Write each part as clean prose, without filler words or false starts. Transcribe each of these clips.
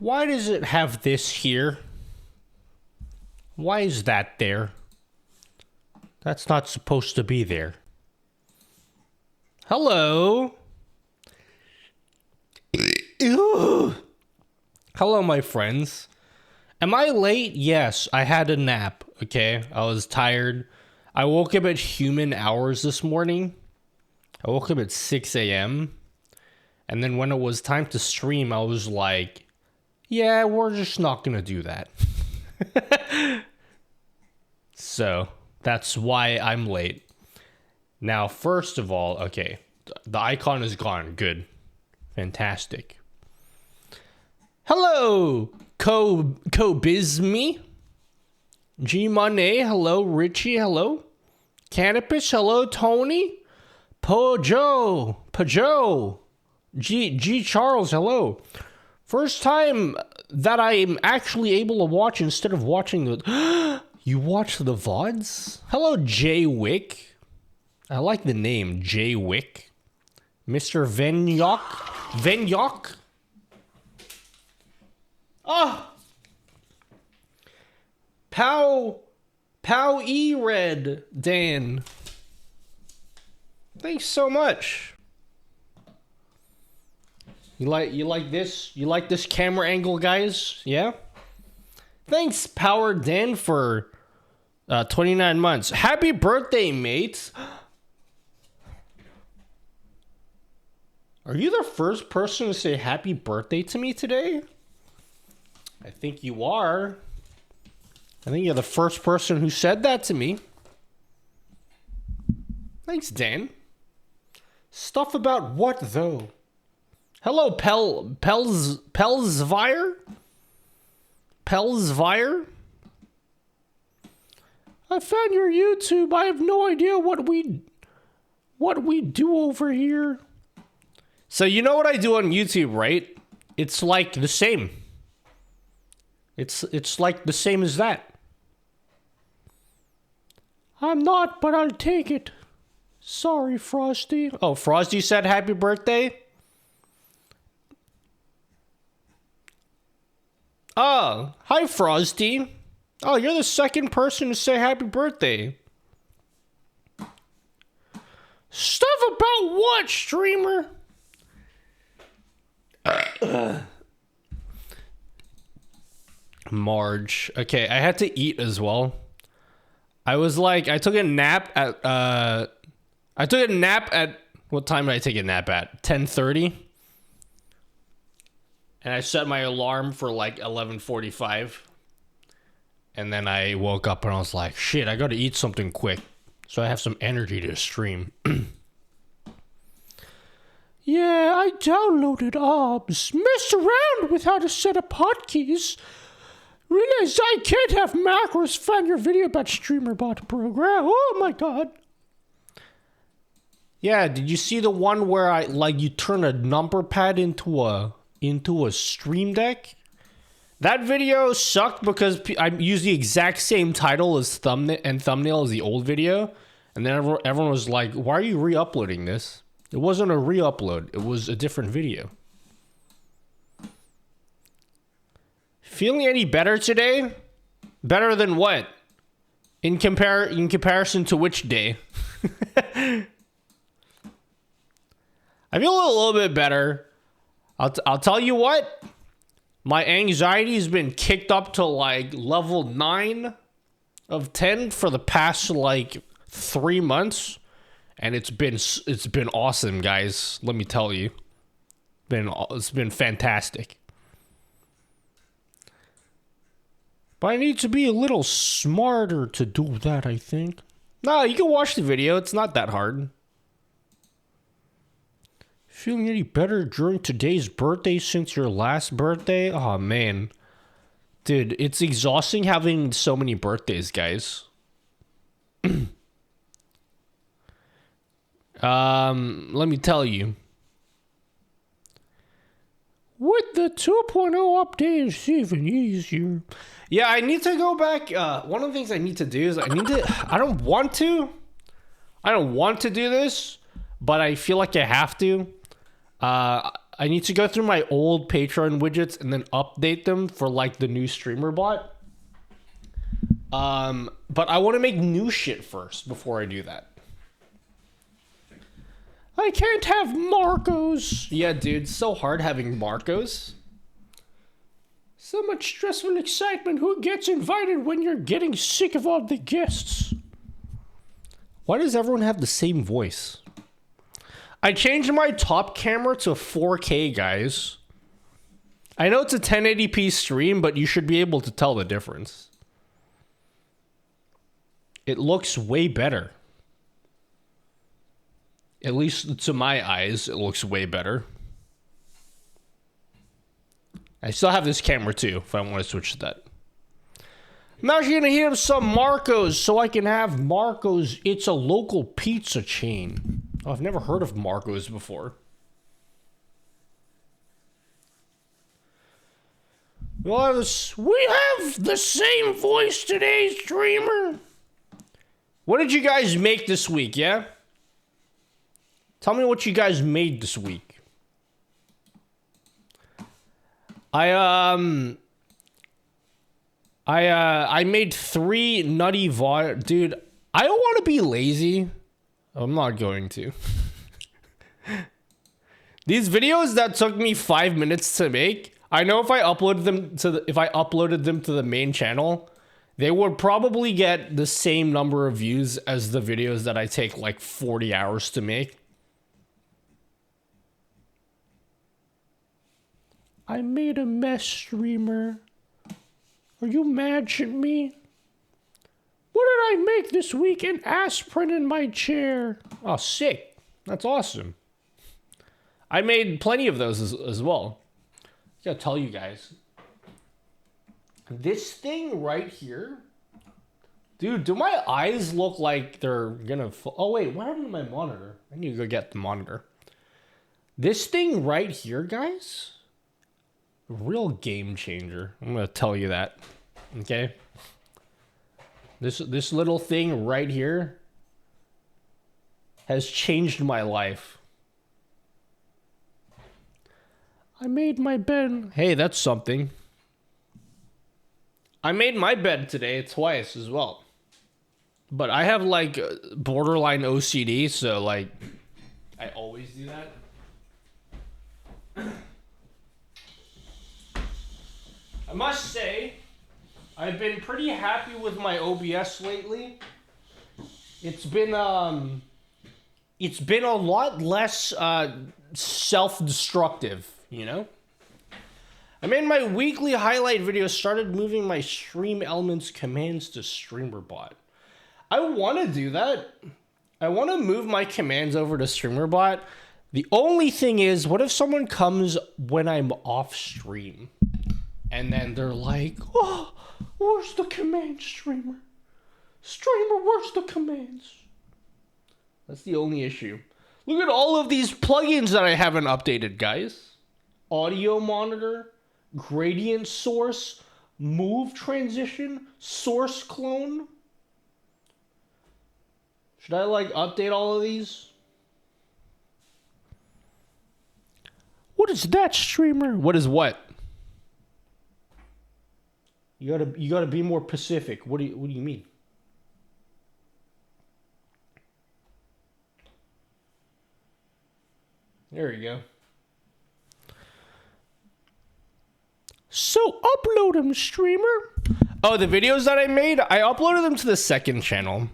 Why does it have this here? Why is that there? That's not supposed to be there. Hello? Ew. Hello, my friends. Am I late? Yes, I had a nap, okay? I was tired. I woke up at human hours this morning. I woke up at 6 a.m. And then when it was time to stream, I was like, yeah, we're just not gonna do that. So, that's why I'm late. Now, first of all, okay, the icon is gone. Good. Fantastic. Hello, Kobizmi. G Money, hello. Richie, hello. Canopus, hello. Tony. Pojo. G Charles, hello. First time that I'm actually able to watch instead of watching the... You watch the VODs? Hello, Jay Wick. I like the name, Jay Wick. Mr. Venyok. Ah! Pow E-Red, Dan. Thanks so much. You like this? You like this camera angle, guys? Yeah? Thanks, Power Dan, for 29 months. Happy birthday, mate. Are you the first person to say happy birthday to me today? I think you are. I think you're the first person who said that to me. Thanks, Dan. Stuff about what, though? Hello, Pelsvire? Pelsvire? I found your YouTube. I have no idea what we do over here. So you know what I do on YouTube, right? It's like the same. It's like the same as that. I'm not, but I'll take it. Sorry, Frosty. Oh, Frosty said happy birthday? Oh, hi, Frosty. Oh, you're the second person to say happy birthday. Stuff about what, streamer? Marge. Okay, I had to eat as well. I took a nap at, what time did I take a nap at? 10:30? And I set my alarm for like 11:45. And then I woke up and I was like, shit, I gotta eat something quick so I have some energy to stream. Yeah, I downloaded OBS, messed around with how to set up hotkeys, realized I can't have macros, found your video about StreamerBot program. Oh my god. Yeah, did you see the one where you turn a number pad into a stream deck? That video sucked because I used the exact same title as thumbnail as the old video. And then everyone was like, why are you re-uploading this? It wasn't a re-upload. It was a different video. Feeling any better today? Better than what? In comparison to which day? I feel a little bit better. I'll tell you what. My anxiety has been kicked up to like level 9 of 10 for the past like 3 months. And it's been awesome, guys. Let me tell you. It's been fantastic. But I need to be a little smarter to do that, I think. No, you can watch the video. It's not that hard. Feeling any better during today's birthday since your last birthday? Oh, man. Dude, it's exhausting having so many birthdays, guys. Let me tell you. With the 2.0 update, it's even easier. Yeah, I need to go back. One of the things I need to do is I don't want to do this, but I feel like I have to. I need to go through my old Patreon widgets and then update them for like the new streamer bot. But I want to make new shit first before I do that. I can't have Marcos. Yeah, dude, so hard having Marcos. So much stressful excitement. Who gets invited when you're getting sick of all the guests? Why does everyone have the same voice? I changed my top camera to 4K, guys. I know it's a 1080p stream, but you should be able to tell the difference. It looks way better. At least to my eyes, it looks way better. I still have this camera too, if I want to switch to that. I'm actually going to hit up some Marcos so I can have Marcos. It's a local pizza chain. Oh, I've never heard of Marcos before. Well, we have the same voice today, streamer. What did you guys make this week, yeah? Tell me what you guys made this week. I made 3 nutty dude, I don't want to be lazy. I'm not going to. These videos that took me 5 minutes to make, I know if I uploaded them to the main channel, they would probably get the same number of views as the videos that I take like 40 hours to make. I made a mess, streamer. Are you mad at me? What did I make this week? An aspirin in my chair. Oh, sick. That's awesome. I made plenty of those as well. I gotta tell you guys. This thing right here. Dude, do my eyes look like they're gonna... Oh, wait. What happened to my monitor? I need to go get the monitor. This thing right here, guys... Real game changer. I'm gonna tell you that. Okay? This little thing right here has changed my life. I made my bed. Hey, that's something. I made my bed today twice as well. But I have like borderline OCD, so like I always do that. I must say, I've been pretty happy with my OBS lately. It's been a lot less self-destructive, you know? I made my weekly highlight video, started moving my stream elements commands to StreamerBot. I want to do that. I want to move my commands over to StreamerBot. The only thing is, what if someone comes when I'm off stream? And then they're like, oh, where's the command, streamer? Streamer, where's the commands? That's the only issue. Look at all of these plugins that I haven't updated, guys. Audio monitor, gradient source, move transition, source clone. Should I like update all of these? What is that, streamer? What is what? You gotta be more specific. What do you mean? There you go. So upload them, streamer. Oh, the videos that I made, I uploaded them to the second channel.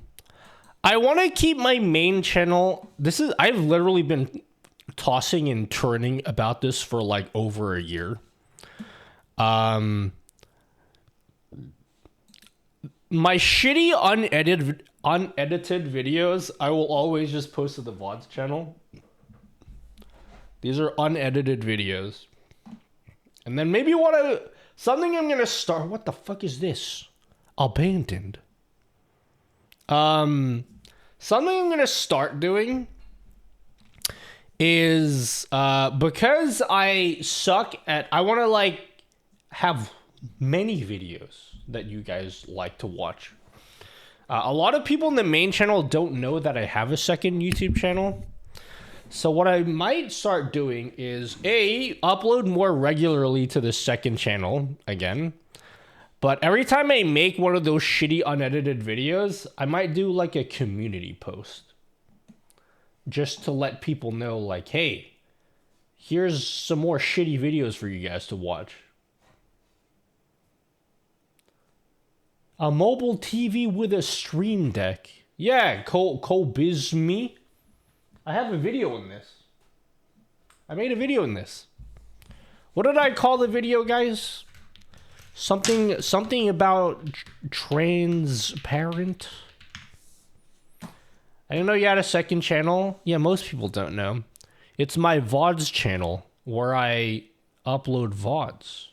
I want to keep my main channel. I've literally been tossing and turning about this for like over a year. My shitty unedited videos, I will always just post to the VODs channel. These are unedited videos. And then maybe something I'm gonna start. What the fuck is this? Abandoned. Something I'm gonna start doing is because I suck at. I want to like have many videos that you guys like to watch. A lot of people in the main channel don't know that I have a second YouTube channel. So what I might start doing is upload more regularly to the second channel again. But every time I make one of those shitty unedited videos, I might do like a community post. Just to let people know, like, hey, here's some more shitty videos for you guys to watch. A mobile TV with a stream deck. Yeah, Cobizme. I have a video in this. I made a video in this. What did I call the video, guys? Something about transparent. I didn't know you had a second channel. Yeah, most people don't know. It's my VODs channel where I upload VODs.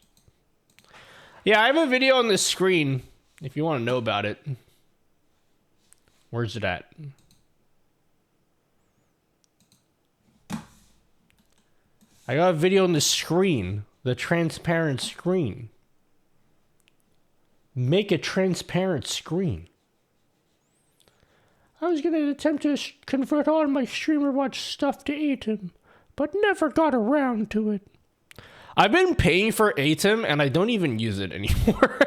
Yeah, I have a video on the screen if you want to know about it. Where's it at? I got a video on the screen, the transparent screen. Make a transparent screen. I was gonna attempt to convert all my StreamerBot stuff to ATEM, but never got around to it. I've been paying for ATEM and I don't even use it anymore.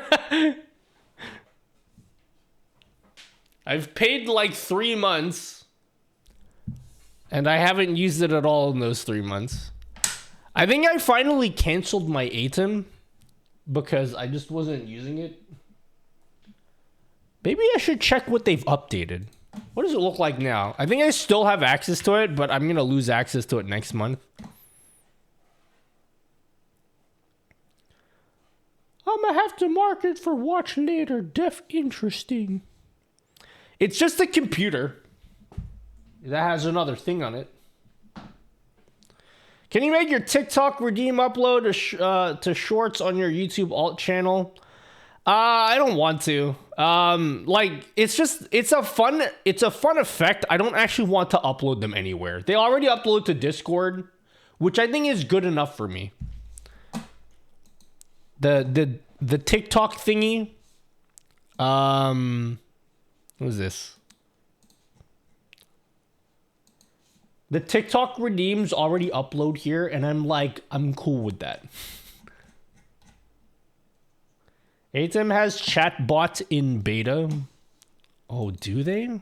I've paid like 3 months and I haven't used it at all in those 3 months. I think I finally canceled my ATEM because I just wasn't using it. Maybe I should check what they've updated. What does it look like now? I think I still have access to it, but I'm going to lose access to it next month. I'm going to have to mark it for watch later. Def interesting. It's just a computer that has another thing on it. Can you make your TikTok redeem upload to shorts on your YouTube alt channel? I don't want to. It's a fun effect. I don't actually want to upload them anywhere. They already upload to Discord, which I think is good enough for me. The TikTok thingy. What is this? The TikTok redeems already upload here, and I'm cool with that. ATEM has chatbot in beta. Oh, do they?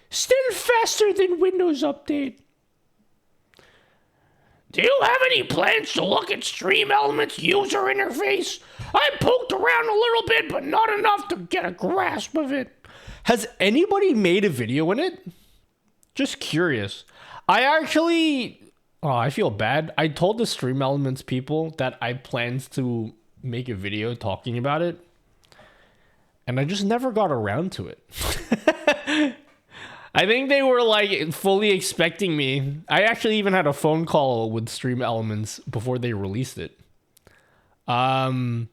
Still faster than Windows Update. Do you have any plans to look at Stream Elements user interface? I poked around a little bit, but not enough to get a grasp of it. Has anybody made a video in it? Just curious. I feel bad. I told the Stream Elements people that I planned to make a video talking about it, and I just never got around to it. I think they were like fully expecting me. I actually even had a phone call with Stream Elements before they released it. Yeah,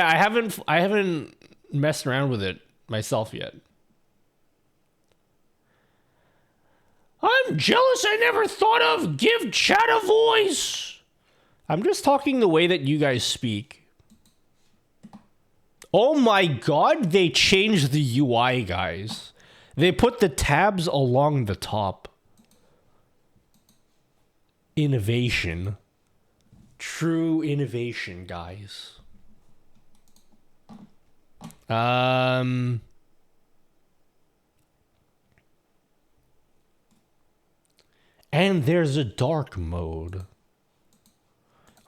I haven't messed around with it myself yet. I'm jealous I never thought of give chat a voice. I'm just talking the way that you guys speak. Oh my god, they changed the UI, guys. They put the tabs along the top. Innovation. True innovation, guys. And there's a dark mode.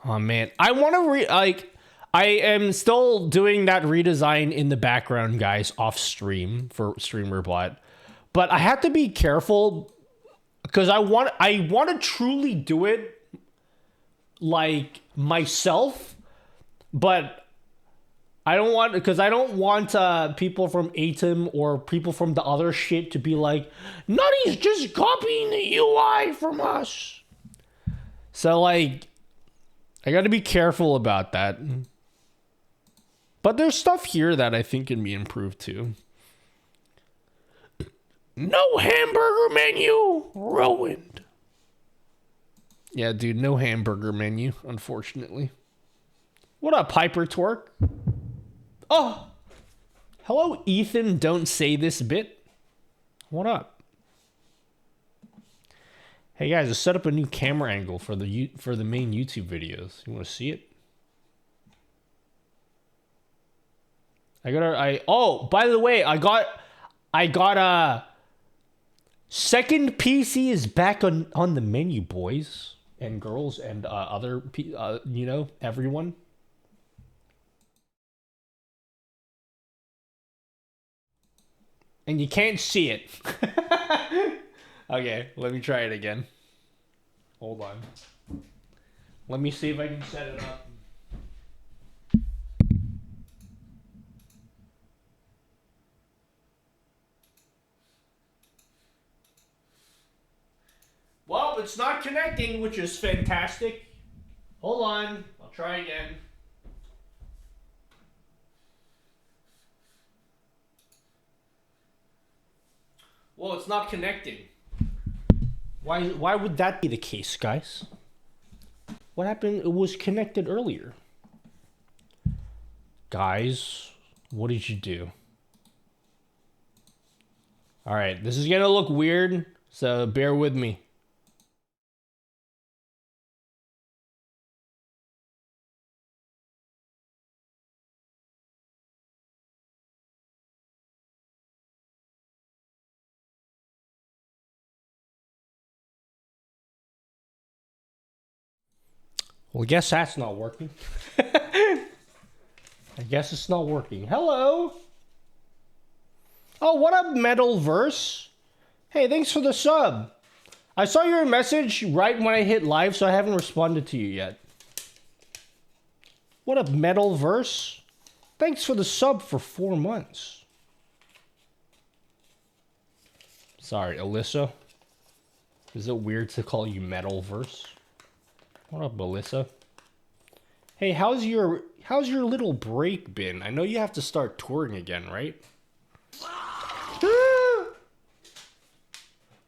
Oh man, I want to I am still doing that redesign in the background, guys, off stream for StreamerBot. But I have to be careful because I want to truly do it like myself, but I don't want people from ATEM or people from the other shit to be like, Nutty's just copying the UI from us. So like, I got to be careful about that. But there's stuff here that I think can be improved too. No hamburger menu ruined. Yeah, dude, no hamburger menu, unfortunately. What up, Piper Torque? Oh, hello, Ethan. Don't say this bit. What up? Hey guys, I set up a new camera angle for the main YouTube videos. You want to see it? Oh, by the way, I got a second PC is back on the menu, boys and girls and other you know, everyone. And you can't see it. Okay, let me try it again. Hold on. Let me see if I can set it up. Well, it's not connecting, which is fantastic. Hold on. I'll try again. Well, it's not connecting. Why would that be the case, guys? What happened? It was connected earlier. Guys, what did you do? All right, this is gonna look weird, so bear with me. Well, I guess that's not working. I guess it's not working. Hello. Oh, what up, Metalverse? Hey, thanks for the sub. I saw your message right when I hit live, so I haven't responded to you yet. What up, Metalverse? Thanks for the sub for 4 months. Sorry, Alyssa. Is it weird to call you Metalverse? What up, Alyssa? Hey, how's your little break been? I know you have to start touring again, right?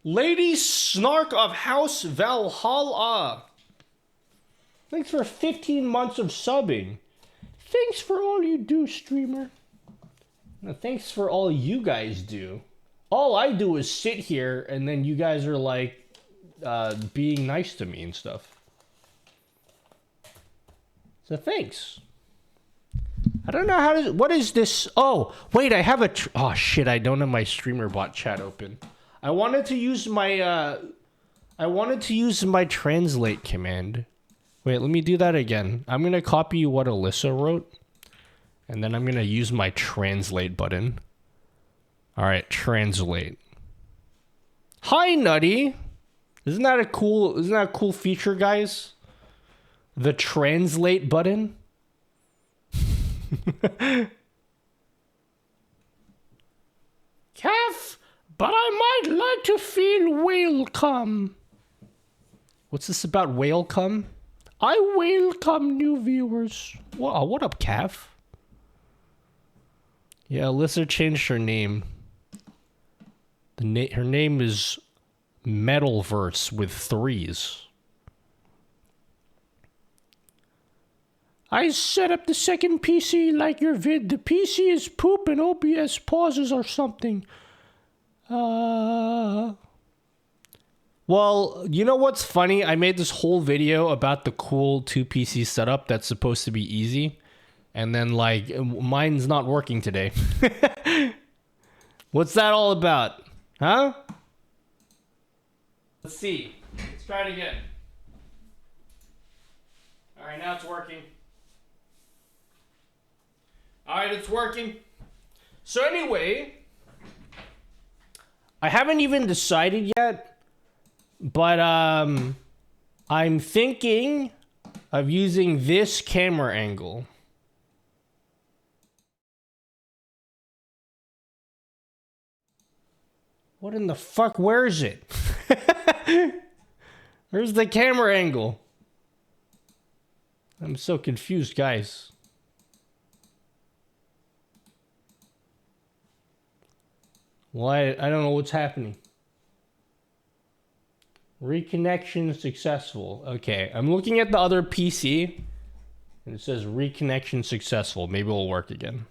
Lady Snark of House Valhalla. Thanks for 15 months of subbing. Thanks for all you do, streamer. No, thanks for all you guys do. All I do is sit here, and then you guys are like being nice to me and stuff. So thanks. I don't know how to. What is this? Oh, wait, I have a. Oh shit! I don't have my streamer bot chat open. I wanted to use my. I wanted to use my translate command. Wait, let me do that again. I'm gonna copy what Alyssa wrote, and then I'm gonna use my translate button. All right, translate. Hi, Nutty. Isn't that a cool feature, guys? The translate button. Calf, but I might like to feel welcome. What's this about welcome? I welcome new viewers. What up, Calf? Yeah, Alyssa changed her name. Her name is Metalverse with 3s. I set up the second PC like your vid. The PC is poop and OBS pauses or something. Well, you know what's funny? I made this whole video about the cool 2PC setup that's supposed to be easy. And then, like, mine's not working today. What's that all about? Huh? Let's see. Let's try it again. Alright, now it's working. Alright, it's working. So anyway, I haven't even decided yet, but I'm thinking of using this camera angle. What in the fuck? Where is it? Where's the camera angle? I'm so confused, guys. Well, I don't know what's happening. Reconnection successful. Okay, I'm looking at the other PC, and it says reconnection successful. Maybe it'll work again.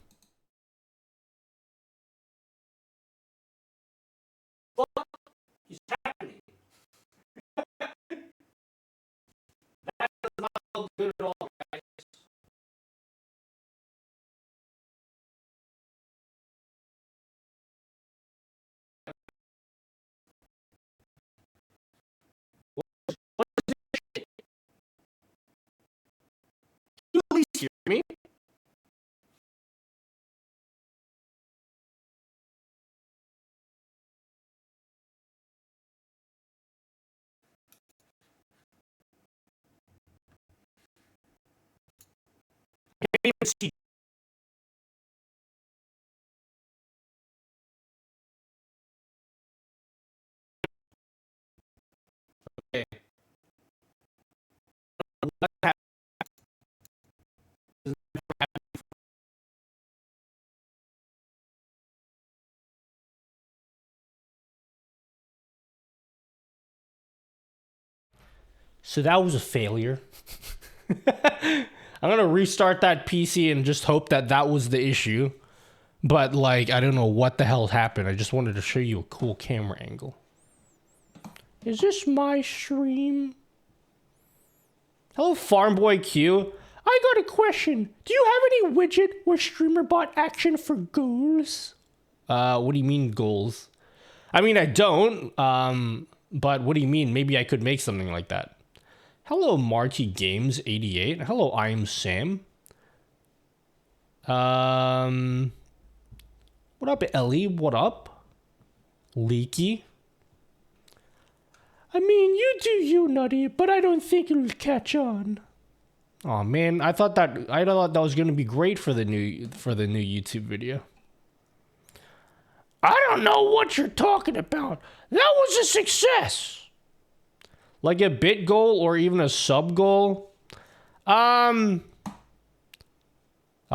even see. Okay. So that was a failure. I'm gonna restart that PC and just hope that that was the issue. But like, I don't know what the hell happened. I just wanted to show you a cool camera angle. Is this my stream? Hello, Farmboy Q. I got a question. Do you have any widget where streamer bot action for goals? What do you mean goals? I mean, I don't. But what do you mean? Maybe I could make something like that. Hello, Marty Games 88. Hello, I am Sam. What up, Ellie? What up? Leaky. I mean, you do you, Nutty, but I don't think it'll catch on. Oh man, I thought that was gonna be great for the new YouTube video. I don't know what you're talking about. That was a success. Like a bit goal or even a sub goal. I'll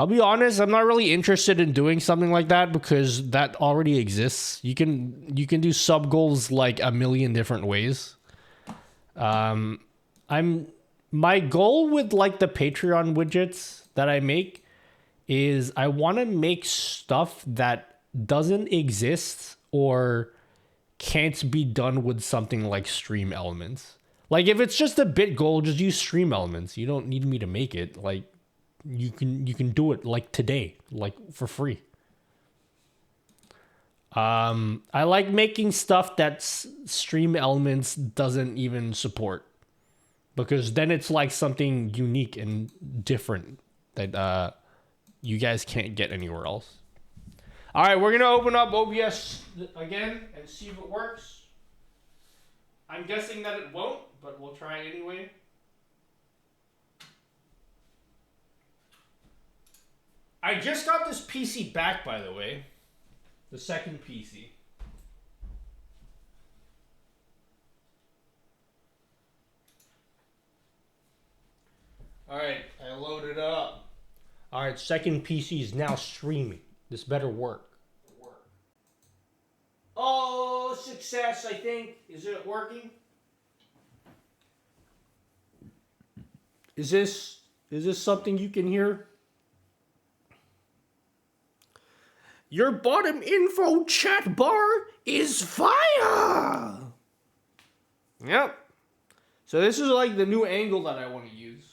be honest, I'm not really interested in doing something like that because that already exists. You can do sub goals like a million different ways. My goal with like the Patreon widgets that I make is I want to make stuff that doesn't exist or can't be done with something like Stream Elements. Like if it's just a bit goal, just use Stream Elements. You don't need me to make it. Like you can do it like today, like for free. I like making stuff that Stream Elements doesn't even support, because then it's like something unique and different that you guys can't get anywhere else. All right, we're gonna open up OBS again and see if it works. I'm guessing that it won't, but we'll try anyway. I just got this PC back, by the way. The second PC. Alright, I loaded up. Alright, second PC is now streaming. This better work. Oh, success, I think. Is it working? Is this something you can hear? Your bottom info chat bar is fire! Yep. So this is like the new angle that I want to use.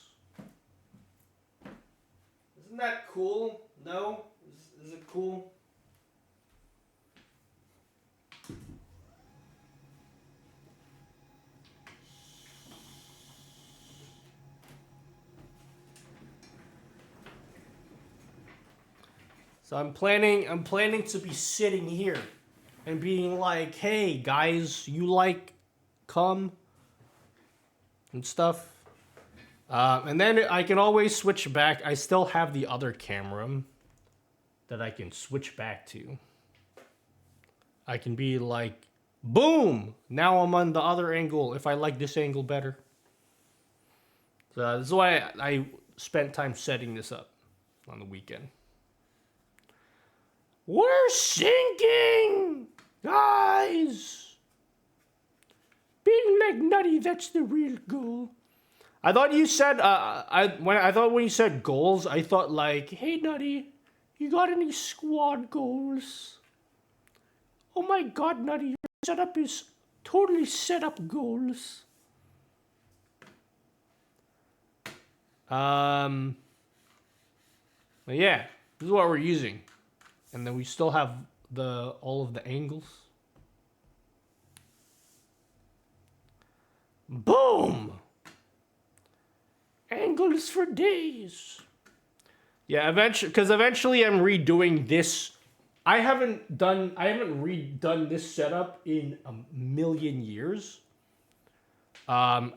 Isn't that cool? No? Is it cool? So I'm planning to be sitting here and being like, hey guys, you like cum and stuff. And then I can always switch back. I still have the other camera that I can switch back to. I can be like, boom! Now I'm on the other angle if I like this angle better. So that's why I spent time setting this up on the weekend. We're sinking! Guys! Being like Nutty, that's the real goal. I thought you said, when you said goals, I thought like, hey Nutty, you got any squad goals? Oh my god, Nutty, your setup is totally set up goals. But yeah, this is what we're using. And then we still have all of the angles. Boom! Angles for days. Yeah, eventually I'm redoing this. I haven't redone this setup in a million years.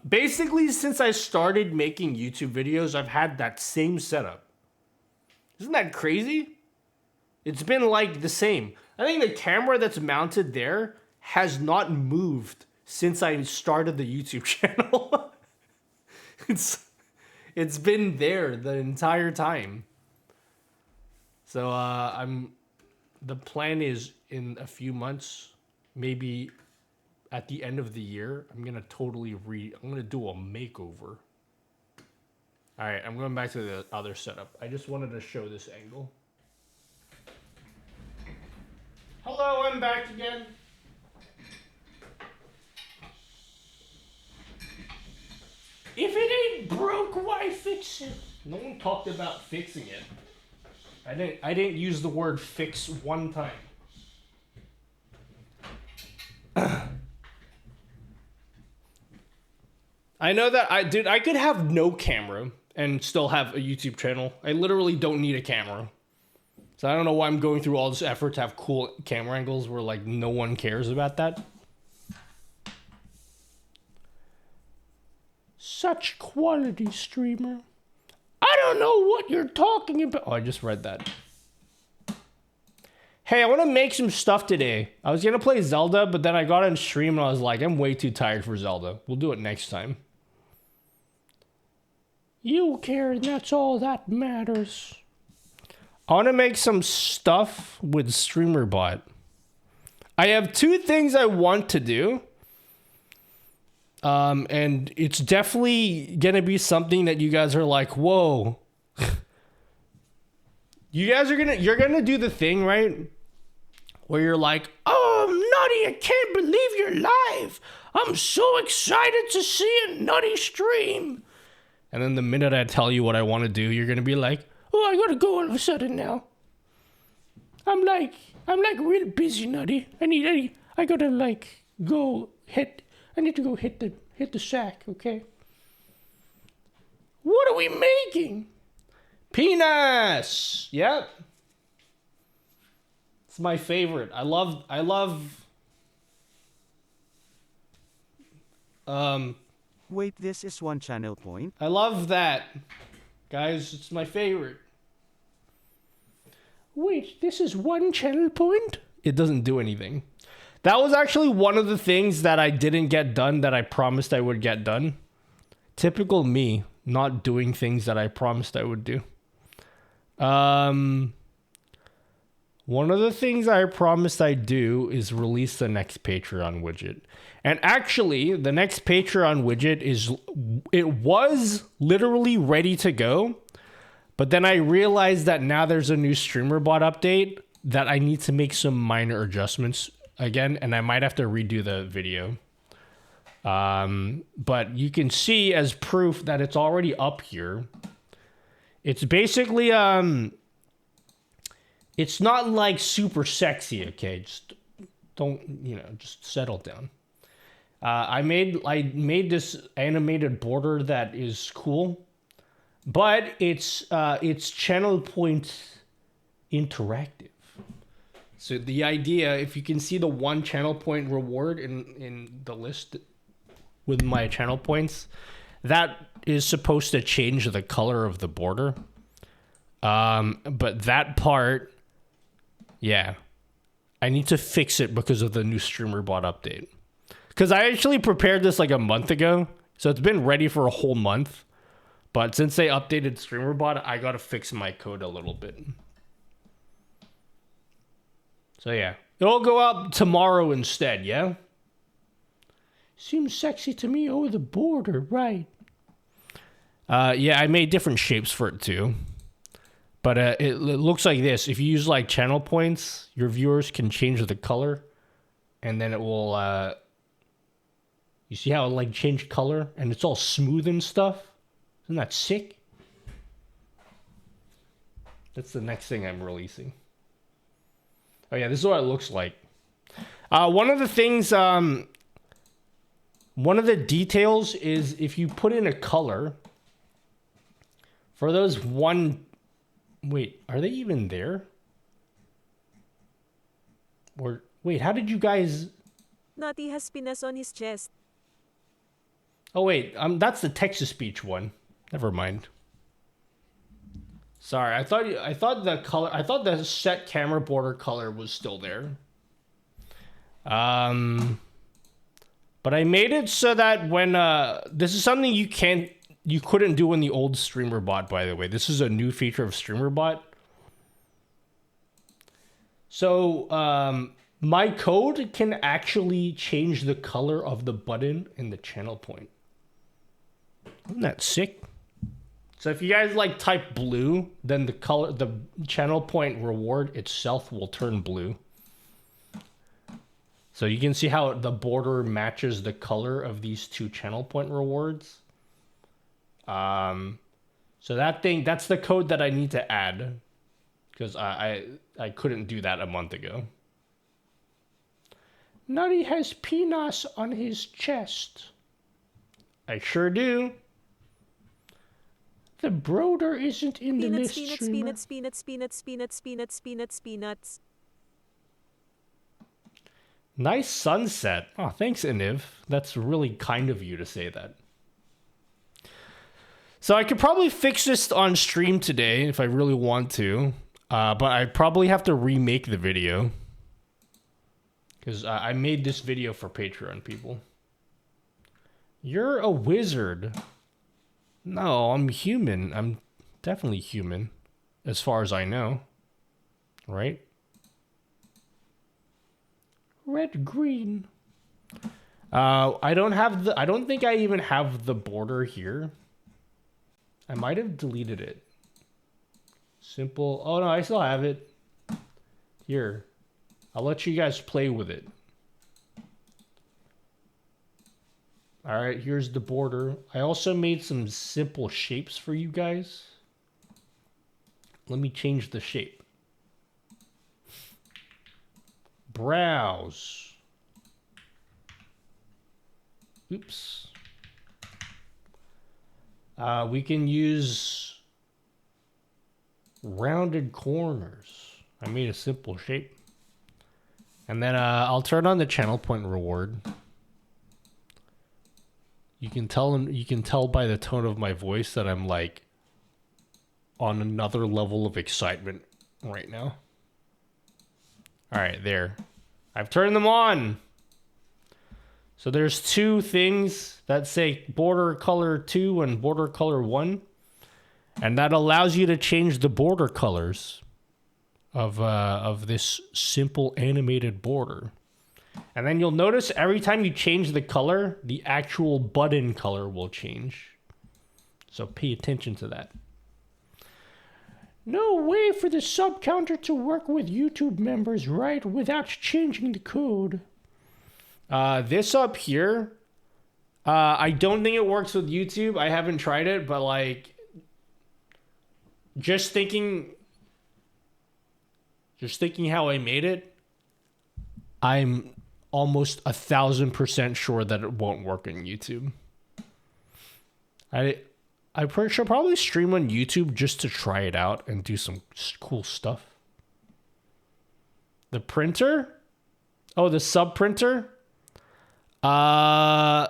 Basically, since I started making YouTube videos, I've had that same setup. Isn't that crazy? It's been like the same. I think the camera that's mounted there has not moved since I started the YouTube channel. It's been there the entire time. So the plan is in a few months, maybe at the end of the year, I'm gonna do a makeover. All right, I'm going back to the other setup. I just wanted to show this angle. Hello, I'm back again. If it ain't broke, why fix it? No one talked about fixing it. I didn't use the word fix one time. I know that I could have no camera and still have a YouTube channel. I literally don't need a camera. So I don't know why I'm going through all this effort to have cool camera angles where like no one cares about that. Such quality streamer. I don't know what you're talking about. Oh, I just read that. Hey, I want to make some stuff today. I was going to play Zelda, but then I got on stream and I was like, I'm way too tired for Zelda. We'll do it next time. You care, and that's all that matters. I want to make some stuff with StreamerBot. I have two things I want to do. And it's definitely going to be something that you guys are like, whoa. You're going to do the thing, right? Where you're like, oh, Nutty, I can't believe you're live. I'm so excited to see a Nutty stream. And then the minute I tell you what I want to do, you're going to be like, oh, I got to go all of a sudden now. I'm like real busy, Nutty. I got to like go hit. I need to go hit the sack, okay? What are we making? Penis! Yep. It's my favorite. I love Wait, this is one channel point? I love that. Guys, it's my favorite. Wait, this is one channel point? It doesn't do anything. That was actually one of the things that I didn't get done that I promised I would get done. Typical me, not doing things that I promised I would do. One of the things I promised I'd do is release the next Patreon widget. And actually, the next Patreon widget was literally ready to go. But then I realized that now there's a new StreamerBot update that I need to make some minor adjustments again, and I might have to redo the video. But you can see as proof that it's already up here. It's basically, it's not like super sexy, okay? Just don't, just settle down. I made this animated border that is cool, but it's channel point interactive. So the idea, if you can see the one channel point reward in the list with my channel points, that is supposed to change the color of the border. But that part, yeah, I need to fix it because of the new StreamerBot update. Because I actually prepared this like a month ago, so it's been ready for a whole month. But since they updated StreamerBot, I gotta fix my code a little bit. So yeah, it'll go up tomorrow instead, yeah? Seems sexy to me. Oh, the border, right. Yeah, I made different shapes for it too. But it looks like this. If you use like channel points, your viewers can change the color. And then it will, you see how it like changed color? And it's all smooth and stuff? Isn't that sick? That's the next thing I'm releasing. Oh yeah, this is what it looks like. One of the things, one of the details is if you put in a color, for those wait, are they even there? Or, wait, how did you guys... Nutty has penis on his chest. Oh wait, that's the text-to-speech one. Never mind. Sorry, I thought the set camera border color was still there. But I made it so that when this is something you couldn't do in the old StreamerBot, by the way. This is a new feature of StreamerBot. So my code can actually change the color of the button in the channel point. Isn't that sick? So if you guys like type blue, then the channel point reward itself will turn blue. So you can see how the border matches the color of these two channel point rewards. So that's the code that I need to add, because I couldn't do that a month ago. Nutty has penis on his chest. I sure do. The broder isn't in the list. Peanuts. Nice sunset. Oh, thanks, Iniv. That's really kind of you to say that. So I could probably fix this on stream today if I really want to. But I probably have to remake the video. Because I made this video for Patreon people. You're a wizard. No, I'm human. I'm definitely human. As far as I know. Right? Red, green. I don't think I even have the border here. I might have deleted it. Simple. Oh no, I still have it. Here. I'll let you guys play with it. Alright, here's the border. I also made some simple shapes for you guys. Let me change the shape. Browse. Oops. We can use rounded corners. I made a simple shape. And then I'll turn on the channel point reward. You can tell by the tone of my voice that I'm like on another level of excitement right now. All right, there. I've turned them on. So there's two things that say border color 2 and border color 1. And that allows you to change the border colors of this simple animated border. And then you'll notice every time you change the color, the actual button color will change. So pay attention to that. No way for the sub counter to work with YouTube members, right? Without changing the code. This up here, I don't think it works with YouTube. I haven't tried it, but like, just thinking how I made it, I'm almost 1,000% sure that it won't work on YouTube. I should probably stream on YouTube just to try it out and do some cool stuff. The printer? Oh, the sub printer? I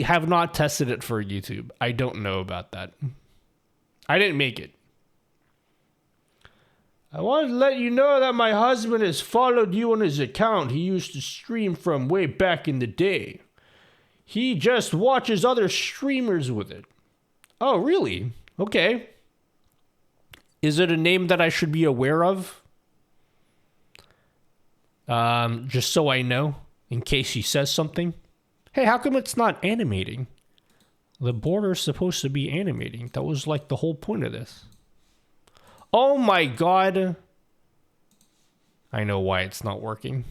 have not tested it for YouTube. I don't know about that. I didn't make it. I wanted to let you know that my husband has followed you on his account he used to stream from way back in the day. He just watches other streamers with it. Oh, really? Okay. Is it a name that I should be aware of? Just so I know, in case he says something. Hey, how come it's not animating? The border's supposed to be animating. That was like the whole point of this. Oh my god. I know why it's not working.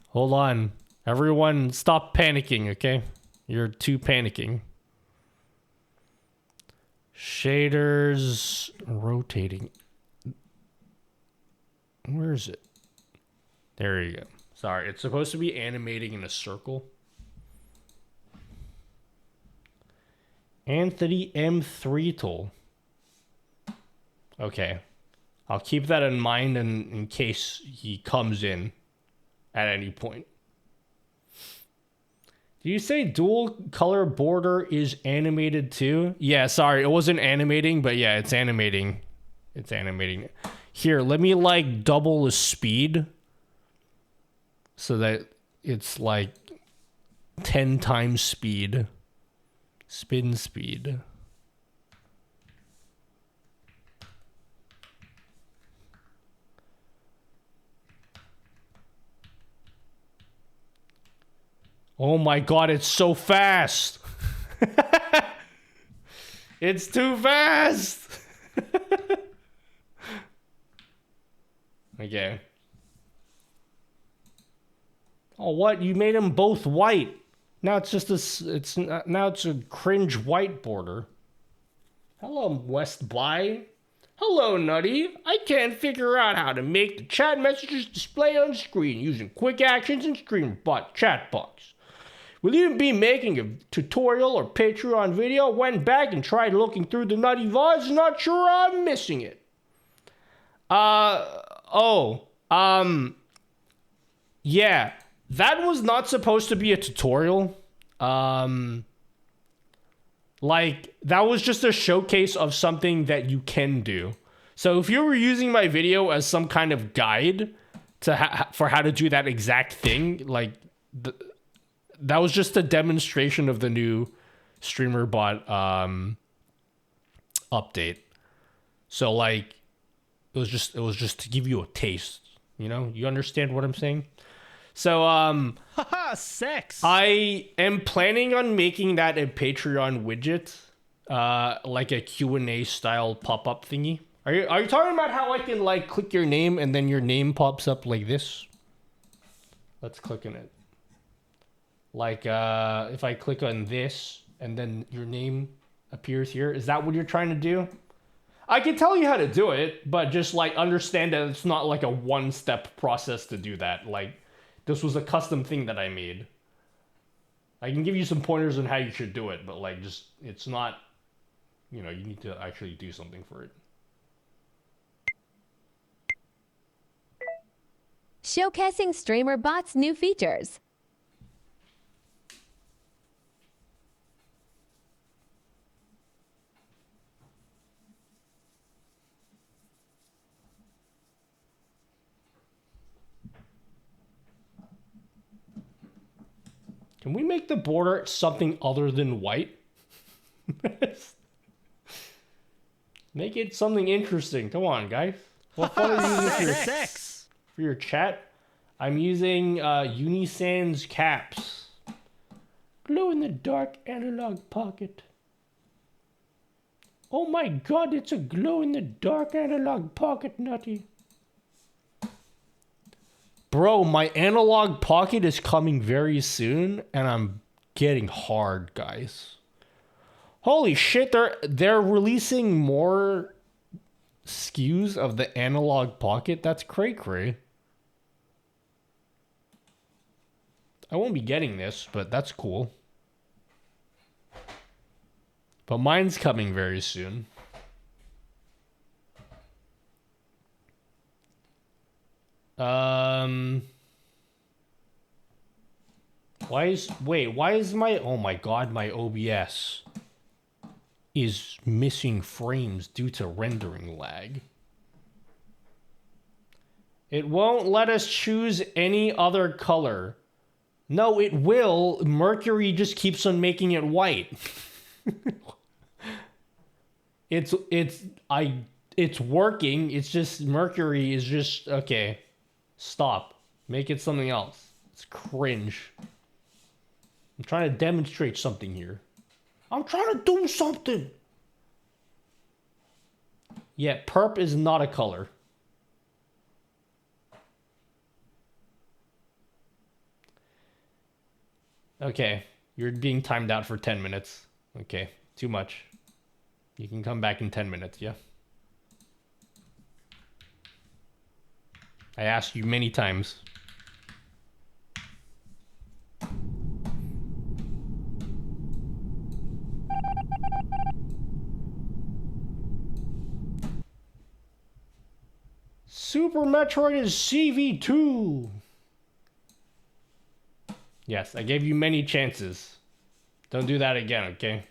Hold on. Everyone stop panicking, okay? You're too panicking. Shaders rotating. Where is it? There you go. Sorry, it's supposed to be animating in a circle. Anthony M3 tool. Okay. I'll keep that in mind in case he comes in at any point. Do you say dual color border is animated too? Yeah, sorry, it wasn't animating, but yeah, it's animating. It's animating. Here, let me like double the speed so that it's like 10 times speed. Spin speed. Oh my god, it's so fast! It's too fast! Okay. Oh, what? You made them both white. Now it's just now it's a cringe white border. Hello, West By. Hello, Nutty. I can't figure out how to make the chat messages display on screen using quick actions and Streambot chat box. Will you be making a tutorial or Patreon video? Went back and tried looking through the Nutty VODs. Not sure I'm missing it. Yeah. That was not supposed to be a tutorial. Like, that was just a showcase of something that you can do. So if you were using my video as some kind of guide to for how to do that exact thing, like, that was just a demonstration of the new StreamerBot update. So, like, it was just to give you a taste. You know, you understand what I'm saying? So, Haha, sex! I am planning on making that a Patreon widget, like a Q&A style pop-up thingy. Are you talking about how I can, like, click your name and then your name pops up like this? Let's click on it. Like, if I click on this and then your name appears here, is that what you're trying to do? I can tell you how to do it, but just, like, understand that it's not, like, a one-step process to do that. Like, this was a custom thing that I made. I can give you some pointers on how you should do it, but, like, just, it's not, you know, you need to actually do something for it. Showcasing StreamerBot's new features. Can we make the border something other than white? Make it something interesting. Come on, guys. What fun are you using for your, for your chat? I'm using Unisan's caps. Glow in the dark analog pocket. Oh my god, it's a glow in the dark analog pocket, Nutty. Bro, my analog pocket is coming very soon, and I'm getting hard, guys. Holy shit, they're releasing more SKUs of the analog pocket. That's cray-cray. I won't be getting this, but that's cool. But mine's coming very soon. Why is my, oh my god, my OBS is missing frames due to rendering lag. It won't let us choose any other color. No, it will. Mercury just keeps on making it white. It's working. It's just Mercury is just okay. Stop. Make it something else. It's cringe. I'm trying to demonstrate something here. I'm trying to do something. Yeah, perp is not a color. Okay, you're being timed out for 10 minutes. Okay, too much. You can come back in 10 minutes, yeah? I asked you many times. Super Metroid is CV2. Yes, I gave you many chances. Don't do that again, okay?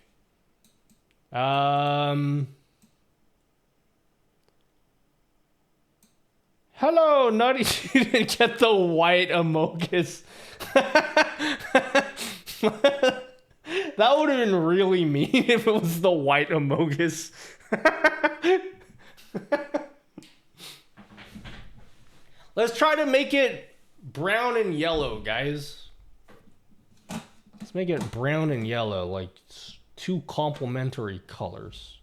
Hello, Nutty. You didn't get the white Amogus. That would have been really mean if it was the white Amogus. Let's try to make it brown and yellow, guys. Let's make it brown and yellow, like two complementary colors.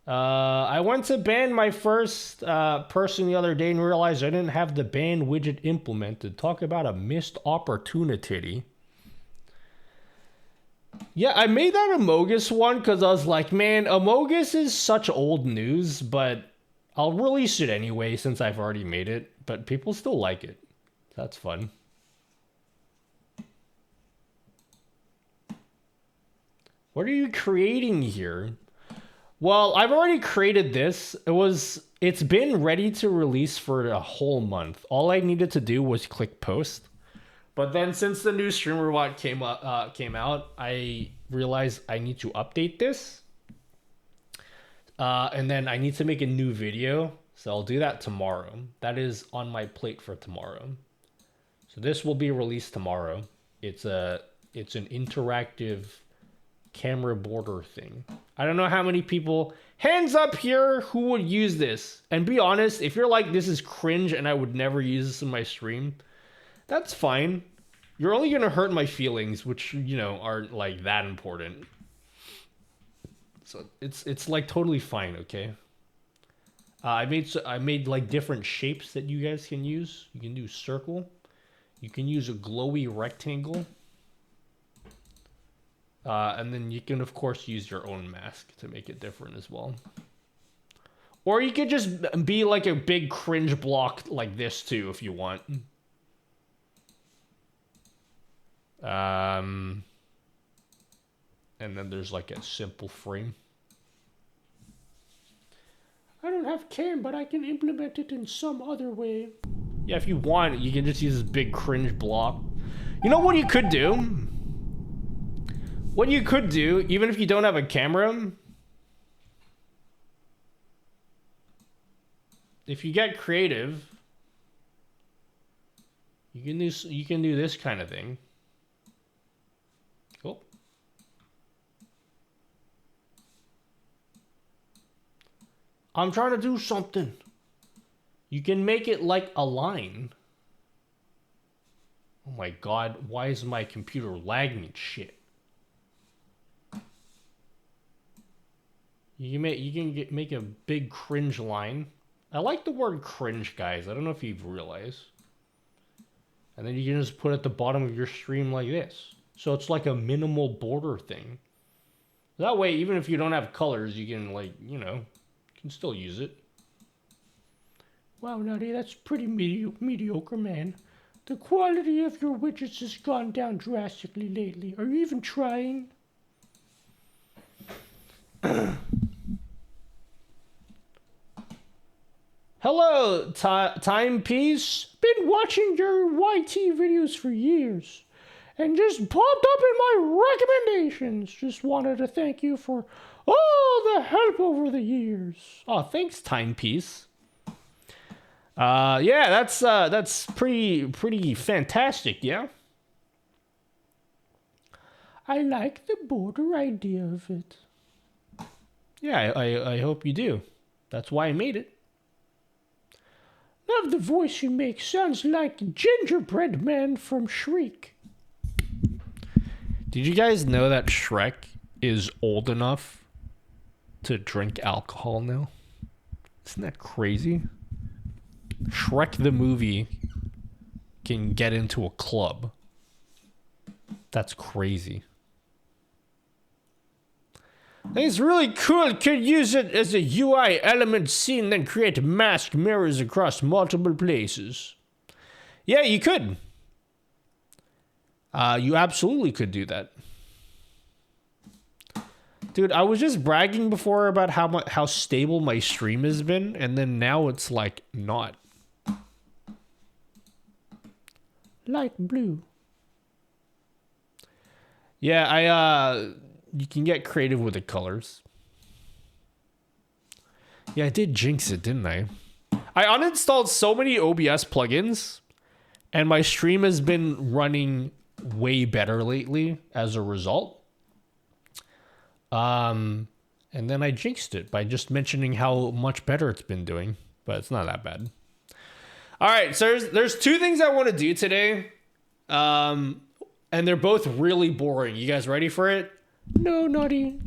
I went to ban my first person the other day and realized I didn't have the ban widget implemented. Talk about a missed opportunity. Yeah, I made that Amogus one because I was like, man, Amogus is such old news, but I'll release it anyway since I've already made it. But people still like it. That's fun. What are you creating here? Well, I've already created this. It's been ready to release for a whole month. All I needed to do was click post. But then since the new StreamerBot came out, I realized I need to update this. And then I need to make a new video. So I'll do that tomorrow. That is on my plate for tomorrow. So this will be released tomorrow. It's an interactive camera border thing. I don't know how many people, hands up here, who would use this. And be honest, if you're like, this is cringe and I would never use this in my stream, that's fine. You're only gonna hurt my feelings, which, you know, aren't like that important. So it's like totally fine, okay? I made like different shapes that you guys can use. You can do circle. You can use a glowy rectangle. And then you can, of course, use your own mask to make it different as well. Or you could just be like a big cringe block like this too, if you want. And then there's like a simple frame. I don't have cam, but I can implement it in some other way. Yeah, if you want, you can just use this big cringe block. You know what you could do? What you could do, even if you don't have a camera, if you get creative, you can do this kind of thing. Cool. I'm trying to do something. You can make it like a line. Oh my god, why is my computer lagging and shit? You can make a big cringe line. I like the word cringe, guys. I don't know if you've realized. And then you can just put it at the bottom of your stream like this. So it's like a minimal border thing. That way, even if you don't have colors, you can, like, you know, you can still use it. Wow, Nutty, that's pretty mediocre, man. The quality of your widgets has gone down drastically lately. Are you even trying? Hello, Timepiece. Been watching your YT videos for years and just popped up in my recommendations. Just wanted to thank you for all the help over the years. Oh, thanks, Timepiece. Yeah, that's pretty fantastic, yeah? I like the border idea of it. Yeah, I hope you do. That's why I made it. Love the voice you make. Sounds like Gingerbread Man from Shrek. Did you guys know that Shrek is old enough to drink alcohol now? Isn't that crazy? Shrek the movie can get into a club. That's crazy. It's really cool. Could use it as a UI element scene, then create mask mirrors across multiple places. Yeah, you could. You absolutely could do that. Dude, I was just bragging before about how stable my stream has been, and then now it's like not. Light blue. Yeah, you can get creative with the colors. Yeah, I did jinx it, didn't I? I uninstalled so many OBS plugins, and my stream has been running way better lately as a result. And then I jinxed it by just mentioning how much better it's been doing, but it's not that bad. All right, so there's two things I want to do today, and they're both really boring. You guys ready for it? No, Naughty.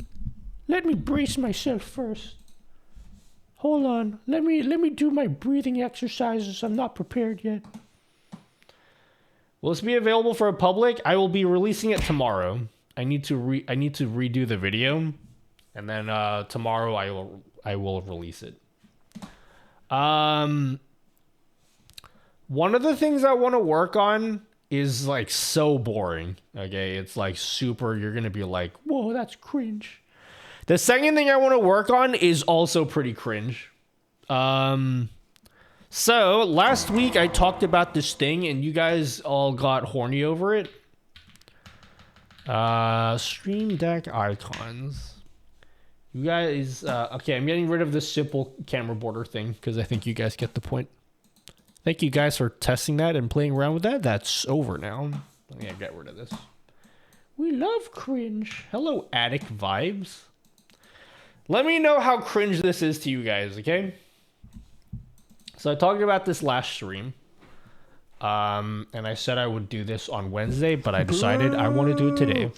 Let me brace myself first. Hold on. Let me do my breathing exercises. I'm not prepared yet. Will this be available for a public? I will be releasing it tomorrow. I need to redo the video, and then tomorrow I will release it. One of the things I want to work on is like so boring. Okay, it's like super. You're gonna be like, whoa, that's cringe. The second thing I want to work on is also pretty cringe. So last week I talked about this thing and you guys all got horny over it. Stream Deck icons. You guys, okay, I'm getting rid of this simple camera border thing because I think you guys get the point. Thank you guys for testing that and playing around with that. That's over now. I'm gonna get rid of this. We love cringe. Hello, Attic Vibes. Let me know how cringe this is to you guys, okay? So I talked about this last stream. And I said I would do this on Wednesday, but I decided I want to do it today.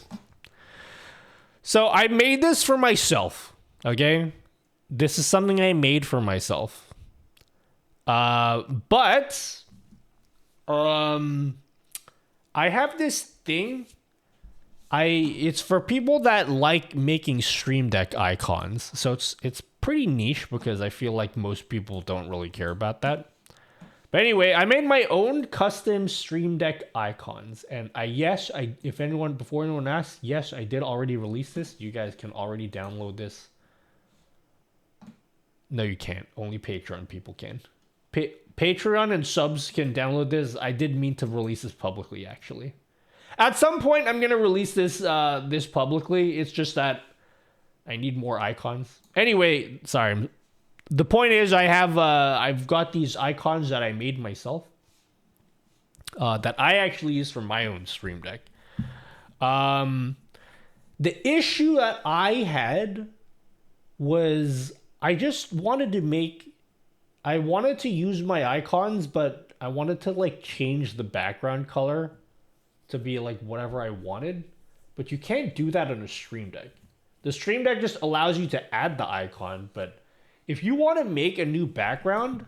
So I made this for myself, okay? This is something I made for myself. But I have this thing. It's for people that like making Stream Deck icons. So it's pretty niche because I feel like most people don't really care about that. But anyway, I made my own custom Stream Deck icons, and before anyone asks, yes, I did already release this. You guys can already download this. No, you can't. Only Patreon people can. Patreon and subs can download this. I did mean to release this publicly, actually. At some point, I'm gonna release this this publicly. It's just that I need more icons. Anyway, sorry. The point is, I've got these icons that I made myself. That I actually use for my own Stream Deck. The issue that I had was I just wanted to use my icons, but I wanted to like change the background color to be like whatever I wanted. But you can't do that on a Stream Deck. The Stream Deck just allows you to add the icon, but if you want to make a new background,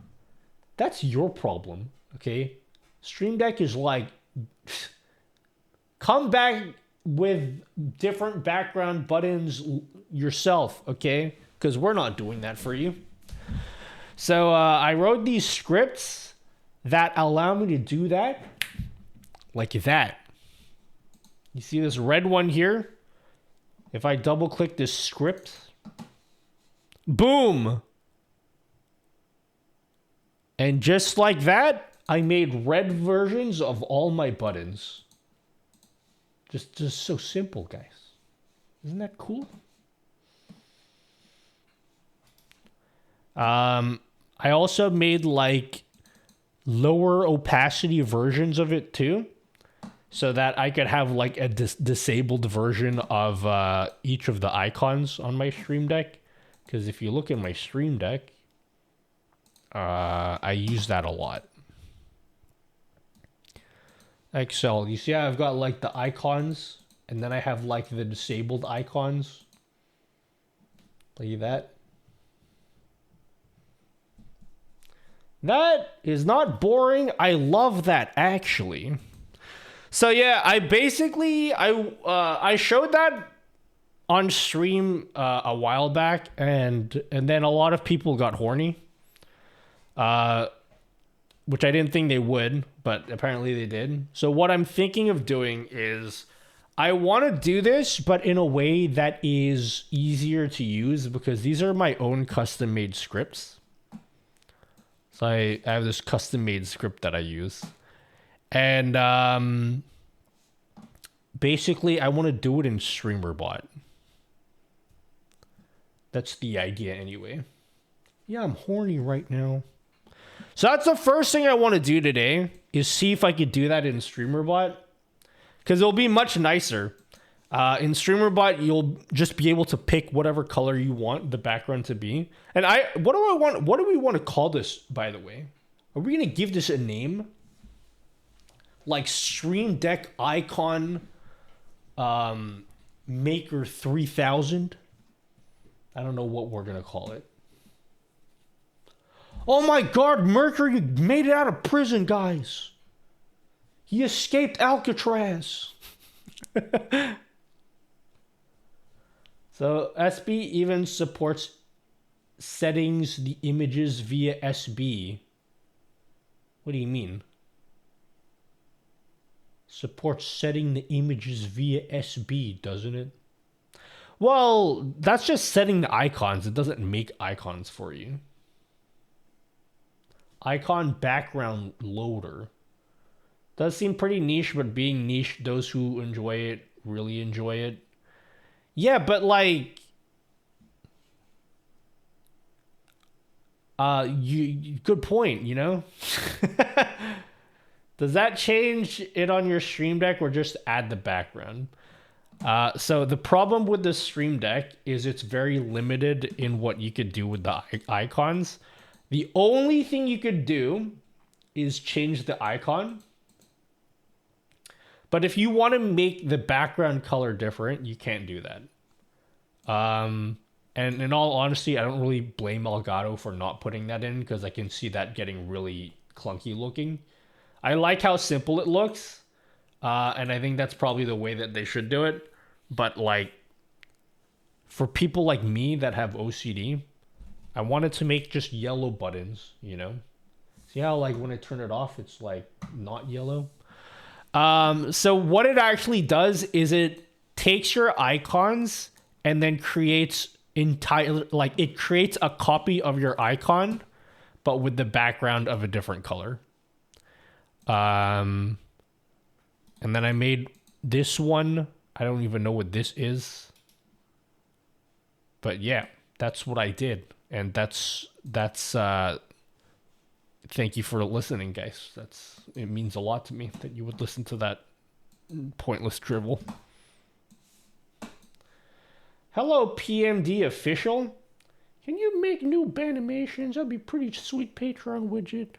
that's your problem, okay? Stream Deck is like, come back with different background buttons yourself, okay? Because we're not doing that for you. So I wrote these scripts that allow me to do that, like that. You see this red one here? If I double click this script, boom! And just like that, I made red versions of all my buttons. Just so simple, guys. Isn't that cool? I also made like lower opacity versions of it too, so that I could have like a disabled version of each of the icons on my Stream Deck. Because if you look at my Stream Deck, I use that a lot. Excel, you see I've got like the icons, and then I have like the disabled icons. Like that. That is not boring. I love that, actually. So yeah, I showed that on stream a while back, and then a lot of people got horny, which I didn't think they would, but apparently they did. So what I'm thinking of doing is I want to do this, but in a way that is easier to use, because these are my own custom-made scripts. So I have this custom-made script that I use. And basically, I want to do it in StreamerBot. That's the idea anyway. Yeah, I'm horny right now. So that's the first thing I want to do today, is see if I could do that in StreamerBot. Because it'll be much nicer. In StreamerBot, you'll just be able to pick whatever color you want the background to be. And what do we want to call this, by the way? Are we going to give this a name? Like Stream Deck Icon Maker 3000? I don't know what we're going to call it. Oh my god, Mercury made it out of prison, guys. He escaped Alcatraz. So SB even supports settings the images via SB. What do you mean? Supports setting the images via SB, doesn't it? Well, that's just setting the icons. It doesn't make icons for you. Icon background loader. Does seem pretty niche, but being niche, those who enjoy it really enjoy it. Yeah, but like, good point, you know? Does that change it on your Stream Deck or just add the background? So the problem with the Stream Deck is it's very limited in what you could do with the icons. The only thing you could do is change the icon. But if you want to make the background color different, you can't do that. And in all honesty, I don't really blame Elgato for not putting that in, because I can see that getting really clunky looking. I like how simple it looks, and I think that's probably the way that they should do it. But like, for people like me that have OCD, I wanted to make just yellow buttons, you know? See how like when I turn it off, it's like not yellow? So what it actually does is it takes your icons and then creates it creates a copy of your icon, but with the background of a different color. And then I made this one. I don't even know what this is. But yeah, that's what I did. And that's thank you for listening, guys. It means a lot to me that you would listen to that pointless drivel. Hello, PMD official. Can you make new Banimations? That'd be pretty sweet Patreon widget.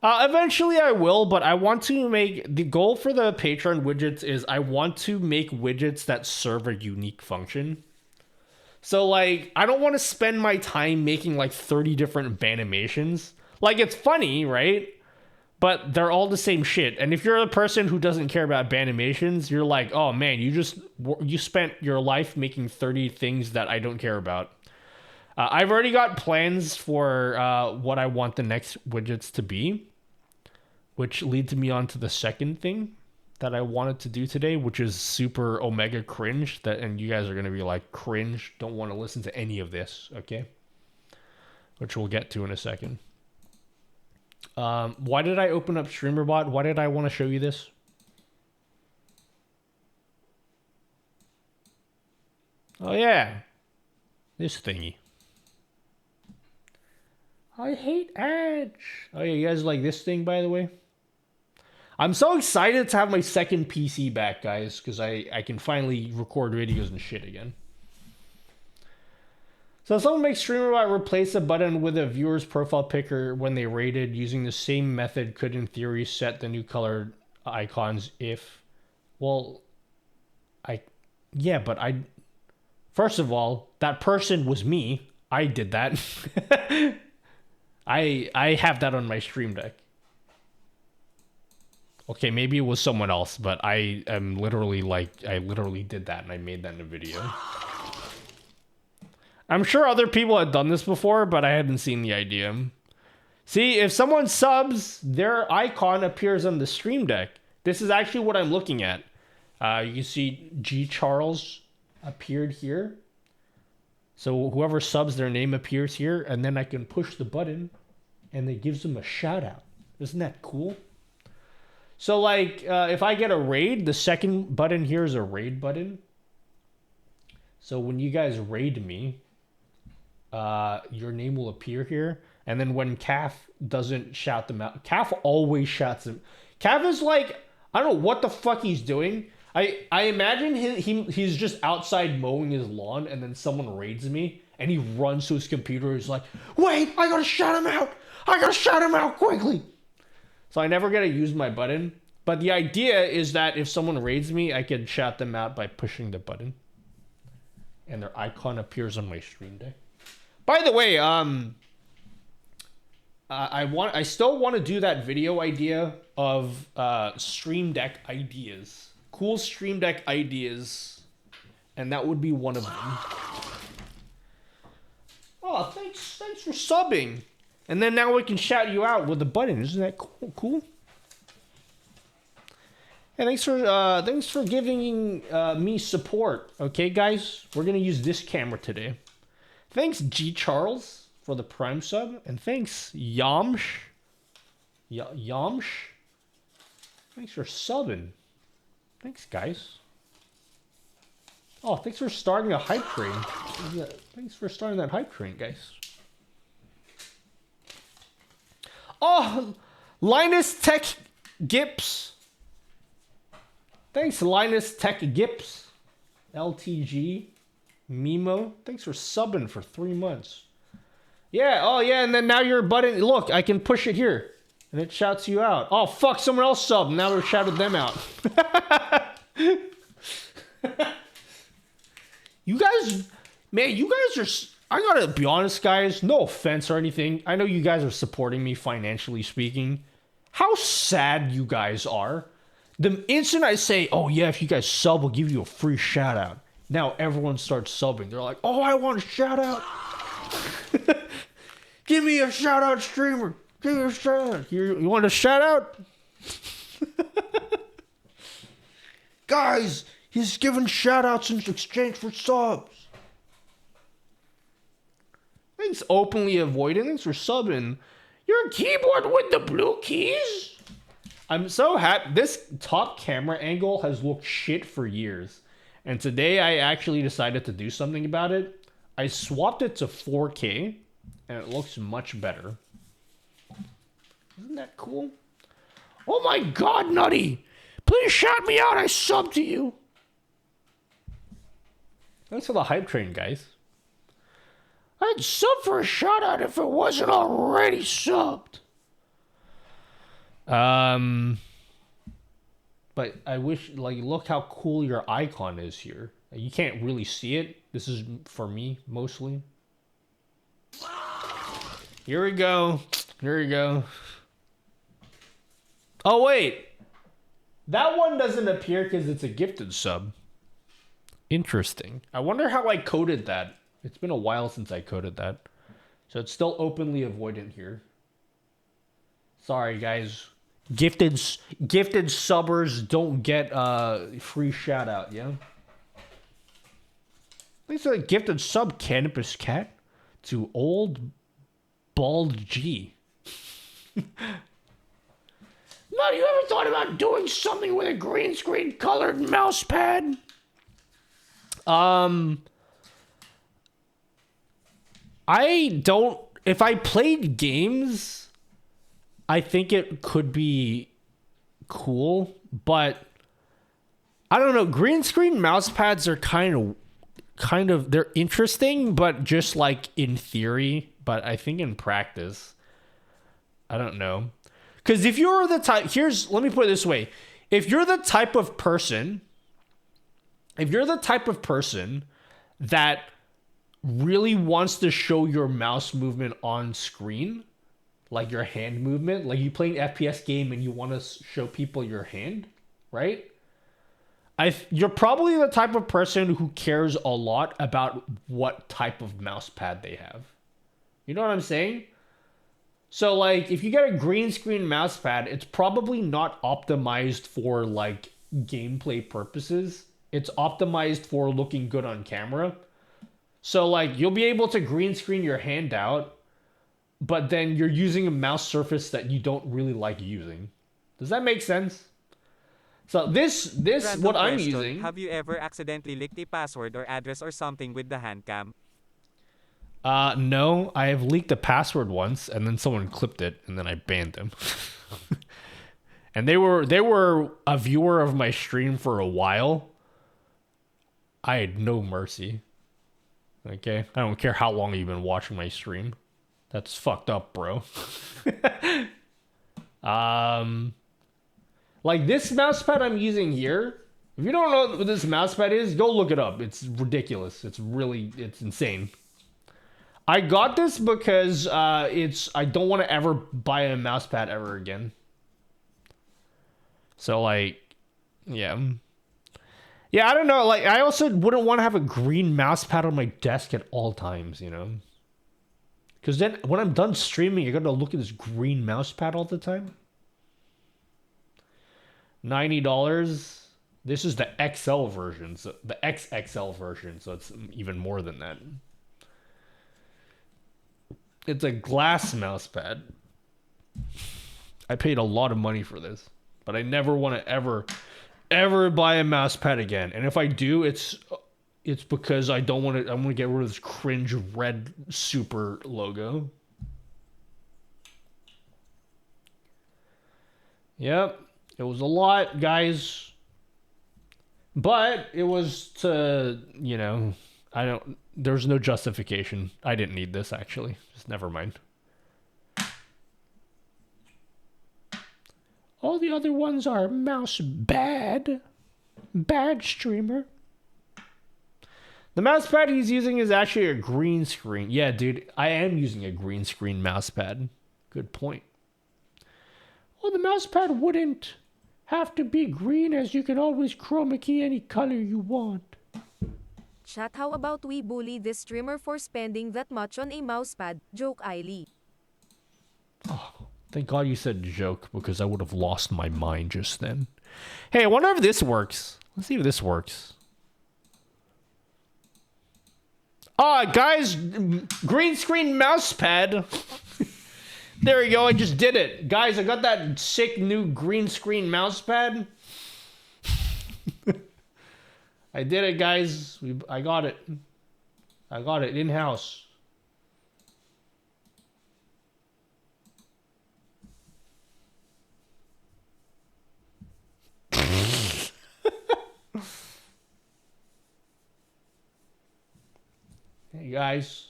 Eventually I will, but I want to make... The goal for the Patreon widgets is I want to make widgets that serve a unique function. So, like, I don't want to spend my time making, like, 30 different Banimations. Like, it's funny, right? But they're all the same shit. And if you're a person who doesn't care about Banimations, you're like, oh, man, you spent your life making 30 things that I don't care about. I've already got plans for what I want the next widgets to be, which leads me on to the second thing that I wanted to do today, which is super omega cringe. And you guys are going to be like, cringe, don't want to listen to any of this, okay? Which we'll get to in a second. Why did I open up StreamerBot? Why did I want to show you this? Oh yeah, this thingy. I hate ads. Oh yeah, you guys like this thing, by the way? I'm so excited to have my second PC back, guys, because I can finally record videos and shit again. So someone makes StreamerBot replace a button with a viewer's profile picker when they rated. Using the same method could, in theory, set the new colored icons if... Well, yeah, but first of all, that person was me. I did that. I have that on my Stream Deck. Okay, maybe it was someone else, but I am literally I literally did that and I made that in a video. I'm sure other people had done this before, but I hadn't seen the idea. See, if someone subs, their icon appears on the Stream Deck. This is actually what I'm looking at. You can see G. Charles appeared here. So whoever subs, their name appears here, and then I can push the button, and it gives them a shout out. Isn't that cool? So like, if I get a raid, the second button here is a raid button. So when you guys raid me, your name will appear here. And then when Calf doesn't shout them out, Calf always shouts them. Calf is like, I don't know what the fuck he's doing. I imagine he's just outside mowing his lawn, and then someone raids me, and he runs to his computer. He's like, wait, I gotta shout him out. I gotta shout him out quickly. So I never get to use my button. But the idea is that if someone raids me, I can shout them out by pushing the button. And their icon appears on my stream deck. By the way, I still want to do that video idea of stream deck ideas. Cool stream deck ideas. And that would be one of them. Oh, thanks for subbing. And then now we can shout you out with the button. Isn't that cool? And thanks for giving me support. Okay, guys, we're gonna use this camera today. Thanks, G Charles, for the Prime sub, and thanks, Yamsh. Yamsh. Thanks for subbing. Thanks, guys. Oh, thanks for starting a hype train. Thanks for starting that hype train, guys. Oh, Linus Tech Gips. Thanks, Linus Tech Gips. LTG. Mimo. Thanks for subbing for 3 months. Yeah, oh yeah, and then now your button, look, I can push it here. And it shouts you out. Oh, fuck, someone else subbed. Now we've shouted them out. You guys, man, you guys are... I gotta be honest, guys. No offense or anything. I know you guys are supporting me financially speaking. How sad you guys are. The instant I say, oh yeah, if you guys sub, we'll give you a free shout out. Now everyone starts subbing. They're like, oh, I want a shout out. Give me a shout out, streamer. Give me a shout out. You want a shout out? Guys, he's giving shout outs in exchange for subs. Thanks, openly avoiding. Thanks for subbing. Your keyboard with the blue keys? I'm so happy. This top camera angle has looked shit for years. And today I actually decided to do something about it. I swapped it to 4K. And it looks much better. Isn't that cool? Oh my god, Nutty! Please shout me out, I subbed to you! Thanks for the hype train, guys. I'd sub for a shout out if it wasn't already subbed. But I wish, like, look how cool your icon is here. You can't really see it. This is for me, mostly. Here we go. Here we go. Oh, wait. That one doesn't appear because it's a gifted sub. Interesting. I wonder how I coded that. It's been a while since I coded that. So it's still openly avoidant here. Sorry, guys. Gifted subbers don't get free shout out, yeah? Thanks for the gifted sub, Cannabis Cat. To Old Bald G. No, you ever thought about doing something with a green screen colored mouse pad? I don't... If I played games, I think it could be cool, but I don't know. Green screen mouse pads are kind of they're interesting, but just like in theory. But I think in practice, I don't know. Because if you're the type, let me put it this way. If you're the type of person that really wants to show your mouse movement on screen, like your hand movement, like you play an FPS game and you want to show people your hand, right? You're probably the type of person who cares a lot about what type of mouse pad they have. You know what I'm saying? So, like, if you get a green screen mouse pad, it's probably not optimized for, like, gameplay purposes. It's optimized for looking good on camera. So, like, you'll be able to green screen your hand out, but then you're using a mouse surface that you don't really like using. Does that make sense? So this Random what I'm question, using. Have you ever accidentally leaked a password or address or something with the hand cam? No, I have leaked a password once, and then someone clipped it, and then I banned them. And they were a viewer of my stream for a while. I had no mercy. Okay, I don't care how long you've been watching my stream. That's fucked up, bro. Like this mousepad I'm using here. If you don't know what this mousepad is, go look it up. It's ridiculous. It's insane. I got this because I don't want to ever buy a mousepad ever again. So like, yeah. Yeah, I don't know. Like, I also wouldn't want to have a green mousepad on my desk at all times, you know? Because then when I'm done streaming, you're going to look at this green mousepad all the time. $90. This is the XL version, so the XXL version, so it's even more than that. It's a glass mousepad. I paid a lot of money for this, but I never want to ever buy a mousepad again. And if I do, it's because I don't want to. I'm gonna get rid of this cringe red super logo. Yep, it was a lot, guys. But it was to, you know, there's no justification. I didn't need this, actually. Just never mind. All the other ones are mouse bad. Bad streamer. The mousepad he's using is actually a green screen. Yeah, dude, I am using a green screen mousepad. Good point. Well, the mousepad wouldn't have to be green, as you can always chroma key any color you want. Chat, how about we bully this streamer for spending that much on a mousepad? Joke Eiley. Oh, thank God you said joke, because I would have lost my mind just then. Hey, I wonder if this works. Let's see if this works. Guys, green screen mousepad. There we go, I just did it. Guys, I got that sick new green screen mousepad. I did it, guys. I got it. I got it in-house. Hey, guys.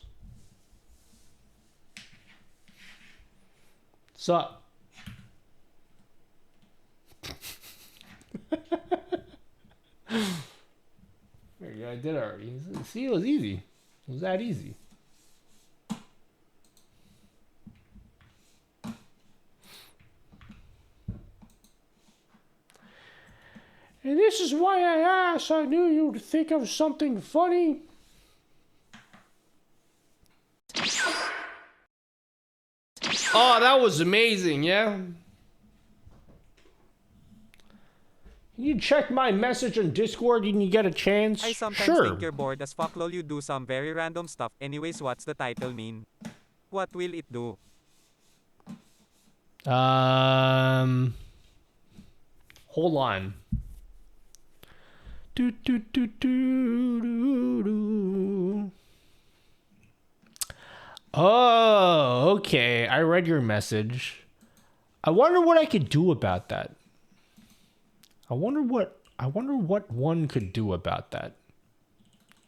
Sup? There you go, I did it already. See, it was easy. It was that easy. And this is why I asked. I knew you'd think of something funny. Oh, that was amazing, yeah? Can you check my message on Discord when you get a chance? I sometimes Sure. think you're bored as fuck lol, you do some very random stuff. Anyways, what's the title mean? What will it do? Hold on. Do, do, do, do, do, do. Oh, okay. I read your message. I wonder what I could do about that. I wonder what one could do about that.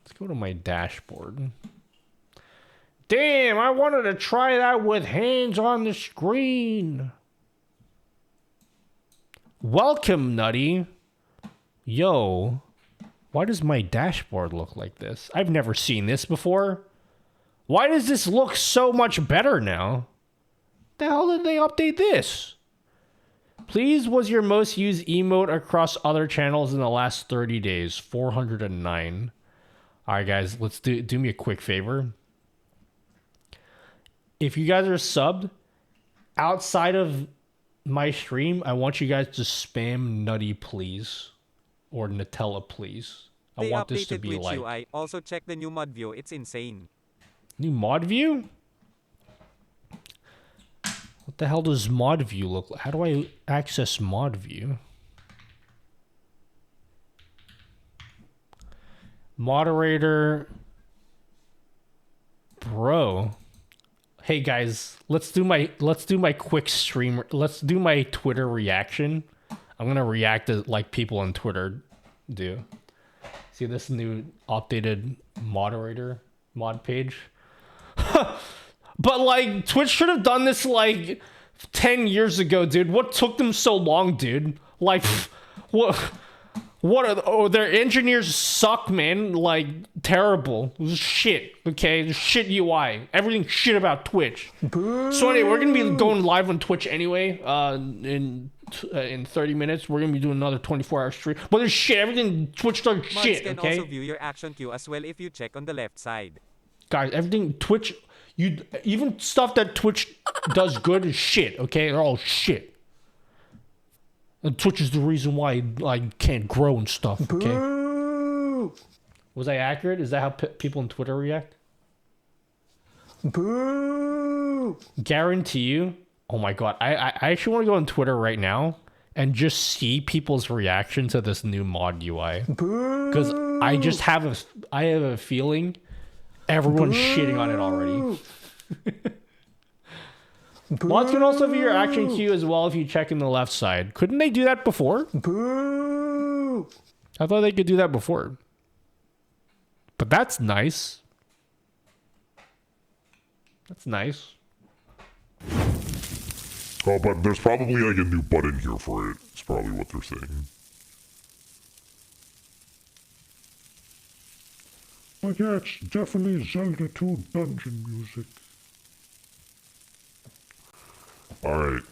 Let's go to my dashboard. Damn, I wanted to try that with hands on the screen. Welcome, Nutty. Yo, why does my dashboard look like this? I've never seen this before. Why does this look so much better now? The hell did they update this? Please was your most used emote across other channels in the last 30 days. 409. All right, guys, let's do me a quick favor. If you guys are subbed outside of my stream, I want you guys to spam Nutty, please. Or Nutella, please. I want this to be Twitch like... UI. Also check the new mod view, it's insane. New mod view? What the hell does mod view look like? How do I access mod view? Moderator. Bro. Hey guys, let's do my quick streamer. Let's do my Twitter reaction. I'm gonna react to like people on Twitter do. See this new updated moderator mod page? But like Twitch should have done this like 10 years ago, dude. What took them so long, dude? Like what are their engineers suck, man. Like terrible. Shit, okay? Shit UI. Everything shit about Twitch. So anyway, we're gonna be going live on Twitch anyway. In 30 minutes, we're gonna be doing another 24-hour stream. But there's shit. Everything Twitch does Mods shit. can Okay, also view your action queue as well if you check on the left side. guys. Everything Twitch. Even stuff that Twitch does good is shit. Okay, they're all shit. And Twitch is the reason why I can't grow and stuff. Okay. Boo! Was I accurate? Is that how people on Twitter react? Boo! Guarantee you. Oh my god, I actually want to go on Twitter right now and just see people's reaction to this new mod UI. Because I just have a feeling everyone's shitting on it already. Mods can also view your action queue as well if you check in the left side. Couldn't they do that before? Boo! I thought they could do that before. But that's nice. That's nice. Oh, but there's probably like a new button here for it. It's probably what they're saying. But yeah, it's definitely Zelda 2 dungeon music. Alright.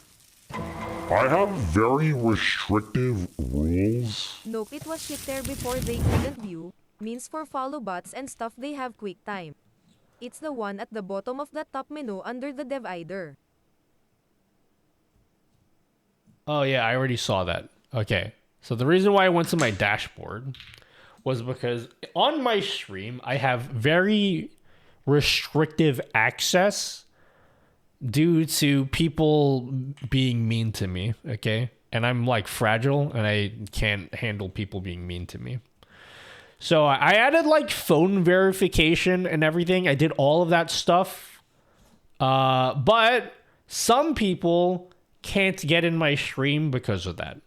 I have very restrictive rules. Nope, it was shit there before they couldn't view. Means for follow bots and stuff they have quick time. It's the one at the bottom of the top menu under the divider. Oh yeah, I already saw that. Okay. So the reason why I went to my dashboard was because on my stream, I have very restrictive access due to people being mean to me, okay? And I'm like fragile and I can't handle people being mean to me. So I added like phone verification and everything. I did all of that stuff. But some people can't get in my stream because of that.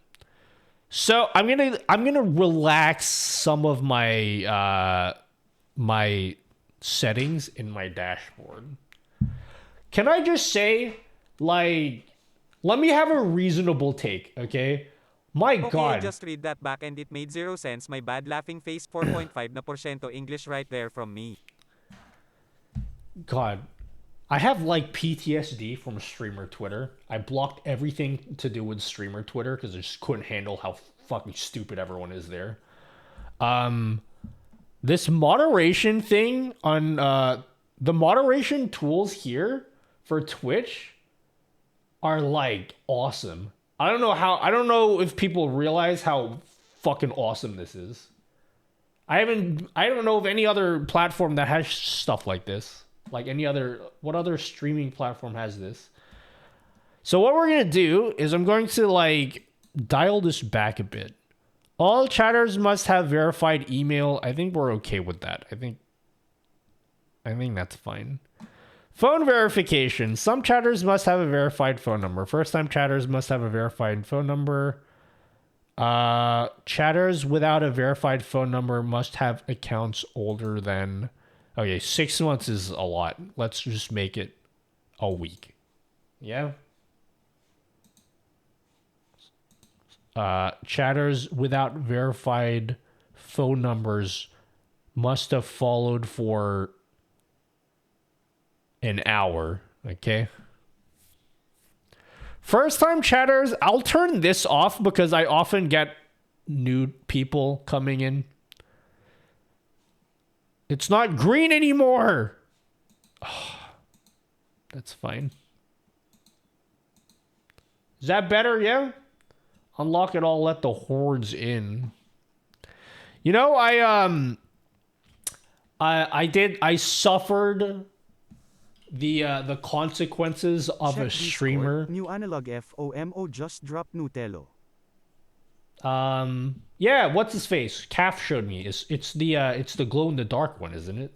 So I'm gonna relax some of my my settings in my dashboard. Can I just say, like, let me have a reasonable take, okay? My Okay, God. just read that back and it made 0 sense. My bad laughing face 4.5% English right there from me. God. I have like PTSD from streamer Twitter. I blocked everything to do with streamer Twitter because I just couldn't handle how fucking stupid everyone is there. This moderation thing on the moderation tools here for Twitch are like awesome. I don't know if people realize how fucking awesome this is. I don't know of any other platform that has stuff like this. Like what other streaming platform has this? So what we're going to do is I'm going to like dial this back a bit. All chatters must have verified email. I think we're okay with that. I think that's fine. Phone verification. Some chatters must have a verified phone number. First time chatters must have a verified phone number. Chatters without a verified phone number must have accounts older than... Okay, 6 months is a lot. Let's just make it a week. Yeah? Chatters without verified phone numbers must have followed for an hour. Okay? First time chatters, I'll turn this off because I often get new people coming in. It's not green anymore. Oh, that's fine. Is that better? Yeah? Unlock it all, let the hordes in. You know, I suffered the consequences of Check a streamer. Discord, new analog FOMO just dropped Nutello. Yeah, what's his face? Calf showed me. It's the glow in the dark one, isn't it?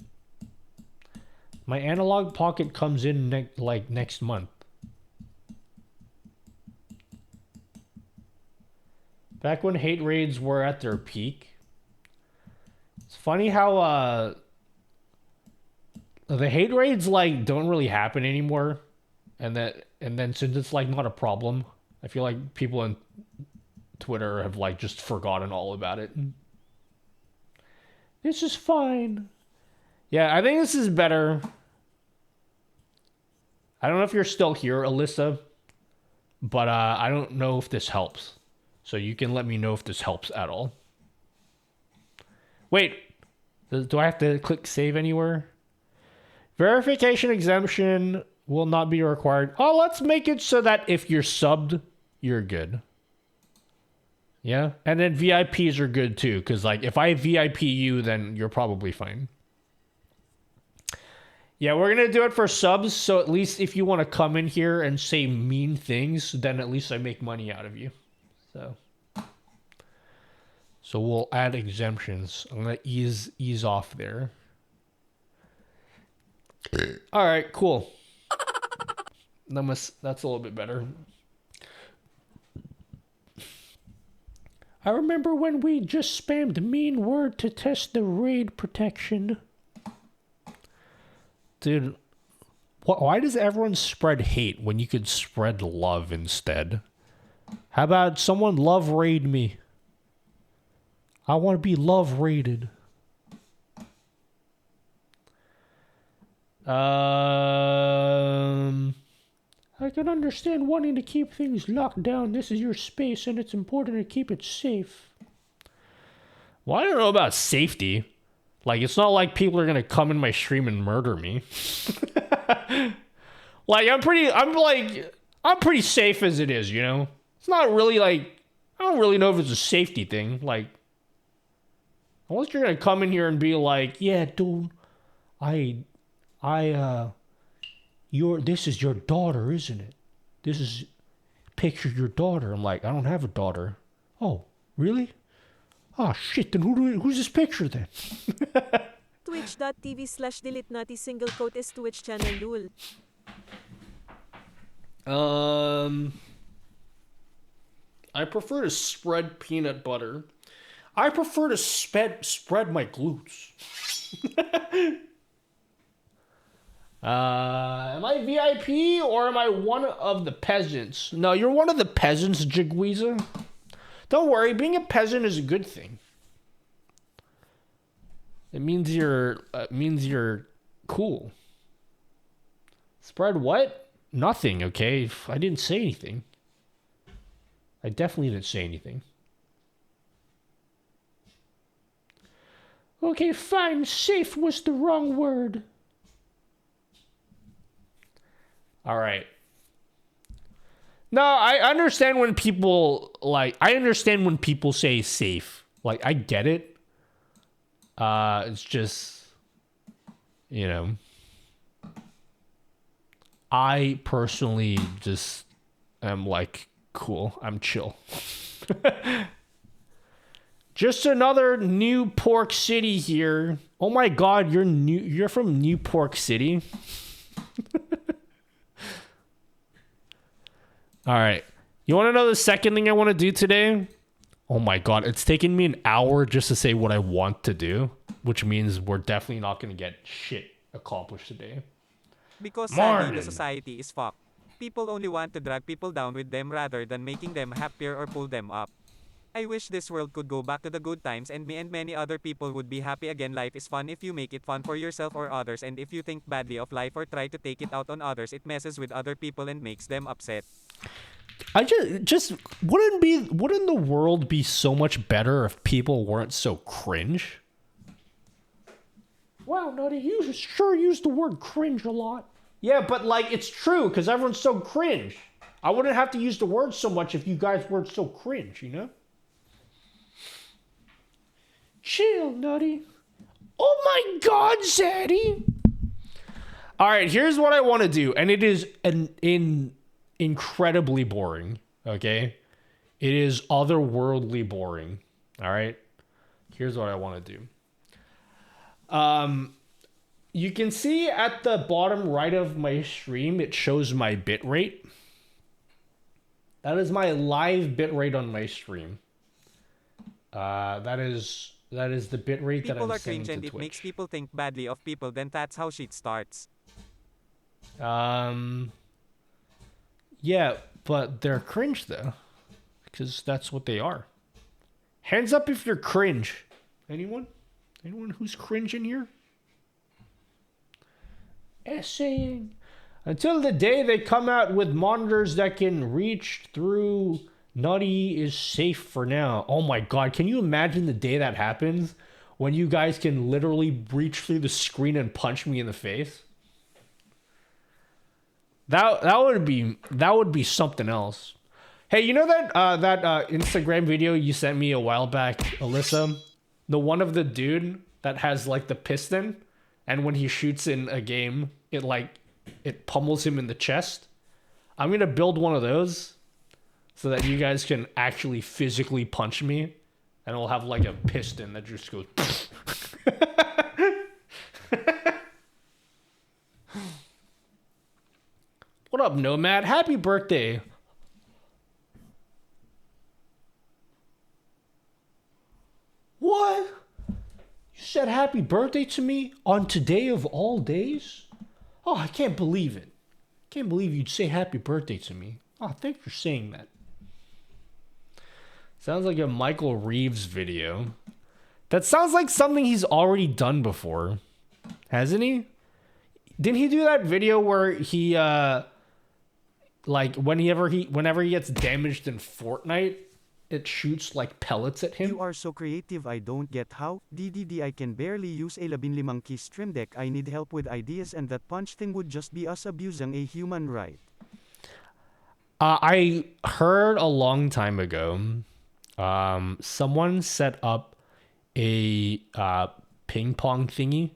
My analog pocket comes in next month. Back when hate raids were at their peak. It's funny how the hate raids like don't really happen anymore, and then since it's like not a problem, I feel like people on Twitter have like just forgotten all about it. This is fine. Yeah, I think this is better. I don't know if you're still here, Alyssa, but I don't know if this helps. So you can let me know if this helps at all. Wait, do I have to click save anywhere? Verification exemption will not be required. Oh, let's make it so that if you're subbed, you're good. Yeah, and then VIPs are good too, because like if I VIP you, then you're probably fine. Yeah, we're gonna do it for subs, so at least if you want to come in here and say mean things, then at least I make money out of you. So we'll add exemptions. I'm gonna ease off there. All right, cool. That's a little bit better. I remember when we just spammed mean word to test the raid protection. Dude, why does everyone spread hate when you could spread love instead? How about someone love raid me? I want to be love raided. I can understand wanting to keep things locked down. This is your space and it's important to keep it safe. Well, I don't know about safety. Like, it's not like people are gonna come in my stream and murder me. Like, I'm pretty safe as it is, you know? It's not really like, I don't really know if it's a safety thing. Like, unless you're gonna come in here and be like, yeah, dude, this is your daughter, isn't it? This is picture your daughter. I'm like, I don't have a daughter. Oh, really? Oh shit, then who's this picture then? Twitch.tv/delete naughty single quote is Twitch channel lul. I prefer to spread peanut butter. I prefer to spread my glutes. Am I VIP or am I one of the peasants? No, you're one of the peasants, Jigweeza. Don't worry, being a peasant is a good thing. It means you're cool. Spread what? Nothing, okay? I didn't say anything. I definitely didn't say anything. Okay, fine. Safe was the wrong word. All right. No, I understand when people say safe. Like, I get it. It's just, you know, I personally just am like, cool, I'm chill. Just another New Pork City here. Oh my God, you're from New Pork City. All right. You want to know the second thing I want to do today? Oh my God, it's taken me an hour just to say what I want to do, which means we're definitely not going to get shit accomplished today. Because sadly, the society is fucked. People only want to drag people down with them rather than making them happier or pull them up. I wish this world could go back to the good times and me and many other people would be happy again. Life is fun if you make it fun for yourself or others, and if you think badly of life or try to take it out on others, it messes with other people and makes them upset. I just wouldn't the world be so much better if people weren't so cringe? Wow, Nutty, you sure use the word cringe a lot. Yeah, but like it's true because everyone's so cringe. I wouldn't have to use the word so much if you guys weren't so cringe, you know? Chill, Nutty. Oh my God, Zaddy. All right, here's what I want to do, and it is incredibly boring, okay? It is otherworldly boring. All right. Here's what I want to do. You can see at the bottom right of my stream, it shows my bitrate. That is my live bitrate on my stream. That is the bitrate that People I'm are sending cringe to and Twitch. it makes people think badly of people, then that's how shit starts. Yeah, but they're cringe though, because that's what they are. Hands up if you're cringe. Anyone? Anyone who's cringe in here? Essaying. Until the day they come out with monitors that can reach through, Nutty is safe for now. Oh my god, can you imagine the day that happens? When you guys can literally reach through the screen and punch me in the face? That would be something else. Hey, you know that Instagram video you sent me a while back, Alyssa? The one of the dude that has like the piston, and when he shoots in a game, it pummels him in the chest. I'm gonna build one of those so that you guys can actually physically punch me, and it'll have like a piston that just goes. What up, Nomad? Happy birthday. What? You said happy birthday to me on today of all days? Oh, I can't believe it. Can't believe you'd say happy birthday to me. Oh, thanks for saying that. Sounds like a Michael Reeves video. That sounds like something he's already done before. Hasn't he? Didn't he do that video where he like whenever he gets damaged in Fortnite, it shoots like pellets at him? You are so creative, I don't get how. DDD, I can barely use a 15 key stream deck. I need help with ideas, and that punch thing would just be us abusing a human right. I heard a long time ago, someone set up a ping pong thingy,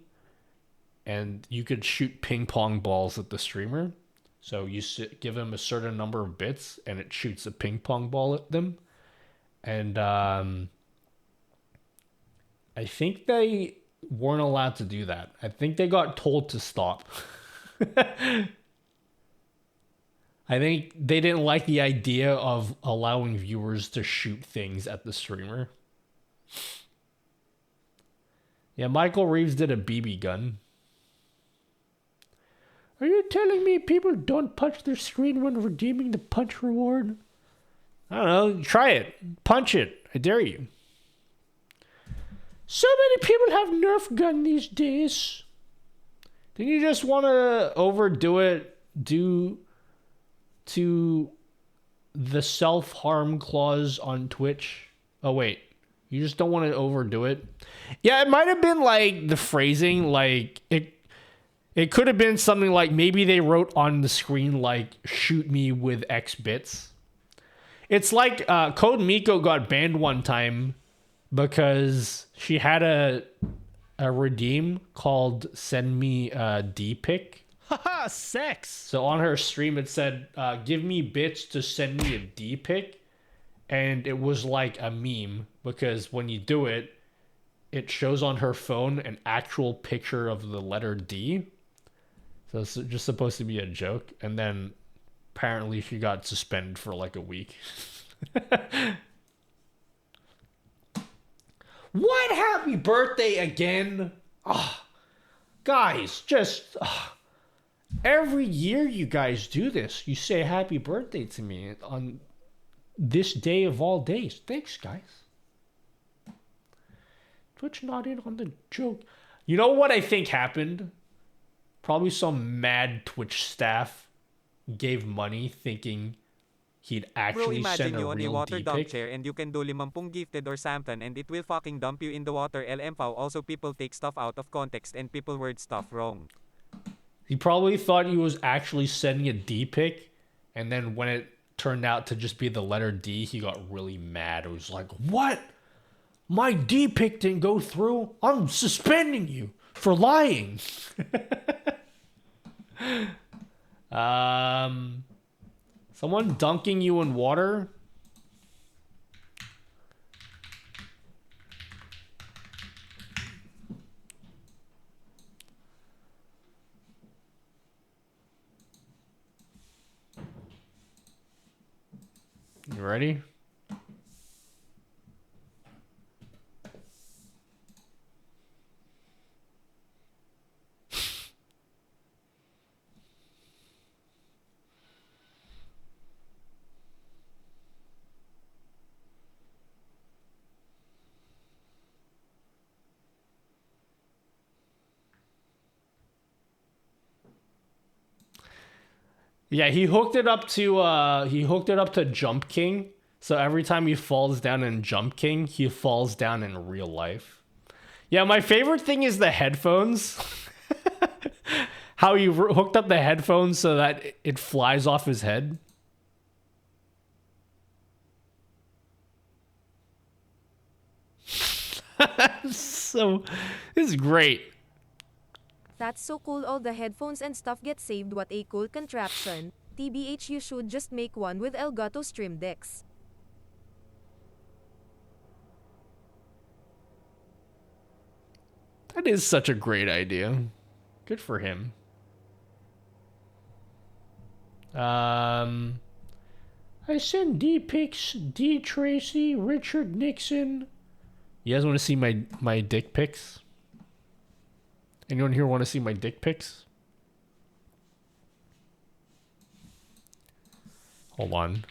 and you could shoot ping pong balls at the streamer. So you give him a certain number of bits, and it shoots a ping pong ball at them. And I think they weren't allowed to do that. I think they got told to stop. I think they didn't like the idea of allowing viewers to shoot things at the streamer. Yeah, Michael Reeves did a BB gun. Are you telling me people don't punch their screen when redeeming the punch reward? I don't know. Try it. Punch it. I dare you. So many people have Nerf gun these days. Didn't you just want to overdo it due to the self-harm clause on Twitch? Oh, wait. You just don't want to overdo it? Yeah, it might have been like the phrasing, like it could have been something like maybe they wrote on the screen like shoot me with X bits. It's like Code Miko got banned one time because she had a redeem called send me a D pic. Haha, sex. So on her stream it said give me bits to send me a D pic, and it was like a meme because when you do it, it shows on her phone an actual picture of the letter D. So it's just supposed to be a joke, and then apparently she got suspended for like a week. What? Happy birthday again? Guys, just every year you guys do this. You say happy birthday to me on this day of all days. Thanks, guys. Twitch not in on the joke. You know what I think happened? Probably some mad Twitch staff gave money thinking he'd Bro, actually imagine send a you on a real water dump D-pic. chair and you can do 50 gifted or something and it will fucking dump you in the water. LMFAO. Also, people take stuff out of context and people word stuff wrong. He probably thought he was actually sending a D-pic, and then when it turned out to just be the letter D, he got really mad. It was like, what? My D-pic didn't go through? I'm suspending you for lying. Someone dunking you in water? Ready? Yeah, he hooked it up to Jump King. So every time he falls down in Jump King, he falls down in real life. Yeah, my favorite thing is the headphones. How he hooked up the headphones so that it flies off his head. So, this is great. That's so cool, all the headphones and stuff get saved. What a cool contraption. TBH, you should just make one with Elgato Stream Decks. That is such a great idea. Good for him. I send D pics, D Tracy, Richard Nixon. You guys want to see my dick pics? Anyone here want to see my dick pics? Hold on.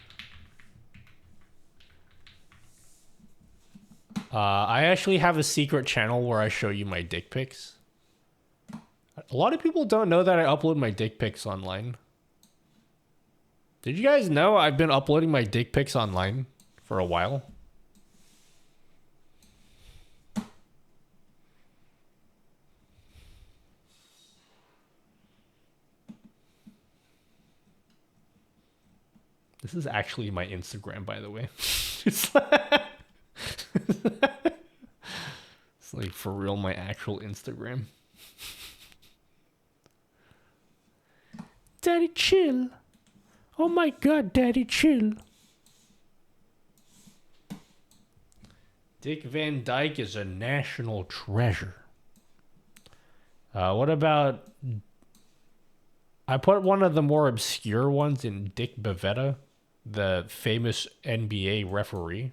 I actually have a secret channel where I show you my dick pics. A lot of people don't know that I upload my dick pics online. Did you guys know I've been uploading my dick pics online for a while? This is actually my Instagram, by the way. It's like for real my actual Instagram. Daddy, chill. Oh my god, Daddy, chill. Dick Van Dyke is a national treasure. What about... I put one of the more obscure ones in Dick Bavetta, the famous NBA referee.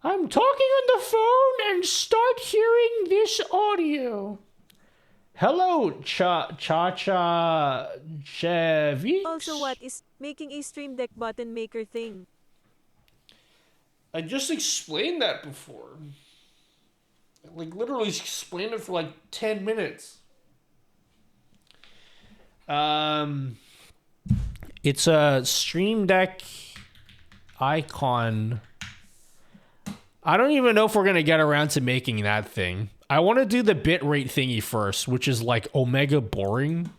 I'm talking on the phone and start hearing this audio. Hello, Cha-Cha Chevy. Also, what is making a Stream Deck button maker thing? I just explained that before. Like, literally explained it for like 10 minutes. It's a Stream Deck icon. I don't even know if we're going to get around to making that thing. I want to do the bitrate thingy first, which is like omega boring.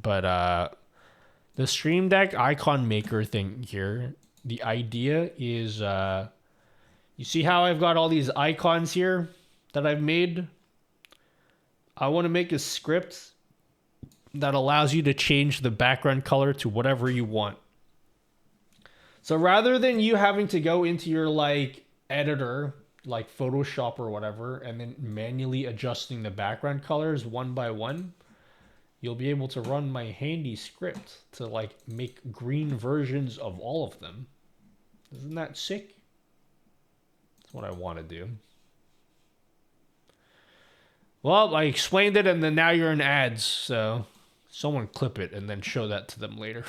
But the Stream Deck icon maker thing here, the idea is, you see how I've got all these icons here that I've made? I want to make a script that allows you to change the background color to whatever you want. So rather than you having to go into your like editor, like Photoshop or whatever, and then manually adjusting the background colors one by one, you'll be able to run my handy script to like make green versions of all of them. Isn't that sick? That's what I want to do. Well, I explained it and then now you're in ads, so someone clip it and then show that to them later.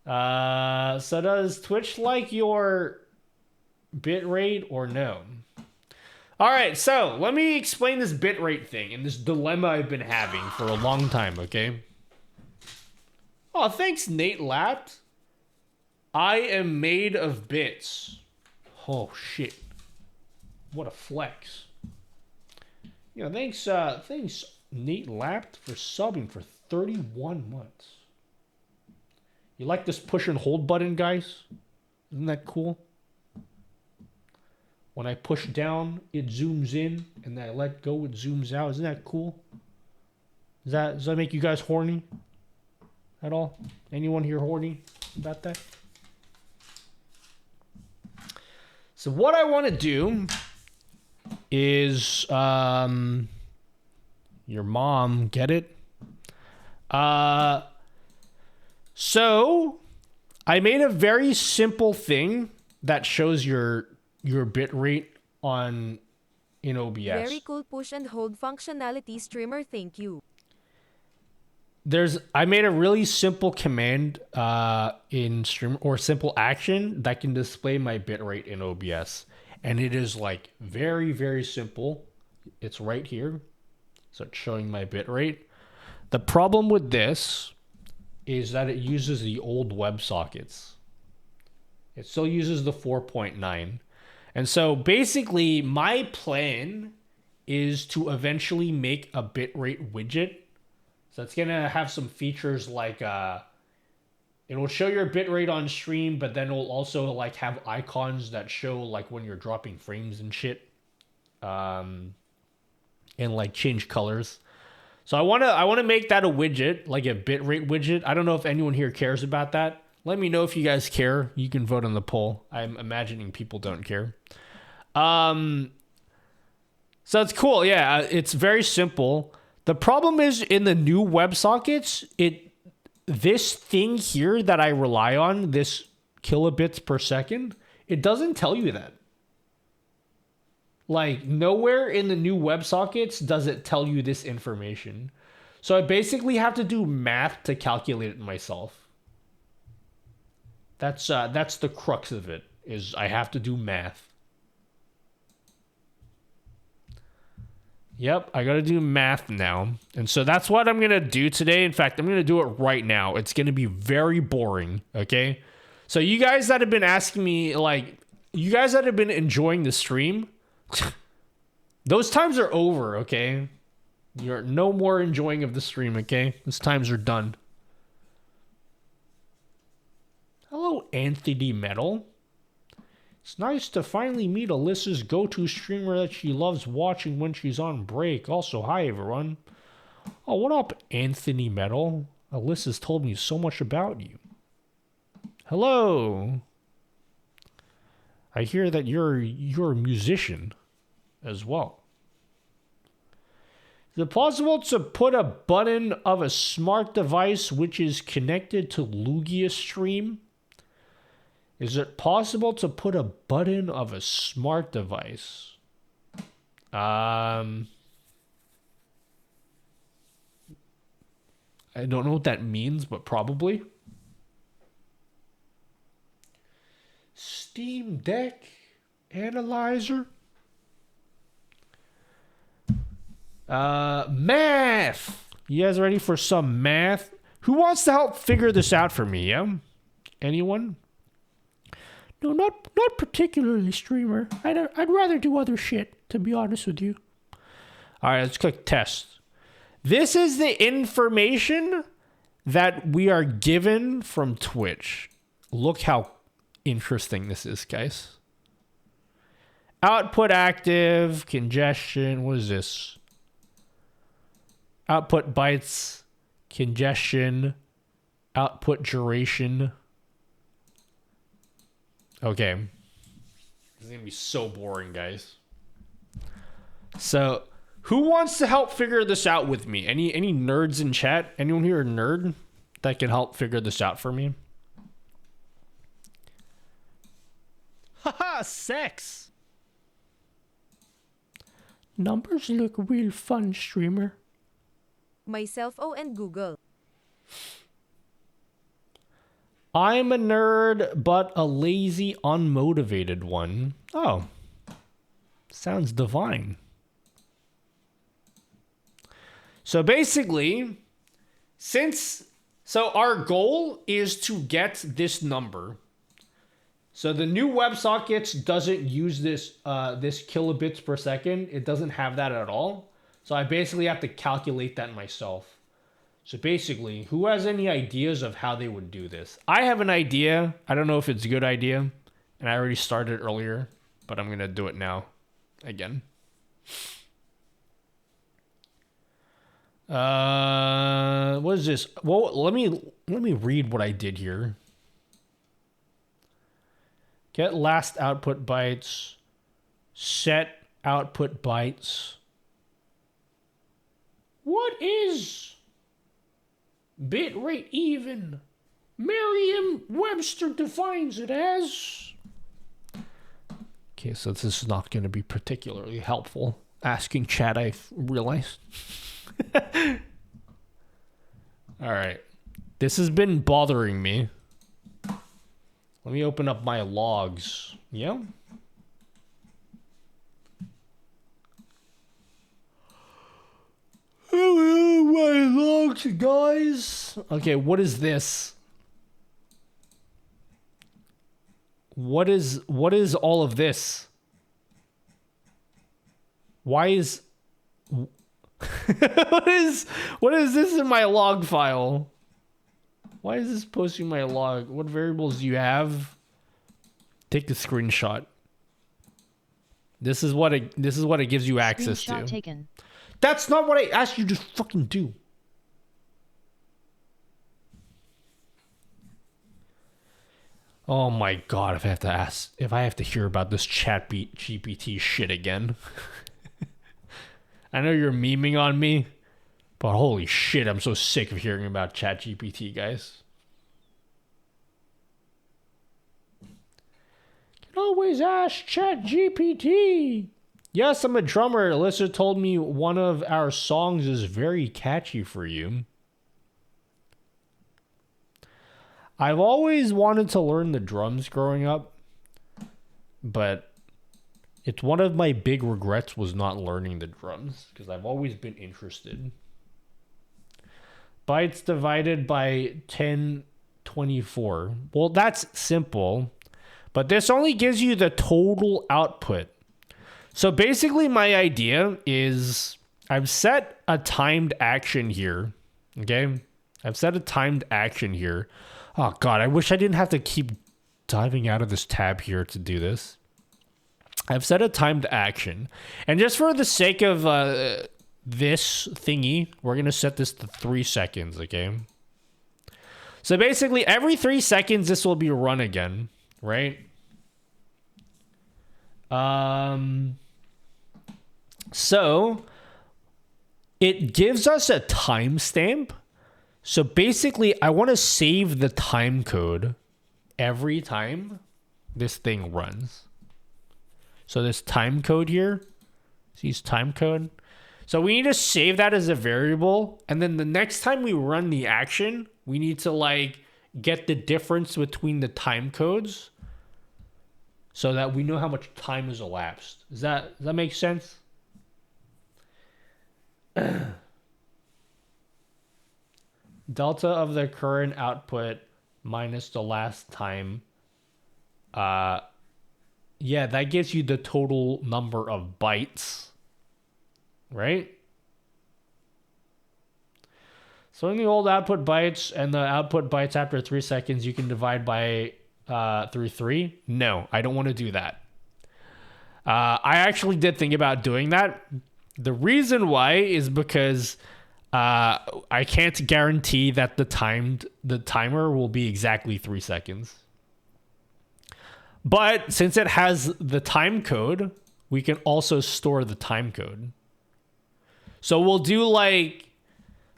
So does Twitch like your bitrate or no? All right, so let me explain this bitrate thing and this dilemma I've been having for a long time, okay? Oh, thanks, Nate Lapt. I am made of bits. Oh, shit. What a flex. You know, thanks, Nate Lapt, for subbing for 31 months. You like this push and hold button, guys? Isn't that cool? When I push down, it zooms in, and then I let go, it zooms out. Isn't that cool? Does that make you guys horny at all? Anyone here horny about that? So what I want to do is, your mom, get it? So I made a very simple thing that shows your bit rate in OBS. Very cool push and hold functionality, streamer. Thank you. I made a really simple command in stream, or simple action that can display my bitrate in OBS. And it is like very, very simple. It's right here. So it's showing my bitrate. The problem with this is that it uses the old WebSockets. It still uses the 4.9. And so basically my plan is to eventually make a bitrate widget. So it's going to have some features like it'll show your bitrate on stream, but then it'll also like have icons that show like when you're dropping frames and shit. And like change colors. So I want to make that a widget, like a bitrate widget. I don't know if anyone here cares about that. Let me know if you guys care. You can vote on the poll. I'm imagining people don't care. So it's cool. Yeah, it's very simple. The problem is in the new WebSockets, this thing here that I rely on, this kilobits per second, it doesn't tell you that. Like, nowhere in the new WebSockets does it tell you this information. So I basically have to do math to calculate it myself. That's the crux of it, is I have to do math. Yep, I gotta do math now. And so that's what I'm gonna do today. In fact, I'm gonna do it right now. It's gonna be very boring, okay? So you guys that have been asking me, like, you guys that have been enjoying the stream, those times are over, okay? You're no more enjoying of the stream, okay? Those times are done. Hello, Anthony Metal. It's nice to finally meet Alyssa's go-to streamer that she loves watching when she's on break. Also, hi everyone. Oh, what up, Anthony Metal? Alyssa's told me so much about you. Hello. I hear that you're a musician as well. Is it possible to put a button of a smart device which is connected to Lugia Stream? Is it possible to put a button of a smart device? I don't know what that means, but probably. Steam Deck Analyzer. Math. You guys ready for some math? Who wants to help figure this out for me, yeah? Anyone? No, not particularly, streamer. I'd rather do other shit, to be honest with you. All right, let's click test. This is the information that we are given from Twitch. Look how interesting this is, guys. Output active, congestion, what is this? Output bytes, congestion, output duration. Okay. This is going to be so boring, guys. So, who wants to help figure this out with me? Any nerds in chat? Anyone here a nerd that can help figure this out for me? Haha, sex. Numbers look real fun, streamer. Myself, and Google. I'm a nerd, but a lazy, unmotivated one. Oh. Sounds divine. So basically, our goal is to get this number. So the new WebSockets doesn't use this kilobits per second. It doesn't have that at all. So I basically have to calculate that myself. So basically, who has any ideas of how they would do this? I have an idea. I don't know if it's a good idea. And I already started earlier, but I'm going to do it now again. What is this? Well, let me read what I did here. Get last output bytes. Set output bytes. What is Bitrate even. Merriam-Webster defines it as... Okay, so this is not going to be particularly helpful. Asking chat, I've realized. Alright. This has been bothering me. Let me open up my logs. Yeah? Hello, my logs, guys. Okay, what is this? What is all of this? Why is what is this in my log file? Why is this posting my log? What variables do you have? Take a screenshot. This is what it gives you access to. Taken. That's not what I asked you to fucking do. Oh my god, if I have to hear about this GPT shit again. I know you're memeing on me, but holy shit, I'm so sick of hearing about ChatGPT, guys. You can always ask ChatGPT. Yes, I'm a drummer. Alyssa told me one of our songs is very catchy for you. I've always wanted to learn the drums growing up, but it's one of my big regrets was not learning the drums, because I've always been interested. Bytes divided by 1024. Well, that's simple, but this only gives you the total output. So basically my idea is I've set a timed action here. Okay? I've set a timed action here. Oh god, I wish I didn't have to keep diving out of this tab here to do this. I've set a timed action. And just for the sake of this thingy, we're going to set this to 3 seconds, okay? So basically every 3 seconds this will be run again, right? So it gives us a timestamp. So basically I want to save the time code every time this thing runs. So this time code here, see time code. So we need to save that as a variable. And then the next time we run the action, we need to like get the difference between the time codes so that we know how much time has elapsed. Does that make sense? Delta of the current output minus the last time. Yeah, that gives you the total number of bytes, right? So in the old output bytes and the output bytes after 3 seconds, you can divide by through 3. No, I don't want to do that. I actually did think about doing that. The reason why is because I can't guarantee that the timer will be exactly 3 seconds. But since it has the time code, we can also store the time code. So we'll do like,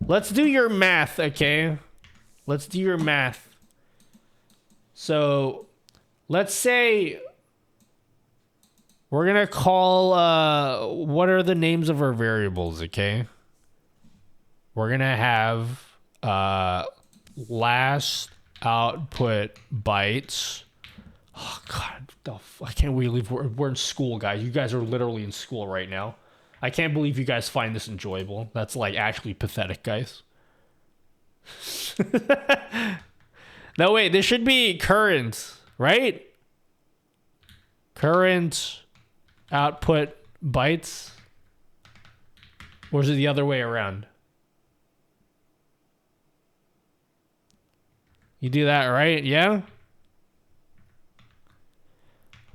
let's do your math, okay? Let's do your math. So let's say we're going to call, what are the names of our variables, okay? We're going to have last output bytes. Oh, God. I can't believe we're in school, guys. You guys are literally in school right now. I can't believe you guys find this enjoyable. That's, like, actually pathetic, guys. No, wait. This should be current, right? Current output bytes. Or is it the other way around? You do that, right? Yeah?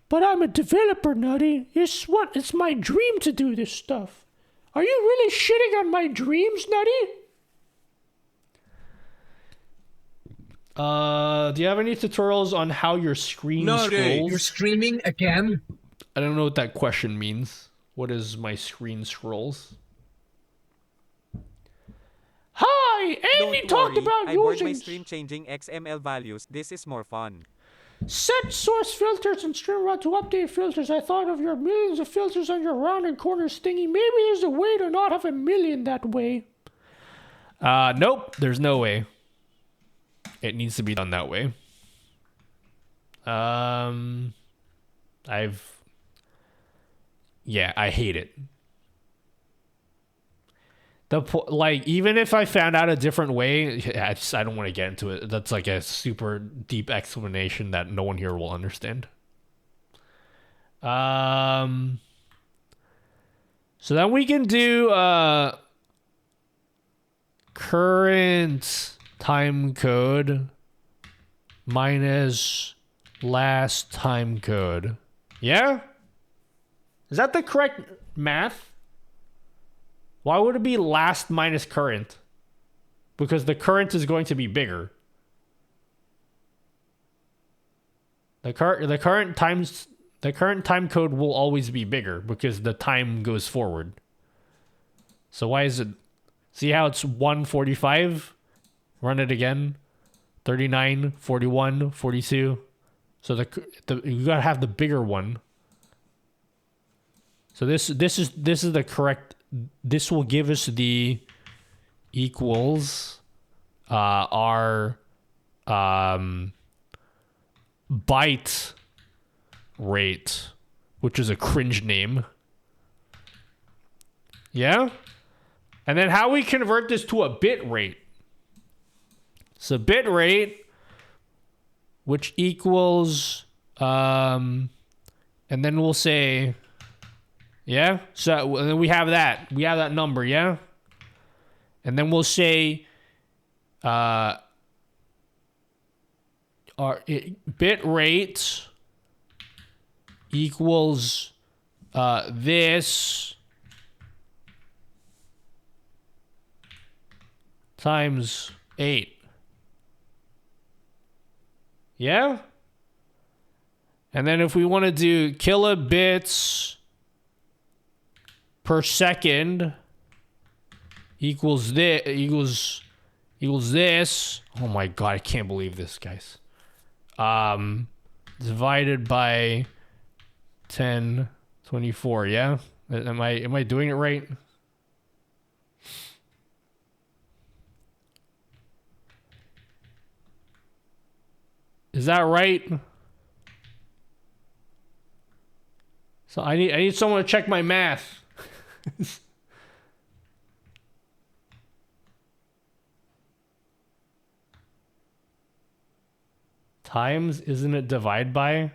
But I'm a developer, Nutty. It's my dream to do this stuff. Are you really shitting on my dreams, Nutty? Do you have any tutorials on how your screen scrolls? You're screaming again? I don't know what that question means. What is my screen scrolls? Ha! Why? Andy Don't talked worry, about I board my using stream changing XML values. This is more fun. set source filters and stream route to update filters. I thought of your millions of filters on your round and corners thingy. Maybe there's a way to not have a million that way. Nope, there's no way. It needs to be done that way. Yeah, I hate it. Like, even if I found out a different way, I don't want to get into it. That's like a super deep explanation that no one here will understand. So then we can do current time code minus last time code. Yeah? Is that the correct math? Why would it be last minus current? Because the current is going to be bigger. The current time code will always be bigger because the time goes forward. So why is it? See how it's 145? Run it again. 39, 41, 42. So you gotta have the bigger one. So this is the correct. This will give us the equals our byte rate, which is a cringe name. Yeah? And then how we convert this to a bit rate. So bit rate, which equals and then we'll say, yeah, so and then we have that number, yeah, and then we'll say our bit rate equals this times 8. Yeah? And then if we want to do kilobits per second equals this Oh my god, I can't believe this, guys. Divided by 1024, yeah? Am I doing it right? Is that right? So I need someone to check my math. Times, isn't it divide by?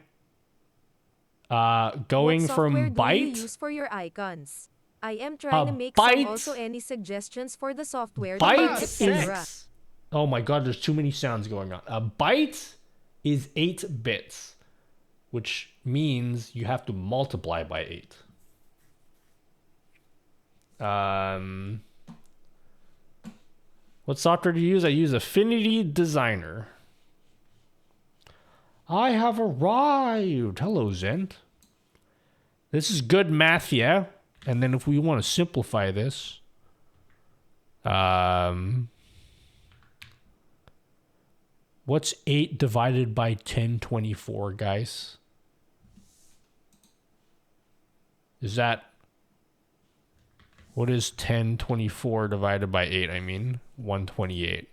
Going What from software do you byte? use for your icons? I am trying to make byte? some. Also, any suggestions for the software to make Byte etc. is... Oh my god, there's too many sounds going on. A byte is 8 bits, which means you have to multiply by 8. What software do you use? I use Affinity Designer. I have arrived. Hello, Zend. This is good math, yeah? And then if we want to simplify this, what's 8 divided by 1024, guys? Is that... What is 1024 divided by 8? I mean, 128.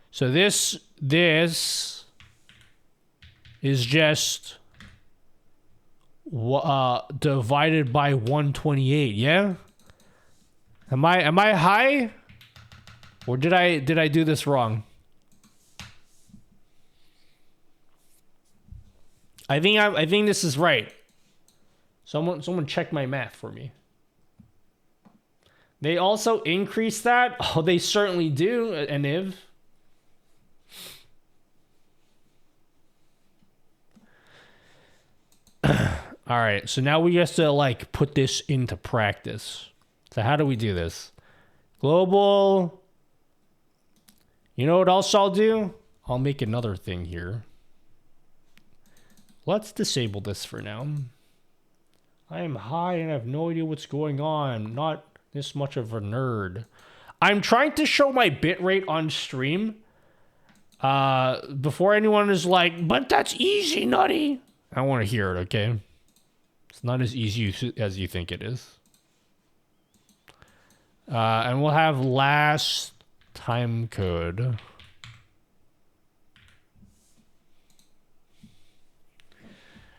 So this is just divided by 128, yeah? Am I high? Or did I do this wrong? I think this is right. Someone check my math for me. They also increase that? Oh, they certainly do, Aniv. All right, so now we have to like put this into practice. So how do we do this? Global. You know what else I'll do? I'll make another thing here. Let's disable this for now. I am high and I have no idea what's going on. I'm not this much of a nerd. I'm trying to show my bitrate on stream. Before anyone is like, but that's easy, Nutty. I want to hear it, okay? It's not as easy as you think it is. And we'll have last time code.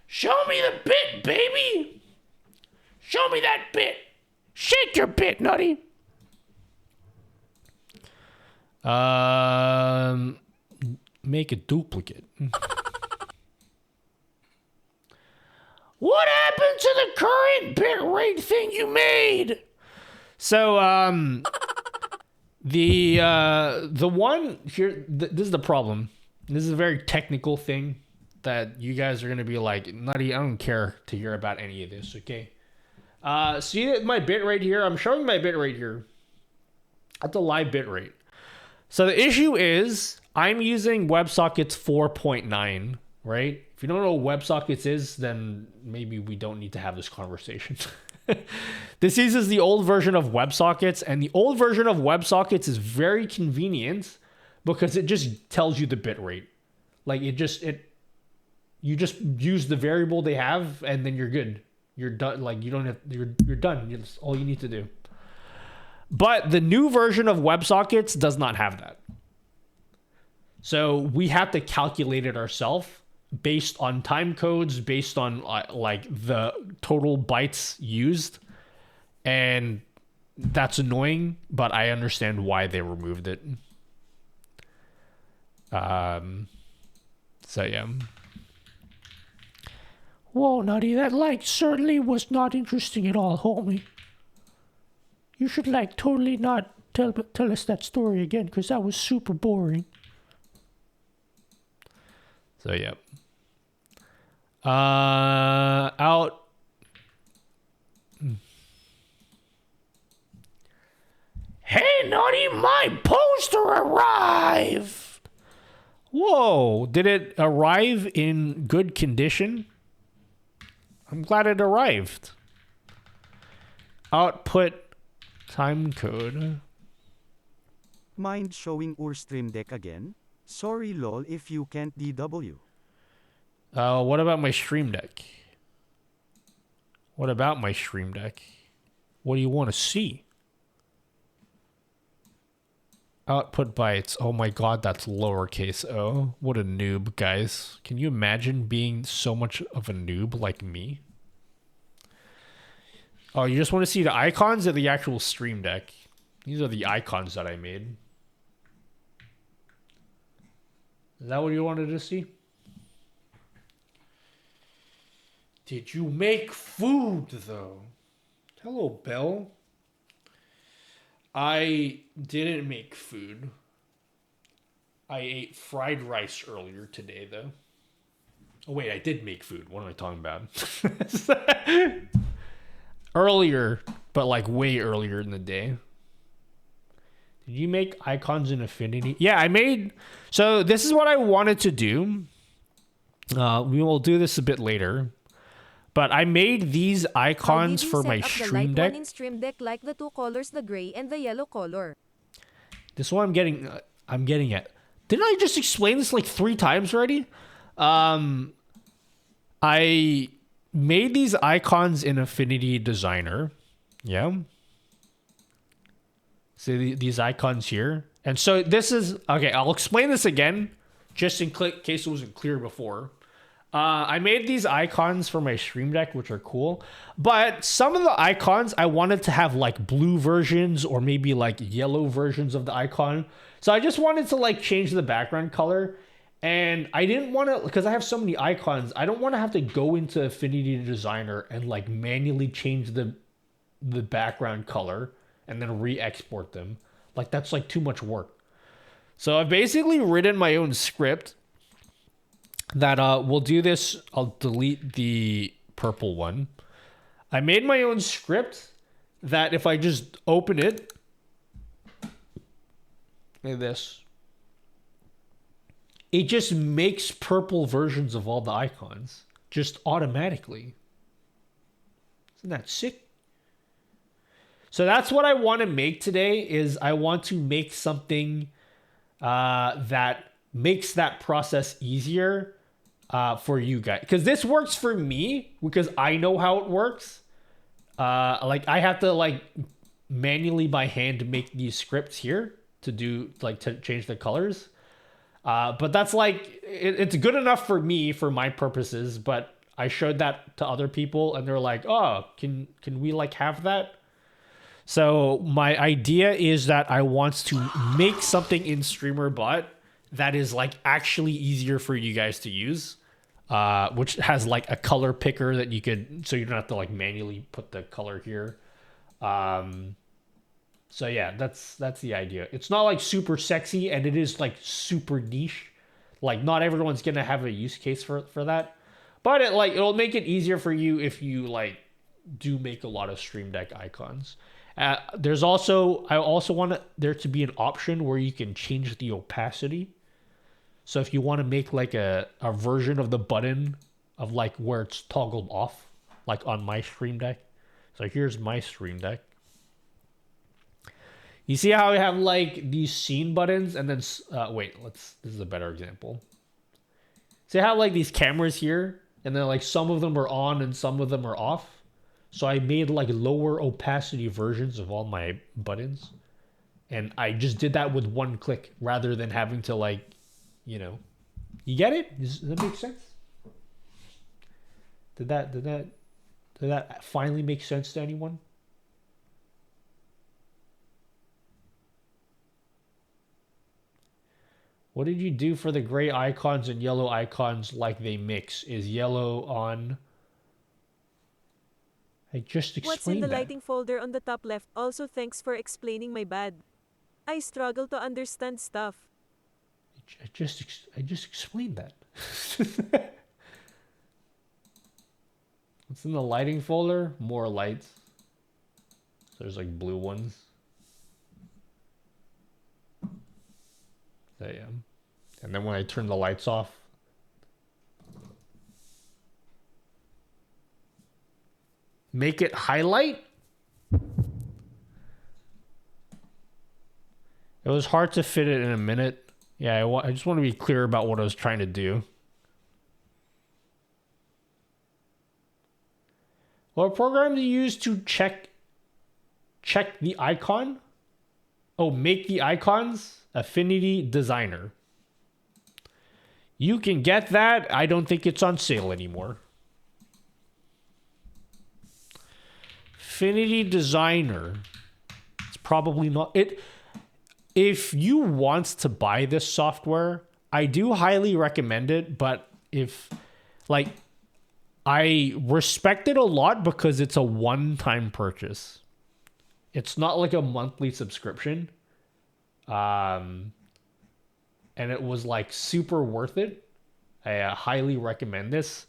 Show me the bit, baby. Show me that bit. Shake your bit, Nutty. Make a duplicate. What happened to the current bitrate thing you made? So, the one here, this is the problem. This is a very technical thing that you guys are going to be like, Nutty, I don't care to hear about any of this, okay? See my bitrate here? I'm showing my bitrate here. That's a live bitrate. So the issue is, I'm using WebSockets 4.9, right? If you don't know what WebSockets is, then maybe we don't need to have this conversation. This uses the old version of WebSockets, and the old version of WebSockets is very convenient because it just tells you the bitrate. Like you just use the variable they have, and then you're good. You're done. Like you don't have. You're done. That's all you need to do. But the new version of WebSockets does not have that. So we have to calculate it ourselves based on time codes, based on like the total bytes used. And that's annoying, but I understand why they removed it. So yeah. Whoa, Nutty, that certainly was not interesting at all, homie. You should totally not tell us that story again, because that was super boring. So yeah. Out. Hey, Nutty, my poster arrived! Whoa, did it arrive in good condition? I'm glad it arrived. Output time code. Mind showing your Stream Deck again? Sorry lol if you can't DW. What about my Stream Deck? What about my Stream Deck? What do you want to see? Output bytes. Oh my god, that's lowercase o. What a noob, guys. Can you imagine being so much of a noob like me? Oh, you just want to see the icons of the actual Stream Deck? These are the icons that I made. Is that what you wanted to see? Did you make food, though? Hello, Belle. I didn't make food. I ate fried rice earlier today, though. Oh, wait, I did make food. What am I talking about? Earlier, but like way earlier in the day. Did you make icons in Affinity? Yeah, I made... So this is what I wanted to do. We will do this a bit later. But I made these icons for my Stream Deck. One in Stream Deck like the two colors, the gray and the yellow color. This is what I'm getting at. Didn't I just explain this like 3 times already? I made these icons in Affinity Designer. Yeah. See these icons here. And so this is... Okay, I'll explain this again, just in case it wasn't clear before. I made these icons for my Stream Deck, which are cool. But some of the icons, I wanted to have like blue versions or maybe like yellow versions of the icon. So I just wanted to like change the background color. And I didn't want to, because I have so many icons, I don't want to have to go into Affinity Designer and like manually change the background color and then re-export them. Like that's like too much work. So I've basically written my own script that will do this. I'll delete the purple one. I made my own script that if I just open it, like this, it just makes purple versions of all the icons just automatically. Isn't that sick? So that's what I want to make today. Is I want to make something that makes that process easier for you guys, because this works for me because I know how it works. Like I have to like manually by hand make these scripts here to do like to change the colors. But that's like it's good enough for me for my purposes. But I showed that to other people and they're like, "Oh, can we like have that?" So my idea is that I want to make something in StreamerBot that is like actually easier for you guys to use, which has like a color picker that you could, so you don't have to like manually put the color here. So yeah, that's the idea. It's not like super sexy, and it is like super niche. Like not everyone's gonna have a use case for that, but it'll make it easier for you if you like do make a lot of Stream Deck icons. I also want there to be an option where you can change the opacity. So if you want to make like a version of the button of like where it's toggled off, like on my Stream Deck. So here's my Stream Deck. You see how I have like these scene buttons and then, this is a better example. See how like these cameras here and then like some of them are on and some of them are off. So I made like lower opacity versions of all my buttons. And I just did that with one click rather than having to like, you get it? Does that make sense? Did that finally make sense to anyone? What did you do for the gray icons and yellow icons like they mix? Is yellow on? I just explained What's in the that. lighting folder on the top left? Also, thanks for explaining my bad. I struggle to understand stuff. I just explained that. What's in the lighting folder? More lights. There's like blue ones. There, yeah. And then when I turn the lights off, make it highlight. It was hard to fit it in a minute. Yeah, I just want to be clear about what I was trying to do. What program do you use to check the icon? Oh, make the icons? Affinity Designer. You can get that. I don't think it's on sale anymore. Affinity Designer. It's probably not it. If you want to buy this software, I do highly recommend it, but if like I respect it a lot because it's a one-time purchase. It's not like a monthly subscription. And it was like super worth it. I highly recommend this.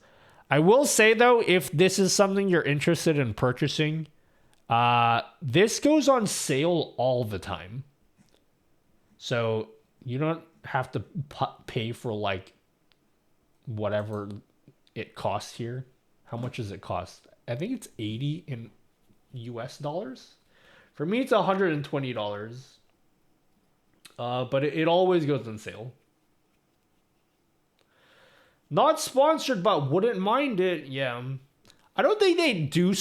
I will say though, if this is something you're interested in purchasing, this goes on sale all the time. So you don't have to pay for like whatever it costs here. How much does it cost? I think it's 80 in US dollars. For me, it's $120. But it always goes on sale. Not sponsored, but wouldn't mind it. Yeah. I don't think they do.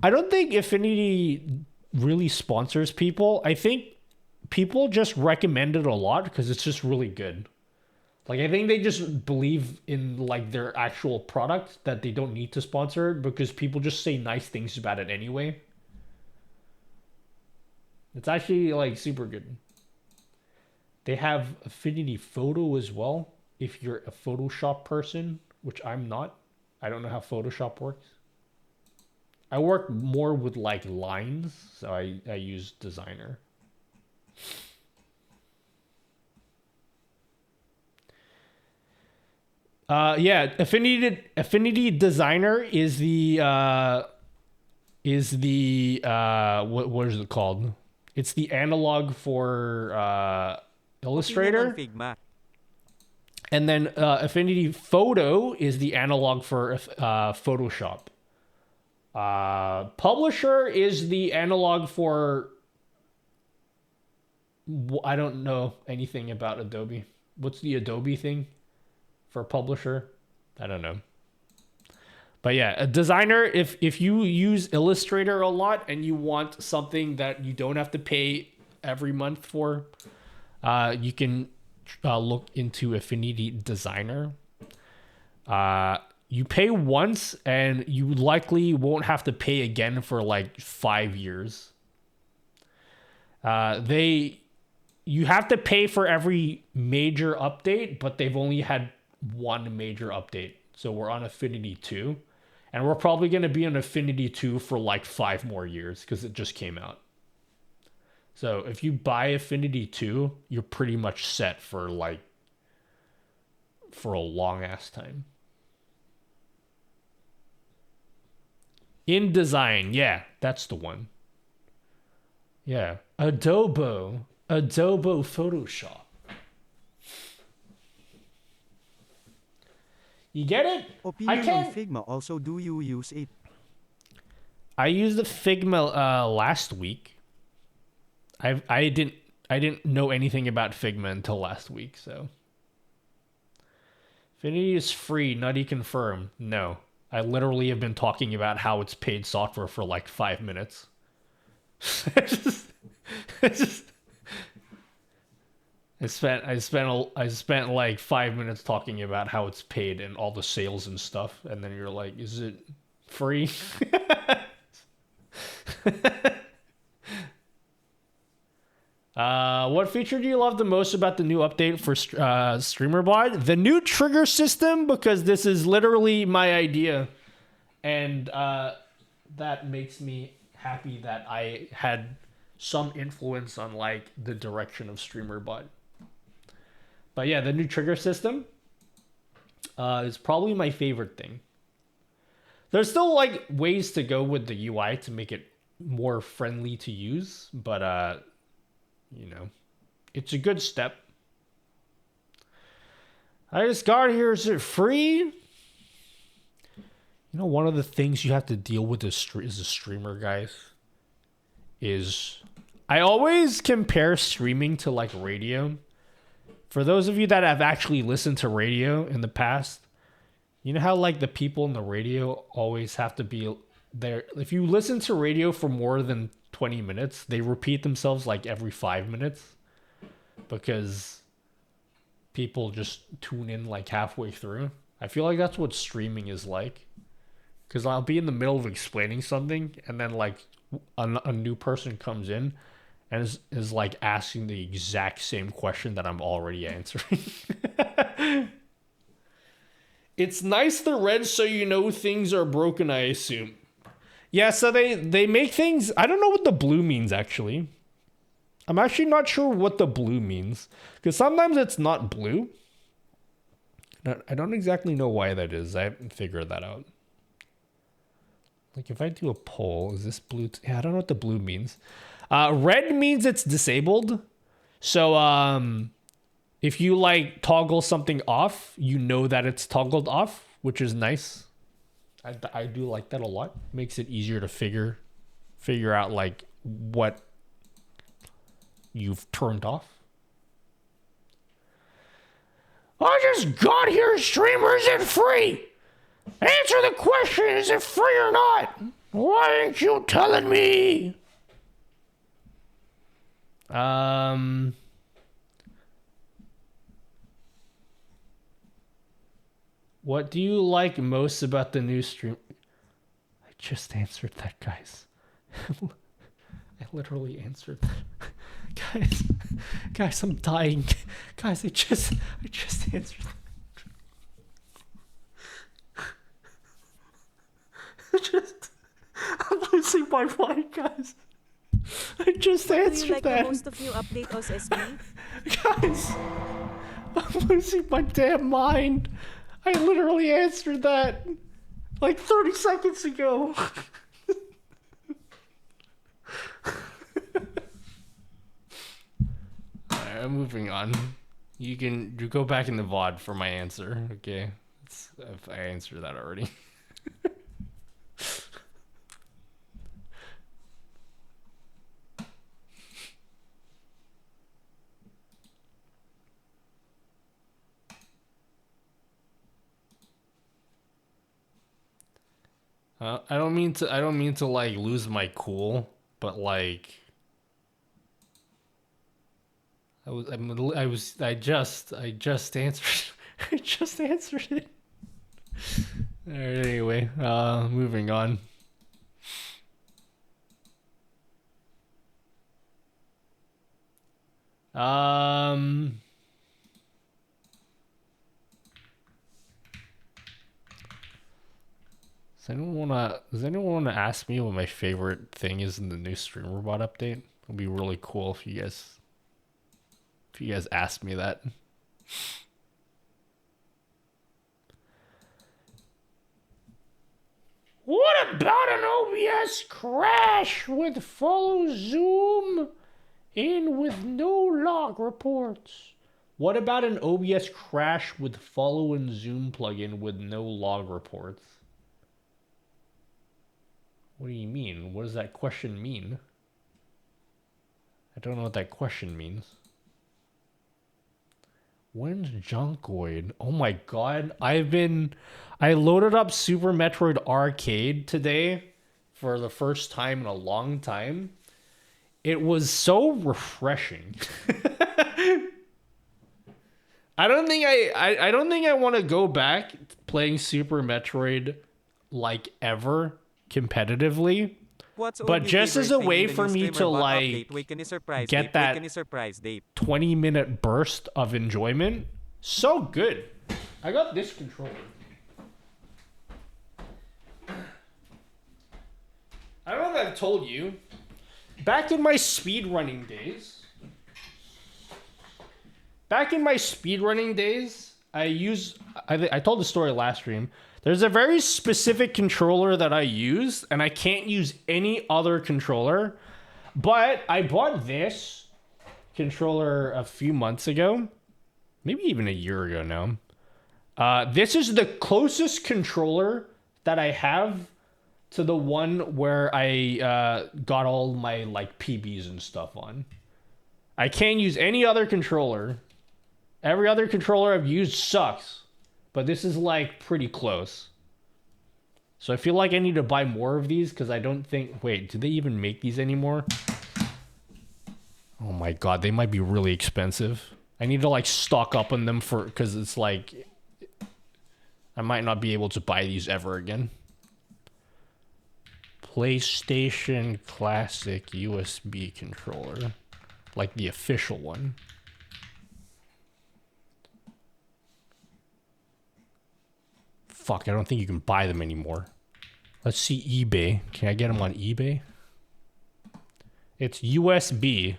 I don't think Affinity really sponsors people. I think people just recommend it a lot because it's just really good. Like, I think they just believe in like their actual product that they don't need to sponsor it because people just say nice things about it anyway. It's actually like super good. They have Affinity Photo as well. If you're a Photoshop person, which I'm not. I don't know how Photoshop works. I work more with like lines, so I use Designer. Yeah, Affinity Designer is the what is it called? It's the analog for Illustrator. Figma. And then Affinity Photo is the analog for Photoshop. Publisher is the analog for... I don't know anything about Adobe. What's the Adobe thing for publisher? I don't know. But yeah, a designer, if you use Illustrator a lot and you want something that you don't have to pay every month for, you can look into Affinity Designer. You pay once and you likely won't have to pay again for like 5 years. You have to pay for every major update, but they've only had one major update. So we're on Affinity 2. And we're probably going to be on Affinity 2 for like 5 more years because it just came out. So if you buy Affinity 2, you're pretty much set for a long ass time. InDesign, yeah, that's the one. Yeah, Adobe Photoshop. You get it? Opinion on Figma also, do you use it? I used the Figma last week. I didn't know anything about Figma until last week, so. Affinity is free, Nutty confirmed. No. I literally have been talking about how it's paid software for like 5 minutes. I spent like 5 minutes talking about how it's paid and all the sales and stuff, and then you're like, is it free? What feature do you love the most about the new update for StreamerBot? The new trigger system, because this is literally my idea, and that makes me happy that I had some influence on like the direction of StreamerBot. But yeah, the new trigger system is probably my favorite thing. There's still like ways to go with the UI to make it more friendly to use, but you know, it's a good step. I just got here. Is it free? You know, one of the things you have to deal with as a streamer, guys, is I always compare streaming to like radio. For those of you that have actually listened to radio in the past, you know how like the people in the radio always have to be there. If you listen to radio for more than 20 minutes, they repeat themselves like every 5 minutes because people just tune in like halfway through. I feel like that's what streaming is like, because I'll be in the middle of explaining something and then like a new person comes in and is like asking the exact same question that I'm already answering. It's nice the red so you know things are broken, I assume. Yeah, so they make things... I don't know what the blue means, actually. I'm actually not sure what the blue means, because sometimes it's not blue. I don't exactly know why that is. I haven't figured that out. Like, if I do a poll, is this blue? Yeah, I don't know what the blue means. Red means it's disabled. So, if you, like, toggle something off, you know that it's toggled off, which is nice. I do like that a lot. Makes it easier to figure out, like, what you've turned off. I just got here, streamer. Is it free? Answer the question, is it free or not? Why aren't you telling me? What do you like most about the new stream? I just answered that, guys. I literally answered that. Guys, I'm dying. Guys, I just answered that. I'm losing my mind, guys. I just answered Do you like that. the most of new update os SB? Guys, I'm losing my damn mind. I literally answered that like 30 seconds ago. Alright, I'm moving on. You go back in the VOD for my answer, okay? I answered that already. I don't mean to like lose my cool, but like I just answered I just answered it. All right, anyway, moving on. Does anyone wanna ask me what my favorite thing is in the new StreamRobot update? It'll be really cool if you guys ask me that. What about an OBS crash with follow zoom in with no log reports? What about an OBS crash with follow and zoom plugin with no log reports? What do you mean? What does that question mean? I don't know what that question means. When's Junkoid? Oh my god. I loaded up Super Metroid Arcade today for the first time in a long time. It was so refreshing. I don't think I want to go back playing Super Metroid like ever competitively. But just as a way for me to like get that 20-minute burst of enjoyment, so good. I got this controller. I don't know if I've told you. Back in my speedrunning days, I told the story last stream. There's a very specific controller that I use, and I can't use any other controller. But I bought this controller a few months ago, maybe even a year ago now. This is the closest controller that I have to the one where I got all my like PBs and stuff on. I can't use any other controller. Every other controller I've used sucks. But this is like pretty close. So I feel like I need to buy more of these because I don't think... Wait, do they even make these anymore? Oh my god, they might be really expensive. I need to like stock up on them for... Because it's like... I might not be able to buy these ever again. PlayStation Classic USB controller. Like the official one. Fuck, I don't think you can buy them anymore. Let's see eBay. Can I get them on eBay? It's USB.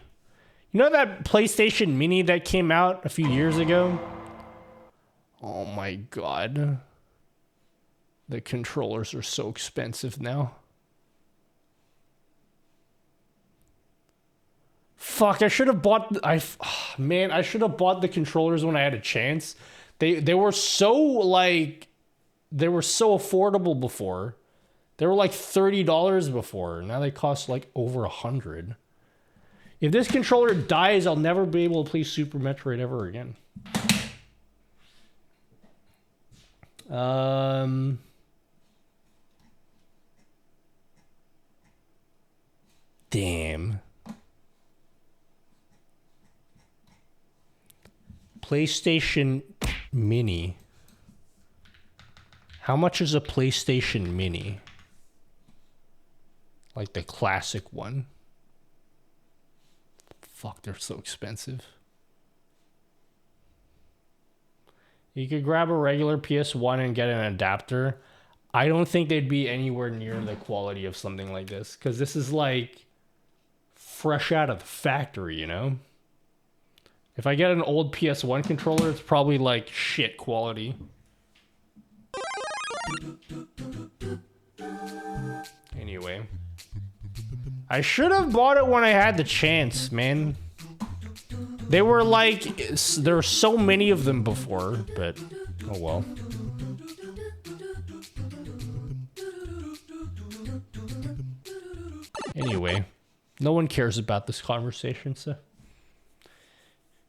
You know that PlayStation Mini that came out a few years ago? Oh my god. The controllers are so expensive now. Fuck, I should have bought... Man, I should have bought the controllers when I had a chance. They were so, like... They were so affordable before. They were like $30 before. Now they cost like over $100. If this controller dies, I'll never be able to play Super Metroid ever again. Damn. PlayStation Mini. How much is a PlayStation Mini? Like the classic one. Fuck, they're so expensive. You could grab a regular PS1 and get an adapter. I don't think they'd be anywhere near the quality of something like this. Because this is like fresh out of the factory, you know? If I get an old PS1 controller, it's probably like shit quality. Anyway, I should have bought it when I had the chance, man. They were like, there were so many of them before, but oh well. Anyway, no one cares about this conversation, so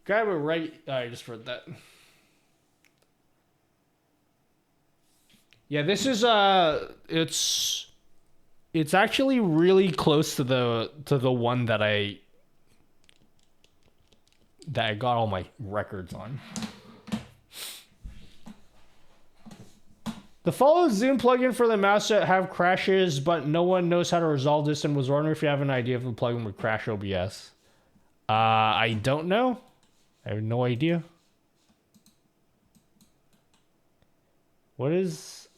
grab it right. I just read that. Yeah, this is it's actually really close to the one that I got all my records on. The follow Zoom plugin for the mouse that have crashes, but no one knows how to resolve this and was wondering if you have an idea if the plugin would crash OBS. I don't know. I have no idea. What is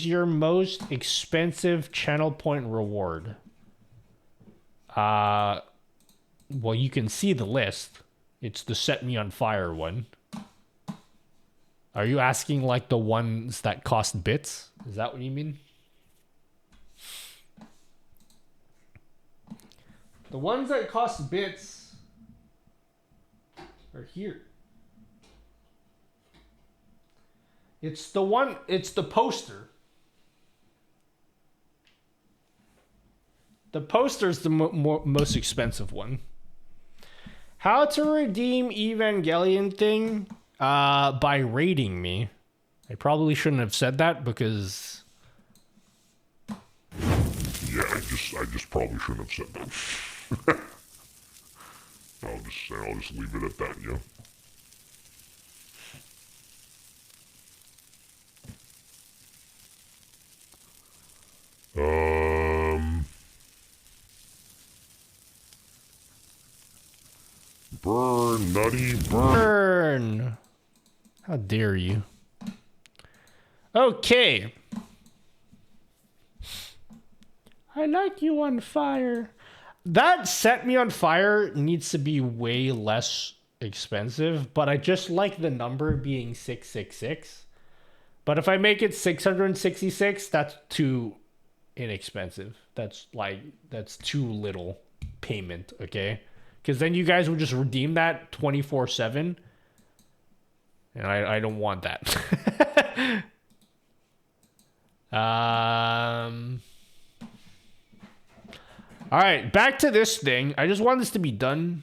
your most expensive channel point reward? Well, you can see the list. It's the Set Me on Fire one. Are you asking like the ones that cost bits? Is that what you mean? The ones that cost bits are here. It's the poster. The poster's the most expensive one. How to redeem Evangelion thing? By rating me. I probably shouldn't have said that because... Yeah, I just probably shouldn't have said that. I'll just leave it at that, yeah. Burn, nutty, burn. How dare you? Okay. I like you on fire. That Set Me on Fire needs to be way less expensive, but I just like the number being 666. But if I make it 666, that's too inexpensive. That's too little payment, okay? Because then you guys would just redeem that 24/7. And I don't want that. All right, back to this thing. I just want this to be done.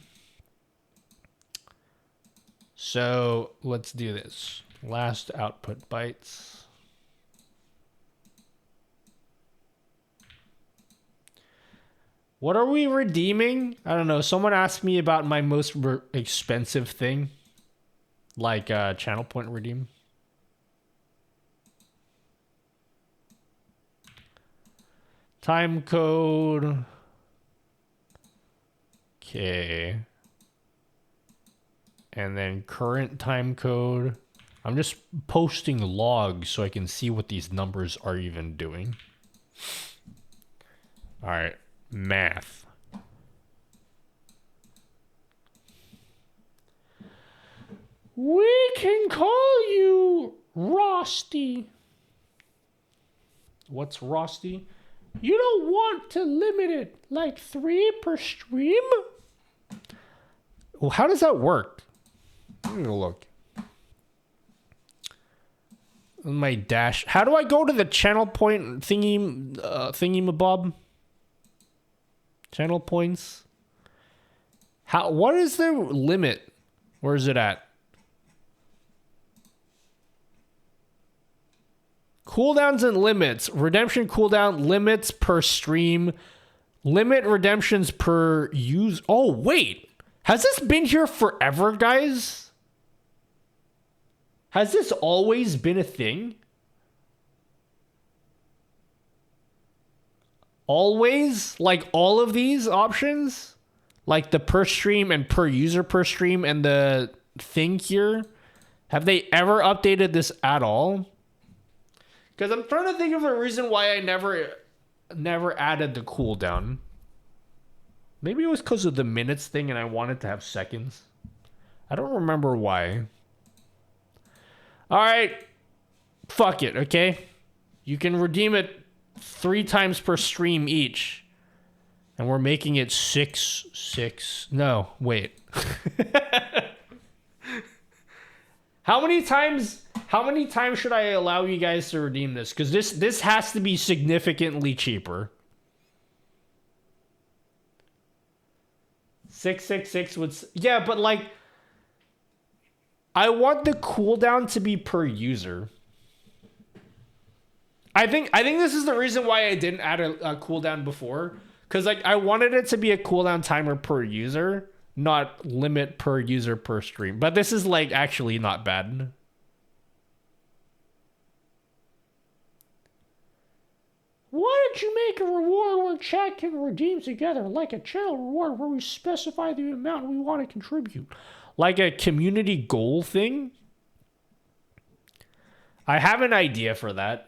So let's do this. Last output bytes. What are we redeeming? I don't know. Someone asked me about my most expensive thing. Like channel point redeem. Time code. Okay. And then current time code. I'm just posting logs so I can see what these numbers are even doing. All right. Math. We can call you Rosty. What's Rosty? You don't want to limit it like 3 per stream? Well, how does that work? Let me look. My dash. How do I go to the channel point thingy-mabob? Channel points. What is the limit? Where is it at? Cooldowns and limits. Redemption cooldown limits per stream. Limit redemptions per use. Oh, wait. Has this been here forever, guys? Has this always been a thing? Always? Like all of these options? Like the per stream and per user per stream and the thing here? Have they ever updated this at all? Because I'm trying to think of a reason why I never added the cooldown. Maybe it was because of the minutes thing and I wanted to have seconds. I don't remember why. Alright. Fuck it, okay? You can redeem it 3 times per stream each. And we're making it 6. No, wait. How many times should I allow you guys to redeem this? Because this has to be significantly cheaper. 666 would... Yeah, but like... I want the cooldown to be per user. I think this is the reason why I didn't add a cooldown before, because like I wanted it to be a cooldown timer per user, not limit per user per stream. But this is like actually not bad. Why don't you make a reward where chat can redeem together, like a channel reward where we specify the amount we want to contribute? Like a community goal thing? I have an idea for that.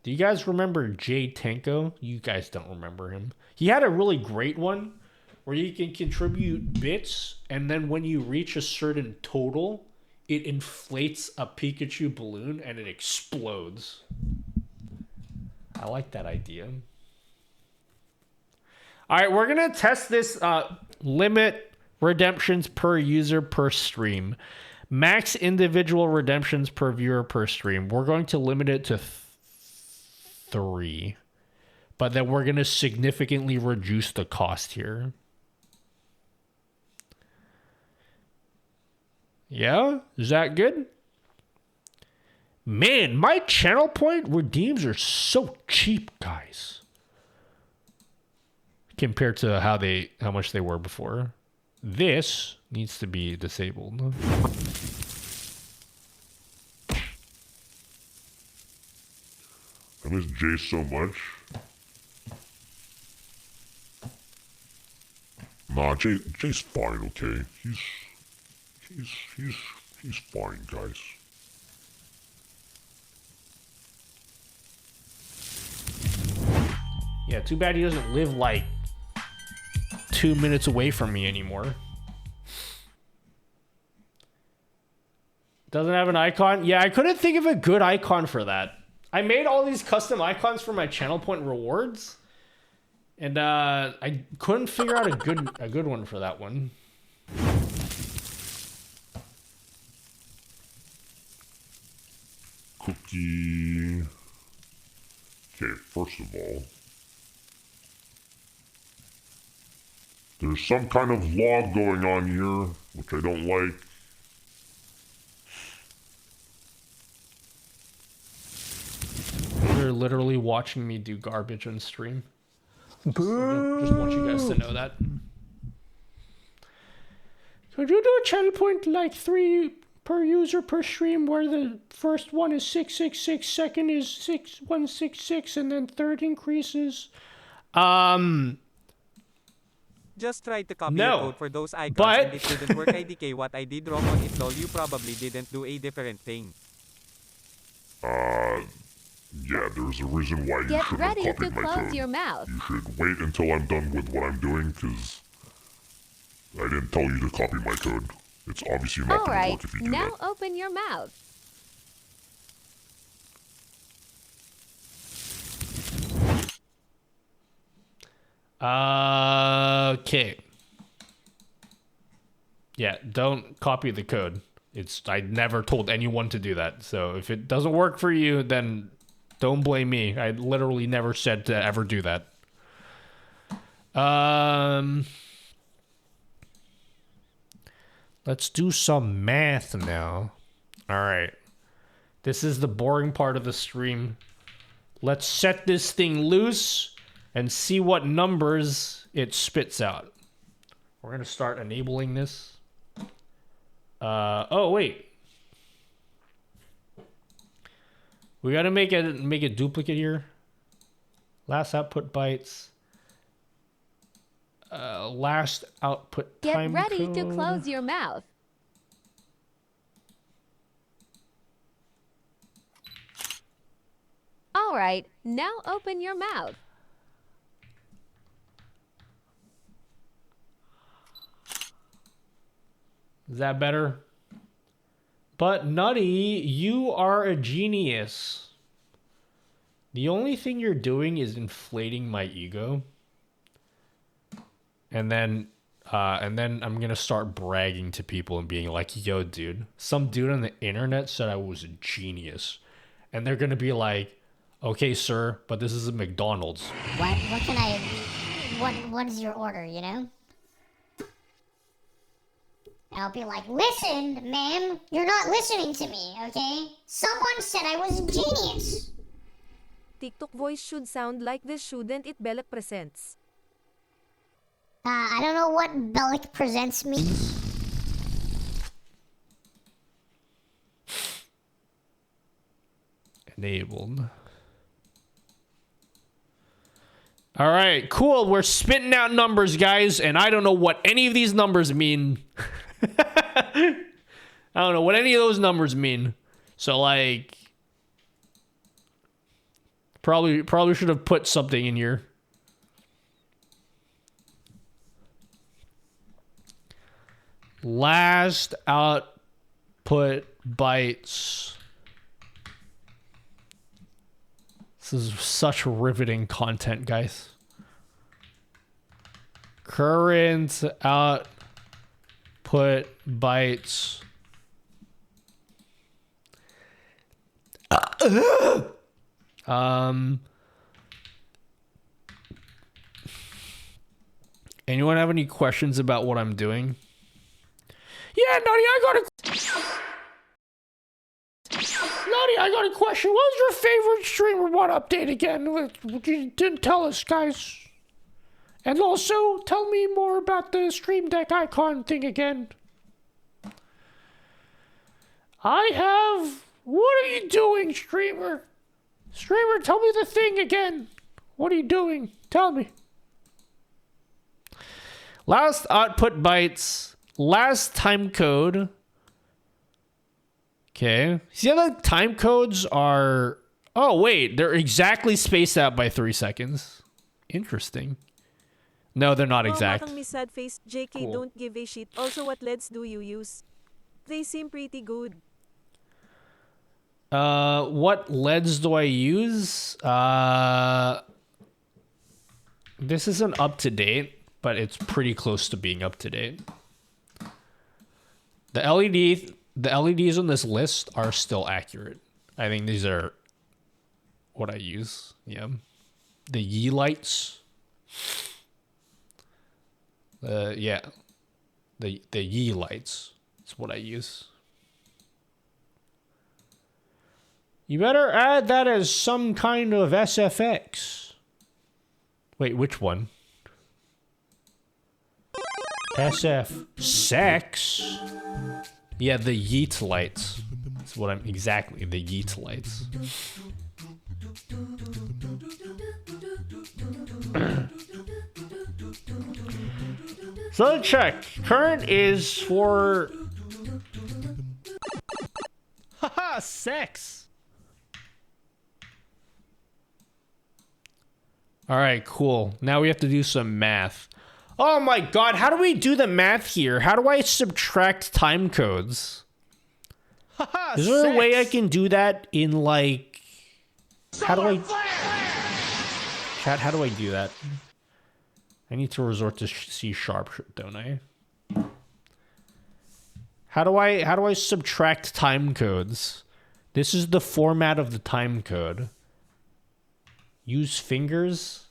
Do you guys remember Jay Tenko? You guys don't remember him. He had a really great one where you can contribute bits, and then when you reach a certain total, it inflates a Pikachu balloon and it explodes. I like that idea. All right, we're going to test this limit redemptions per user per stream. Max individual redemptions per viewer per stream. We're going to limit it to 3. But then we're going to significantly reduce the cost here. Yeah? Is that good? Man, my channel point redeems are so cheap, guys. Compared to how much they were before. This needs to be disabled. I miss Jay so much. Nah, Jay's fine, okay? He's fine, guys. Yeah, too bad he doesn't live like 2 minutes away from me anymore. Doesn't have an icon? Yeah, I couldn't think of a good icon for that. I made all these custom icons for my channel point rewards, and I couldn't figure out a good one for that one. Cookie. Okay, first of all, there's some kind of log going on here, which I don't like. You're literally watching me do garbage on stream. Just want you guys to know that. Could you do a channel point like 3 per user per stream, where the first one is 666, second is 6166, and then third increases? Just try to copy No, your code for those icons but and it didn't work. IDK what I did wrong on it, though you probably didn't do a different thing. Yeah, there's a reason why you Get shouldn't have ready to copied my close code. your mouth. You should wait until I'm done with what I'm doing, because I didn't tell you to copy my code. It's obviously not All going to right, work if you do now that. open your mouth. Okay. Yeah, don't copy the code. I never told anyone to do that. So if it doesn't work for you, then don't blame me. I literally never said to ever do that. Let's do some math now. All right. This is the boring part of the stream. Let's set this thing loose and see what numbers it spits out. We're going to start enabling this. Oh, wait. We got to make a duplicate here. Last output bytes. Last output Get time ready to code. close your mouth. All right, now open your mouth. Is that better? But Nutty, you are a genius. The only thing you're doing is inflating my ego. And then I'm gonna start bragging to people and being like, yo, dude, some dude on the internet said I was a genius. And they're gonna be like, okay, sir, but this is a McDonald's. What can I, what is your order, you know? And I'll be like, listen, ma'am, you're not listening to me, okay? Someone said I was a genius. TikTok voice should sound like this, shouldn't it? Belek presents. I don't know what Bellic presents means. Enabled. All right, cool. We're spitting out numbers, guys, and I don't know what any of these numbers mean. I don't know what any of those numbers mean. So, like, probably should have put something in here. Last output bytes. This is such riveting content, guys. Current output bytes. Anyone have any questions about what I'm doing? Yeah, Nutty, I got a question. What was your favorite streamer one update again? You didn't tell us, guys. And also, tell me more about the Stream Deck icon thing again. I have... What are you doing, streamer? Streamer, tell me the thing again. What are you doing? Tell me. Last output bytes. Last time code. Okay. See how the time codes are... Oh, wait. They're exactly spaced out by 3 seconds. Interesting. No, they're not exact. Me sad face. JK, Cool. don't give a shit. Also, what LEDs do you use? They seem pretty good. What LEDs do I use? This isn't up to date, but it's pretty close to being up to date. The LEDs on this list are still accurate. I think these are what I use. Yeah. The Yee lights. Yeah. The Yee lights is what I use. You better add that as some kind of SFX. Wait, which one? SF sex? Yeah, the Yeet lights. That's what I'm exactly, the Yeet lights. So check. Current is for... Haha, sex. Alright, cool. Now we have to do some math. Oh my god, how do we do the math here? How do I subtract time codes? Haha, Is there a way I can do that in, like... How do I... Chat, how do I do that? I need to resort to C#, don't I? How do I subtract time codes? This is the format of the time code. Use fingers?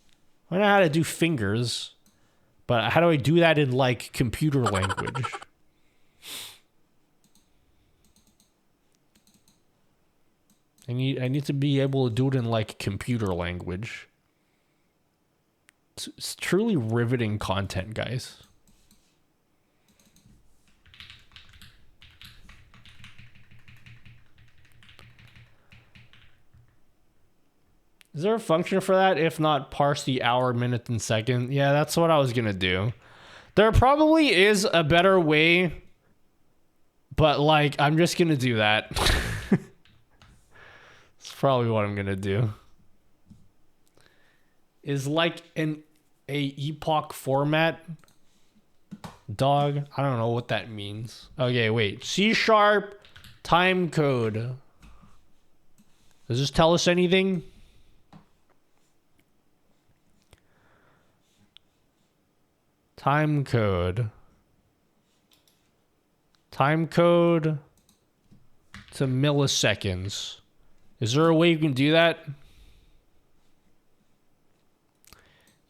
I know how to do fingers, but how do I do that in, like, computer language? I need to be able to do it in, like, computer language. It's truly riveting content, guys. Is there a function for that? If not, parse the hour, minute, and second. Yeah, that's what I was gonna do. There probably is a better way, but, like, I'm just gonna do that. It's probably what I'm gonna do. Is like a epoch format. Dog. I don't know what that means. Okay, wait. C# time code. Does this tell us anything? Time code. Time code to milliseconds. Is there a way you can do that?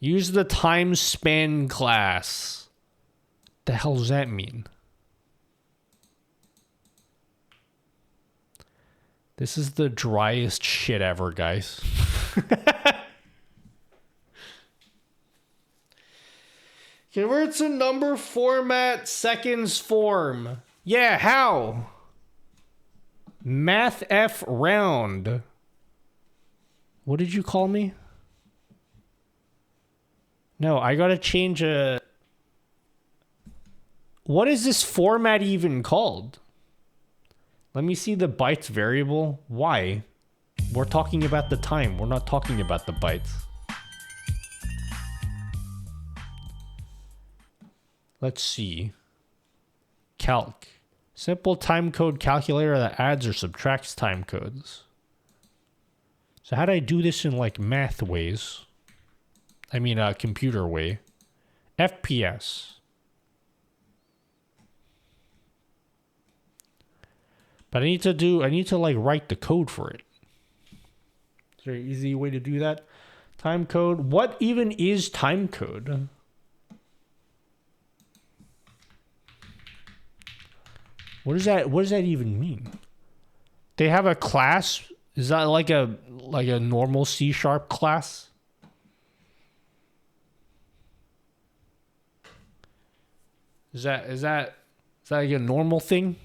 Use the time span class. The hell does that mean? This is the driest shit ever, guys. Convert to number format seconds form. Yeah, how? Math F round. What did you call me? No, I gotta change a... What is this format even called? Let me see the bytes variable. Why? We're talking about the time. We're not talking about the bytes. Let's see. Calc. Simple timecode calculator that adds or subtracts timecodes. So how do I do this in like math ways? I mean, computer way. FPS. But I need to like write the code for it. Is there an easy way to do that? Time code. What even is time code? What does that even mean? They have a class? Is that like a normal C# class? Is that like a normal thing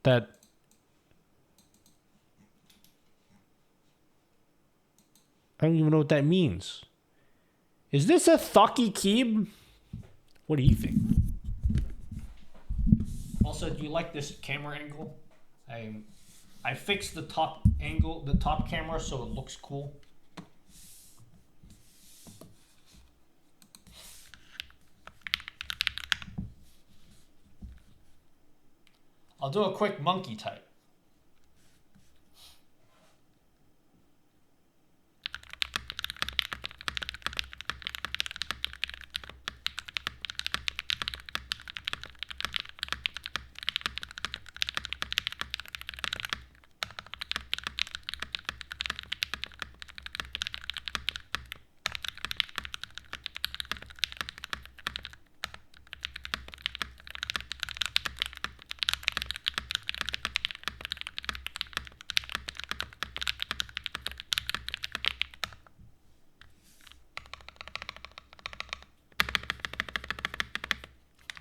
that I don't even know what that means. Is this a Thucky Keeb? What do you think? Also, do you like this camera angle? I fixed the top angle, the top camera, so it looks cool. I'll do a quick monkey type.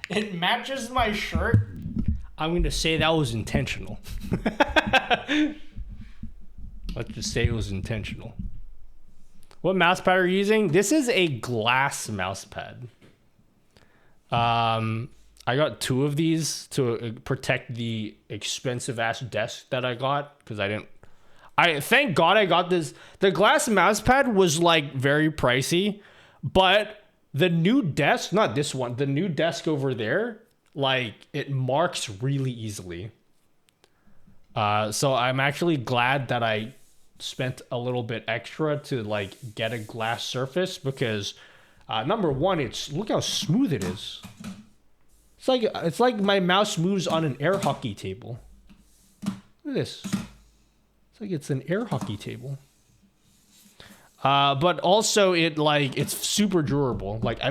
It matches my shirt. I'm going to say that was intentional. Let's just say it was intentional. What mouse pad are you using? This is a glass mouse pad. I got 2 of these to protect the expensive ass desk that I got because thank God I got this. The glass mouse pad was like very pricey, but the new desk, not this one, the new desk over there, like it marks really easily. So I'm actually glad that I spent a little bit extra to like get a glass surface because number one, look how smooth it is. It's like my mouse moves on an air hockey table. Look at this. It's like it's an air hockey table. But also it's super durable. Like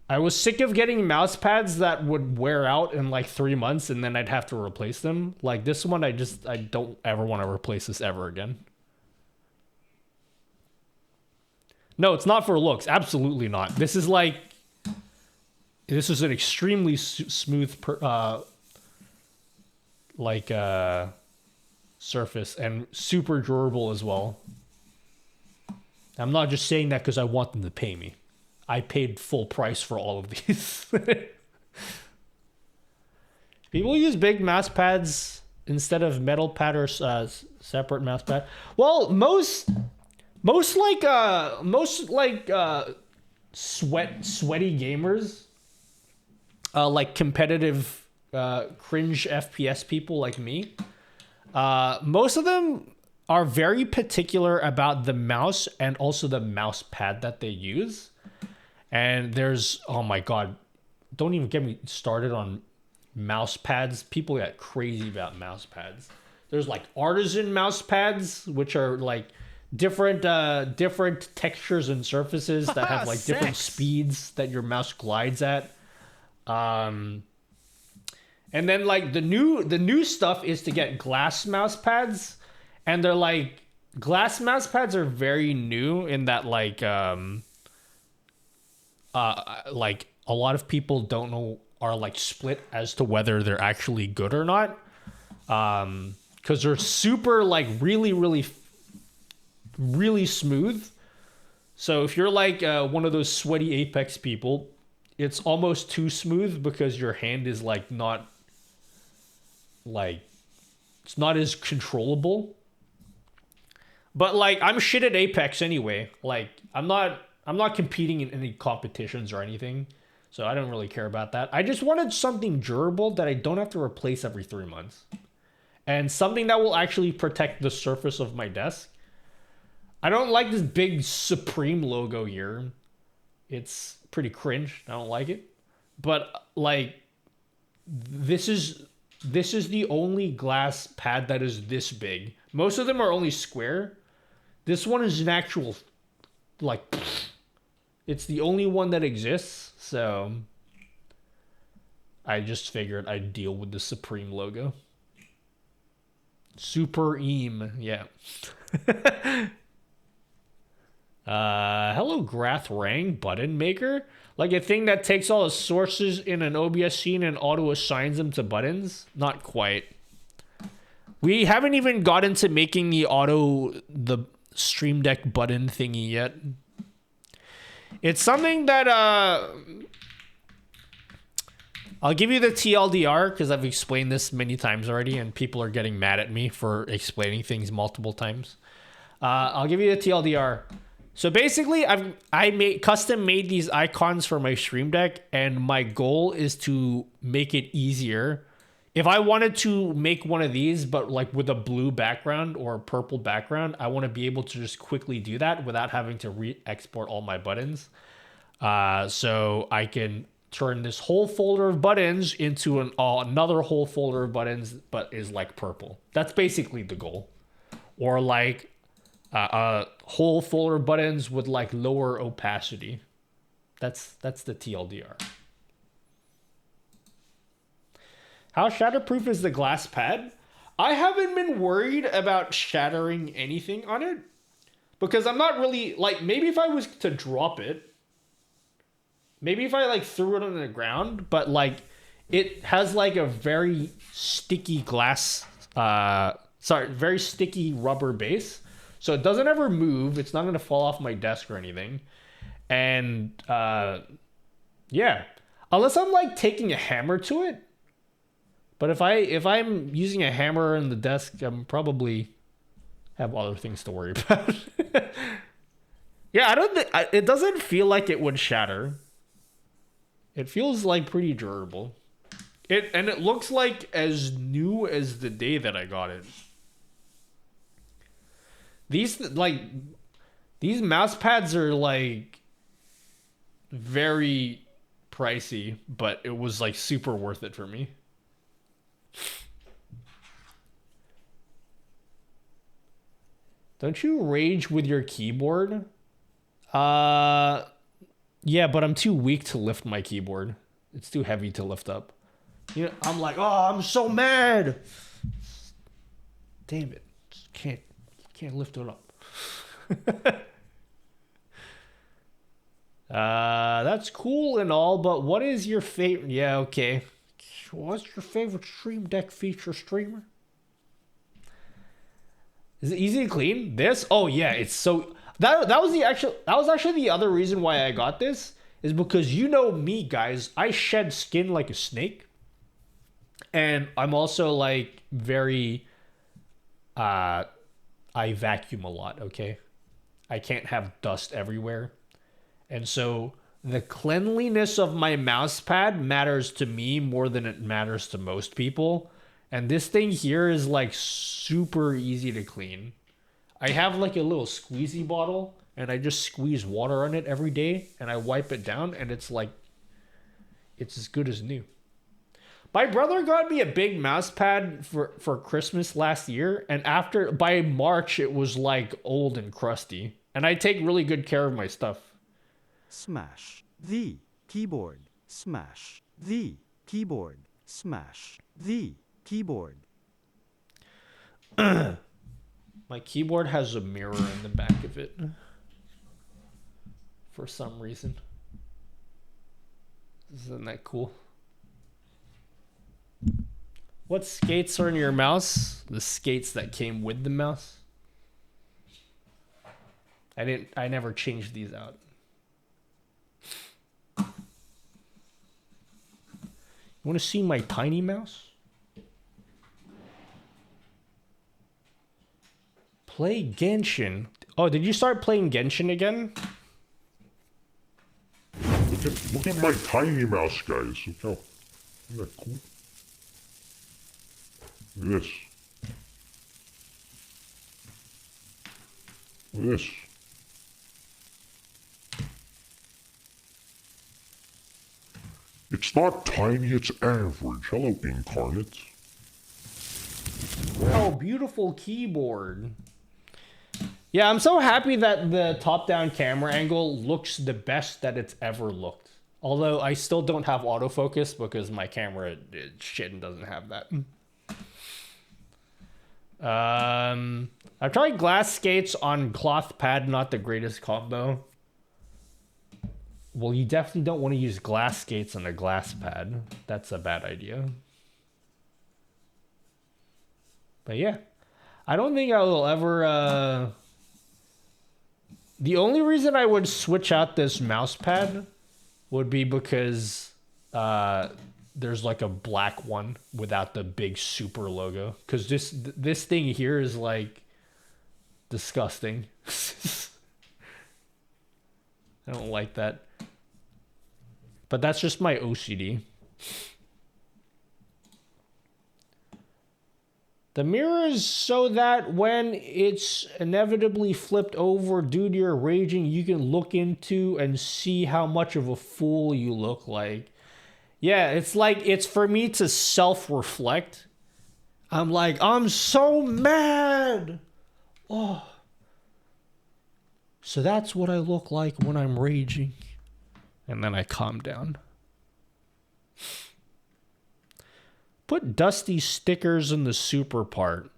I was sick of getting mouse pads that would wear out in like 3 months and then I'd have to replace them. Like this one, I don't ever want to replace this ever again. No, it's not for looks. Absolutely not. This is an extremely smooth surface and super durable as well. I'm not just saying that because I want them to pay me. I paid full price for all of these. People use big mouse pads instead of metal pad or separate mouse pad. Well, most sweaty gamers, like competitive cringe FPS people like me, most of them are very particular about the mouse and also the mouse pad that they use. And there's, oh my God, don't even get me started on mouse pads. People get crazy about mouse pads. There's like artisan mouse pads, which are like different textures and surfaces that have like different speeds that your mouse glides at. And then like the new stuff is to get glass mouse pads. And they're like glass mouse pads are very new in that like a lot of people don't know, are like split as to whether they're actually good or not. Because they're super like really smooth. So if you're like one of those sweaty Apex people, it's almost too smooth because your hand is like not like, it's not as controllable. But like I'm shit at Apex anyway. Like I'm not competing in any competitions or anything. So I don't really care about that. I just wanted something durable that I don't have to replace every 3 months. And something that will actually protect the surface of my desk. I don't like this big Supreme logo here. It's pretty cringe. I don't like it. But like this is the only glass pad that is this big. Most of them are only square. This one is an actual like it's the only one that exists, so I just figured I'd deal with the Supreme logo. Supreme, yeah. Hello, Grathrang button maker. Like a thing that takes all the sources in an OBS scene and auto assigns them to buttons? Not quite. We haven't even gotten to making the Stream Deck button thingy yet. It's something that I'll give you the TLDR because I've explained this many times already and people are getting mad at me for explaining things multiple times. I'll give you the TLDR. So basically, I custom made these icons for my Stream Deck, and my goal is to make it easier. If I wanted to make one of these, but like with a blue background or a purple background, I want to be able to just quickly do that without having to re-export all my buttons. So I can turn this whole folder of buttons into another whole folder of buttons, but is like purple. That's basically the goal. Or like a whole folder of buttons with like lower opacity. That's the TLDR. How shatterproof is the glass pad? I haven't been worried about shattering anything on it because I'm not really like, maybe if I was to drop it, maybe if I like threw it on the ground, but like it has like a very sticky very sticky rubber base. So it doesn't ever move. It's not going to fall off my desk or anything. And yeah, unless I'm like taking a hammer to it. But if I'm using a hammer in the desk, I'm probably have other things to worry about. Yeah, I don't think it doesn't feel like it would shatter. It feels like pretty durable. It looks like as new as the day that I got it. These mouse pads are like very pricey, but it was like super worth it for me. Don't you rage with your keyboard? Yeah, but I'm too weak to lift my keyboard. It's too heavy to lift up. You know, I'm like, oh, I'm so mad. Damn it. Just can't lift it up. That's cool and all, but what is your favorite? Yeah, okay. What's your favorite Stream Deck feature, streamer? Is it easy to clean? This? Oh yeah, it's so that was actually the other reason why I got this is because you know me, guys. I shed skin like a snake. And I'm also like very I vacuum a lot, okay? I can't have dust everywhere. And so the cleanliness of my mouse pad matters to me more than it matters to most people. And this thing here is like super easy to clean. I have like a little squeezy bottle and I just squeeze water on it every day and I wipe it down and it's like, it's as good as new. My brother got me a big mouse pad for Christmas last year. And by March, it was like old and crusty. And I take really good care of my stuff. Smash the keyboard. Smash the keyboard. Smash the keyboard. My My keyboard has a mirror in the back of it. For some reason. Isn't that cool? What skates are in your mouse? The skates that came with the mouse. I never changed these out. You want to see my tiny mouse? Play Genshin. Oh, did you start playing Genshin again? Look at my tiny mouse, guys. Look how, isn't that cool? Look at this. Look at this. It's not tiny, it's average. Hello, Incarnate. Oh, beautiful keyboard. Yeah, I'm so happy that the top-down camera angle looks the best that it's ever looked. Although I still don't have autofocus because my camera shit doesn't have that. I've tried glass skates on cloth pad, not the greatest combo. Well, you definitely don't want to use glass skates on a glass pad. That's a bad idea. But yeah, I don't think I will ever... The only reason I would switch out this mouse pad would be because there's like a black one without the big super logo. Because this thing here is like disgusting. I don't like that. But that's just my OCD. The mirror is so that when it's inevitably flipped over due to your raging, you can look into and see how much of a fool you look like. Yeah, it's like, it's for me to self-reflect. I'm like, I'm so mad. Oh. So that's what I look like when I'm raging. And then I calm down. Put dusty stickers in the super part.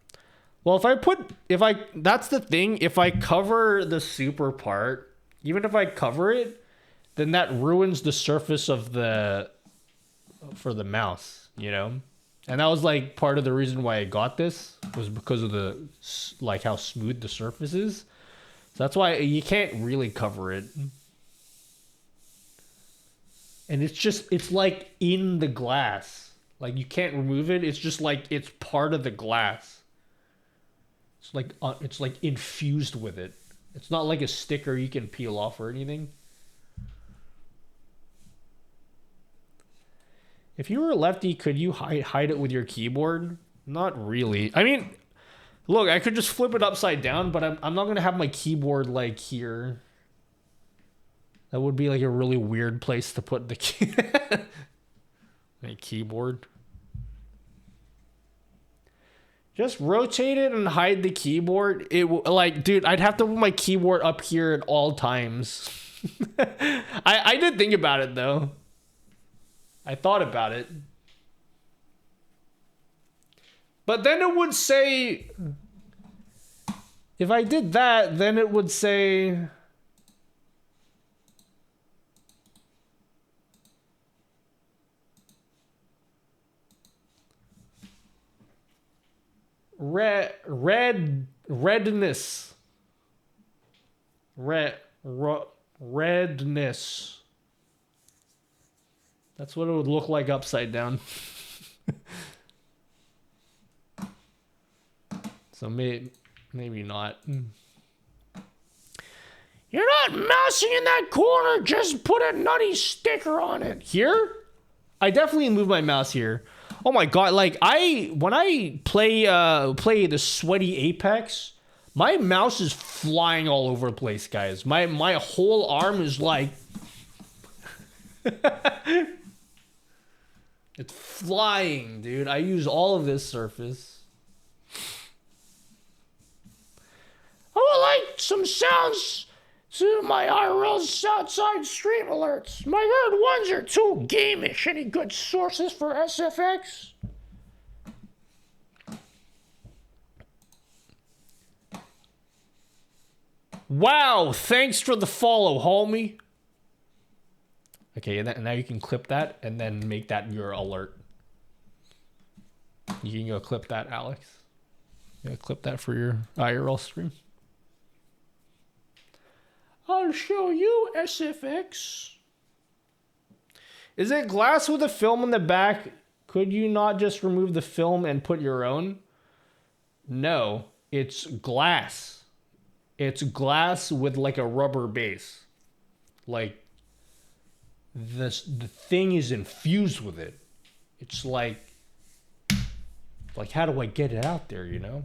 Well, that's the thing. If I cover the super part, even if I cover it, then that ruins the surface of for the mouse, you know? And that was like part of the reason why I got this was because of like how smooth the surface is. So that's why you can't really cover it. And it's like in the glass. Like you can't remove it. It's just like it's part of the glass. It's like infused with it. It's not like a sticker you can peel off or anything. If you were a lefty, could you hide it with your keyboard? Not really. I mean, look, I could just flip it upside down, but I'm not gonna have my keyboard like here. That would be like a really weird place to put the my keyboard. Just rotate it and hide the keyboard. Like, dude, I'd have to put my keyboard up here at all times. I did think about it though. I thought about it. But then it would say, if I did that, then it would say, redness. Redness. That's what it would look like upside down. So maybe not. You're not mousing in that corner. Just put a nutty sticker on it. Here? I definitely move my mouse here. Oh my god, like when I play the sweaty Apex, my mouse is flying all over the place, guys. My whole arm is like it's flying, dude. I use all of this surface. I would like some sounds to my IRL outside stream alerts. My heard ones are too gamish. Any good sources for SFX? Wow, thanks for the follow, homie. Okay, and now you can clip that and then make that your alert. You can go clip that, Alex. Yeah, clip that for your IRL stream. I'll show you SFX. Is it glass with a film in the back? Could you not just remove the film and put your own? No, it's glass. It's glass with like a rubber base. Like the thing is infused with it. It's like how do I get it out there, you know?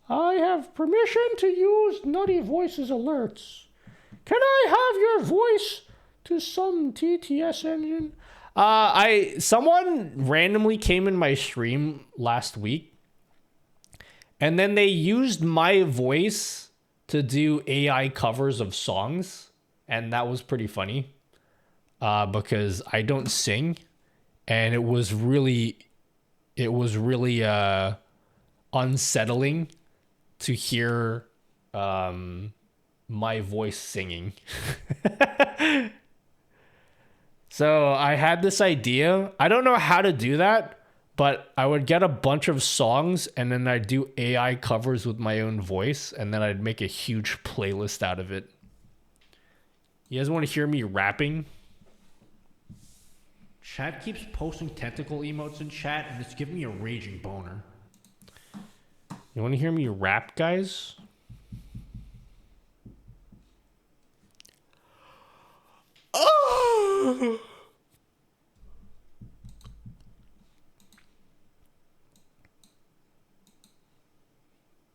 I have permission to use Nutty Voices alerts. Can I have your voice to some TTS engine? Someone randomly came in my stream last week, and then they used my voice to do AI covers of songs, and that was pretty funny. Because I don't sing, and it was really unsettling to hear my voice singing. So I had this idea. I don't know how to do that, but I would get a bunch of songs and then I'd do AI covers with my own voice, and then I'd make a huge playlist out of it. You guys want to hear me rapping? Chat keeps posting tentacle emotes in chat, and it's giving me a raging boner. You want to hear me rap, guys? Oh!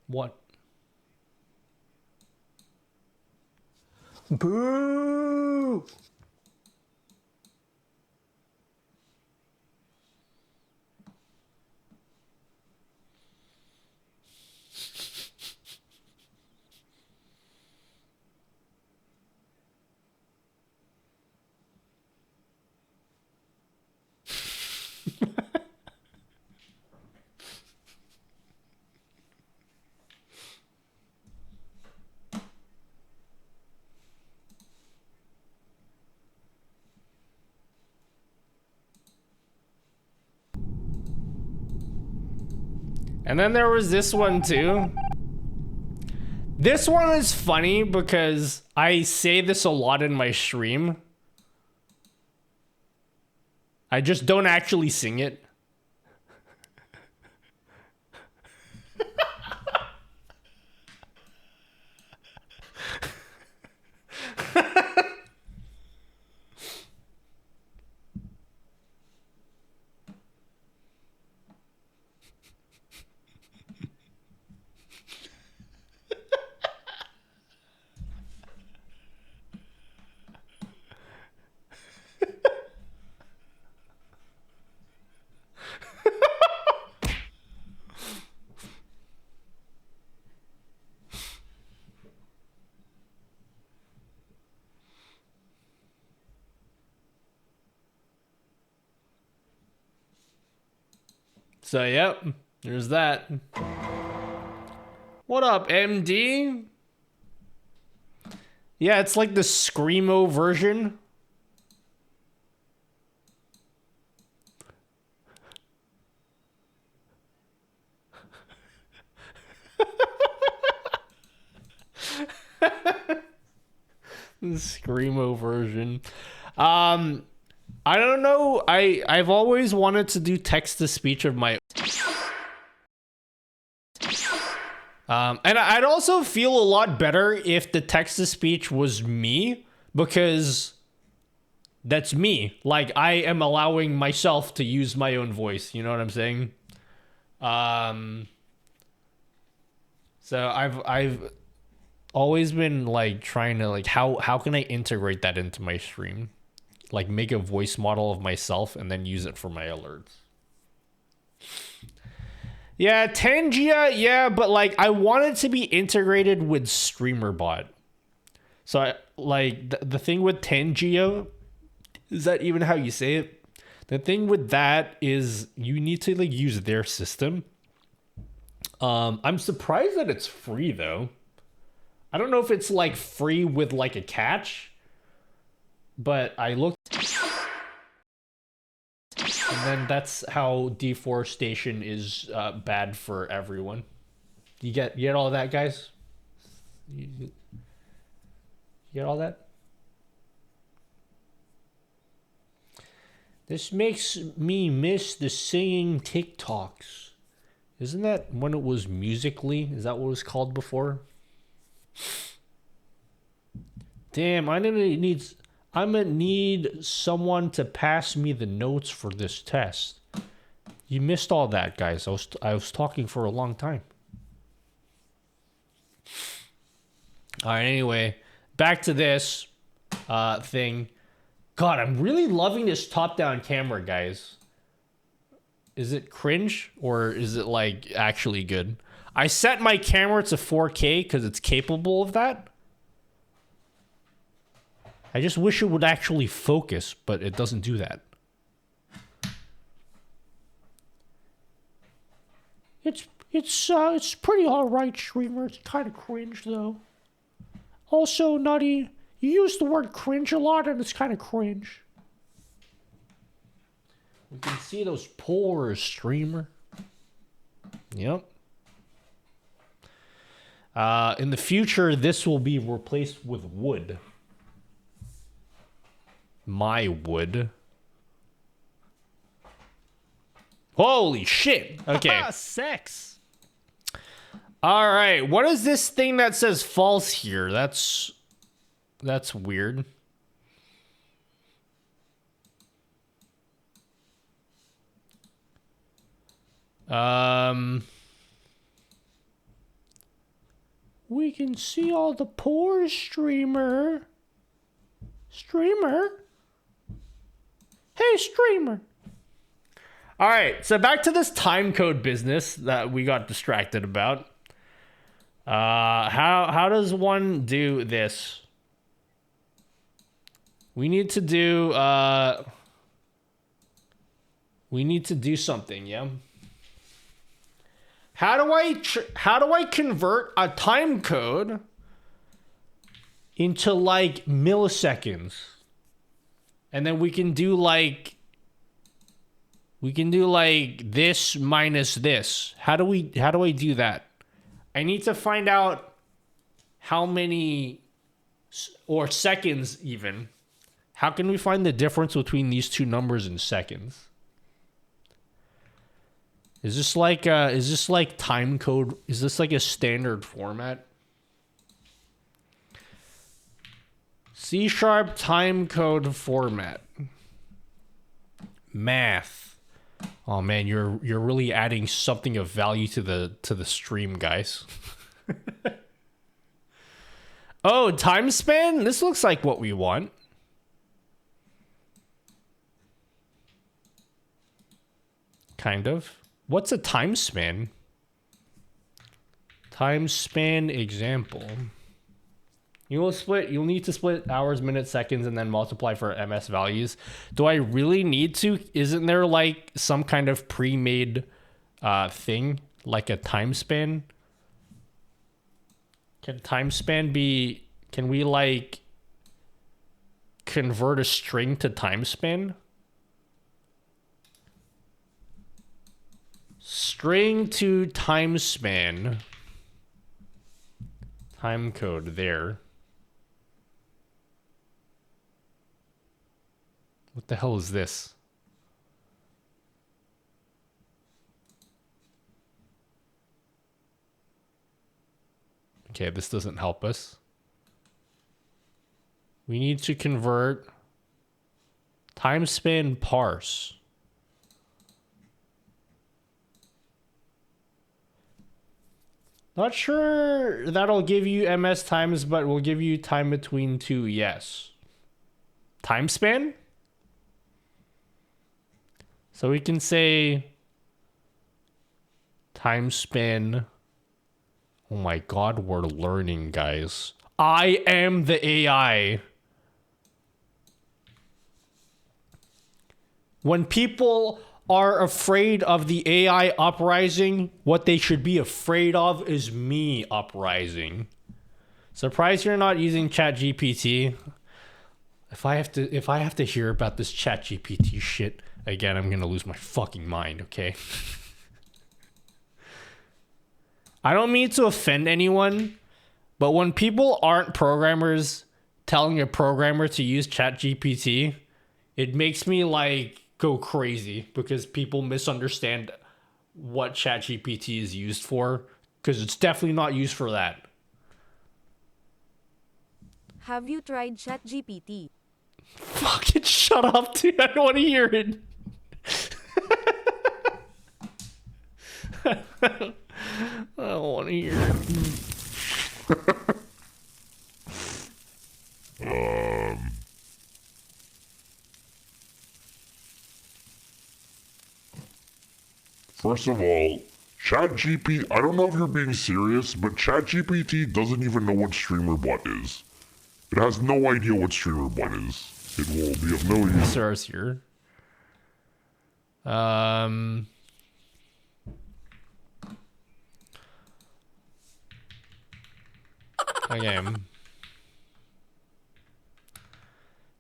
What? Boo! And then there was this one too. This one is funny because I say this a lot in my stream. I just don't actually sing it. So, yep, there's that. What up, MD? Yeah, it's like the Screamo version. The Screamo version. I don't know. I've always wanted to do text to speech of my and I'd also feel a lot better if the text to speech was me, because that's me. Like, I am allowing myself to use my own voice, you know what I'm saying? So I've always been like trying to like how can I integrate that into my stream? Like make a voice model of myself and then use it for my alerts. Yeah, Tangia, yeah, but like I want it to be integrated with StreamerBot. So I, like the thing with Tangia, is that even how you say it? The thing with that is you need to like use their system. I'm surprised that it's free though. I don't know if it's like free with like a catch, but I looked, and then that's how deforestation is bad for everyone. You get all that, guys? You get all that? This makes me miss the singing TikToks. Isn't that when it was Musical.ly? Is that what it was called before? Damn, I'm gonna need someone to pass me the notes for this test. You missed all that, guys. I was talking for a long time. All right, anyway, back to this thing. God, I'm really loving this top-down camera, guys. Is it cringe or is it like actually good? I set my camera to 4K because it's capable of that. I just wish it would actually focus, but it doesn't do that. It's pretty alright, streamer. It's kind of cringe though. Also, Nutty, you use the word cringe a lot, and it's kind of cringe. We can see those pores, streamer. Yep. In the future, this will be replaced with wood. My wood. Holy shit. Okay. Sex. All right. What is this thing that says false here? That's weird. We can see all the pores, streamer. Streamer? Hey, streamer. All right, so back to this time code business that we got distracted about. How does one do this? We need to do something, yeah. How do I convert a time code into like milliseconds? And then we can do like this minus this. How do I do that? I need to find out how many or seconds even. How can we find the difference between these two numbers in seconds? Is this like time code? Is this like a standard format? C# time code format. Math. Oh man, you're really adding something of value to the stream, guys. Oh, time span? This looks like what we want. Kind of. What's a time span? Time span example. You'll need to split hours, minutes, seconds, and then multiply for MS values. Do I really need to? Isn't there like some kind of pre-made thing, like a time span? Can time span be, can we like convert a string to time span? String to time span. Time code there. What the hell is this? Okay, this doesn't help us. We need to convert time span parse. Not sure that'll give you MS times, but will give you time between two, yes. Time span? So we can say time span. Oh my god, we're learning, guys. I am the AI. When people are afraid of the AI uprising, what they should be afraid of is me uprising. Surprised you're not using ChatGPT. If I have to hear about this ChatGPT shit again, I'm gonna lose my fucking mind, okay? I don't mean to offend anyone, but when people aren't programmers telling a programmer to use ChatGPT, it makes me like go crazy because people misunderstand what ChatGPT is used for, because it's definitely not used for that. Have you tried ChatGPT? Fucking shut up, dude. I don't want to hear it. I don't want to hear it. First of all, ChatGPT, I don't know if you're being serious, but ChatGPT doesn't even know what StreamerBot is. It has no idea what StreamerBot is. It will be of no use. Sarah's here. Okay.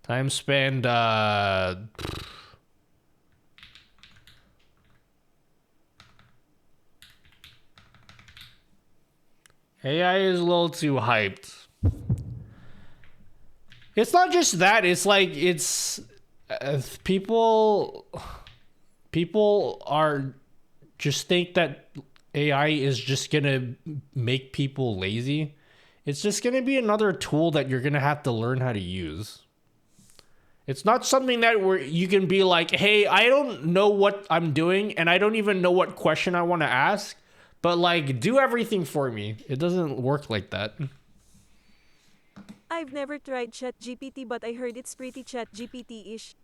Time spent, AI is a little too hyped. It's not just that, it's like, it's, people are just think that AI is just gonna make people lazy. It's just gonna be another tool that you're gonna have to learn how to use. It's not something that you can be like, hey, I don't know what I'm doing and I don't even know what question I want to ask, but like, do everything for me. It doesn't work like that. I've never tried ChatGPT, but I heard it's pretty ChatGPT-ish.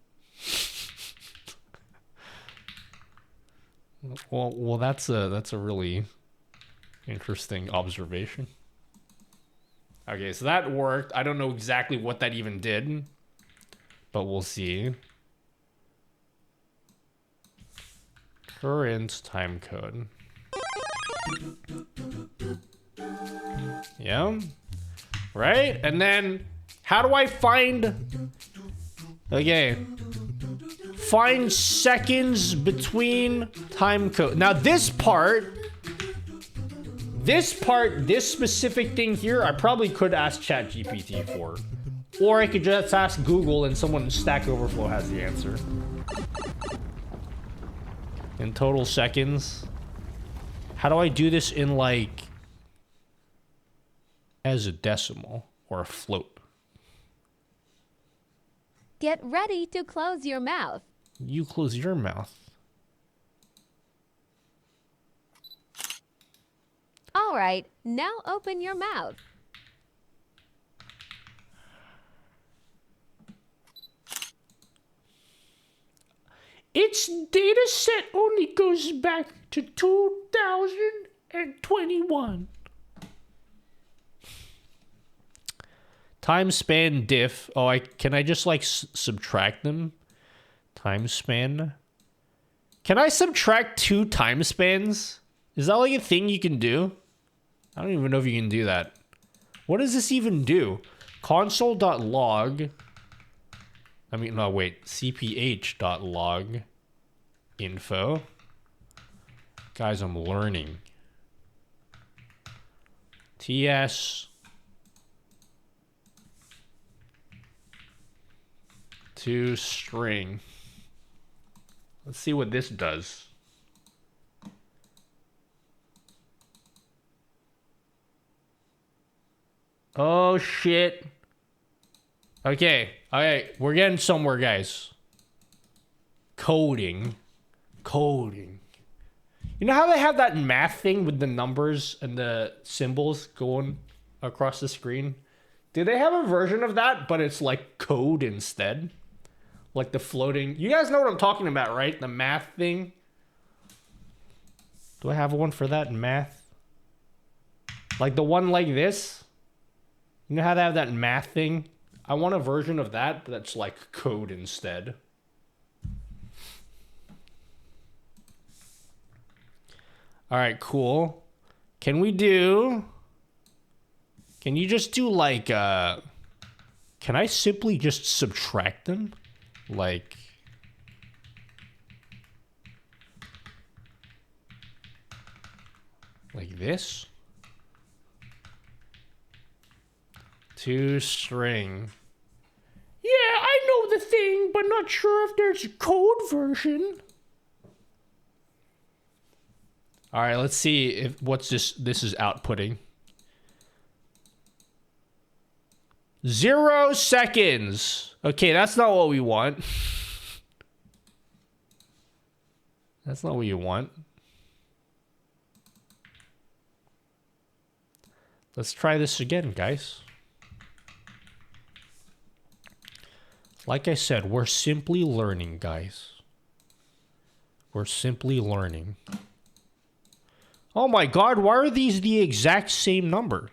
Well, that's a really interesting observation. Okay, so that worked. I don't know exactly what that even did, but we'll see. Current time code. Yeah. Right? And then how do I find... Okay. Find seconds between time code. Now this specific thing here, I probably could ask ChatGPT for. Or I could just ask Google and someone in Stack Overflow has the answer. In total seconds. How do I do this in like... as a decimal or a float? Get ready to close your mouth. You close your mouth. All right, now open your mouth. Its data set only goes back to 2021. Time span diff. Oh, can I just like subtract them? Time span. Can I subtract 2 time spans? Is that like a thing you can do? I don't even know if you can do that. What does this even do? Console.log. I mean, no, wait. cph.log info. Guys, I'm learning. TS to string. Let's see what this does. Oh shit. Okay, we're getting somewhere, guys. Coding. You know how they have that math thing with the numbers and the symbols going across the screen? Do they have a version of that, but it's like code instead? Like the floating... You guys know what I'm talking about, right? The math thing. Do I have one for that in math? Like the one like this? You know how they have that math thing? I want a version of that that's like code instead. All right, cool. Can you just do like, can I simply just subtract them? Like, this? ToString. Yeah, I know the thing, but not sure if there's a code version. All right, let's see if what's this is outputting. 0 seconds. Okay, that's not what we want. That's not what you want. Let's try this again, guys. Like I said, we're simply learning, guys. We're simply learning. Oh my god, why are these the exact same number?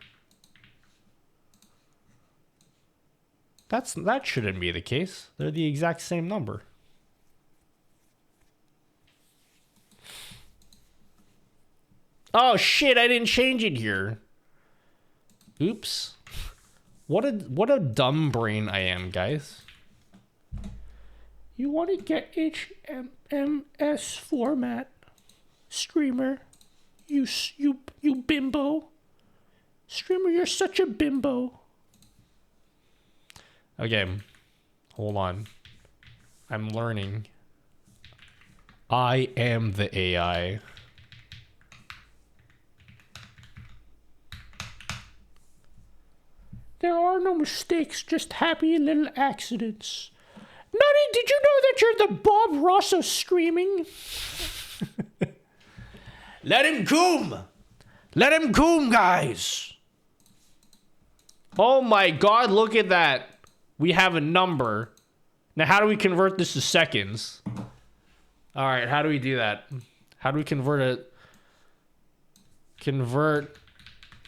That shouldn't be the case. They're the exact same number. Oh shit, I didn't change it here. Oops. What a dumb brain I am, guys. You want to get HMMS format, streamer? You bimbo. Streamer, you're such a bimbo. Okay, hold on. I'm learning. I am the AI. There are no mistakes, just happy little accidents. Nutty, did you know that you're the Bob Ross of streaming? Let him coom! Let him coom, guys! Oh my god, look at that. We have a number. Now, how do we convert this to seconds? Alright, how do we do that? How do we convert it? Convert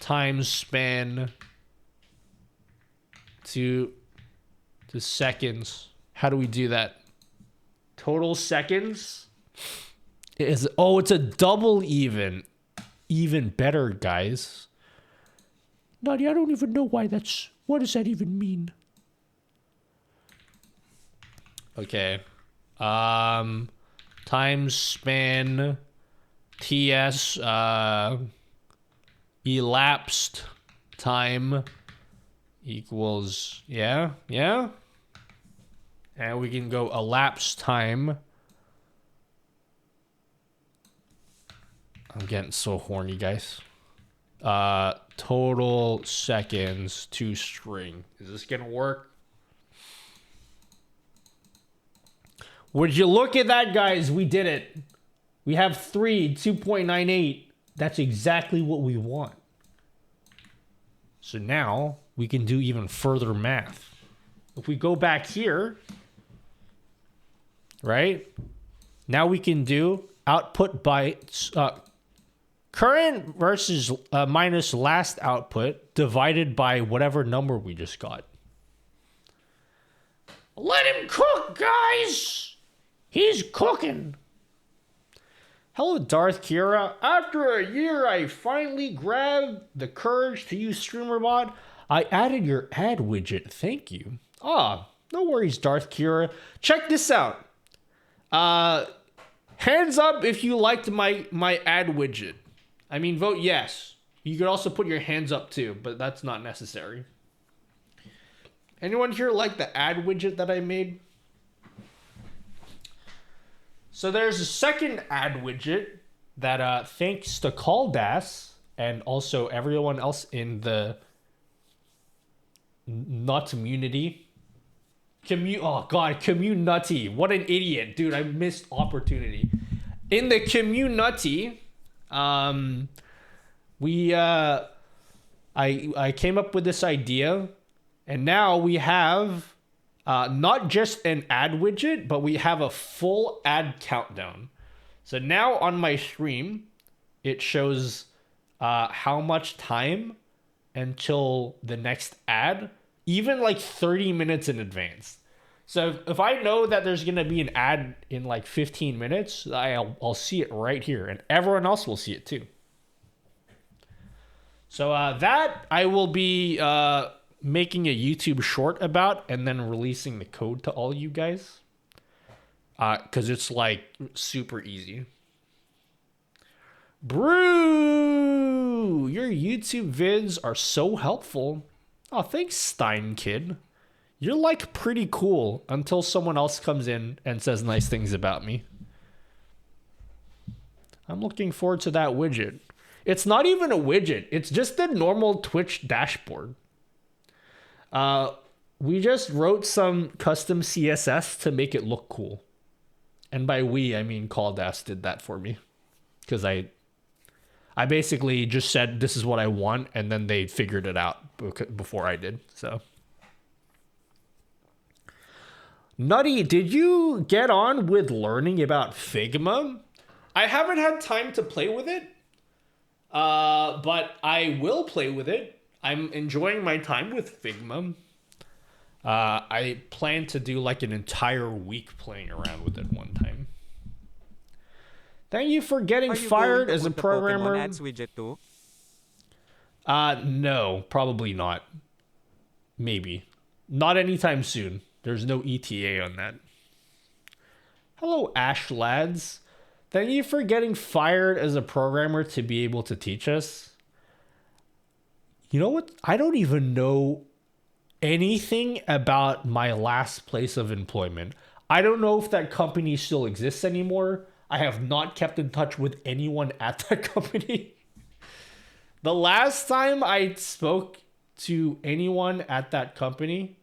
time span to seconds. How do we do that? Total seconds? It's a double even. Even better, guys. Nutty, I don't even know why that's... What does that even mean? Okay. Time span... TS... elapsed time... equals... Yeah? And we can go elapsed time... I'm getting so horny, guys. Total seconds ToString. Is this gonna work? Would you look at that, guys? We did it. We have 2.98. That's exactly what we want. So now we can do even further math. If we go back here, right? Now we can do output bytes, current versus minus last output divided by whatever number we just got. Let him cook, guys! He's cooking. Hello, Darth Kira. After a year, I finally grabbed the courage to use StreamerBot. I added your ad widget. Thank you. Ah, no worries, Darth Kira. Check this out. Hands up if you liked my ad widget. I mean, vote yes. You could also put your hands up too, but that's not necessary. Anyone here like the ad widget that I made? So there's a second ad widget that thanks to Caldas and also everyone else in the nut community. Oh god, community. What an idiot, dude. I missed opportunity. In the community, I came up with this idea, and now we have not just an ad widget, but we have a full ad countdown. So now on my stream, it shows how much time until the next ad, even like 30 minutes in advance. So if I know that there's gonna be an ad in like 15 minutes, I'll see it right here, and everyone else will see it too. So that I will be making a YouTube short about, and then releasing the code to all you guys. Because it's like super easy. Brew! Your YouTube vids are so helpful. Oh, thanks, Stein Kid. You're like pretty cool until someone else comes in and says nice things about me. I'm looking forward to that widget. It's not even a widget. It's just the normal Twitch dashboard. We just wrote some custom CSS to make it look cool. And by we, I mean Caldas did that for me. Because I basically just said this is what I want, and then they figured it out before I did. So, Nutty, did you get on with learning about Figma? I haven't had time to play with it, but I will play with it. I'm enjoying my time with Figma. I plan to do like an entire week playing around with it one time. Thank you for getting fired as a programmer. Pokemon ads widget too? No, probably not. Maybe. Not anytime soon. There's no ETA on that. Hello, Ash lads. Thank you for getting fired as a programmer to be able to teach us. You know what? I don't even know anything about my last place of employment. I don't know if that company still exists anymore. I have not kept in touch with anyone at that company. The last time I spoke to anyone at that company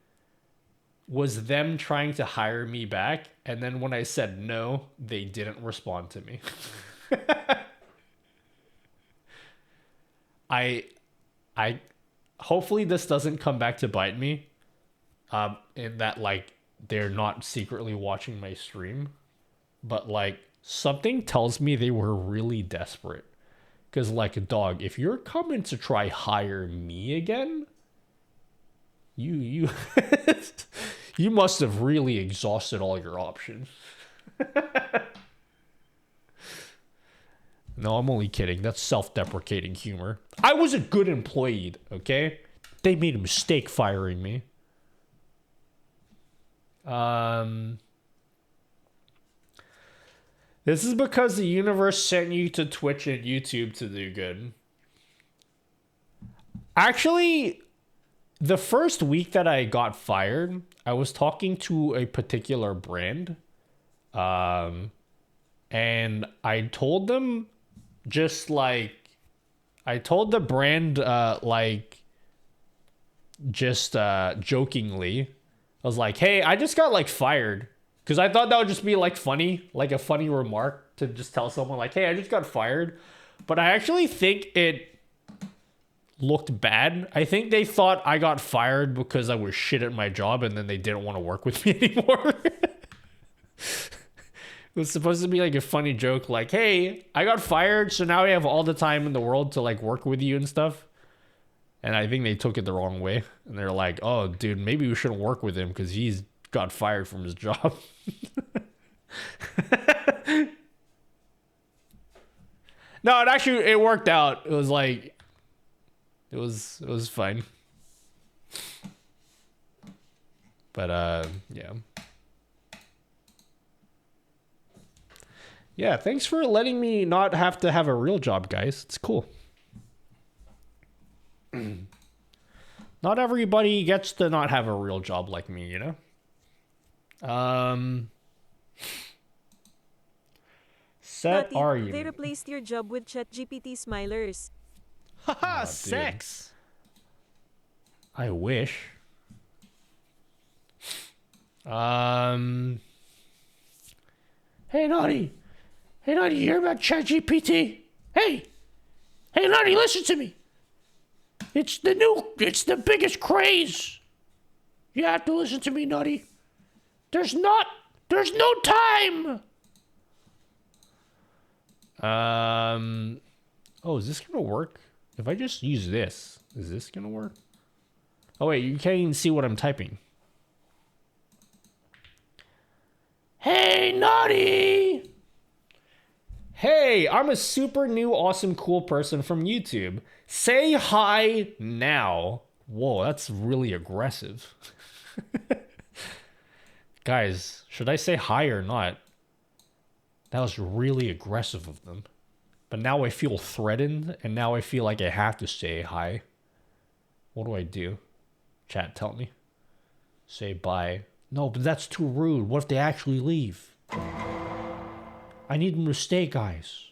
was them trying to hire me back. And then when I said no, they didn't respond to me. I hopefully this doesn't come back to bite me. In that like they're not secretly watching my stream. But like something tells me they were really desperate. Because like, dog, if you're coming to try hire me again, you you must have really exhausted all your options. No, I'm only kidding. That's self-deprecating humor. I was a good employee, okay? They made a mistake firing me. This is because the universe sent you to Twitch and YouTube to do good. Actually, the first week that I got fired, I was talking to a particular brand. And I told them just like, I told the brand jokingly, I was like, hey, I just got like fired. Because I thought that would just be like funny, like a funny remark to just tell someone like, hey, I just got fired. But I actually think it looked bad. I think they thought I got fired because I was shit at my job and then they didn't want to work with me anymore. It was supposed to be like a funny joke like, hey, I got fired, so now I have all the time in the world to like work with you and stuff. And I think they took it the wrong way. And they're like, oh, dude, maybe we shouldn't work with him because he's got fired from his job. No, it worked out. It was like it was fine. But yeah. Yeah, thanks for letting me not have to have a real job, guys. It's cool. Not everybody gets to not have a real job like me, you know? Set Nutty, argument. they replaced your job with ChatGPT smilers. Haha, Aw, dude. sex. I wish. Hey, Naughty. Hey, Naughty, you hear about ChatGPT? Hey, Naughty, listen to me. It's the biggest craze. You have to listen to me, Naughty. There's no time. Oh, is this gonna work? If I just use this, is this gonna work? Oh wait, you can't even see what I'm typing. Hey, Naughty! Hey, I'm a super new, awesome, cool person from YouTube. Say hi now. Whoa, that's really aggressive. Guys, should I say hi or not? That was really aggressive of them. But now I feel threatened, and now I feel like I have to say hi. What do I do? Chat, tell me. Say bye. No, but that's too rude. What if they actually leave? I need them to stay, guys.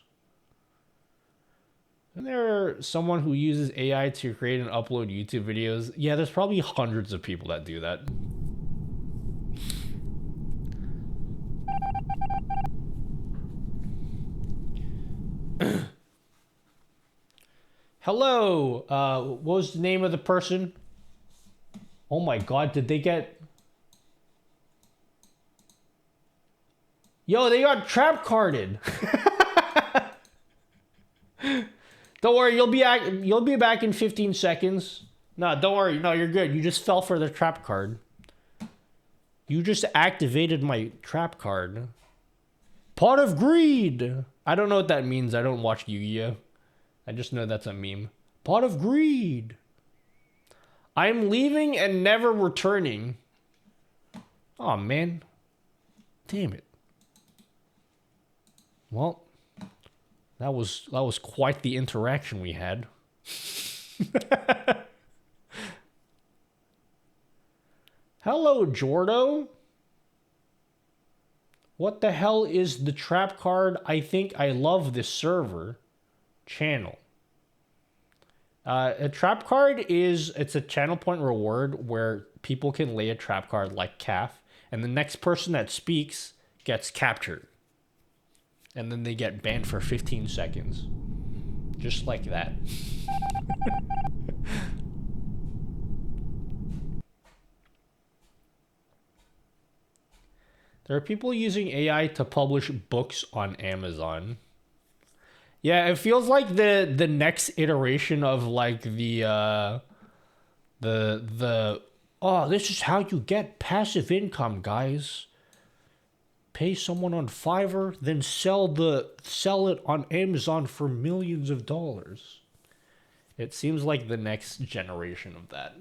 Isn't there someone who uses AI to create and upload YouTube videos? Yeah, there's probably hundreds of people that do that. Hello, what was the name of the person? Oh my god, did they get... Yo, they got trap carded. Don't worry, you'll be back in 15 seconds. No, don't worry. No, you're good. You just fell for the trap card. You just activated my trap card. Pot of Greed. I don't know what that means. I don't watch Yu-Gi-Oh. I just know that's a meme. Pot of Greed. I'm leaving and never returning. Oh man. Damn it. Well, that was quite the interaction we had. Hello, Jordo. What the hell is the trap card? I think I love this server channel. A trap card it's a channel point reward where people can lay a trap card like Calf, and the next person that speaks gets captured. And then they get banned for 15 seconds. Just like that. There are people using AI to publish books on Amazon. Yeah, it feels like the next iteration of like the oh, this is how you get passive income, guys. Pay someone on Fiverr, then sell it on Amazon for millions of dollars. It seems like the next generation of that.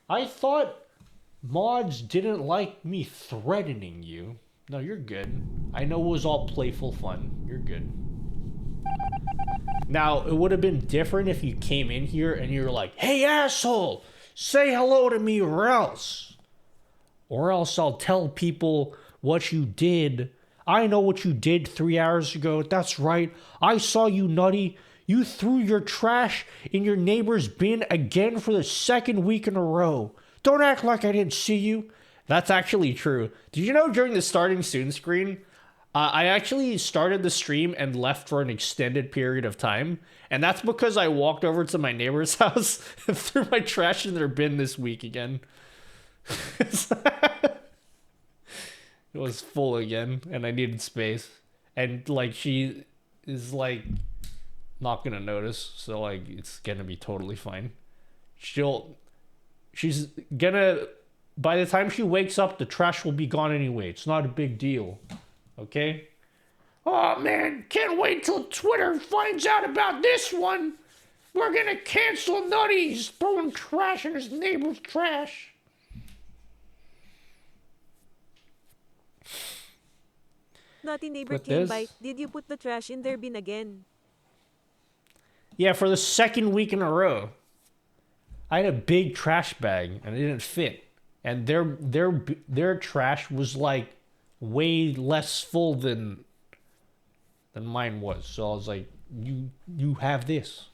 I thought mods didn't like me threatening you. No, you're good. I know it was all playful fun. You're good. Now, it would have been different if you came in here and you were like, hey, asshole, say hello to me or else. Or else I'll tell people what you did. I know what you did 3 hours ago. That's right. I saw you, Nutty. You threw your trash in your neighbor's bin again for the second week in a row. Don't act like I didn't see you. That's actually true. Did you know during the starting soon screen, I actually started the stream and left for an extended period of time? And that's because I walked over to my neighbor's house and threw my trash in their bin this week again. It was full again and I needed space, and like she is like not gonna notice, so like it's gonna be totally fine. She's gonna, by the time she wakes up, the trash will be gone anyway. It's not a big deal. Okay? Oh man, can't wait till Twitter finds out about this one. We're gonna cancel Nutty. He's throwing trash in his neighbor's trash. Naughty neighbor Put came this. by. Did you put the trash in their bin again? Yeah, for the second week in a row. I had a big trash bag and it didn't fit. And their trash was like way less full than mine was. So I was like, you have this.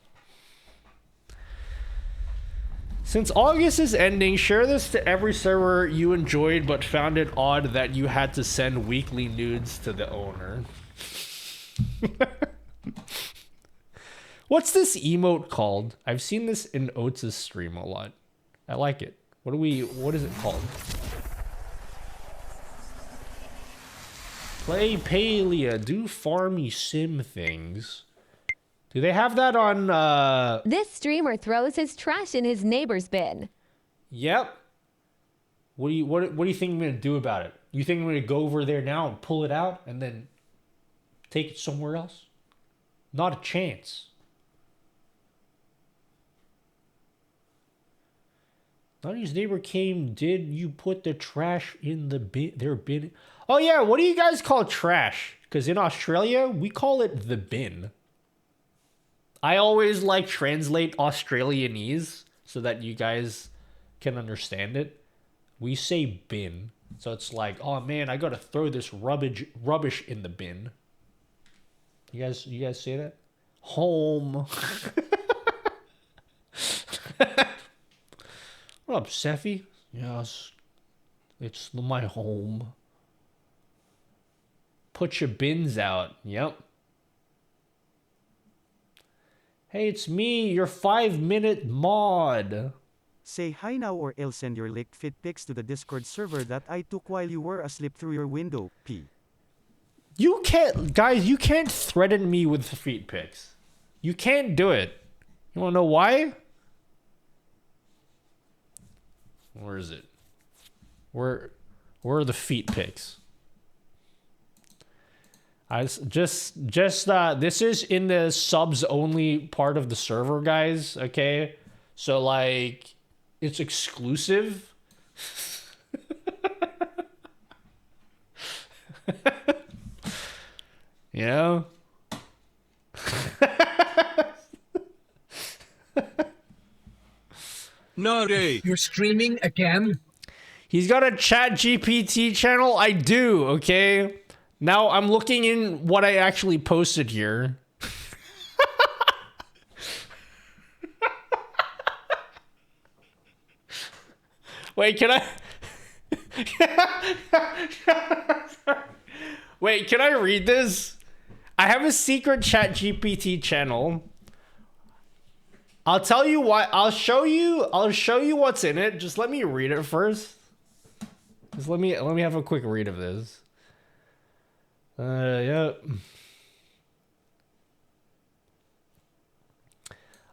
Since August is ending, share this to every server you enjoyed but found it odd that you had to send weekly nudes to the owner. What's this emote called? I've seen this in Oates' stream a lot. I like it. What is it called? Play Palia, do farmy sim things. Do they have that on, This streamer throws his trash in his neighbor's bin. Yep. What do you think I'm gonna do about it? You think I'm gonna go over there now and pull it out and then take it somewhere else? Not a chance. Nutty's neighbor came. Did you put the trash in the bin? Their bin? Oh yeah. What do you guys call trash? Because in Australia we call it the bin. I always like translate Australianese so that you guys can understand it. We say bin. So it's like, oh man, I gotta throw this rubbish in the bin. You guys say that? Home. What up, Seffi? Yes. It's my home. Put your bins out. Yep. Hey, it's me, your 5-minute mod. Say hi now or else send your licked fit pics to the Discord server that I took while you were asleep through your window, P. You can't, guys, you can't threaten me with feet pics. You can't do it. You wanna know why? Where is it? Where are the feet pics? This is in the subs only part of the server, guys, okay? So like it's exclusive. You know? No, you're streaming again? He's got a Chat GPT channel. I do, okay? Now I'm looking in what I actually posted here. Wait, can I? Wait, can I read this? I have a secret Chat GPT channel. I'll tell you what. I'll show you what's in it. Just let me read it first. Just let me have a quick read of this. Yep.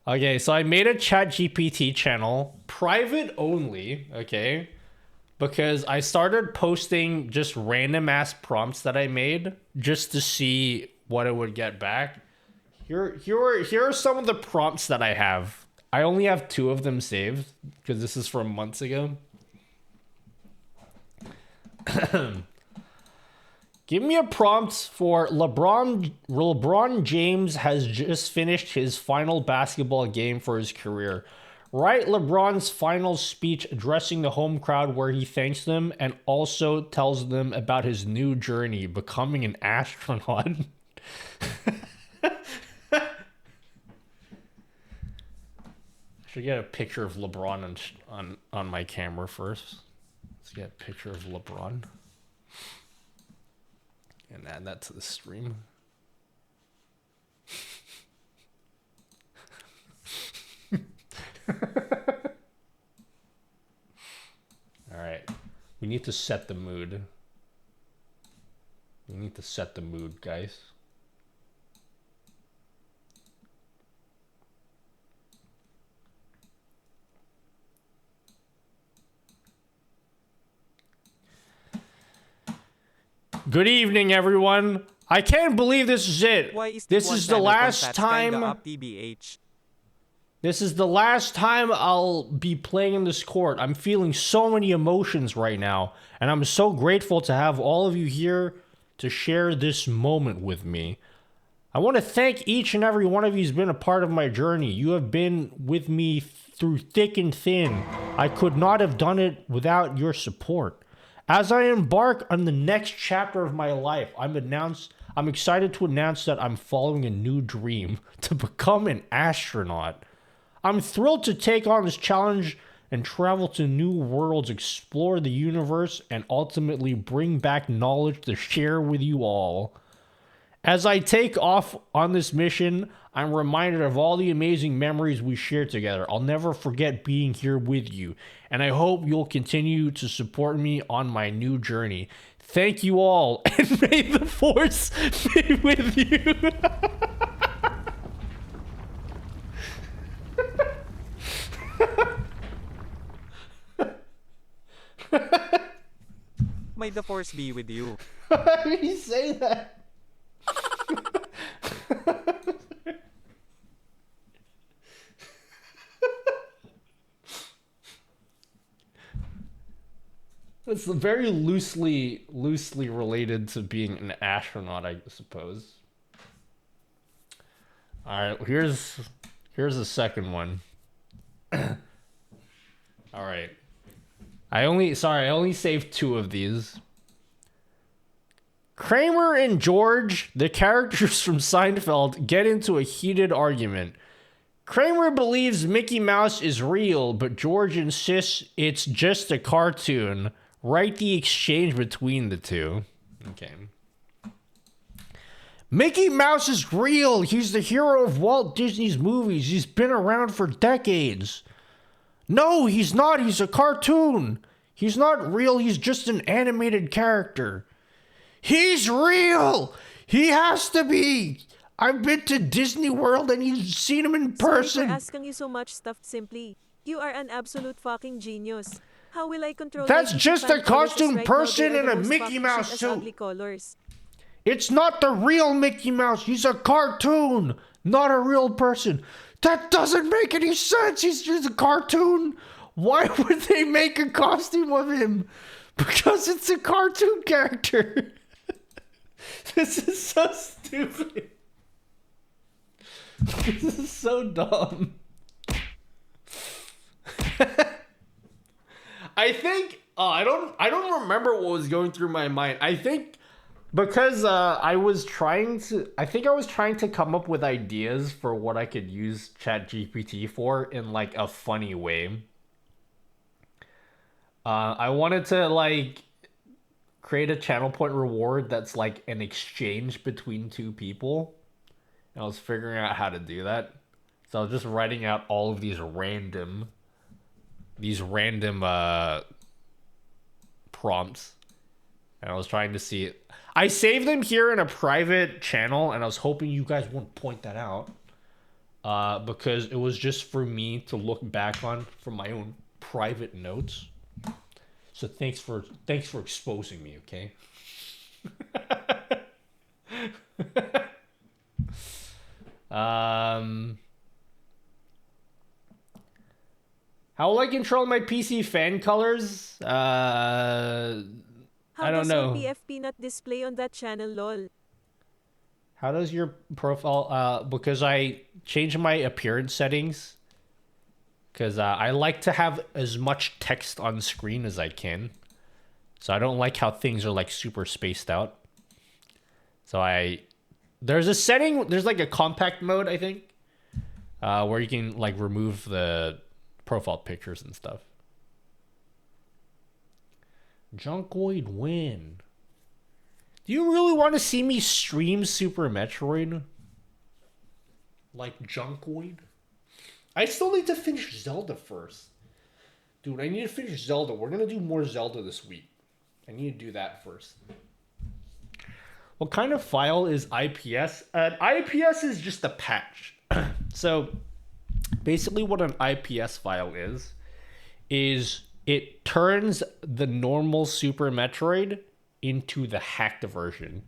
Okay, so I made a Chat GPT channel, private only, okay? Because I started posting just random ass prompts that I made just to see what it would get back. Here are some of the prompts that I have. I only have 2 of them saved because this is from months ago. Give me a prompt for LeBron James has just finished his final basketball game for his career. Write LeBron's final speech addressing the home crowd where he thanks them and also tells them about his new journey, becoming an astronaut. I should get a picture of LeBron on my camera first. Let's get a picture of LeBron. And add that to the stream. Alright. We need to set the mood. We need to set the mood, guys. Good evening, everyone. I can't believe this is it. This is the last time. This is the last time I'll be playing in this court. I'm feeling so many emotions right now, and I'm so grateful to have all of you here to share this moment with me. I want to thank each and every one of you who's been a part of my journey. You have been with me through thick and thin. I could not have done it without your support. As I embark on the next chapter of my life, I'm excited to announce that I'm following a new dream to become an astronaut. I'm thrilled to take on this challenge and travel to new worlds, explore the universe, and ultimately bring back knowledge to share with you all. As I take off on this mission, I'm reminded of all the amazing memories we shared together. I'll never forget being here with you, and I hope you'll continue to support me on my new journey. Thank you all, and may the Force be with you. May the force be with you. Why did you say that? It's very loosely related to being an astronaut, I suppose. All right, here's the second one. All right. I only saved 2 of these. Kramer and George, the characters from Seinfeld, get into a heated argument. Kramer believes Mickey Mouse is real, but George insists it's just a cartoon. Write the exchange between the two. Okay. Mickey Mouse is real. He's the hero of Walt Disney's movies. He's been around for decades. No, he's not. He's a cartoon. He's not real. He's just an animated character. He's real. He has to be. I've been to Disney World and you've seen him in person. Sorry for asking you so much stuff simply. You are an absolute fucking genius. How will I control That's my just fan a costume right person now? They in are a the most Mickey fucking Mouse shit as suit. ugly colors. It's not the real Mickey Mouse. He's a cartoon, not a real person. That doesn't make any sense. He's just a cartoon. Why would they make a costume of him? Because it's a cartoon character. This is so stupid. This is so dumb. I think I don't remember what was going through my mind. I think because I was trying to come up with ideas for what I could use ChatGPT for in like a funny way. I wanted to like create a channel point reward that's like an exchange between 2 people. And I was figuring out how to do that. So I was just writing out all of these random prompts. And I was trying to see it. I saved them here in a private channel, and I was hoping you guys wouldn't point that out. Because it was just for me to look back on from my own private notes. So thanks for exposing me, okay? How will I control my PC fan colors? I don't know. How does your PFP not display on that channel, lol? How does your profile, because I changed my appearance settings. Because I like to have as much text on screen as I can. So I don't like how things are like super spaced out. So there's a setting, there's like a compact mode, I think. Where you can like remove the profile pictures and stuff. Junkoid win. Do you really want to see me stream Super Metroid? Like Junkoid? I still need to finish Zelda first. Dude, I need to finish Zelda. We're going to do more Zelda this week. I need to do that first. What kind of file is IPS? An IPS is just a patch. So, basically what an IPS file is it turns the normal Super Metroid into the hacked version.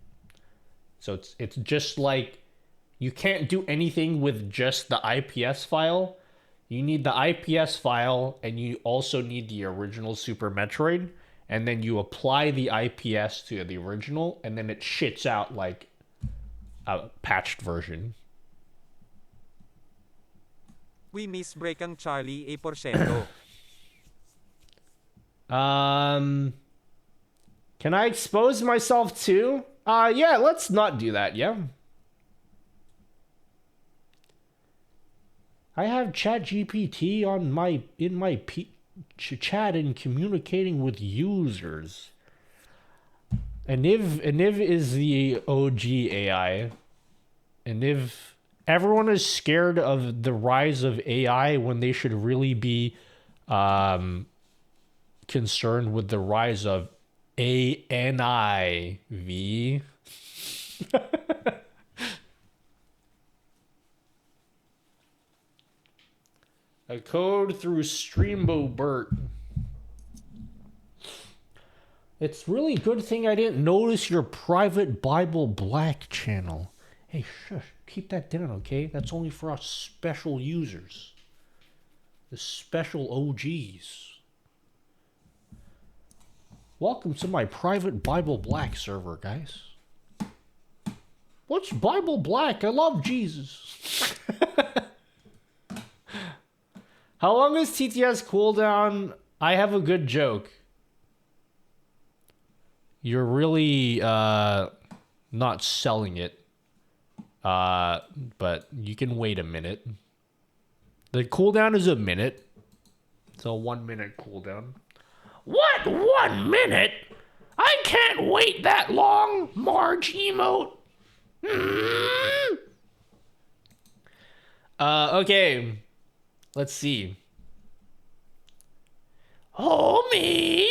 So it's just like you can't do anything with just the IPS file. You need the IPS file and you also need the original Super Metroid, and then you apply the IPS to the original and then it shits out like a patched version. We miss breakang Charlie A porsyento. Can I expose myself too? Yeah, let's not do that, yeah. I have ChatGPT on my chat and communicating with users. Aniv is the OG AI. Aniv, everyone is scared of the rise of AI when they should really be concerned with the rise of ANIV. A code through Streambo Burt. It's really good thing I didn't notice your private Bible Black channel. Hey, shush. Keep that down, okay? That's only for us special users. The special OGs. Welcome to my private Bible Black server, guys. What's Bible Black? I love Jesus. How long is TTS cooldown? I have a good joke. You're really not selling it. But you can wait a minute. The cooldown is a minute. It's a 1 minute cooldown. What? 1 minute? I can't wait that long, Marge emote. Okay. Let's see. Homie.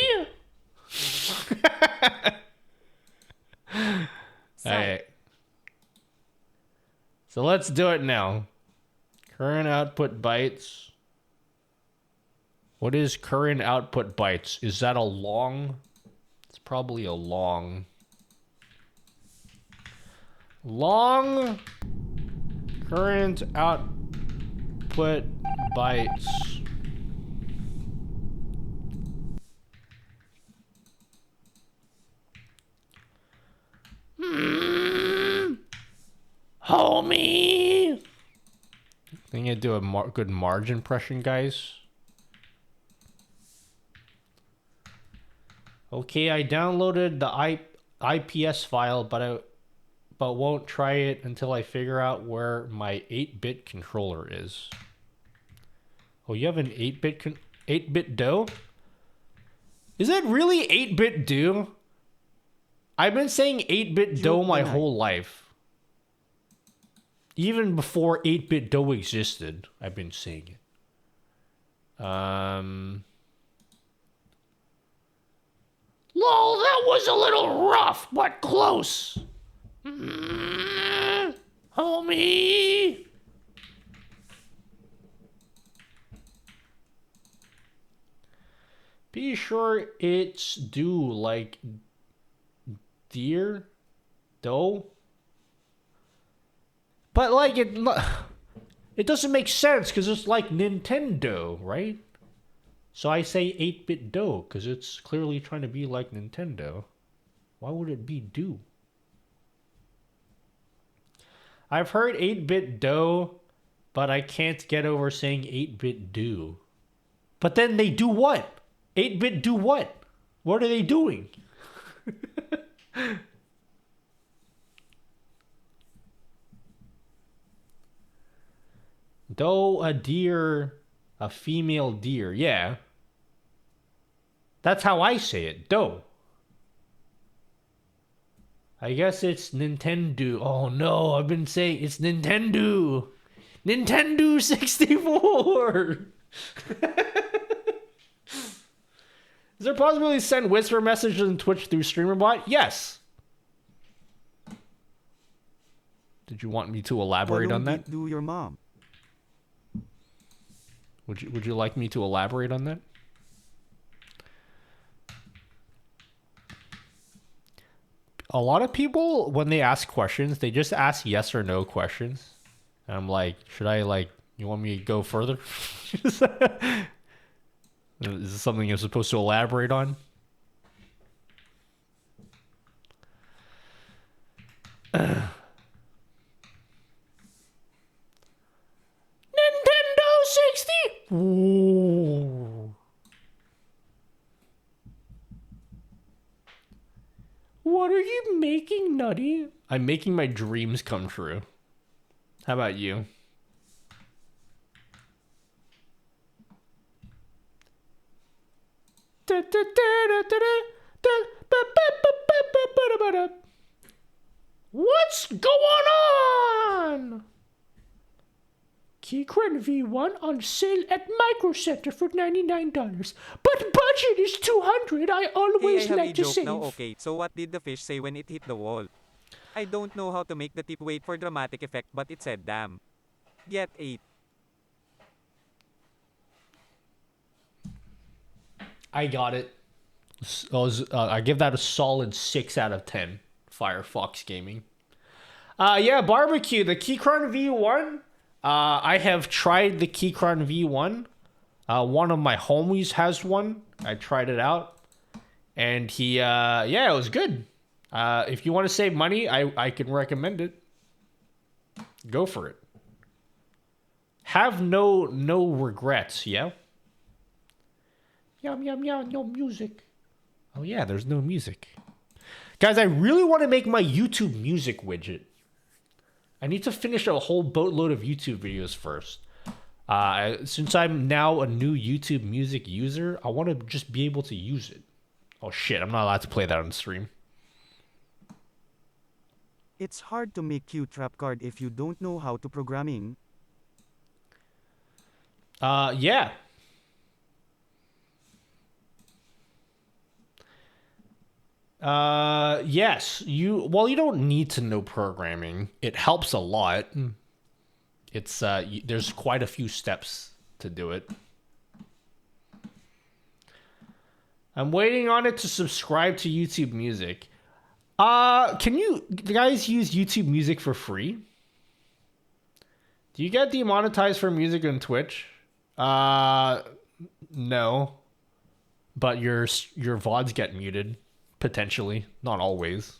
Alright. So let's do it now. Current output bytes. What is current output bytes? Is that a long? It's probably a long. Long current output bytes. Homie. I think I do a good Marge impression, guys. Okay, I downloaded the IPS file, but won't try it until I figure out where my 8-bit controller is. Oh, you have an 8-bit DOE? Is it really 8-bit DOE? I've been saying 8-bit DOE my whole life. Even before 8-bit DOE existed, I've been saying it. Lol, that was a little rough, but close. Homie. Be sure it's due like deer, dough. But like it doesn't make sense because it's like Nintendo, right? So I say 8-bit DOE because it's clearly trying to be like Nintendo. Why would it be do? I've heard 8-bit DOE, but I can't get over saying 8-bit do. But then they do what? 8-bit do what? What are they doing? Doe, a deer, a female deer. Yeah. That's how I say it. Doe. I guess it's Nintendo. Oh no, I've been saying it's Nintendo. Nintendo 64. Is there a possibility to send whisper messages on Twitch through StreamerBot? Yes. Did you want me to elaborate on that? Do your mom. Would you like me to elaborate on that? A lot of people, when they ask questions, they just ask yes or no questions. And I'm like, should I you want me to go further? Is this something you're supposed to elaborate on? Nintendo 60. Ooh. What are you making, Nutty? I'm making my dreams come true. How about you? What's going on? Keycran V1 on sale at Micro Center for $99. But budget is $200. I always hey, I have like a to joke save. now, okay, so what did the fish say when it hit the wall? I don't know how to make the tip wait for dramatic effect, but it said damn. Get 8. I got it. I give that a solid 6 out of 10. Firefox Gaming. Yeah, barbecue. The Keychron V1. I have tried the Keychron V1. One of my homies has one. I tried it out, and yeah, it was good. If you want to save money, I can recommend it. Go for it. Have no regrets. Yeah. Yum yum yum. No music. Oh yeah, there's no music. Guys, I really want to make my YouTube music widget. I need to finish a whole boatload of YouTube videos first. Since I'm now a new YouTube music user, I want to just be able to use it. Oh shit, I'm not allowed to play that on stream. It's hard to make cute trap card if you don't know how to programming. Yeah. Yes, you don't need to know programming. It helps a lot. It's there's quite a few steps to do it. I'm waiting on it to subscribe to YouTube Music. Can you guys use YouTube Music for free? Do you get demonetized for music on Twitch? No. But your VODs get muted. Potentially. Not always.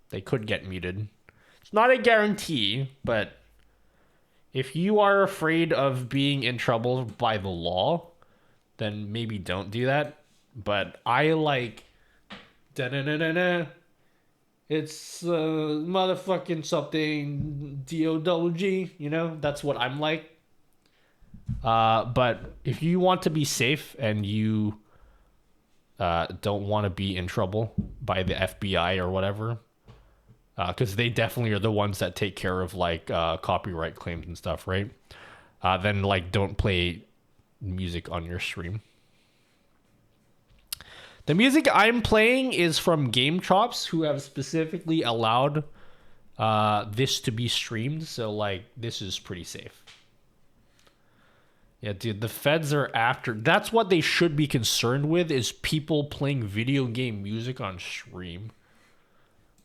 They could get muted. It's not a guarantee, but if you are afraid of being in trouble by the law, then maybe don't do that. But I like... Da-na-na-na-na. It's motherfucking something D-O-double-G, you know? That's what I'm like. But if you want to be safe and you... don't want to be in trouble by the FBI or whatever, because they definitely are the ones that take care of like copyright claims and stuff, right? Then like don't play music on your stream. The music I'm playing is from Game Chops, who have specifically allowed this to be streamed, so like this is pretty safe. Yeah, dude, the feds are after... That's what they should be concerned with, is people playing video game music on stream.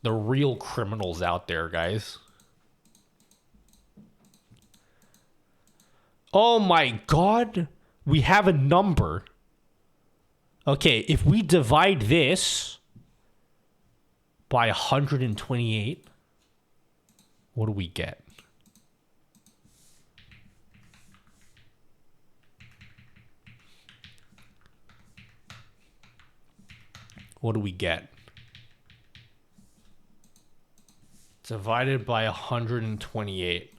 The real criminals out there, guys. Oh my god! We have a number. Okay, if we divide this by 128, what do we get? What do we get? Divided by 128.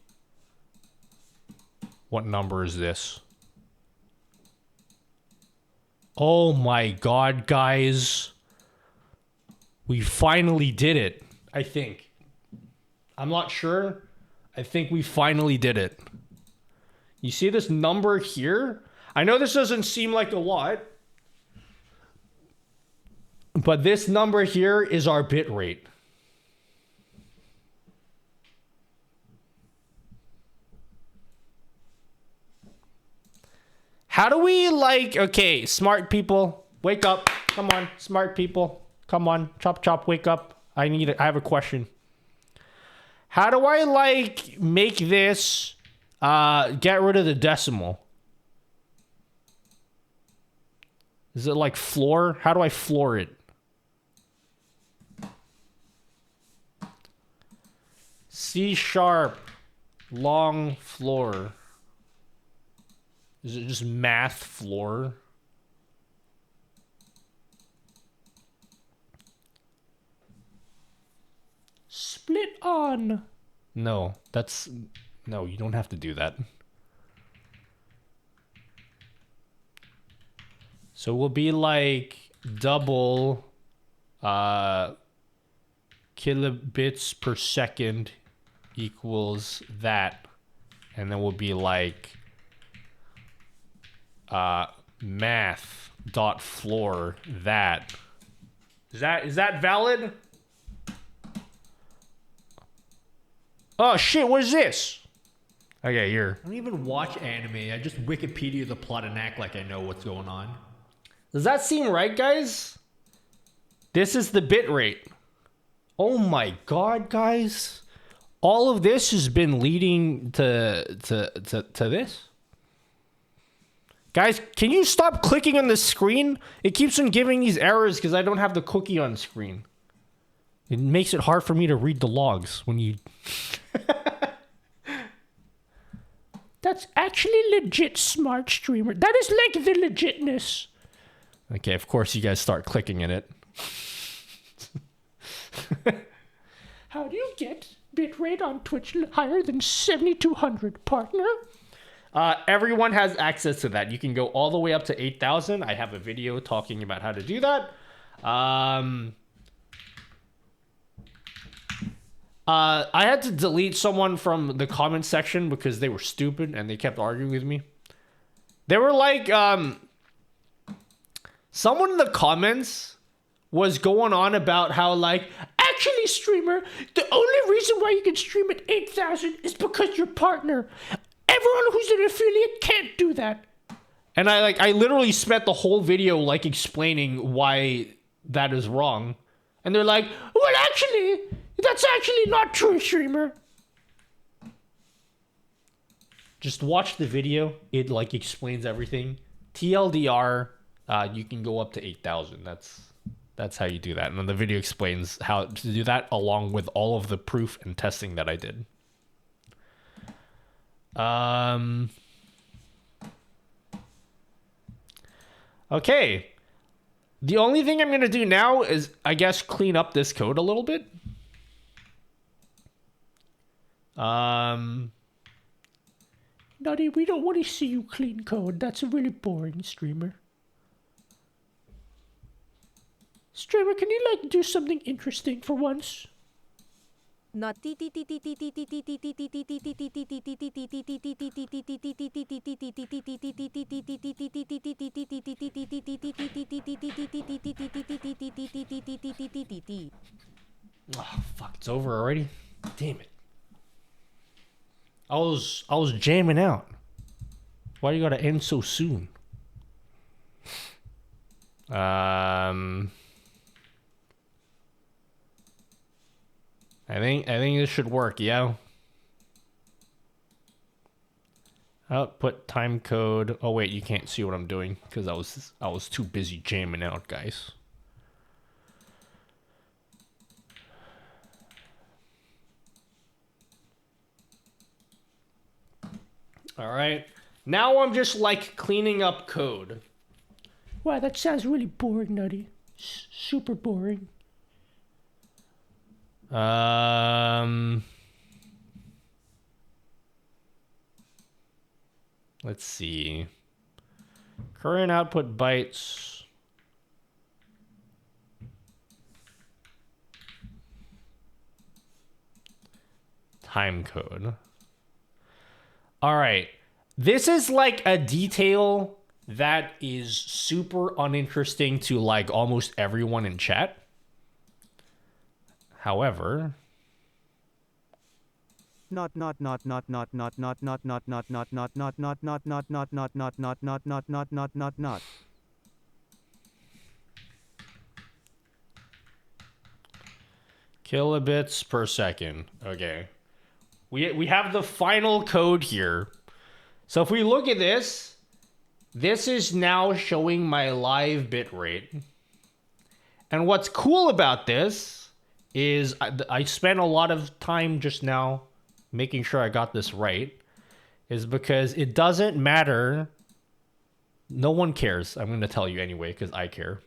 What number is this? Oh my god, guys. We finally did it, I think. I'm not sure. I think we finally did it. You see this number here? I know this doesn't seem like a lot, but this number here is our bit rate. How do we like, okay, smart people, wake up. Come on, smart people. Come on, chop chop, wake up. I have a question. How do I like make this get rid of the decimal? Is it like floor? How do I floor it? C sharp, long floor. Is it just math floor? Split on. No, that's... No, you don't have to do that. So we'll be like double kilobits per second equals that. And then we'll be like math dot floor that. Is that valid? Oh shit, what is this? Okay, here. I don't even watch anime. I just Wikipedia the plot and act like I know what's going on. Does that seem right, guys? This is the bit rate. Oh my god, guys. All of this has been leading to this. Guys, can you stop clicking on the screen? It keeps on giving these errors because I don't have the cookie on screen. It makes it hard for me to read the logs when you... That's actually legit, smart streamer. That is like the legitness. Okay, of course you guys start clicking in it. How do you get bitrate on Twitch higher than 7200, partner? Everyone has access to that. You can go all the way up to 8,000. I have a video talking about how to do that. I had to delete someone from the comment section because they were stupid and they kept arguing with me. They were like, someone in the comments was going on about how, like, actually, streamer, the only reason why you can stream at 8,000 is because your partner. Everyone who's an affiliate can't do that. And I literally spent the whole video, like, explaining why that is wrong. And they're like, well, actually, that's actually not true, streamer. Just watch the video. It, like, explains everything. TLDR, you can go up to 8,000. That's how you do that. And then the video explains how to do that along with all of the proof and testing that I did. Okay. The only thing I'm going to do now is, I guess, clean up this code a little bit. Nutty, we don't want to see you clean code. That's really boring, streamer. Streamer, can you, like, do something interesting for once? Not Oh, fuck, it's over already? Damn it. I was jamming out. Why you gotta end so soon? I think this should work, yeah. Output time code. Oh wait, you can't see what I'm doing because I was too busy jamming out, guys. All right. Now I'm just like cleaning up code. Wow, that sounds really boring, Nutty. Super boring. Let's see. Current output bytes. Time code. All right. This is like a detail that is super uninteresting to like almost everyone in chat. However, not kilobits per second. Okay. We have the final code here. So if we look at this, this is now showing my live bit rate. And what's cool about this is I spent a lot of time just now making sure I got this right, is because it doesn't matter. No one cares. I'm going to tell you anyway because I care.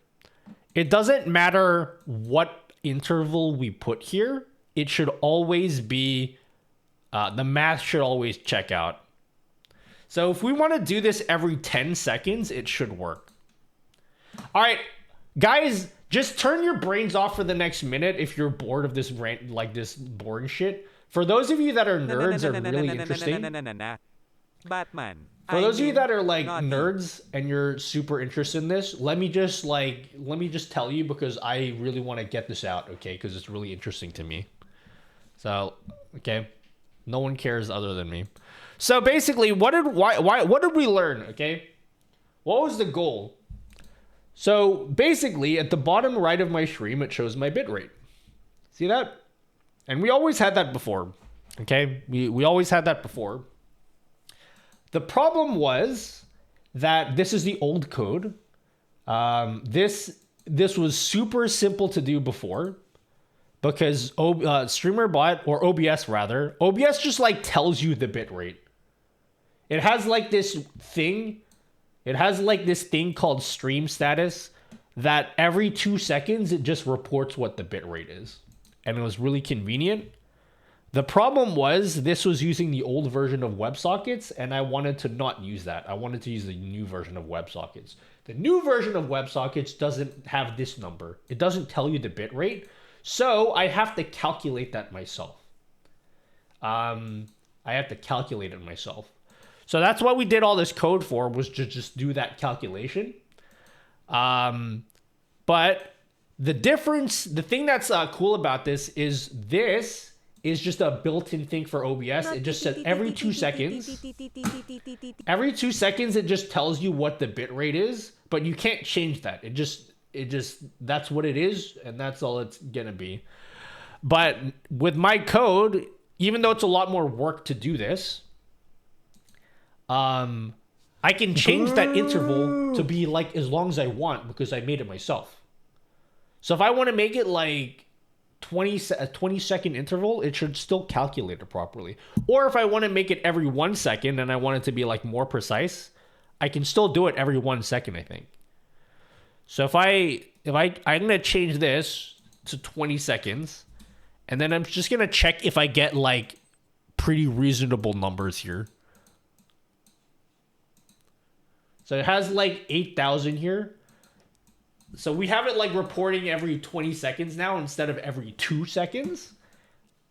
It doesn't matter what interval we put here. It should always be, the math should always check out. So if we want to do this every 10 seconds, it should work. All right, guys, just turn your brains off for the next minute if you're bored of this rant, like this boring shit. For those of you that are nerds are really interesting. Batman. For those of you that are like nerds and you're super interested in this, let me just tell you because I really want to get this out, okay? Because it's really interesting to me. So, okay, no one cares other than me. So basically, what did we learn? Okay, what was the goal? So basically, at the bottom right of my stream, it shows my bitrate. See that? And we always had that before. Okay? We always had that before. The problem was that this is the old code. This was super simple to do before because StreamerBot, or OBS rather, OBS just like tells you the bitrate. It has like this thing. It has like this thing called stream status that every 2 seconds it just reports what the bitrate is. And it was really convenient. The problem was this was using the old version of WebSockets, and I wanted to not use that. I wanted to use the new version of WebSockets. The new version of WebSockets doesn't have this number. It doesn't tell you the bitrate, so I have to calculate that myself. I have to calculate it myself. So that's what we did all this code for, was to just do that calculation. But the difference, the thing that's cool about this is just a built-in thing for OBS. It just says every 2 seconds. Every 2 seconds, it just tells you what the bitrate is, but you can't change that. It just that's what it is, and that's all it's gonna be. But with my code, even though it's a lot more work to do this, I can change that interval to be like as long as I want because I made it myself. So if I want to make it like a 20-second interval, it should still calculate it properly. Or if I want to make it every 1 second and I want it to be like more precise, I can still do it every 1 second, I think. So I'm going to change this to 20 seconds, and then I'm just going to check if I get like pretty reasonable numbers here. So it has like 8,000 here. So we have it like reporting every 20 seconds now instead of every 2 seconds.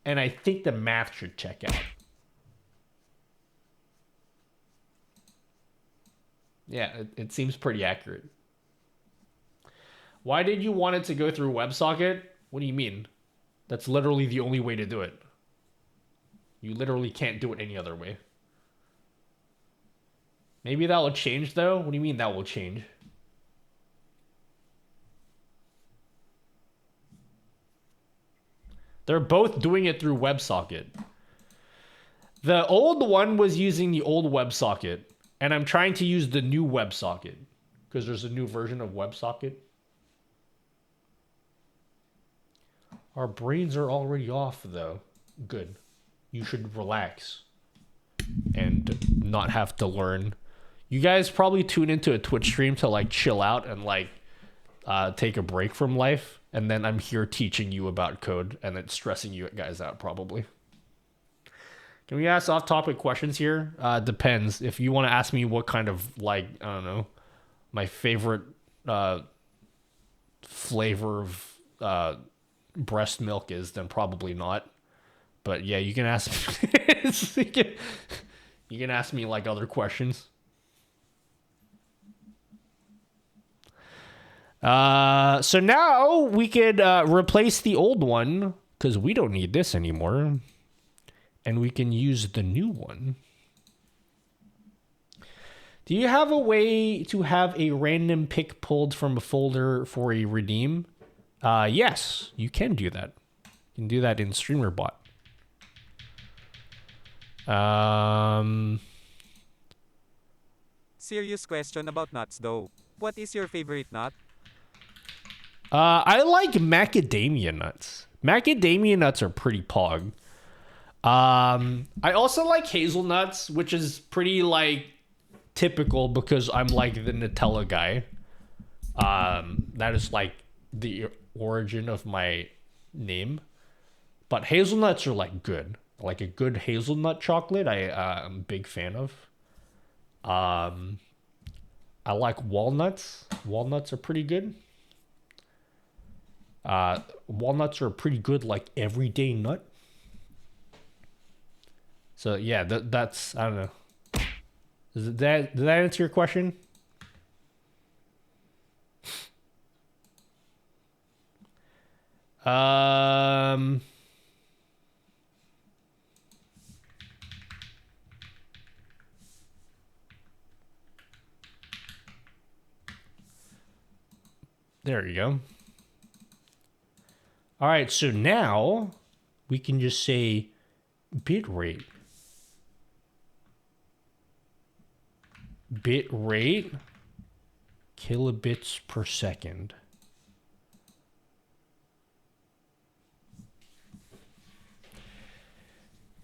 And I think the math should check out. Yeah, it seems pretty accurate. Why did you want it to go through WebSocket? What do you mean? That's literally the only way to do it. You literally can't do it any other way. Maybe that will change, though? What do you mean that will change? They're both doing it through WebSocket. The old one was using the old WebSocket, and I'm trying to use the new WebSocket because there's a new version of WebSocket. Our brains are already off, though. Good. You should relax and not have to learn. You guys probably tune into a Twitch stream to like chill out and like take a break from life, and then I'm here teaching you about code and then stressing you guys out probably. Can we ask off-topic questions here? Depends. If you want to ask me what kind of like, I don't know, my favorite flavor of breast milk is, then probably not. But yeah, you can ask you can ask me like other questions. So now we could replace the old one because we don't need this anymore, and we can use the new one. Do you have a way to have a random pick pulled from a folder for a redeem? Yes, you can do that. You can do that in StreamerBot. Serious question about nuts though. What is your favorite nut? I like macadamia nuts. Macadamia nuts are pretty pog. I also like hazelnuts, which is pretty like typical because I'm like the Nutella guy. That is like the origin of my name. But hazelnuts are like good. Like a good hazelnut chocolate, I'm a big fan of. I like walnuts. Walnuts are pretty good. Walnuts are a pretty good like everyday nut. So yeah, that's I don't know. Did that answer your question? There you go. All right, so now we can just say bitrate. Bitrate, kilobits per second.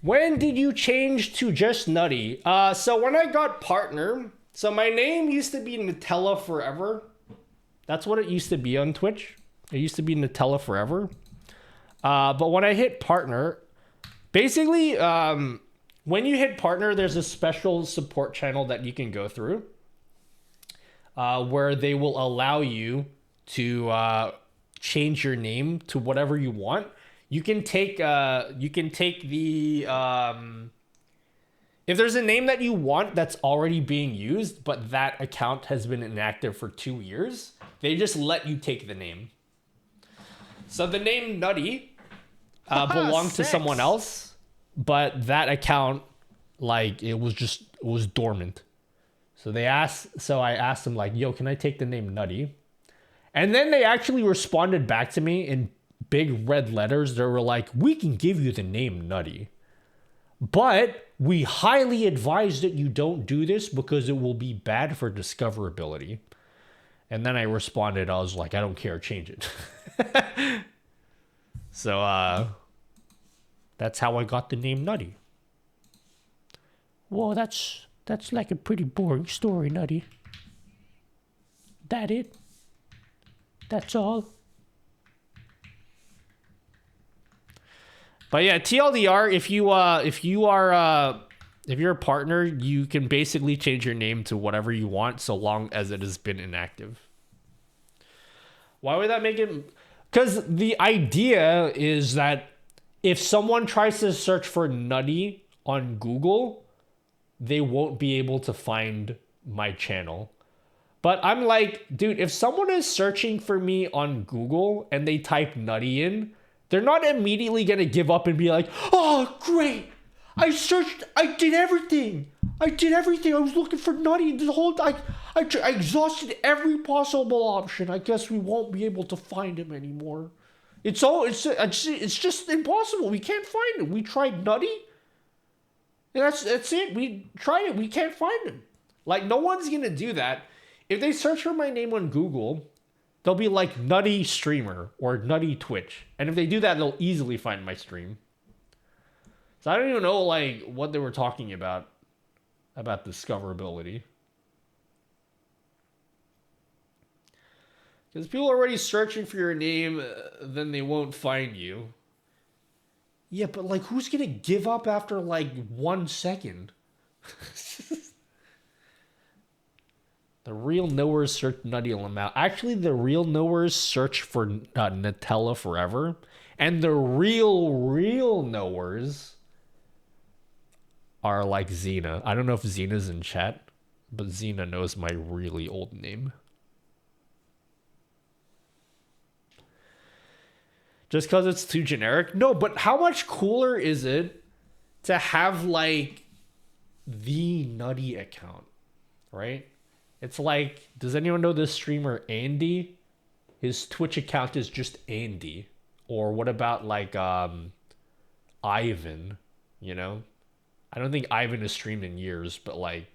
When did you change to just Nutty? So when I got partner, so my name used to be Nutella Forever. That's what it used to be on Twitch. It used to be Nutella Forever. But when I hit partner, basically, when you hit partner, there's a special support channel that you can go through where they will allow you to change your name to whatever you want. You can take the if there's a name that you want that's already being used, but that account has been inactive for 2 years, they just let you take the name. So the name Nutty belonged to someone else, but that account, like, it was dormant. So I asked them, like, yo, can I take the name Nutty? And then they actually responded back to me in big red letters. They were like, we can give you the name Nutty, but we highly advise that you don't do this because it will be bad for discoverability. And then I responded, I was like, I don't care, change it. So that's how I got the name Nutty. Well, that's like a pretty boring story, Nutty. That it? That's all. But yeah, TLDR, if you're a partner, you can basically change your name to whatever you want so long as it has been inactive. Why would that make it? Because the idea is that if someone tries to search for Nutty on Google, they won't be able to find my channel. But I'm like, dude, if someone is searching for me on Google and they type Nutty in, they're not immediately going to give up and be like, oh, great. I searched. I did everything. I was looking for Nutty the whole time. I exhausted every possible option. I guess we won't be able to find him anymore. It's just impossible. We can't find him. We tried Nutty. And that's it. We tried it. We can't find him. Like, no one's going to do that. If they search for my name on Google, they'll be like Nutty Streamer or Nutty Twitch. And if they do that, they'll easily find my stream. So I don't even know, like, what they were talking about discoverability. Because people are already searching for your name, then they won't find you. Yeah, but, like, who's going to give up after, like, 1 second? The real knowers search Nutty Lamau. Actually, the real knowers search for Nutella Forever. And the real knowers are like Xena. I don't know if Xena's in chat, but Xena knows my really old name. Just because it's too generic? No, but how much cooler is it to have, like, the Nutty account, right? It's like, does anyone know this streamer Andy? His Twitch account is just Andy. Or what about, like, Ivan, you know? I don't think Ivan has streamed in years, but, like,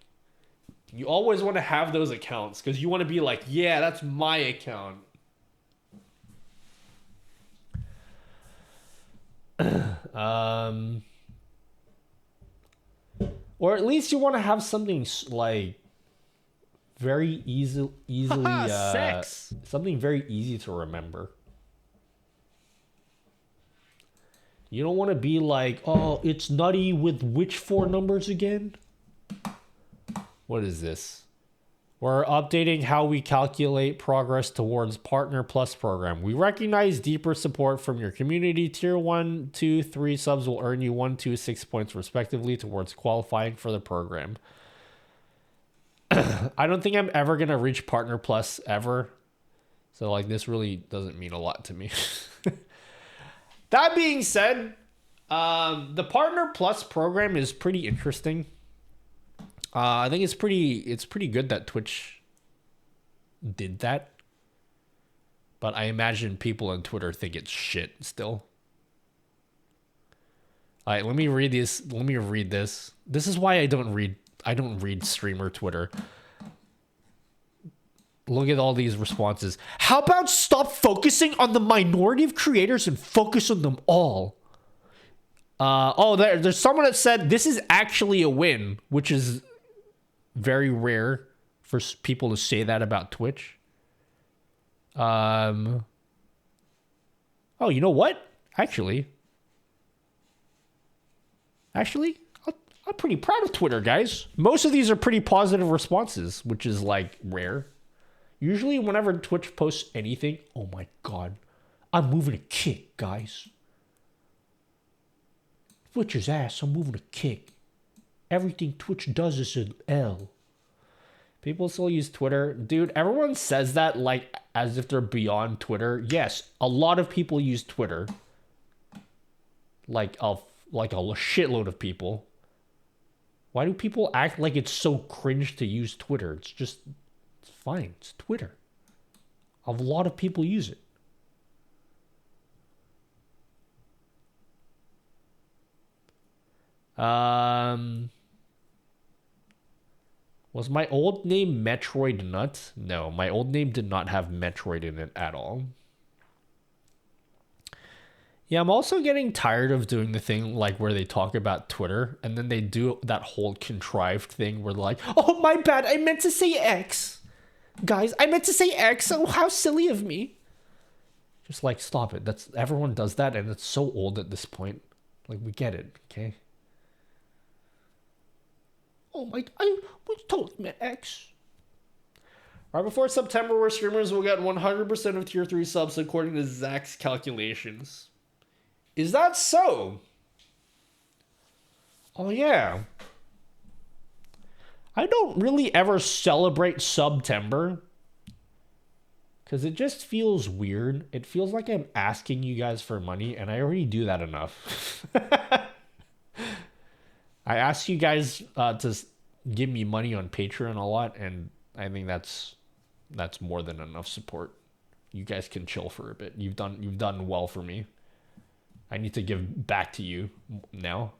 you always want to have those accounts because you want to be like, yeah, that's my account. Or at least you want to have something like very easily sex. Something very easy to remember. You don't want to be like, oh, it's Nutty with which 4 numbers again? What is this? We're updating how we calculate progress towards Partner Plus program. We recognize deeper support from your community. Tier 1, 2, 3 subs will earn you 1, 2, 6 points respectively towards qualifying for the program. I don't think I'm ever going to reach Partner Plus ever. So, like, this really doesn't mean a lot to me. That being said, the Partner Plus program is pretty interesting. I think it's pretty good that Twitch did that. But I imagine people on Twitter think it's shit still. All right, let me read this. Let me read this. This is why I don't read streamer Twitter. Look at all these responses. How about stop focusing on the minority of creators and focus on them all? There's someone that said this is actually a win, which is very rare for people to say that about Twitch. Oh, you know what? Actually, I'm pretty proud of Twitter, guys. Most of these are pretty positive responses, which is like rare. Usually whenever Twitch posts anything, oh my god, I'm moving a kick, guys. Twitch's ass, I'm moving a kick. Everything Twitch does is an L. People still use Twitter. Dude, everyone says that like as if they're beyond Twitter. Yes, a lot of people use Twitter. Like a shitload of people. Why do people act like it's so cringe to use Twitter? It's fine. It's Twitter. A lot of people use it. Was my old name Metroid Nut? No, my old name did not have Metroid in it at all. Yeah, I'm also getting tired of doing the thing like where they talk about Twitter and then they do that whole contrived thing where they're like, oh, my bad, I meant to say X. Guys, I meant to say X. Oh, how silly of me. Just like, stop it. Everyone does that and it's so old at this point. Like, we get it, okay? Oh my, I was totally meant X. Right before September, where streamers will get 100% of tier 3 subs according to Zach's calculations. Is that so? Oh yeah. I don't really ever celebrate September. Because it just feels weird. It feels like I'm asking you guys for money, and I already do that enough. I ask you guys to give me money on Patreon a lot, and I think that's more than enough support. You guys can chill for a bit. You've done well for me. I need to give back to you now.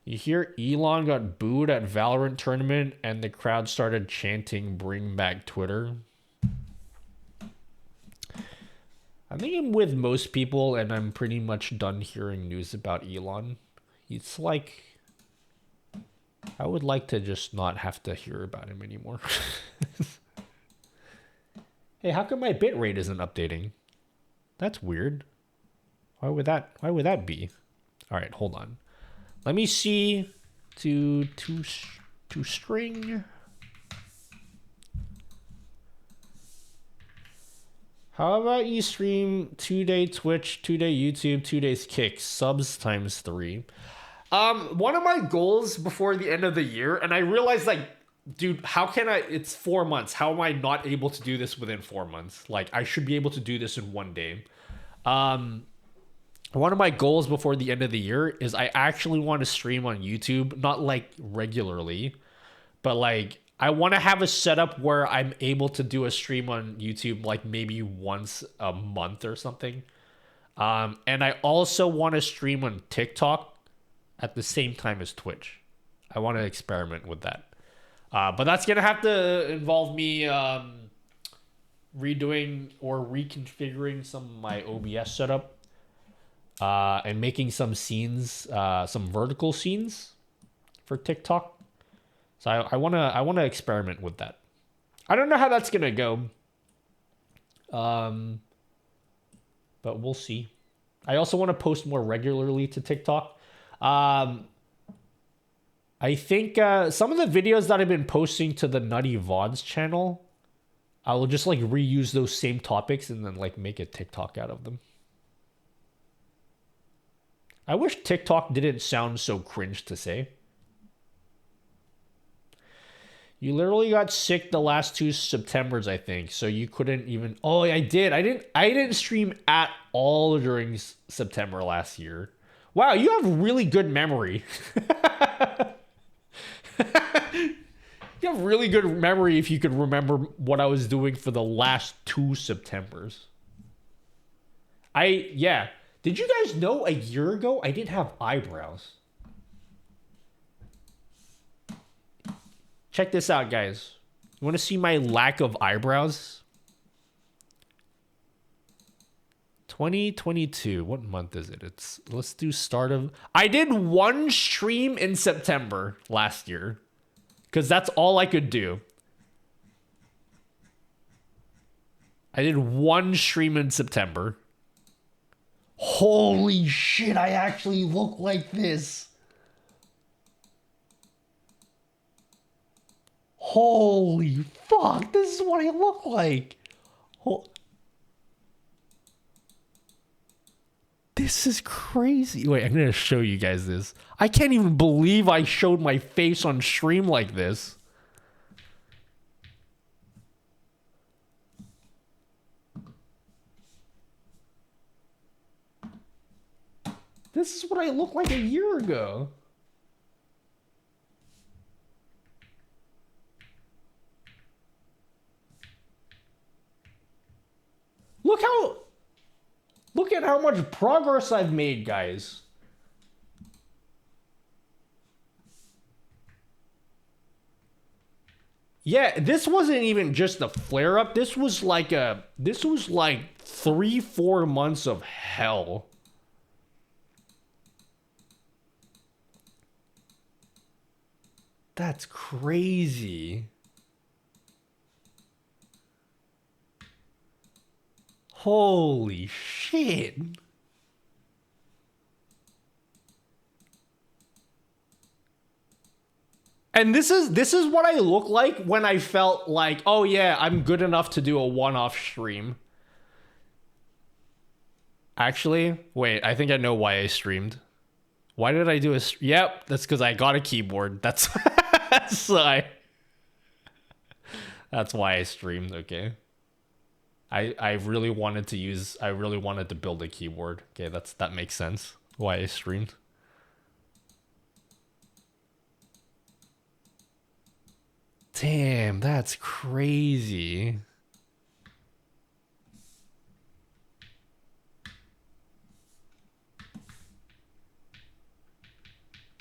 You hear Elon got booed at Valorant tournament, and the crowd started chanting, "Bring back Twitter." I think I'm with most people, and I'm pretty much done hearing news about Elon. It's like, I would like to just not have to hear about him anymore. Hey, how come my bitrate isn't updating? That's weird. Why would that be? All right, hold on. Let me see to string. How about you stream 2-day Twitch, 2-day YouTube, 2 days Kick, subs times 3. One of my goals before the end of the year, and I realized like, dude, it's 4 months. How am I not able to do this within 4 months? Like, I should be able to do this in 1 day. One of my goals before the end of the year is I actually want to stream on YouTube, not like regularly, but like I want to have a setup where I'm able to do a stream on YouTube like maybe once a month or something. And I also want to stream on TikTok at the same time as Twitch. I want to experiment with that. But that's going to have to involve me redoing or reconfiguring some of my OBS setup. And making some scenes, some vertical scenes for TikTok. So I wanna experiment with that. I don't know how that's gonna go. But we'll see. I also want to post more regularly to TikTok. I think some of the videos that I've been posting to the Nutty VODs channel, I will just like reuse those same topics and then like make a TikTok out of them. I wish TikTok didn't sound so cringe to say. You literally got sick the last 2 Septembers, I think, so you couldn't even... Oh, I did. I didn't stream at all during September last year. Wow, you have really good memory. You have really good memory if you could remember what I was doing for the last 2 Septembers. Yeah. Did you guys know a year ago I didn't have eyebrows? Check this out, guys. You want to see my lack of eyebrows? 2022. What month is it? Let's do start of. I did 1 stream in September last year because that's all I could do. I did 1 stream in September. Holy shit, I actually look like this. Holy fuck, this is what I look like. This is crazy. Wait, I'm gonna show you guys this. I can't even believe I showed my face on stream like this. This is what I looked like a year ago. Look at how much progress I've made, guys. Yeah, this wasn't even just a flare up. This was like 3-4 months of hell. That's crazy. Holy shit. And this is what I look like when I felt like, oh yeah, I'm good enough to do a one-off stream. Actually, wait, I think I know why I streamed. Why did I do a... Yep, that's because I got a keyboard. That's why. That's why I streamed, okay. I really wanted to build a keyboard. Okay, that makes sense. Why I streamed. Damn, that's crazy.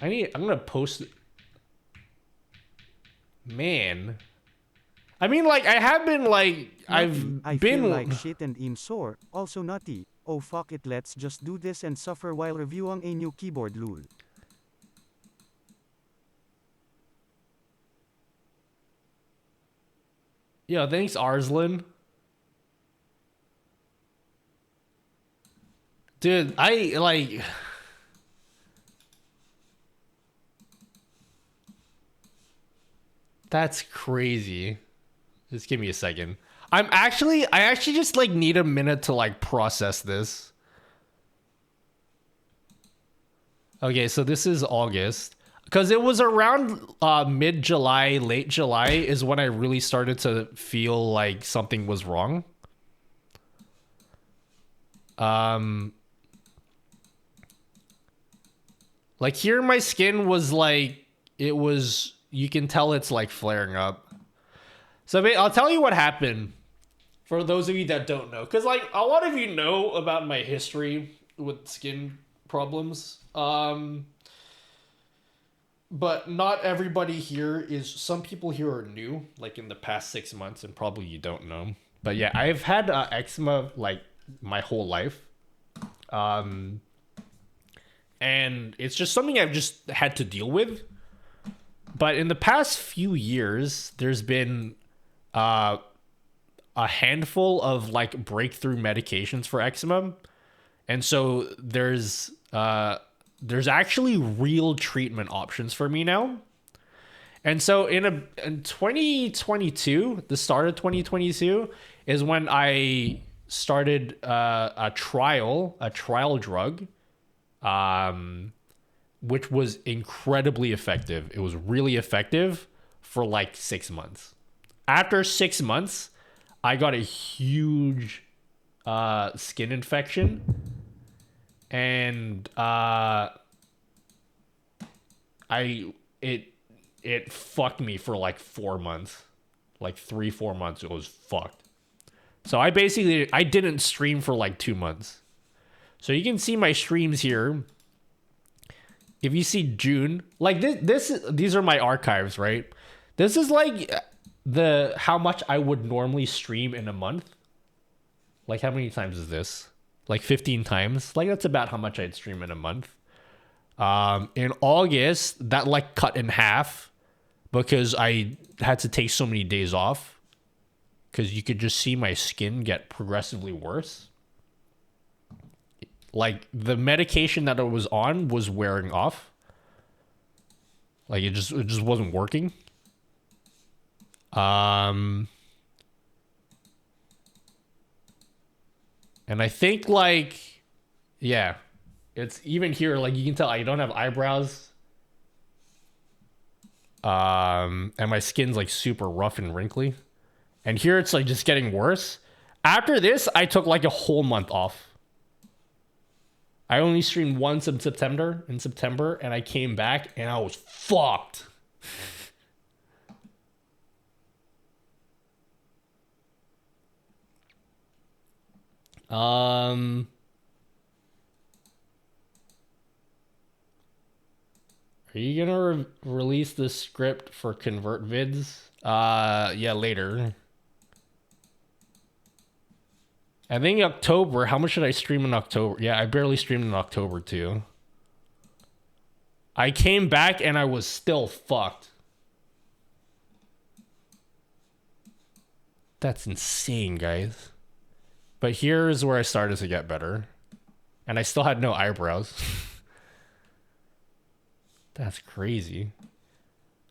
I'm gonna post it. Man. I mean, like, I have been, like, I feel like shit and I'm sore. Also nutty. Oh fuck it, let's just do this and suffer while reviewing a new keyboard, lol. Yeah, thanks, Arslan. Dude, I, like... That's crazy. Just give me a second. I actually just like need a minute to like process this. Okay, so this is August. Because it was around mid-July, late July is when I really started to feel like something was wrong. Like here my skin was like, it was, you can tell it's like flaring up. So I'll tell you what happened for those of you that don't know. Because like a lot of you know about my history with skin problems. But not everybody here is, some people here are new, like in the past 6 months, and probably you don't know. But yeah, I've had eczema like my whole life. And it's just something I've just had to deal with. But in the past few years, there's been a handful of like breakthrough medications for eczema. And so there's actually real treatment options for me now. And so in 2022, the start of 2022 is when I started a trial drug, which was incredibly effective. It was really effective for like 6 months. After 6 months, I got a huge skin infection. And it it fucked me for like 4 months. Like 3-4 months, it was fucked. So I didn't stream for like 2 months. So you can see my streams here. If you see June, like these are my archives, right? This is like how much I would normally stream in a month. Like how many times is this? Like 15 times. Like that's about how much I'd stream in a month. In August, that like cut in half because I had to take so many days off. Because you could just see my skin get progressively worse. Like the medication that I was on was wearing off. Like it just wasn't working. And I think like, yeah, it's even here. Like you can tell I don't have eyebrows. And my skin's like super rough and wrinkly. And here it's like just getting worse. After this, I took like a whole month off. I only streamed once in September, and I came back and I was fucked. Are you gonna release the script for Convert Vids? Yeah, later. I think October. How much should I stream in October? Yeah, I barely streamed in October too. I came back and I was still fucked. That's insane, guys. But here's where I started to get better. And I still had no eyebrows. That's crazy.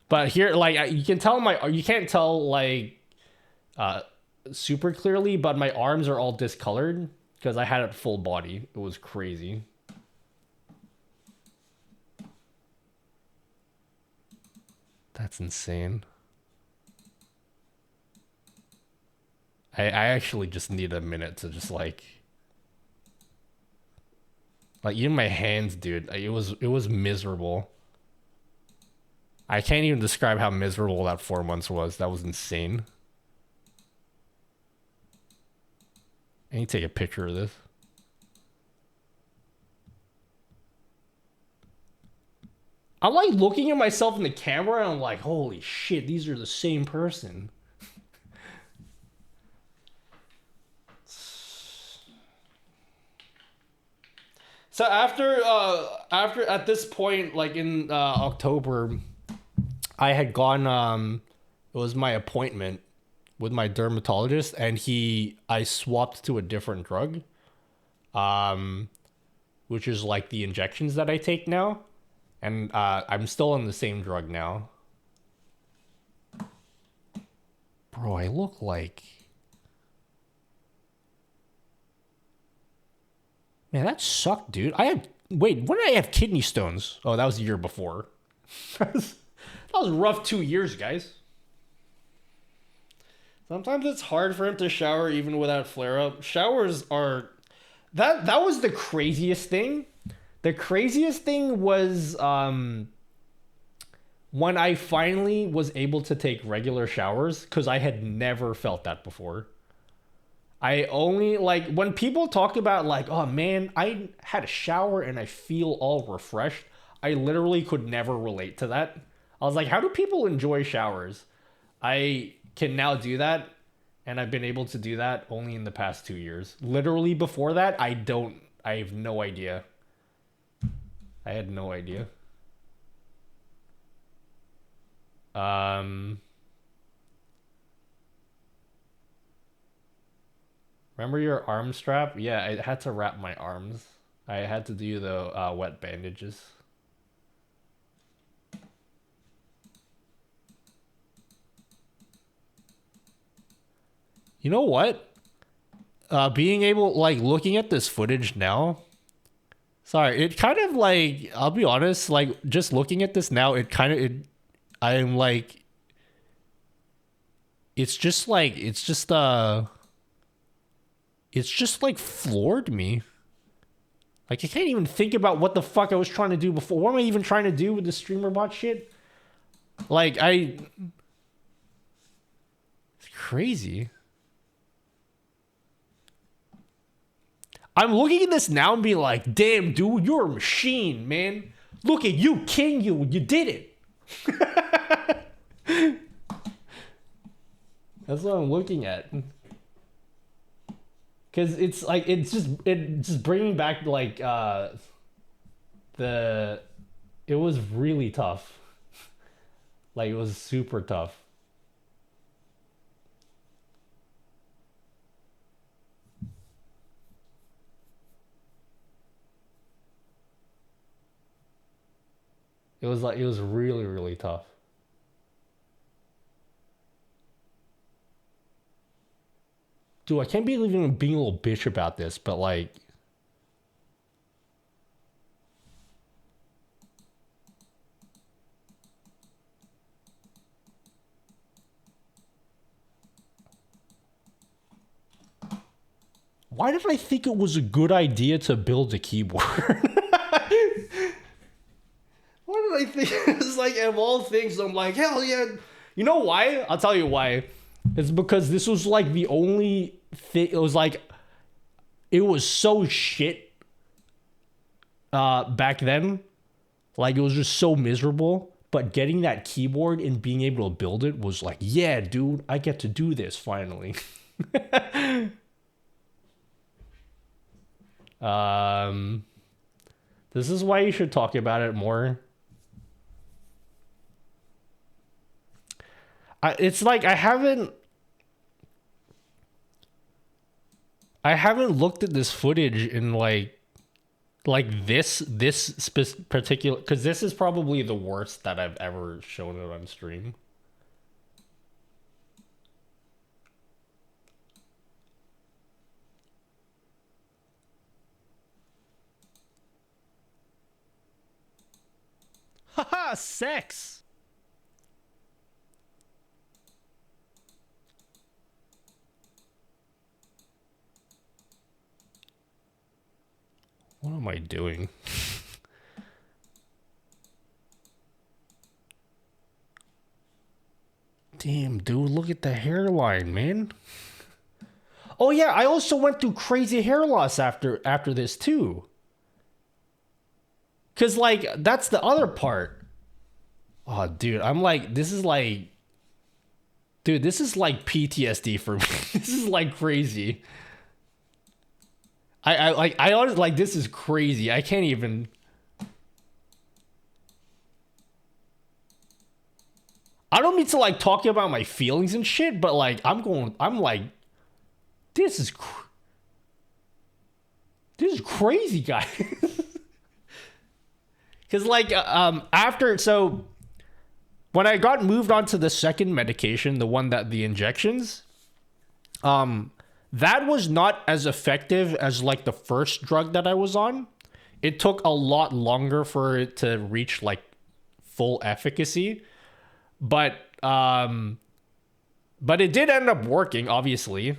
But here, like, you can tell you can't tell, like, super clearly, but my arms are all discolored because I had it full body. It was crazy. That's insane. I actually just need a minute to just like even my hands, dude. It was miserable. I can't even describe how miserable that 4 months was. That was insane. I need to take a picture of this. I'm like looking at myself in the camera and I'm like, holy shit, these are the same person. So after at this point, like in October, I had gone, it was my appointment with my dermatologist, and I swapped to a different drug, which is like the injections that I take now, and I'm still on the same drug now. Bro, I look like... Man, that sucked, dude. Wait, when did I have kidney stones? Oh, that was the year before. That was a rough 2 years, guys. Sometimes it's hard for him to shower even without flare-up. Showers are... That was the craziest thing. The craziest thing was when I finally was able to take regular showers, because I had never felt that before. I only, like, when people talk about, like, oh, man, I had a shower and I feel all refreshed, I literally could never relate to that. I was like, how do people enjoy showers? I can now do that, and I've been able to do that only in the past 2 years. Literally before that, I have no idea. I had no idea. Remember your arm strap? Yeah, I had to wrap my arms. I had to do the wet bandages. You know what? Being able, like, looking at this footage now. Sorry, it kind of like, I'll be honest, like, just looking at this now, I'm like, it's just like floored me. Like, I can't even think about what the fuck I was trying to do before. What am I even trying to do with the streamer bot shit? Like, it's crazy. I'm looking at this now and being like, damn, dude, you're a machine, man. Look at you, king, you did it. That's what I'm looking at. Cause it's like it's just bringing back like it was really tough. Like it was super tough. It was really, really tough. Dude, I can't believe I'm being a little bitch about this, but like... Why did I think it was a good idea to build a keyboard? Why did I think? It's like, of all things, I'm like, hell yeah. You know why? I'll tell you why. It's because this was like the only thing. It was like, it was so shit back then. Like, it was just so miserable. But getting that keyboard and being able to build it was like, yeah, dude, I get to do this finally. This is why you should talk about it more. It's like I haven't looked at this footage in like this particular, because this is probably the worst that I've ever shown it on stream. Haha, sex. What am I doing? Damn, dude, look at the hairline, man. Oh yeah, I also went through crazy hair loss after this too. Cause like that's the other part. Oh dude, I'm like, this is like, dude, this is like PTSD for me. This is like crazy. I honestly, like, this is crazy. I can't even. I don't mean to like talk about my feelings and shit, but like I'm like, this is crazy, guys. Cause like after, so when I got moved on to the second medication, the one that the injections, that was not as effective as like the first drug that I was on. It took a lot longer for it to reach like full efficacy, but it did end up working, obviously.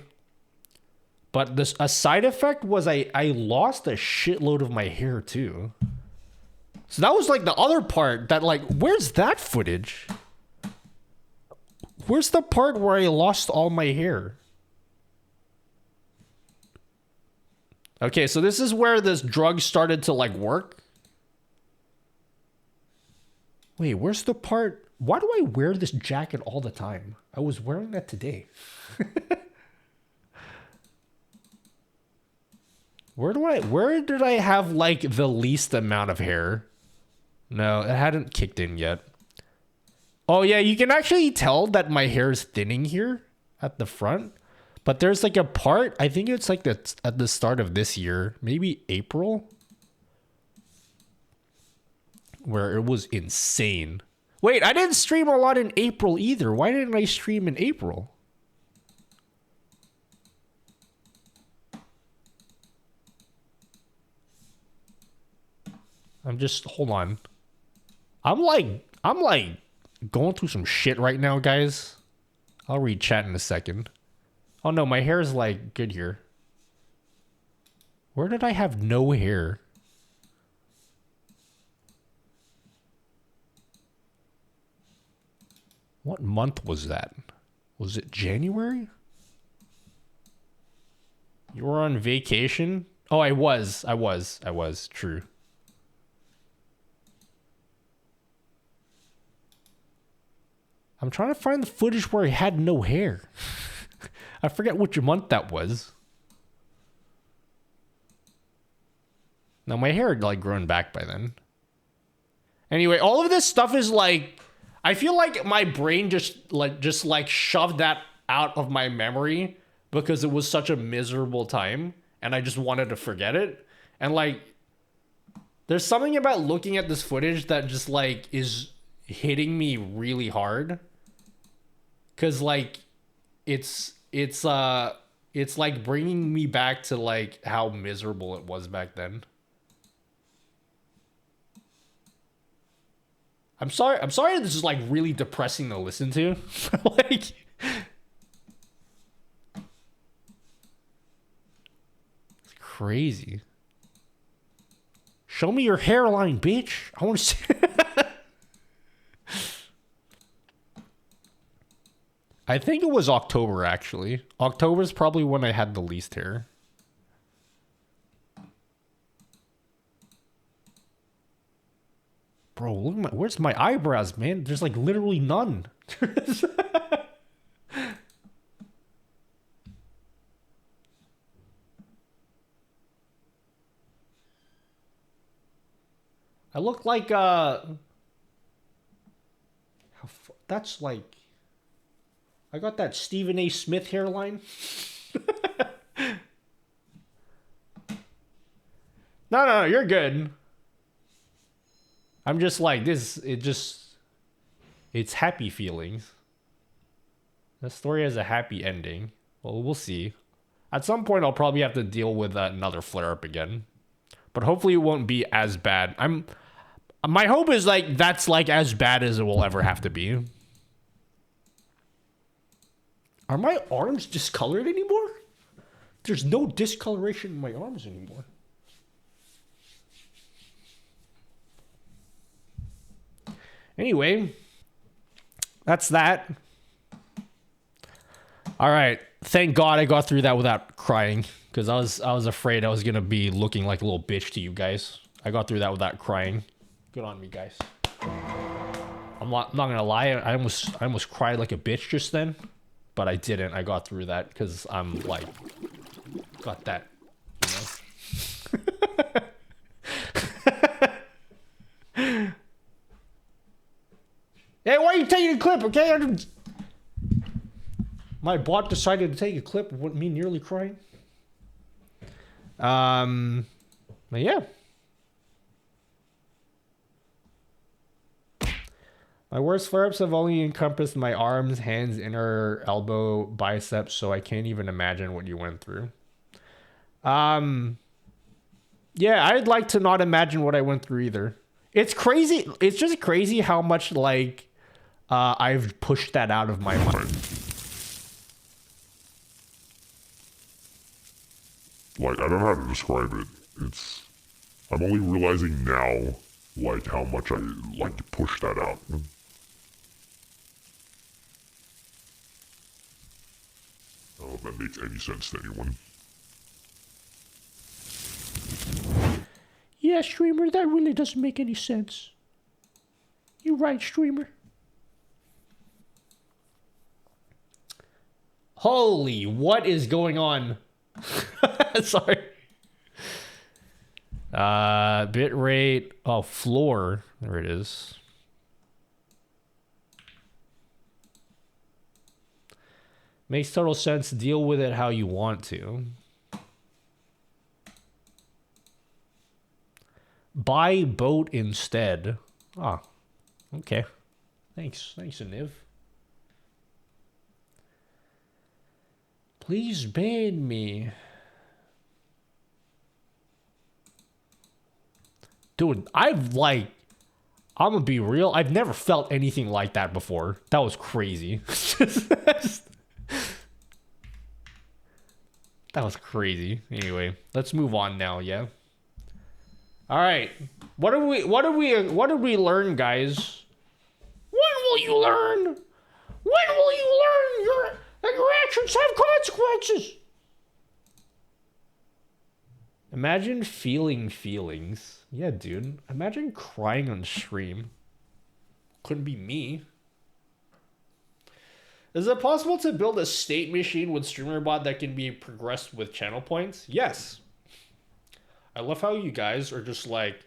But a side effect was I lost a shitload of my hair too. So that was like the other part that like, where's that footage? Where's the part where I lost all my hair? Okay, so this is where this drug started to like work. Wait, where's the part? Why do I wear this jacket all the time? I was wearing that today. Where did I have like the least amount of hair? No, it hadn't kicked in yet. Oh yeah, you can actually tell that my hair is thinning here at the front. But there's like a part, I think it's like at the start of this year, maybe April, where it was insane. Wait, I didn't stream a lot in April either. Why didn't I stream in April? Hold on. I'm like going through some shit right now, guys. I'll read chat in a second. Oh no, my hair is like good here. Where did I have no hair? What month was that? Was it January? You were on vacation? Oh, I was. True. I'm trying to find the footage where he had no hair. I forget which month that was. Now my hair had like grown back by then. Anyway, all of this stuff is like, I feel like my brain just shoved that out of my memory because it was such a miserable time and I just wanted to forget it. And like, there's something about looking at this footage that just like is hitting me really hard. Cause like, it's like bringing me back to like how miserable it was back then. I'm sorry this is like really depressing to listen to. Like, it's crazy. Show me your hairline, bitch. I want to see. I think it was October, actually. October is probably when I had the least hair. Bro, look at my, where's my eyebrows, man? There's like literally none. I look like, that's like, I got that Stephen A. Smith hairline. No, you're good. I'm just like this. It's happy feelings. The story has a happy ending. Well, we'll see. At some point, I'll probably have to deal with another flare-up again. But hopefully it won't be as bad. My hope is like that's like as bad as it will ever have to be. Are my arms discolored anymore? There's no discoloration in my arms anymore. Anyway, that's that. All right. Thank God I got through that without crying, because I was afraid I was gonna be looking like a little bitch to you guys. I got through that without crying. Good on me, guys. I'm not gonna lie. I almost cried like a bitch just then, but I didn't. I got through that because I'm like got that, you know. Hey, why are you taking a clip, okay? My bot decided to take a clip of me nearly crying. But yeah. My worst flare-ups have only encompassed my arms, hands, inner elbow, biceps, so I can't even imagine what you went through. Yeah, I'd like to not imagine what I went through either. It's crazy. It's just crazy how much, like, I've pushed that out of my mind. Like, I don't know how to describe it. I'm only realizing now, like, how much I, like, pushed that out. I don't know if that makes any sense to anyone. Yeah, streamer, that really doesn't make any sense. You're right, streamer. Holy, what is going on? Sorry. Bit rate. Oh, floor. There it is. Makes total sense. Deal with it how you want to. Buy boat instead. Ah, okay. Thanks, Aniv. Please ban me. Dude, I'm gonna be real. I've never felt anything like that before. That was crazy. That was crazy. Anyway, let's move on now, yeah? All right. What did we learn, guys? What will you learn? When will you learn that your actions have consequences? Imagine feeling feelings. Yeah, dude. Imagine crying on stream. Couldn't be me. Is it possible to build a state machine with StreamerBot that can be progressed with channel points? Yes. I love how you guys are just like,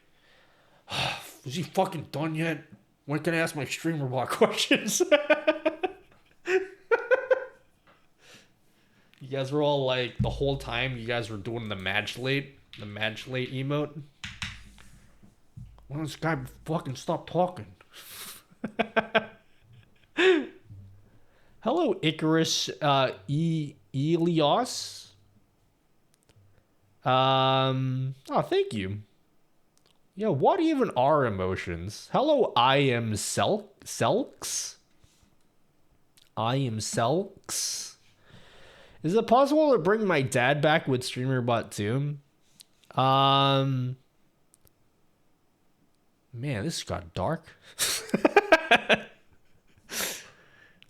is he fucking done yet? When can I ask my StreamerBot questions? You guys were all like, the whole time you guys were doing the match late emote. Why don't this guy fucking stop talking? Hello, Icarus, Elios. Oh, thank you. Yeah, what even are emotions? Hello, I am Selks. I am Selks. Is it possible to bring my dad back with StreamerBot too? Man, this got dark.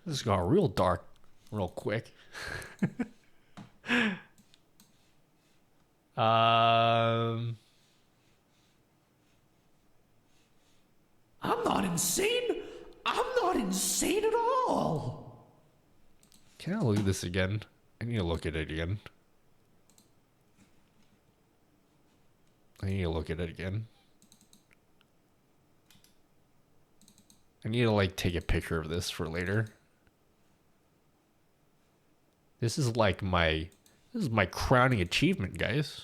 This got real dark real quick. I'm not insane. I'm not insane at all. Can I look at this again? I need to look at it again. I need to look at it again. I need to like take a picture of this for later. This is like my crowning achievement, guys.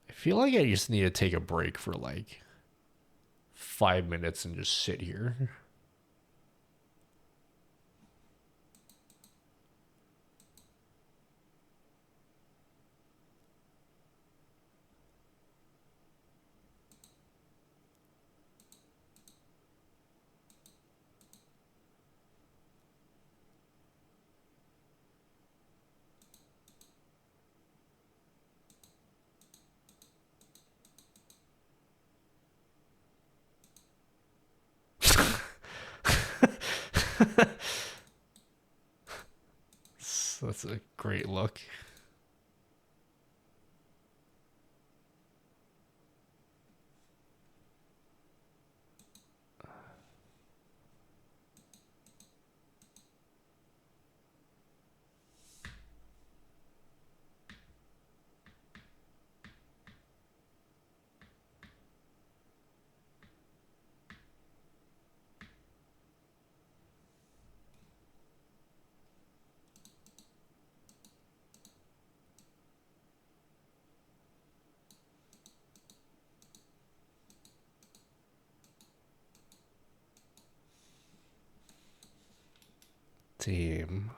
I feel like I just need to take a break for like 5 minutes and just sit here. That's a great look. Team.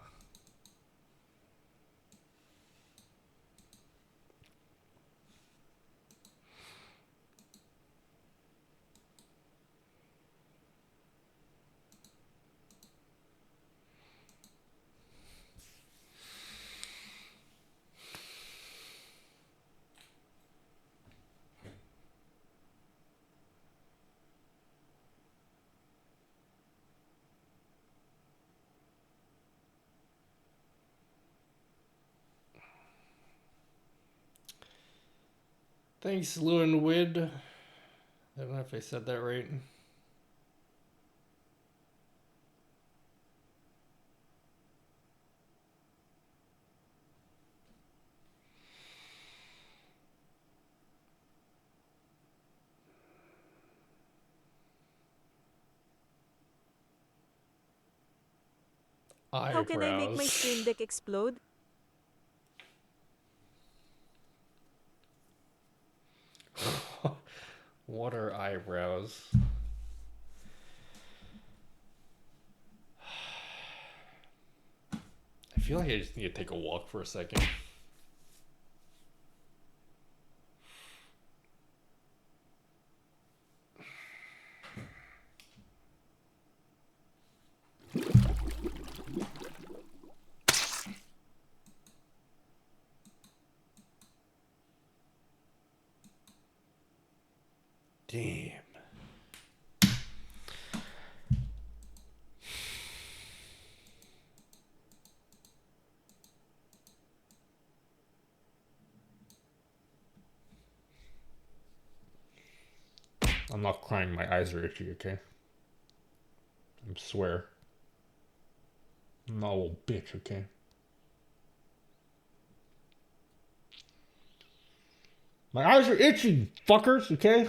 Thanks, Lewin Wid. I don't know if I said that right. How can I make my Stream Deck explode? What are eyebrows? I feel like I just need to take a walk for a second. Damn. I'm not crying, my eyes are itchy, okay? I swear. I'm not a little bitch, okay? My eyes are itchy, fuckers, okay?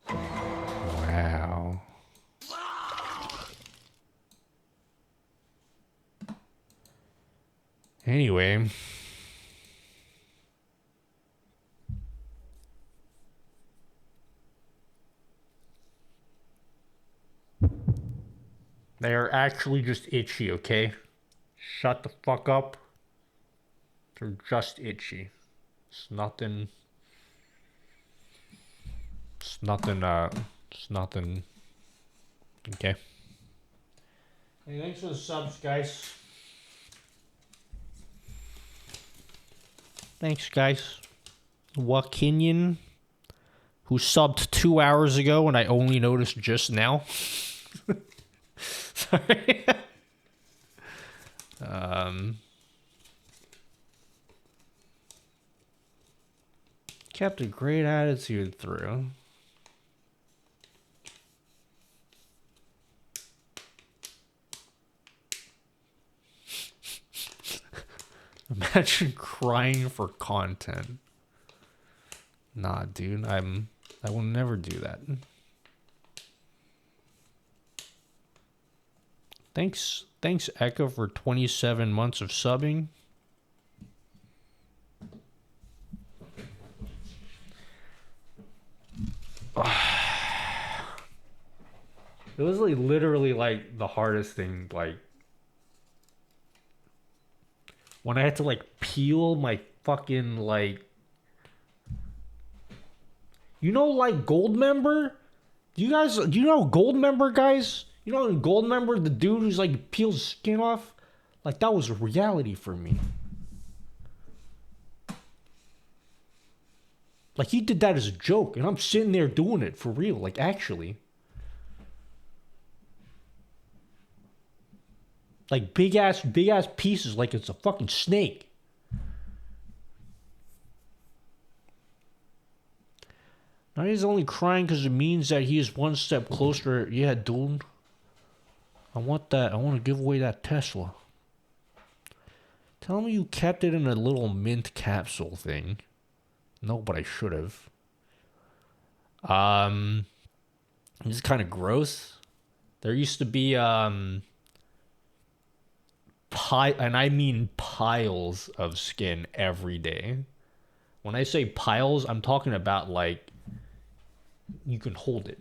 Wow. Anyway. They are actually just itchy, okay? Shut the fuck up. They're just itchy. It's nothing. It's nothing, it's nothing. Okay. Hey, thanks for the subs, guys. Thanks, guys. Wakinian, who subbed 2 hours ago and I only noticed just now. Sorry. Kept a great attitude through. Imagine crying for content. Nah, dude, I will never do that. Thanks, Eka, for 27 months of subbing. It was like literally like the hardest thing, like when I had to like peel my fucking like, you know, like Goldmember? Do you know Goldmember, guys? You know in Goldmember, the dude who's like peels skin off? Like that was reality for me. Like he did that as a joke and I'm sitting there doing it for real, like actually. Like big ass pieces like it's a fucking snake. Now he's only crying because it means that he is one step closer. Yeah, dude. I want that. I want to give away that Tesla. Tell me you kept it in a little mint capsule thing. No, but I should have. This is kind of gross. There used to be, and I mean piles of skin every day. When I say piles, I'm talking about like you can hold it.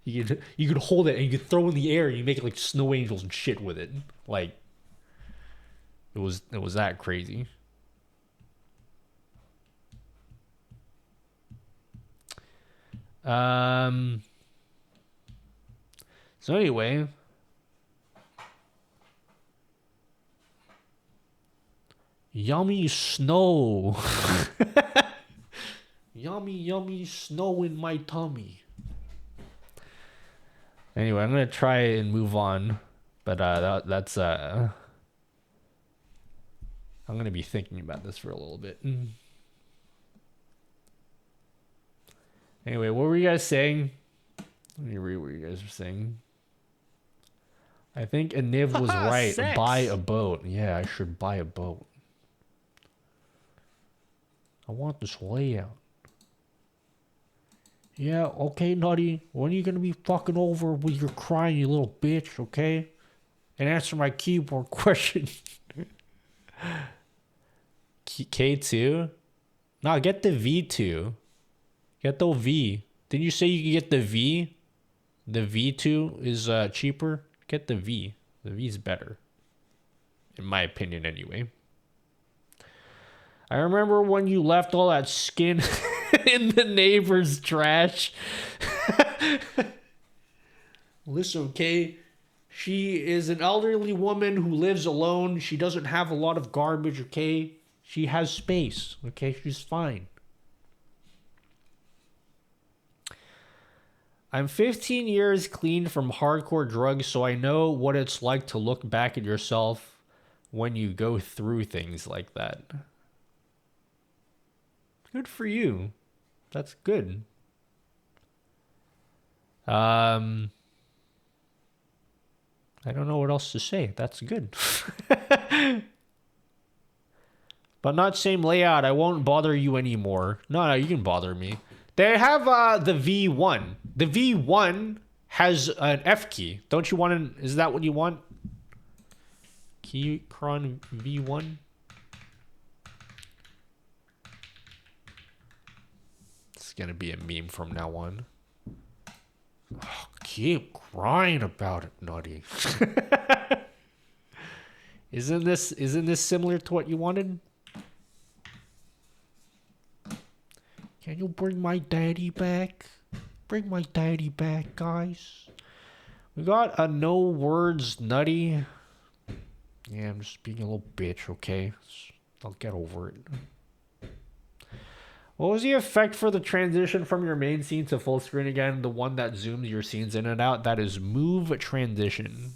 you could hold it and you could throw it in the air and you make it like snow angels and shit with it. Like it was that crazy. So anyway, yummy snow. Yummy snow in my tummy. Anyway, I'm gonna try and move on, but that's I'm gonna be thinking about this for a little bit. Anyway, what were you guys saying? Let me read what you guys were saying. I think Aniv was right. Sex. Buy a boat. Yeah, I should buy a boat. I want this layout. Yeah, okay, Nutty. When are you gonna be fucking over with your crying, you little bitch, okay? And answer my keyboard question. K2? No, get the V2. Get the V. Didn't you say you could get the V? The V2 is cheaper? Get the V. The V is better. In my opinion, anyway. I remember when you left all that skin in the neighbor's trash. Listen, okay? She is an elderly woman who lives alone. She doesn't have a lot of garbage, okay? She has space, okay? She's fine. I'm 15 years clean from hardcore drugs, so I know what it's like to look back at yourself when you go through things like that. Good for you. That's good. I don't know what else to say. That's good. But not same layout. I won't bother you anymore. No, you can bother me. They have the V1. The V1 has an F key. Don't you want is that what you want? Keychron V1? It's gonna be a meme from now on. Oh, keep crying about it, Nutty. Isn't this similar to what you wanted? Can you bring my daddy back? Bring my daddy back, guys. We got a no words Nutty. Yeah, I'm just being a little bitch, okay? I'll get over it. What was the effect for the transition from your main scene to full screen again? The one that zooms your scenes in and out? That is move transition.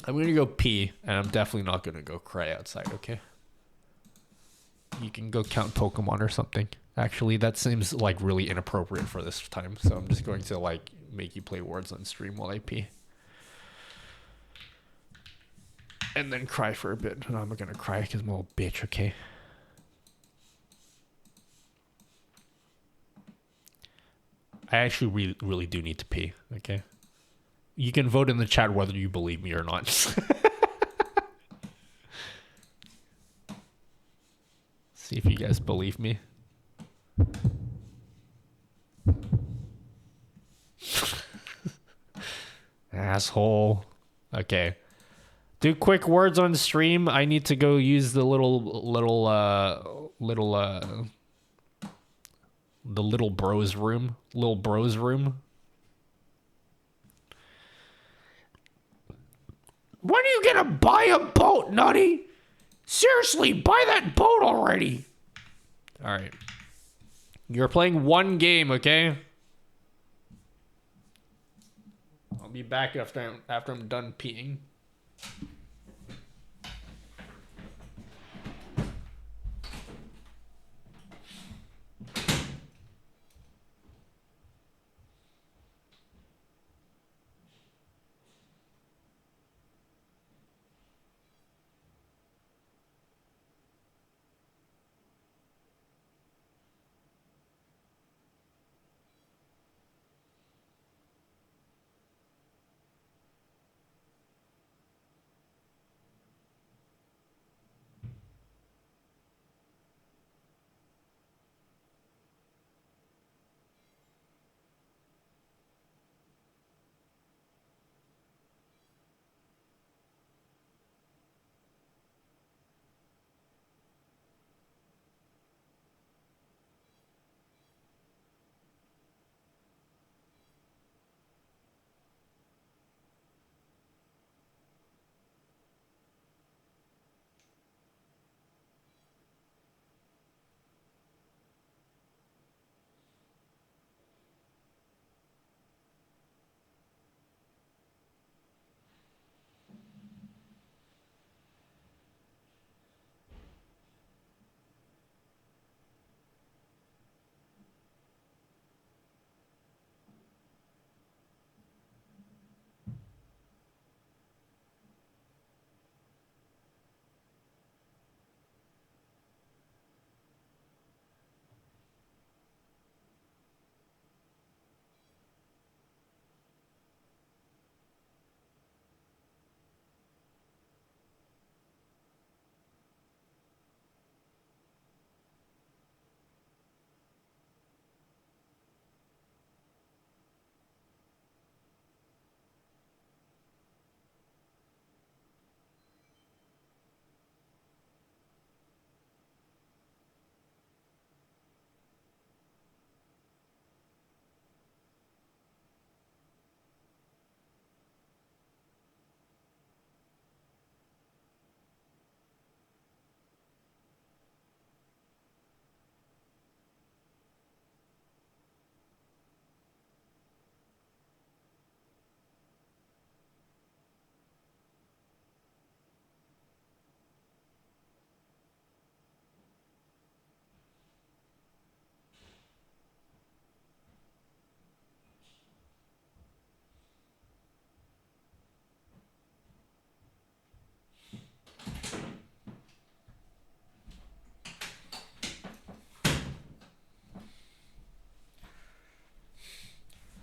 I'm gonna go pee, and I'm definitely not gonna go cry outside, okay? You can go count Pokemon or something. Actually, that seems like really inappropriate for this time, so I'm just going to like make you play words on stream while I pee. And then cry for a bit. No, I'm not gonna cry because I'm a little bitch, okay? I actually really do need to pee, okay? You can vote in the chat whether you believe me or not. See if you guys believe me. Asshole. Okay. Do quick words on stream. I need to go use the the little bros room. Little bros room. When are you gonna buy a boat, Nutty? Seriously, buy that boat already. All right. You're playing one game, okay? I'll be back after I'm done peeing.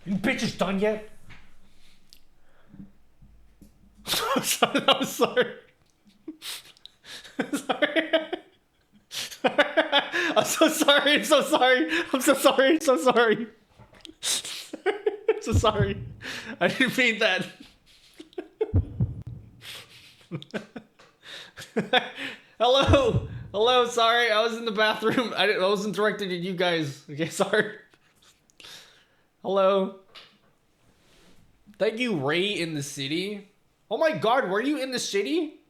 You bitches done yet? I'm sorry. I'm sorry. Sorry. I'm so sorry. I'm so sorry. I'm so sorry. I'm so sorry. I'm so sorry. I didn't mean that. Hello. Hello. Sorry. I was in the bathroom. I wasn't directed at you guys. Okay. Sorry. Hello. Thank you, Ray in the city. Oh my God. Were you in the city?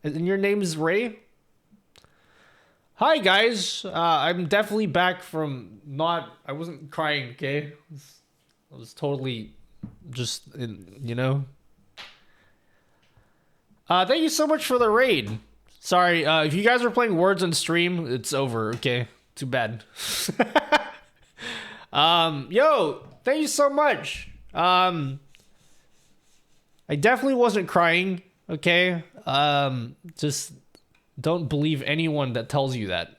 And your name is Ray? Hi guys, I'm definitely back from I wasn't crying, okay? I was totally just, thank you so much for the raid. Sorry, if you guys are playing Words on stream, it's over, okay? Too bad. Yo, thank you so much. I definitely wasn't crying, okay? Just don't believe anyone that tells you that,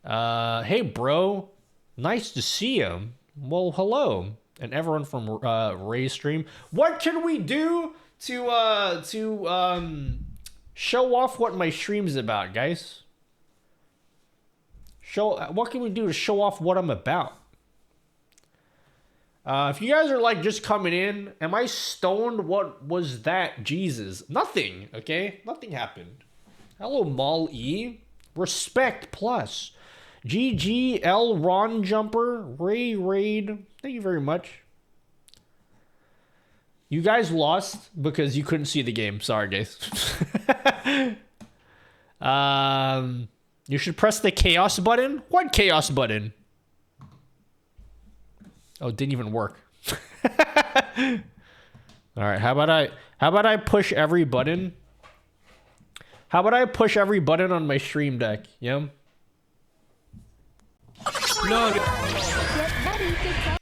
hey bro, nice to see you. Well, hello. And everyone from Ray's stream. What can we do to show off what my stream's about, guys? What can we do to show off what I'm about? If you guys are like just coming in, am I stoned? What was that? Jesus. Nothing, okay? Nothing happened. Hello, Mall E. Respect plus. GGL Ron Jumper. Ray Raid. Thank you very much. You guys lost because you couldn't see the game. Sorry, guys. You should press the chaos button. What chaos button? Oh, it didn't even work. All right, how about I push every button? How about I push every button on my stream deck? Yeah. No. Get ready to close your mouth.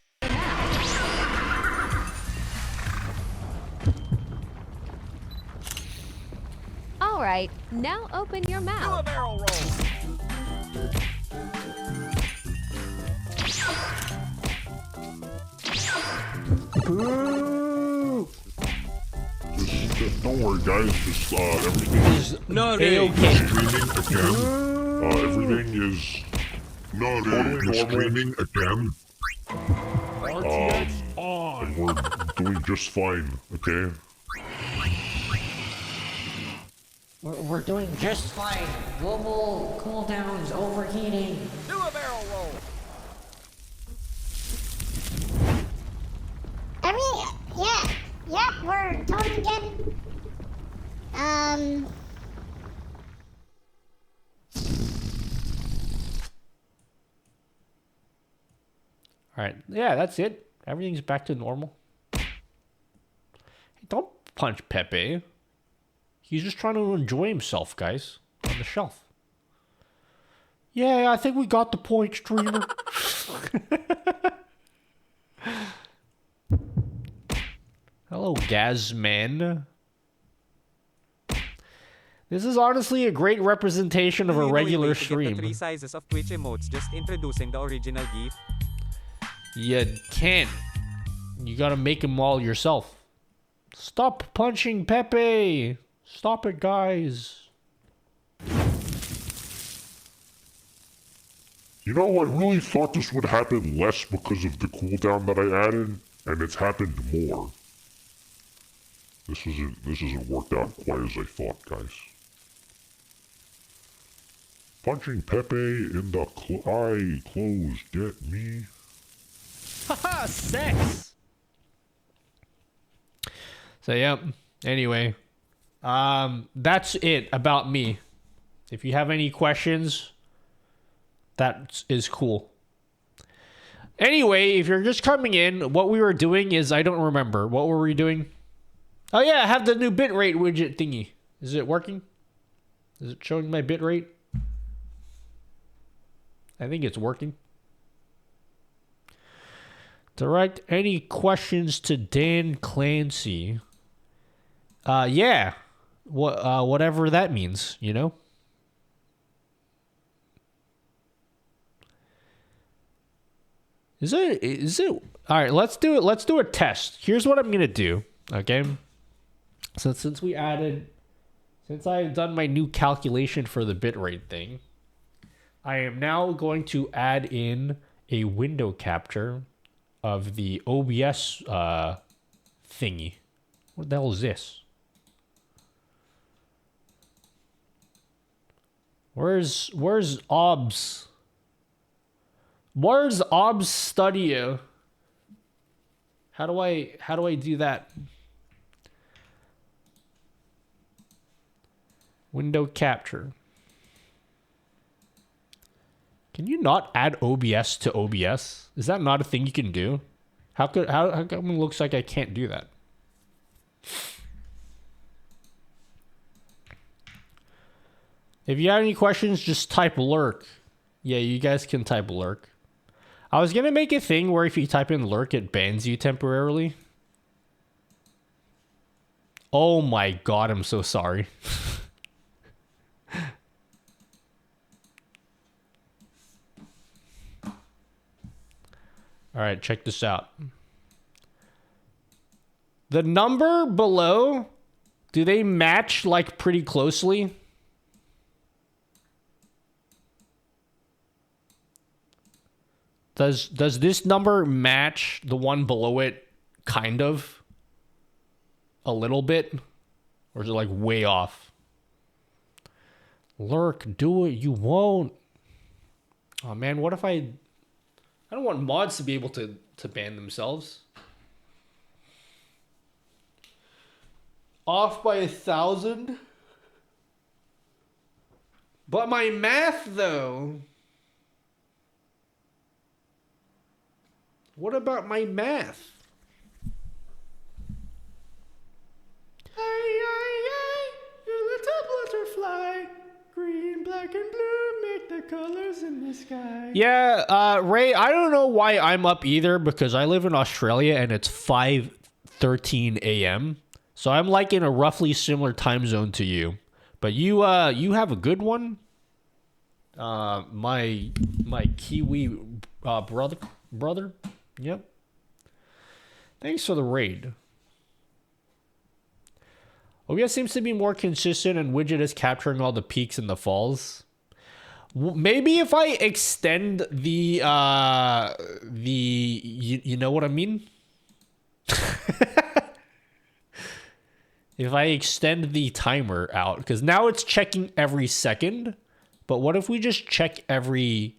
All right, now open your mouth. Do a barrel roll. Boo! Just don't worry, guys. Just everything is Not okay. streaming again. Everything is totally streaming again. And we're doing just fine. Okay. We're doing just fine. Global cooldowns overheating. Do a barrel roll. Yeah, we're talking again. All right. Yeah, that's it. Everything's back to normal. Hey, don't punch Pepe. He's just trying to enjoy himself, guys. On the shelf. Yeah, I think we got the point, streamer. Hello, Gazman. This is honestly a great representation of a regular stream. The 3 sizes of Twitch emotes, just introducing the original GIF. You can't. You gotta make them all yourself. Stop punching Pepe. Stop it, guys. You know, I really thought this would happen less because of the cooldown that I added, and it's happened more. This isn't worked out quite as I thought, guys. Punching Pepe in the eye closed, get me? Haha, sex! So, yep. Anyway. That's it about me. If you have any questions, that is cool. Anyway, if you're just coming in, what we were doing is, I don't remember. What were we doing? Oh yeah, I have the new bitrate widget thingy. Is it working? Is it showing my bitrate? I think it's working. Direct any questions to Dan Clancy. Yeah. Whatever that means, you know? Is it all right, let's do it. Let's do a test. Here's what I'm gonna do. Okay. So since I've done my new calculation for the bitrate thing, I am now going to add in a window capture of the OBS thingy. What the hell is this? Where's OBS? Where's OBS Studio? How do I do that? Window capture. Can you not add OBS to OBS? Is that not a thing you can do? How come it looks like I can't do that? If you have any questions, just type lurk. Yeah, you guys can type lurk. I was gonna make a thing where if you type in lurk, it bans you temporarily. Oh my god, I'm so sorry. Alright, check this out. The number below, do they match like pretty closely? Does this number match the one below it kind of? A little bit? Or is it like way off? Lurk, do it, you won't. Oh man, what if I don't want mods to be able to ban themselves. Off by 1,000? But my math though. What about my math? You little butterfly, green, black, and blue make the colors in the sky. Yeah, Ray, I don't know why I'm up either because I live in Australia and it's 5:13 a.m. So I'm like in a roughly similar time zone to you. But you have a good one. My Kiwi brother. Yep. Thanks for the raid. OBS seems to be more consistent and widget is capturing all the peaks and the falls. Maybe if I extend the you know what I mean? If I extend the timer out, because now it's checking every second, but what if we just check every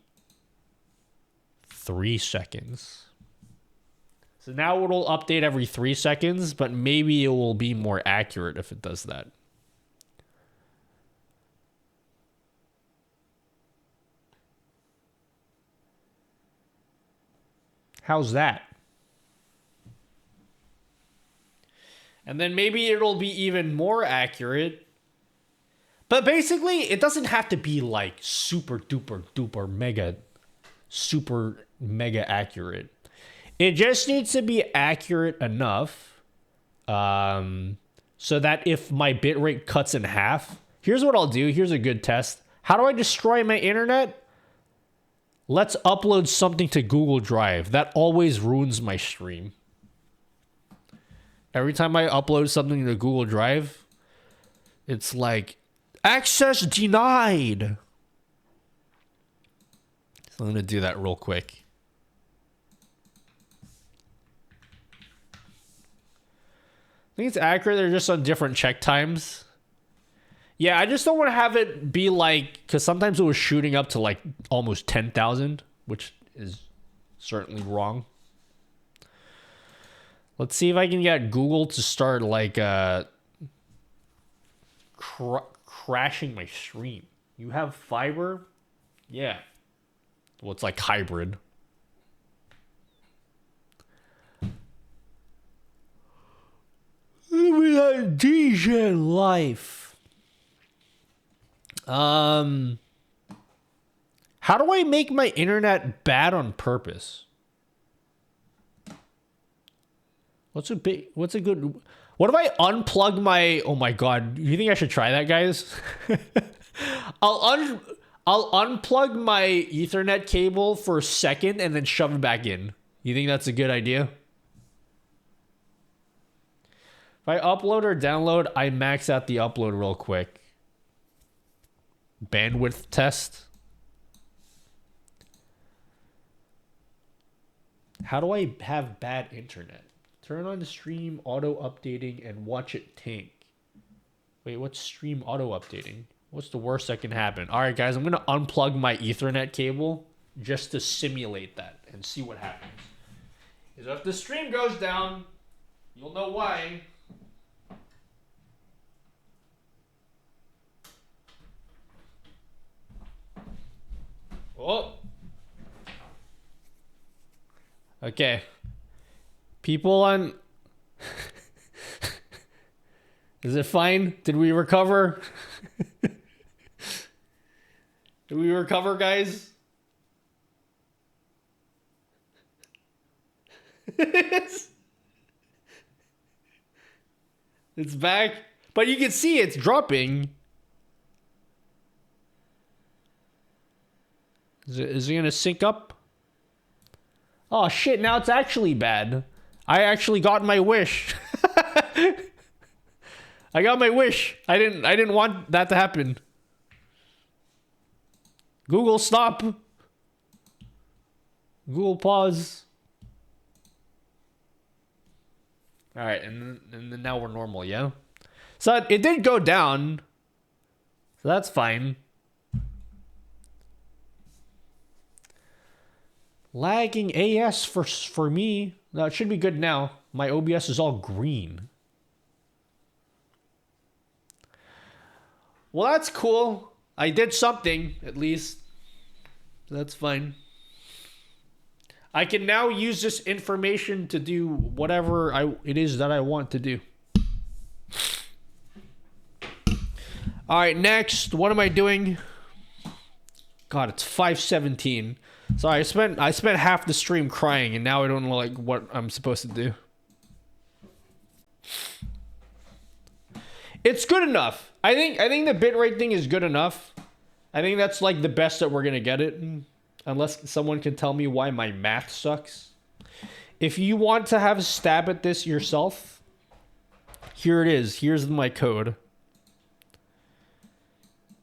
3 seconds? So now it'll update every 3 seconds, but maybe it will be more accurate if it does that. How's that? And then maybe it'll be even more accurate. But basically, it doesn't have to be like super duper duper mega, super mega accurate. It just needs to be accurate enough so that if my bitrate cuts in half, here's what I'll do. Here's a good test. How do I destroy my internet? Let's upload something to Google Drive. That always ruins my stream. Every time I upload something to Google Drive, it's like, access denied. So I'm going to do that real quick. I think it's accurate. They're just on different check times. Yeah, I just don't want to have it be like, because sometimes it was shooting up to like almost 10,000, which is certainly wrong. Let's see if I can get Google to start like crashing my stream. You have fiber? Yeah. Well, it's like hybrid. We had DJ Life. How do I make my internet bad on purpose? What if I unplug my, oh my god, you think I should try that, guys? I'll unplug my Ethernet cable for a second and then shove it back in. You think that's a good idea? If I upload or download, I max out the upload real quick. Bandwidth test. How do I have bad internet? Turn on the stream auto updating and watch it tank. Wait, what's stream auto updating? What's the worst that can happen? All right, guys, I'm going to unplug my Ethernet cable just to simulate that and see what happens. Because if the stream goes down, you'll know why. Oh. Okay. People on... Is it fine? Did we recover? Did we recover, guys? It's back. But you can see it's dropping. Is it gonna sync up? Oh shit, now it's actually bad. I actually got my wish. I got my wish. I didn't want that to happen. Google stop. Google pause. All right, and then now we're normal, yeah? So it did go down. So that's fine. Lagging AS for me. No, it should be good now. My OBS is all green. Well, that's cool. I did something, at least. So that's fine. I can now use this information to do whatever it is that I want to do. All right, next. What am I doing? God, it's 5:17. So I spent half the stream crying, and now I don't know like what I'm supposed to do. It's good enough. I think the bitrate thing is good enough. I think that's like the best that we're gonna get it, unless someone can tell me why my math sucks. If you want to have a stab at this yourself, here it is. Here's my code.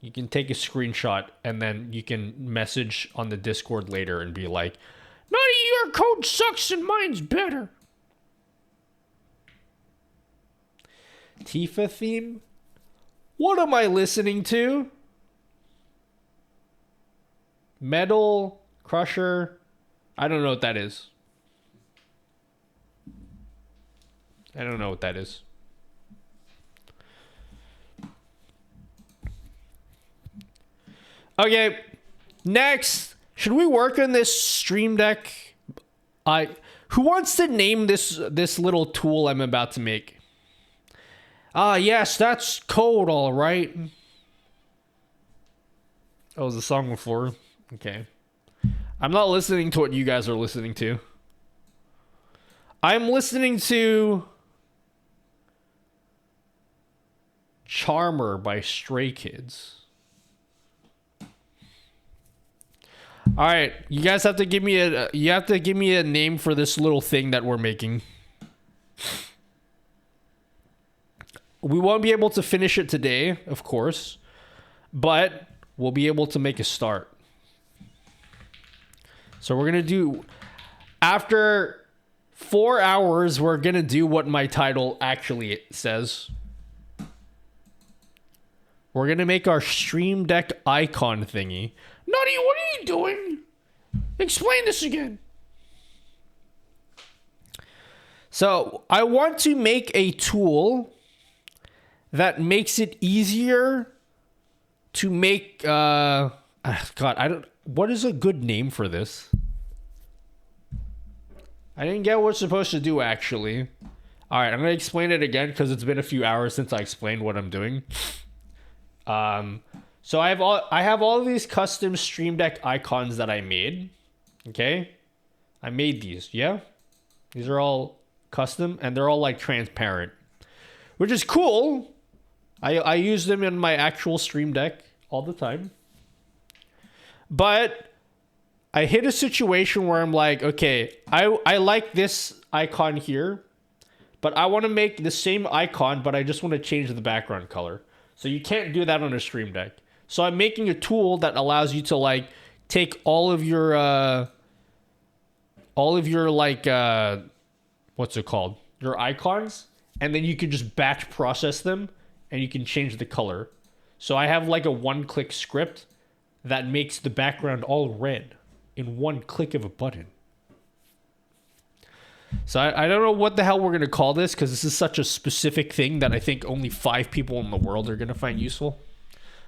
You can take a screenshot and then you can message on the Discord later and be like, "Nutty, your code sucks and mine's better." Tifa theme? What am I listening to? Metal Crusher? I don't know what that is. I don't know what that is. Okay, next, should we work on this Stream Deck? Who wants to name this little tool I'm about to make? Yes, that's code, all right. Oh, it was the song before. Okay. I'm not listening to what you guys are listening to. I'm listening to Charmer by Stray Kids. All right, you guys have to give me a name for this little thing that we're making. We won't be able to finish it today, of course, but we'll be able to make a start. So we're going to do, after 4 hours, we're going to do what my title actually says. We're going to make our Stream Deck icon thingy. Nutty, what are you doing? Explain this again. So I want to make a tool that makes it easier to make, what is a good name for this? I didn't get what it's supposed to do, actually. All right, I'm going to explain it again because it's been a few hours since I explained what I'm doing. So I have all of these custom Stream Deck icons that I made. Okay? I made these, yeah? These are all custom and they're all like transparent, which is cool. I use them in my actual Stream Deck all the time. But I hit a situation where I'm like, okay, I like this icon here, but I want to make the same icon, but I just want to change the background color. So you can't do that on a Stream Deck. So I'm making a tool that allows you to like take all of your like what's it called? Your icons, and then you can just batch process them and you can change the color. So I have like a one-click script that makes the background all red in one click of a button. So I don't know what the hell we're going to call this, because this is such a specific thing that I think only 5 people in the world are going to find useful.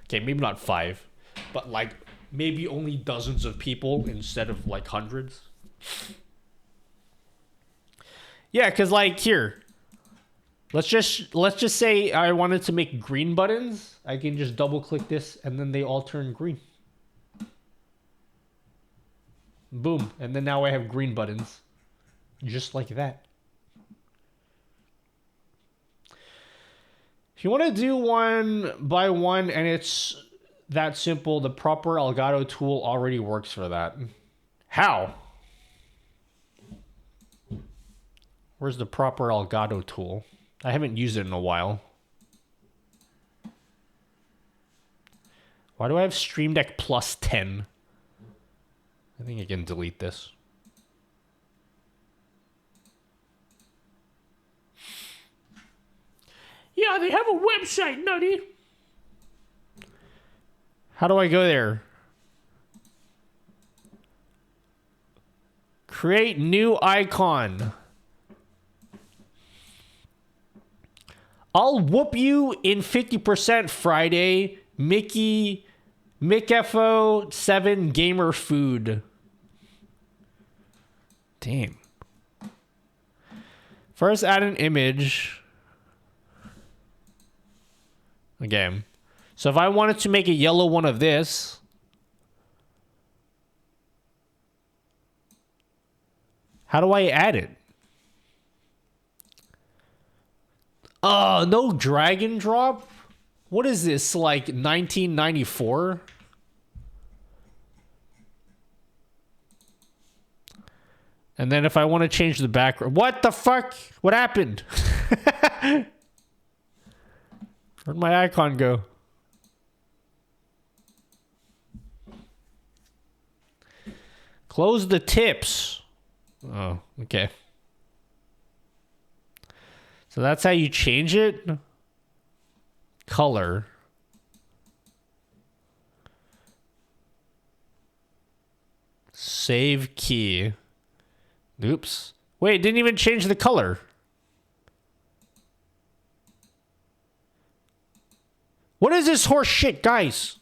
Okay, maybe not 5, but like maybe only dozens of people instead of like hundreds. Yeah, because like here, let's just say I wanted to make green buttons. I can just double click this and then they all turn green. Boom. And then now I have green buttons. Just like that. If you want to do one by one and it's that simple, the proper Elgato tool already works for that. How? Where's the proper Elgato tool? I haven't used it in a while. Why do I have Stream Deck plus 10? I think I can delete this. Yeah, they have a website, Nutty. How do I go there? Create new icon. I'll whoop you in 50% Friday. MickFO 7 Gamer Food. Damn. First add an image. Again. So if I wanted to make a yellow one of this, how do I add it? No drag and drop? What is this, like 1994? And then if I want to change the background, what the fuck? What happened? Where'd my icon go? Close the tips. Oh, okay. So that's how you change it. Color. Save key. Oops. Wait, it didn't even change the color. What is this horse shit, guys?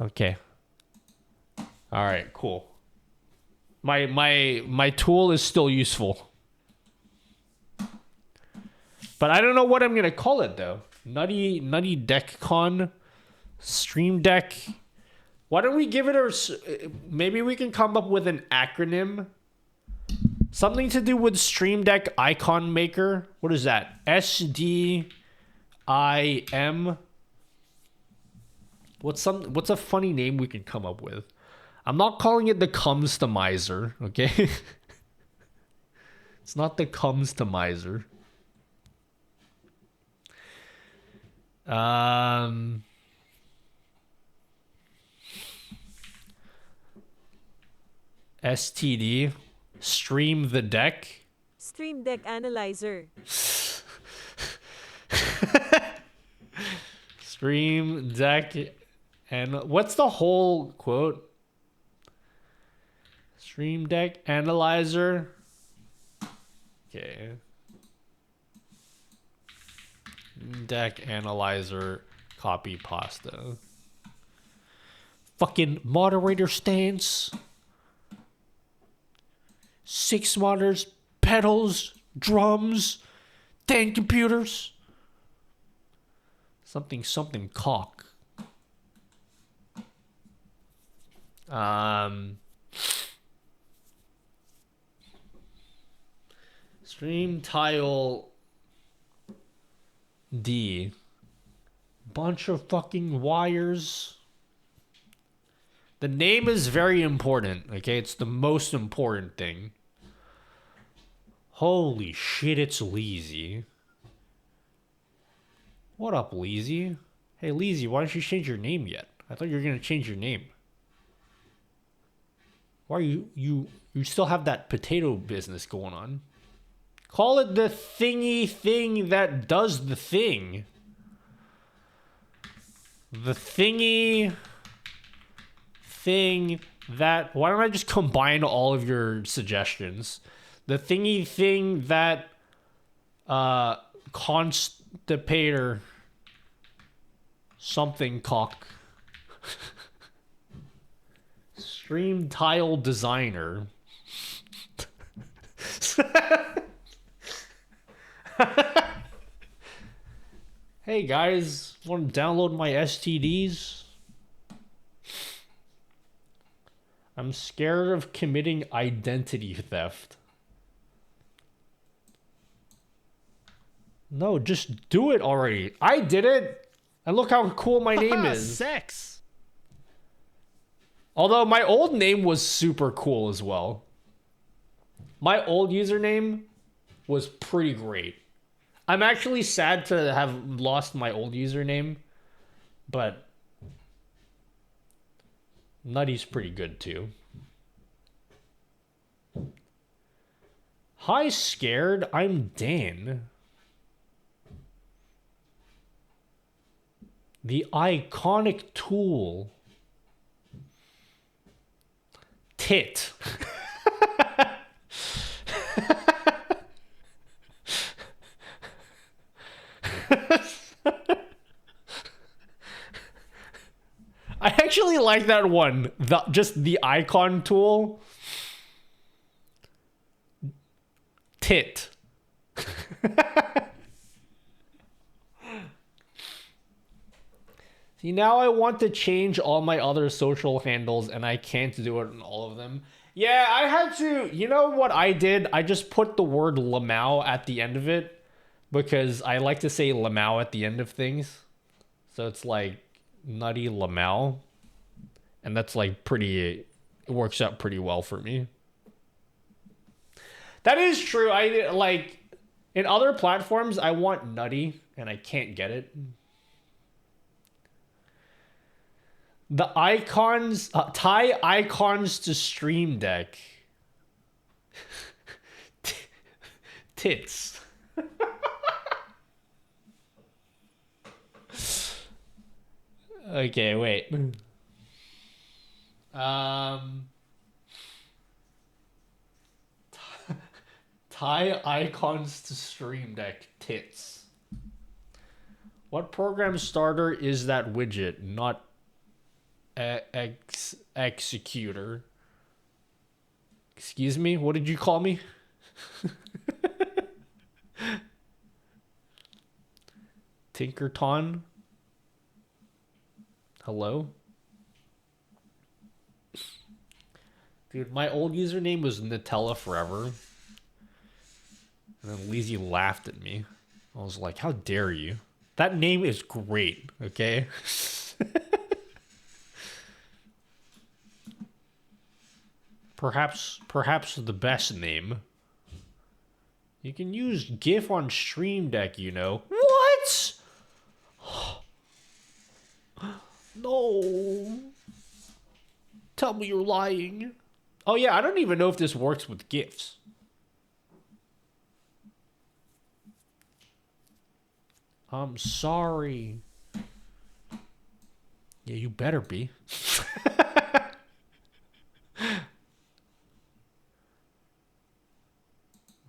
Okay. All right, cool. My tool is still useful. But I don't know what I'm going to call it though. Nutty DeckCon Stream Deck. Why don't we give it a... Maybe we can come up with an acronym. Something to do with Stream Deck Icon Maker. What is that? SDIM. What's a funny name we can come up with? I'm not calling it the Cumstomizer, okay? It's not the Cumstomizer. STD. Stream the Deck. Stream Deck Analyzer. Stream Deck. And what's the whole quote? Stream Deck Analyzer. Okay. Deck Analyzer copy pasta. Fucking moderator stance. 6 monitors, pedals, drums, 10 computers. Something cock. Stream tile D. Bunch of fucking wires. The name is very important, okay? It's the most important thing. Holy shit, it's Leezy. What up, Leezy? Hey, Leezy, why don't you change your name yet? I thought you were gonna change your name. Why are you still have that potato business going on? Call it the thingy thing that does the thing. The thingy thing that... Why don't I just combine all of your suggestions? The thingy thing that... Constipator... Something cock. Stream tile designer. Hey guys, want to download my STDs? I'm scared of committing identity theft. No, just do it already. I did it. And look how cool my name is. Sex. Although my old name was super cool as well. My old username was pretty great. I'm actually sad to have lost my old username, but Nutty's pretty good too. Hi, scared. I'm Dan. The iconic tool. Tit. I actually like that one. Just the icon tool. Tit. See, now I want to change all my other social handles and I can't do it in all of them. Yeah, I had to. You know what I did? I just put the word Lamau at the end of it because I like to say Lamau at the end of things. So it's like Nutty Lamau. And that's like pretty, it works out pretty well for me. That is true. I like in other platforms, I want Nutty and I can't get it. The icons, tie icons to Stream Deck. Tits. Okay, wait. Tie icons to Stream Deck. Tits. What program starter is that widget? Not executor. Excuse me? What did you call me? Tinkerton? Hello? Dude, my old username was Nutella Forever. And then Leezy laughed at me. I was like, how dare you? That name is great, okay? Perhaps the best name. You can use GIF on Stream Deck, you know. What? No. Tell me you're lying. Oh yeah, I don't even know if this works with GIFs. I'm sorry. Yeah, you better be.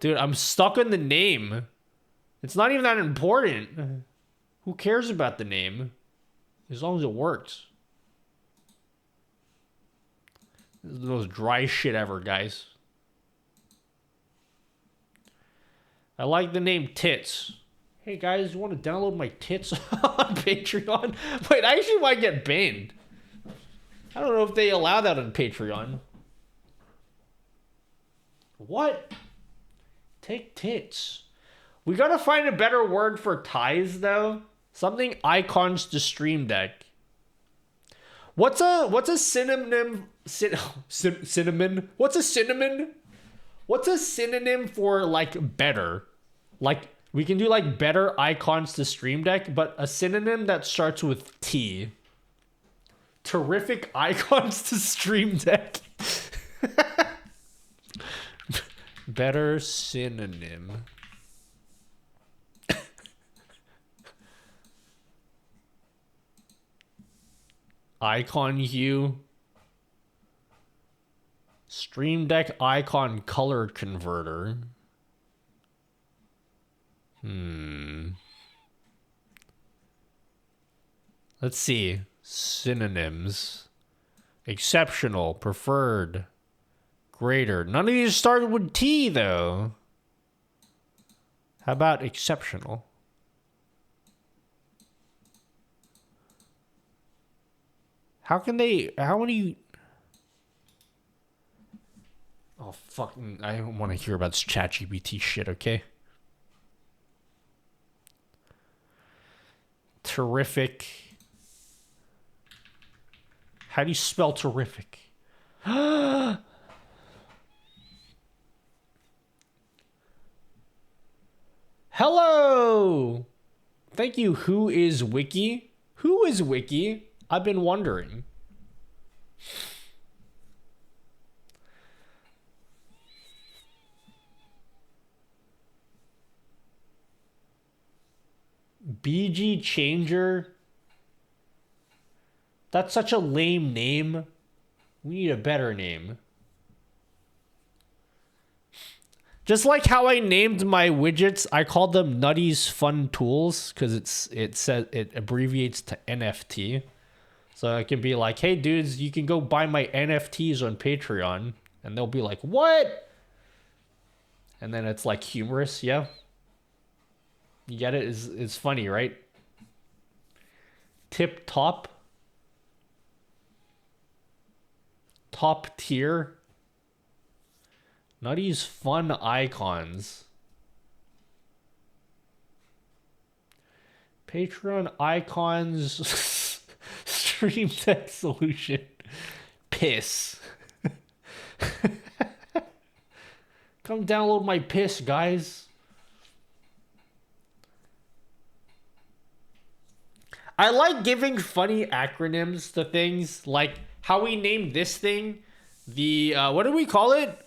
Dude, I'm stuck on the name. It's not even that important. Who cares about the name? As long as it works. This is the most dry shit ever, guys. I like the name Tits. Hey guys, you want to download my tits on Patreon? Wait, I actually might get banned. I don't know if they allow that on Patreon. What? Take tits. We gotta find a better word for ties, though. Something icons to Stream Deck. What's a synonym cinnamon? What's a cinnamon? What's a synonym for like better? Like we can do like better icons to Stream Deck, but a synonym that starts with T. Terrific icons to Stream Deck. Better synonym. Icon hue. Stream Deck icon color converter. Let's see. Synonyms. Exceptional, preferred, greater. None of these started with T though. How about exceptional? How many? Oh, fucking, I don't want to hear about this ChatGPT shit, okay? Terrific. How do you spell terrific? Hello! Thank you, Who is Wiki? Who is Wiki? I've been wondering. BG Changer? That's such a lame name. We need a better name. Just like how I named my widgets, I called them Nutty's Fun Tools because it abbreviates to NFT. So it can be like, hey dudes, you can go buy my NFTs on Patreon, and they'll be like, what? And then it's like humorous, yeah. You get it? It's funny, right? Tip top. Top tier. Nutty's Fun Icons. Patreon icons. Stream Deck solution. Piss. Come download my piss, guys. I like giving funny acronyms to things, like how we named this thing. The, what do we call it?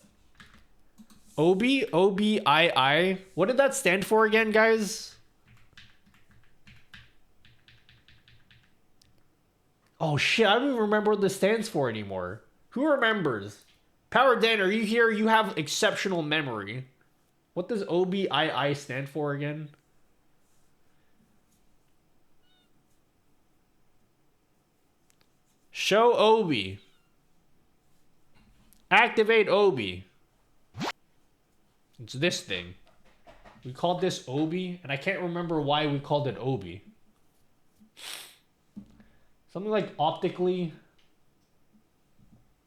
OBII. What did that stand for again, guys? Oh shit, I don't even remember what this stands for anymore. Who remembers? Power Dan, are you here? You have exceptional memory. What does OBII stand for again? Show Obi. Activate Obi. It's this thing. We called this Obi, and I can't remember why we called it Obi. Something like optically.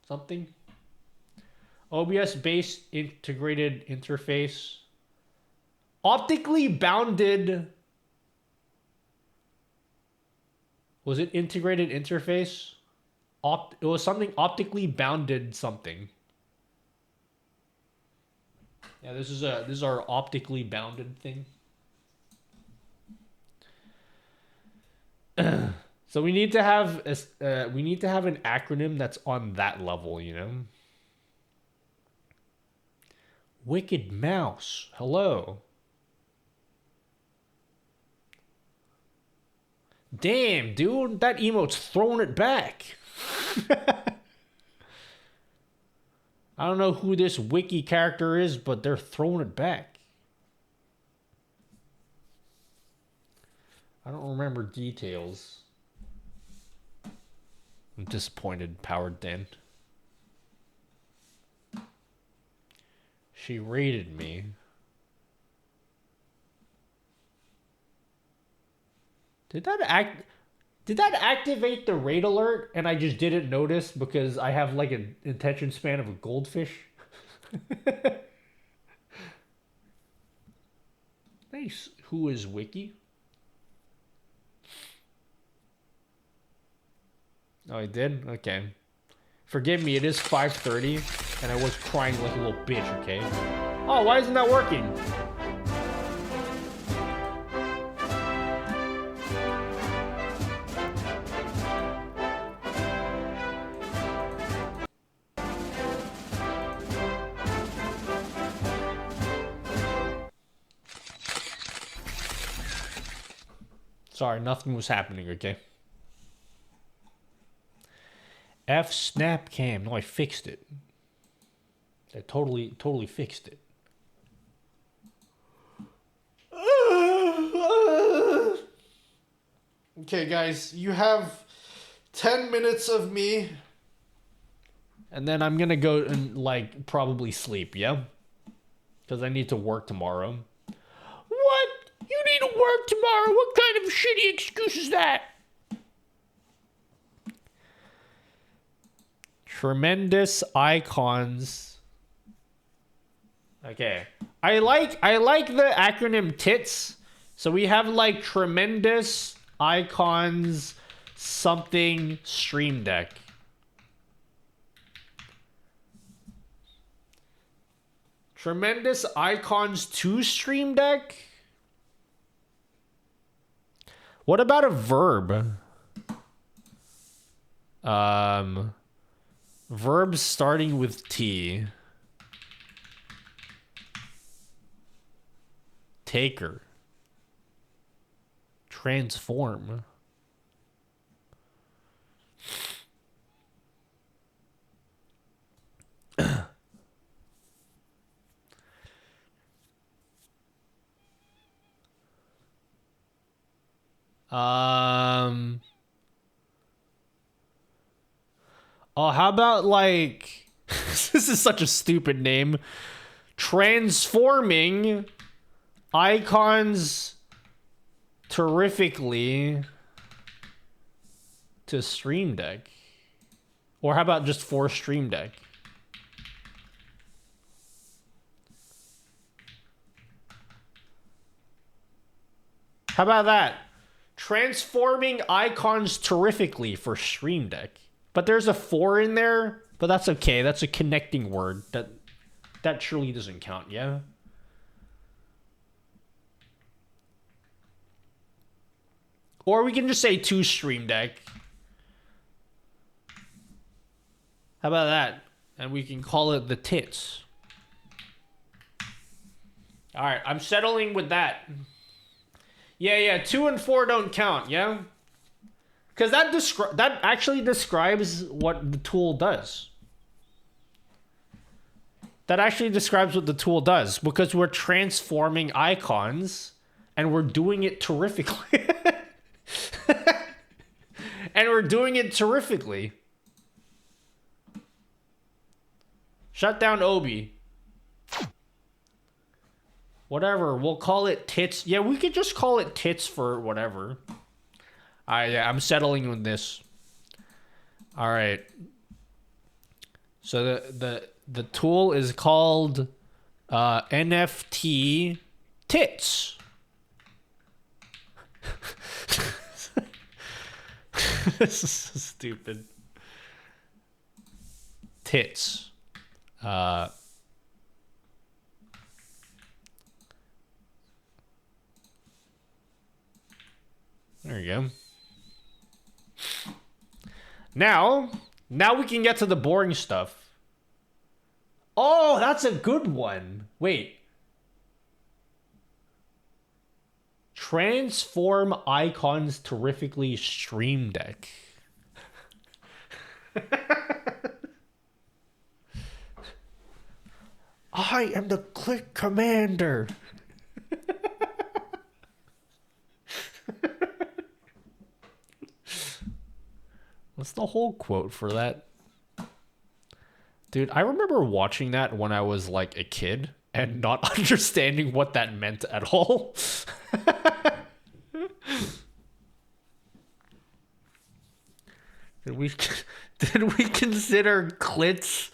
Something. OBS-based integrated interface. Optically bounded. Was it integrated interface? It was something optically bounded something. Yeah, this is our optically bounded thing. So we need to have an acronym that's on that level, you know. Wicked Mouse, hello. Damn, dude, that emote's throwing it back. I don't know who this wiki character is, but they're throwing it back. I don't remember details. I'm disappointed, Powered Dan. She raided me. Did that activate the raid alert and I just didn't notice because I have like an attention span of a goldfish? Nice. Who is Wiki? Oh, I did? Okay. Forgive me, it is 5:30, and I was crying like a little bitch, okay? Oh, why isn't that working? Sorry, nothing was happening, okay? F snap cam. No, I fixed it. I totally fixed it. Okay, guys, you have 10 minutes of me. And then I'm gonna go and, like, probably sleep, yeah? Because I need to work tomorrow. What? You need to work tomorrow? What kind of shitty excuse is that? Tremendous icons. Okay. I like the acronym TITS. So we have like tremendous icons something Stream Deck. Tremendous icons to Stream Deck? What about a verb? Verbs starting with T. Taker. Transform. Oh, how about like this is such a stupid name. Transforming icons terrifically to Stream Deck. Or how about just for Stream Deck? How about that? Transforming icons terrifically for Stream Deck. But there's a 4 in there, but that's okay. That's a connecting word. That surely doesn't count, yeah? Or we can just say to Stream Deck. How about that? And we can call it the tits. Alright, I'm settling with that. Yeah, 2 and 4 don't count, yeah? Because that actually describes what the tool does. That actually describes what the tool does. Because we're transforming icons, and we're doing it terrifically. And we're doing it terrifically. Shut down Obi. Whatever, we'll call it tits. Yeah, we could just call it tits for whatever. Yeah, I'm settling with this. All right. So the tool is called NFT tits. This is so stupid. Tits. There you go. Now we can get to the boring stuff. Oh, that's a good one. Wait. Transform icons terrifically Stream Deck. I am the click commander. What's the whole quote for that? Dude, I remember watching that when I was like a kid and not understanding what that meant at all. Did we consider clits?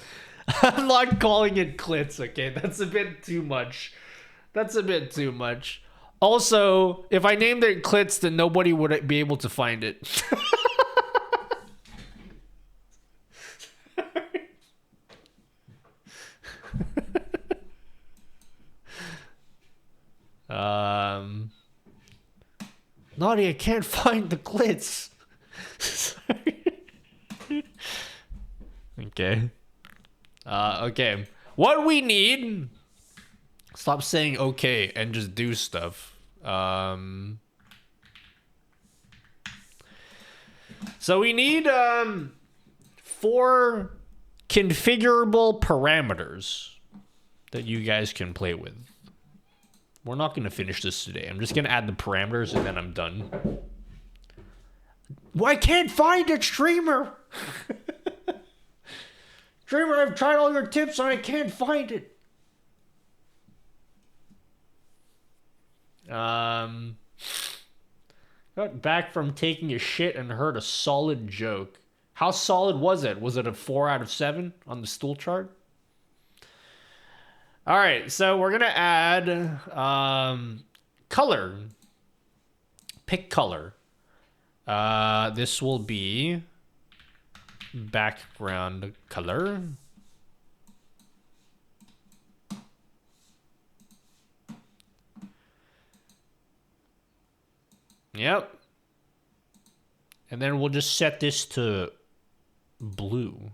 I'm not calling it clits, okay? That's a bit too much. Also, if I named it clits, then nobody would be able to find it. Nutty, I can't find the glitz. Sorry. Okay. Okay. What we need... Stop saying okay and just do stuff. So we need 4 configurable parameters that you guys can play with. We're not going to finish this today. I'm just going to add the parameters and then I'm done. Well, I can't find it, streamer. Streamer, I've tried all your tips and I can't find it. Got back from taking a shit and heard a solid joke. How solid was it? Was it a 4 out of 7 on the stool chart? All right, so we're gonna add color. Pick color. This will be background color. Yep. And then we'll just set this to blue.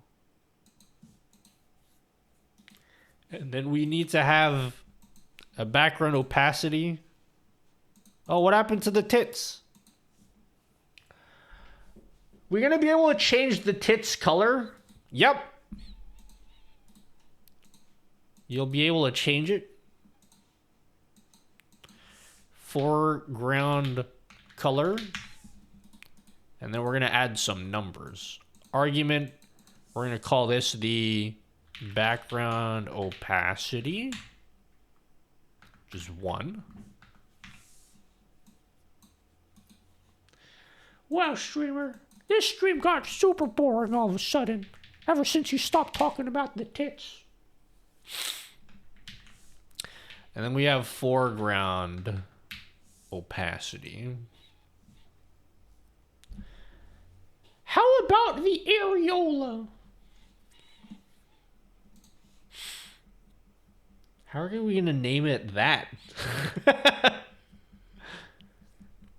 And then we need to have a background opacity. Oh, what happened to the tits? We're going to be able to change the tits color. Yep. You'll be able to change it. Foreground color. And then we're going to add some numbers. Argument. We're going to call this the background opacity, which is 1. Wow, streamer, this stream got super boring all of a sudden, ever since you stopped talking about the tits. And then we have foreground opacity. How about the areola? How are we going to name it that?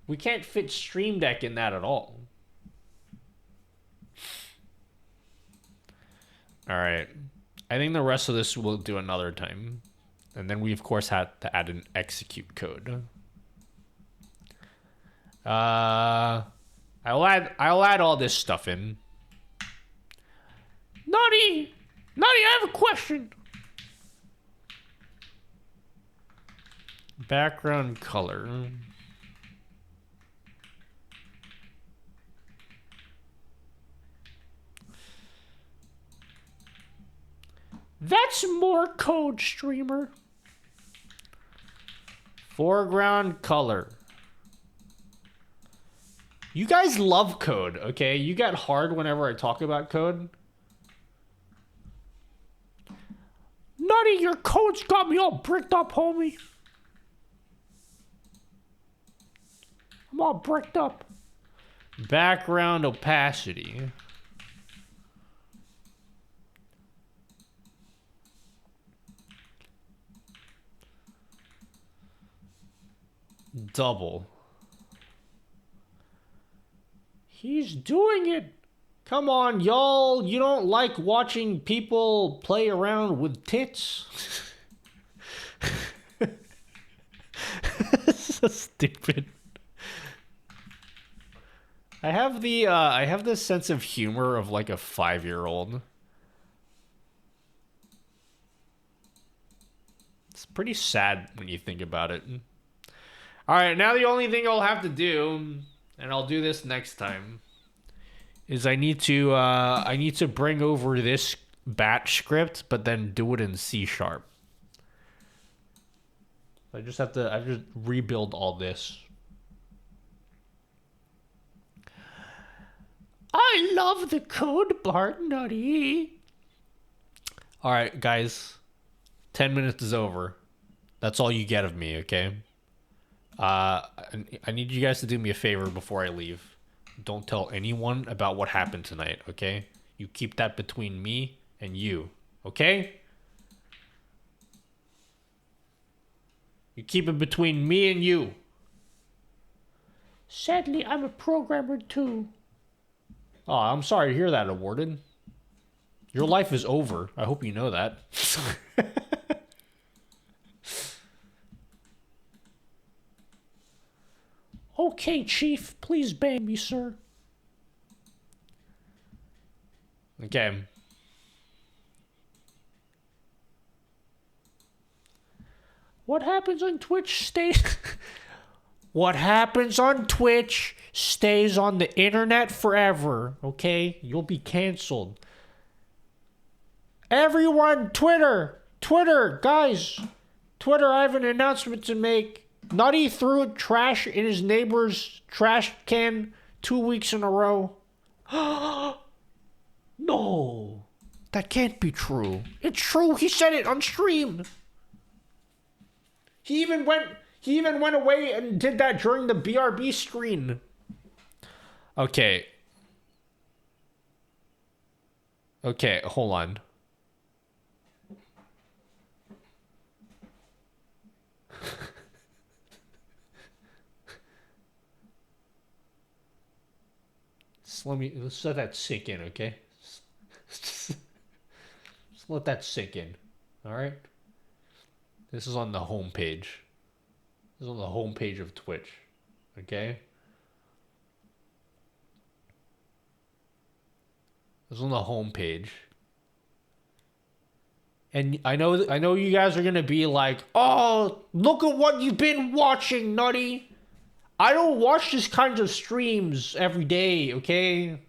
We can't fit Stream Deck in that at all. All right. I think the rest of this we'll do another time. And then we, of course, had to add an execute code. I'll add all this stuff in. Nutty, I have a question. Background color. That's more code, streamer. Foreground color. You guys love code, okay? You get hard whenever I talk about code. Nutty, your code's got me all bricked up, homie. I'm all bricked up. Background opacity. Double. He's doing it. Come on, y'all. You don't like watching people play around with tits? So stupid. I have the sense of humor of like a 5-year-old. It's pretty sad when you think about it. All right, now the only thing I'll have to do, and I'll do this next time, is I need to bring over this batch script, but then do it in C#. I just have to rebuild all this. I love the code part, Nutty. All right, guys. 10 minutes is over. That's all you get of me, okay? I need you guys to do me a favor before I leave. Don't tell anyone about what happened tonight, okay? You keep that between me and you, okay? You keep it between me and you. Sadly, I'm a programmer too. Oh, I'm sorry to hear that, Awarded. Your life is over. I hope you know that. Okay, Chief, please bang me, sir. Okay. What happens on Twitch stays... What happens on Twitch stays on the internet forever, okay? You'll be canceled. Everyone, Twitter, guys. Twitter, I have an announcement to make. Nutty threw trash in his neighbor's trash can 2 weeks in a row. No, that can't be true. It's true. He said it on stream. He even went away and did that during the BRB screen. Okay. Okay, hold on. Let's let that sink in, okay? Just let that sink in. Alright? This is on the home page. This is on the home page of Twitch. Okay? This is on the home page. And I know you guys are gonna be like, oh, look at what you've been watching, Nutty. I don't watch this kinds of streams every day, okay?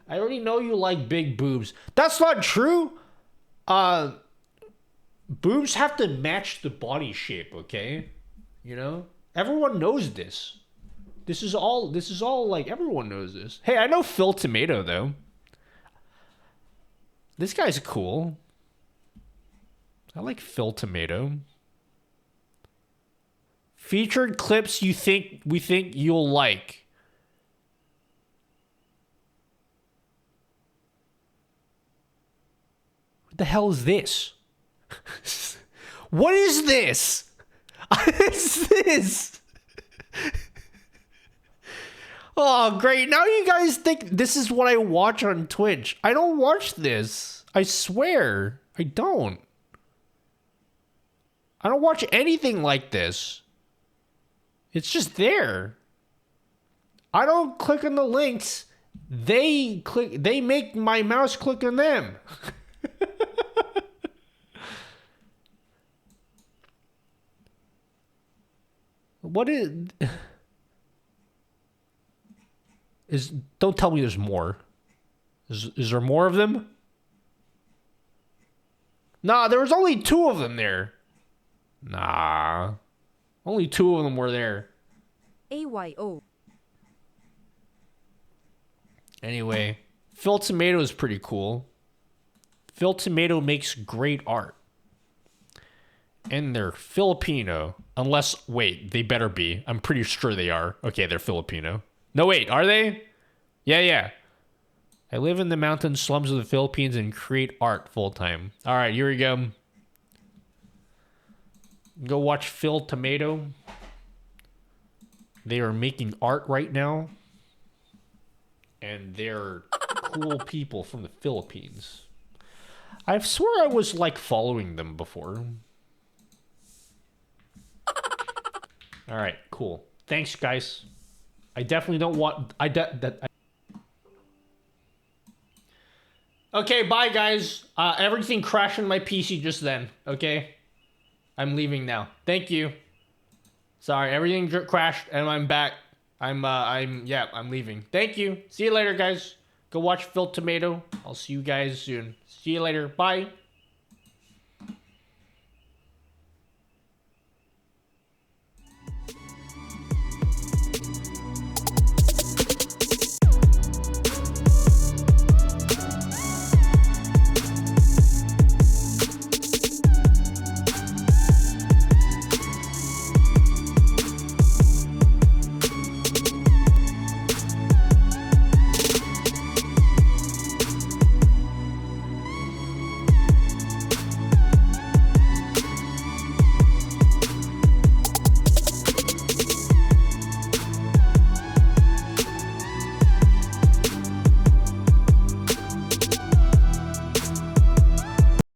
I already know you like big boobs. That's not true. Boobs have to match the body shape, okay? You know? Everyone knows this. This is all like, everyone knows this. Hey, I know Phil Tomato, though. This guy's cool. I like Phil Tomato. Featured clips we think you'll like. What the hell is this? What is this? What is this? Oh, great. Now you guys think this is what I watch on Twitch. I don't watch this. I swear. I don't. I don't watch anything like this. It's just there. I don't click on the links. They make my mouse click on them. What is don't tell me there's more. Is there more of them? Nah, there was only 2 of them there. Nah. Only 2 of them were there. AYO. Anyway, Phil Tomato is pretty cool. Phil Tomato makes great art. And they're Filipino. Unless, wait, they better be. I'm pretty sure they are. Okay, they're Filipino. No, wait, are they? Yeah. I live in the mountain slums of the Philippines and create art full-time. All right, here we go. Go watch Phil Tomato. They are making art right now. And they're cool people from the Philippines. I swear I was, like, following them before. Alright, cool. Thanks, guys. I definitely don't want... Okay, bye, guys. Everything crashed on my PC just then, okay? I'm leaving now. Thank you. Sorry, everything crashed and I'm back. I'm leaving. Thank you. See you later, guys. Go watch Phil Tomato. I'll see you guys soon. See you later. Bye.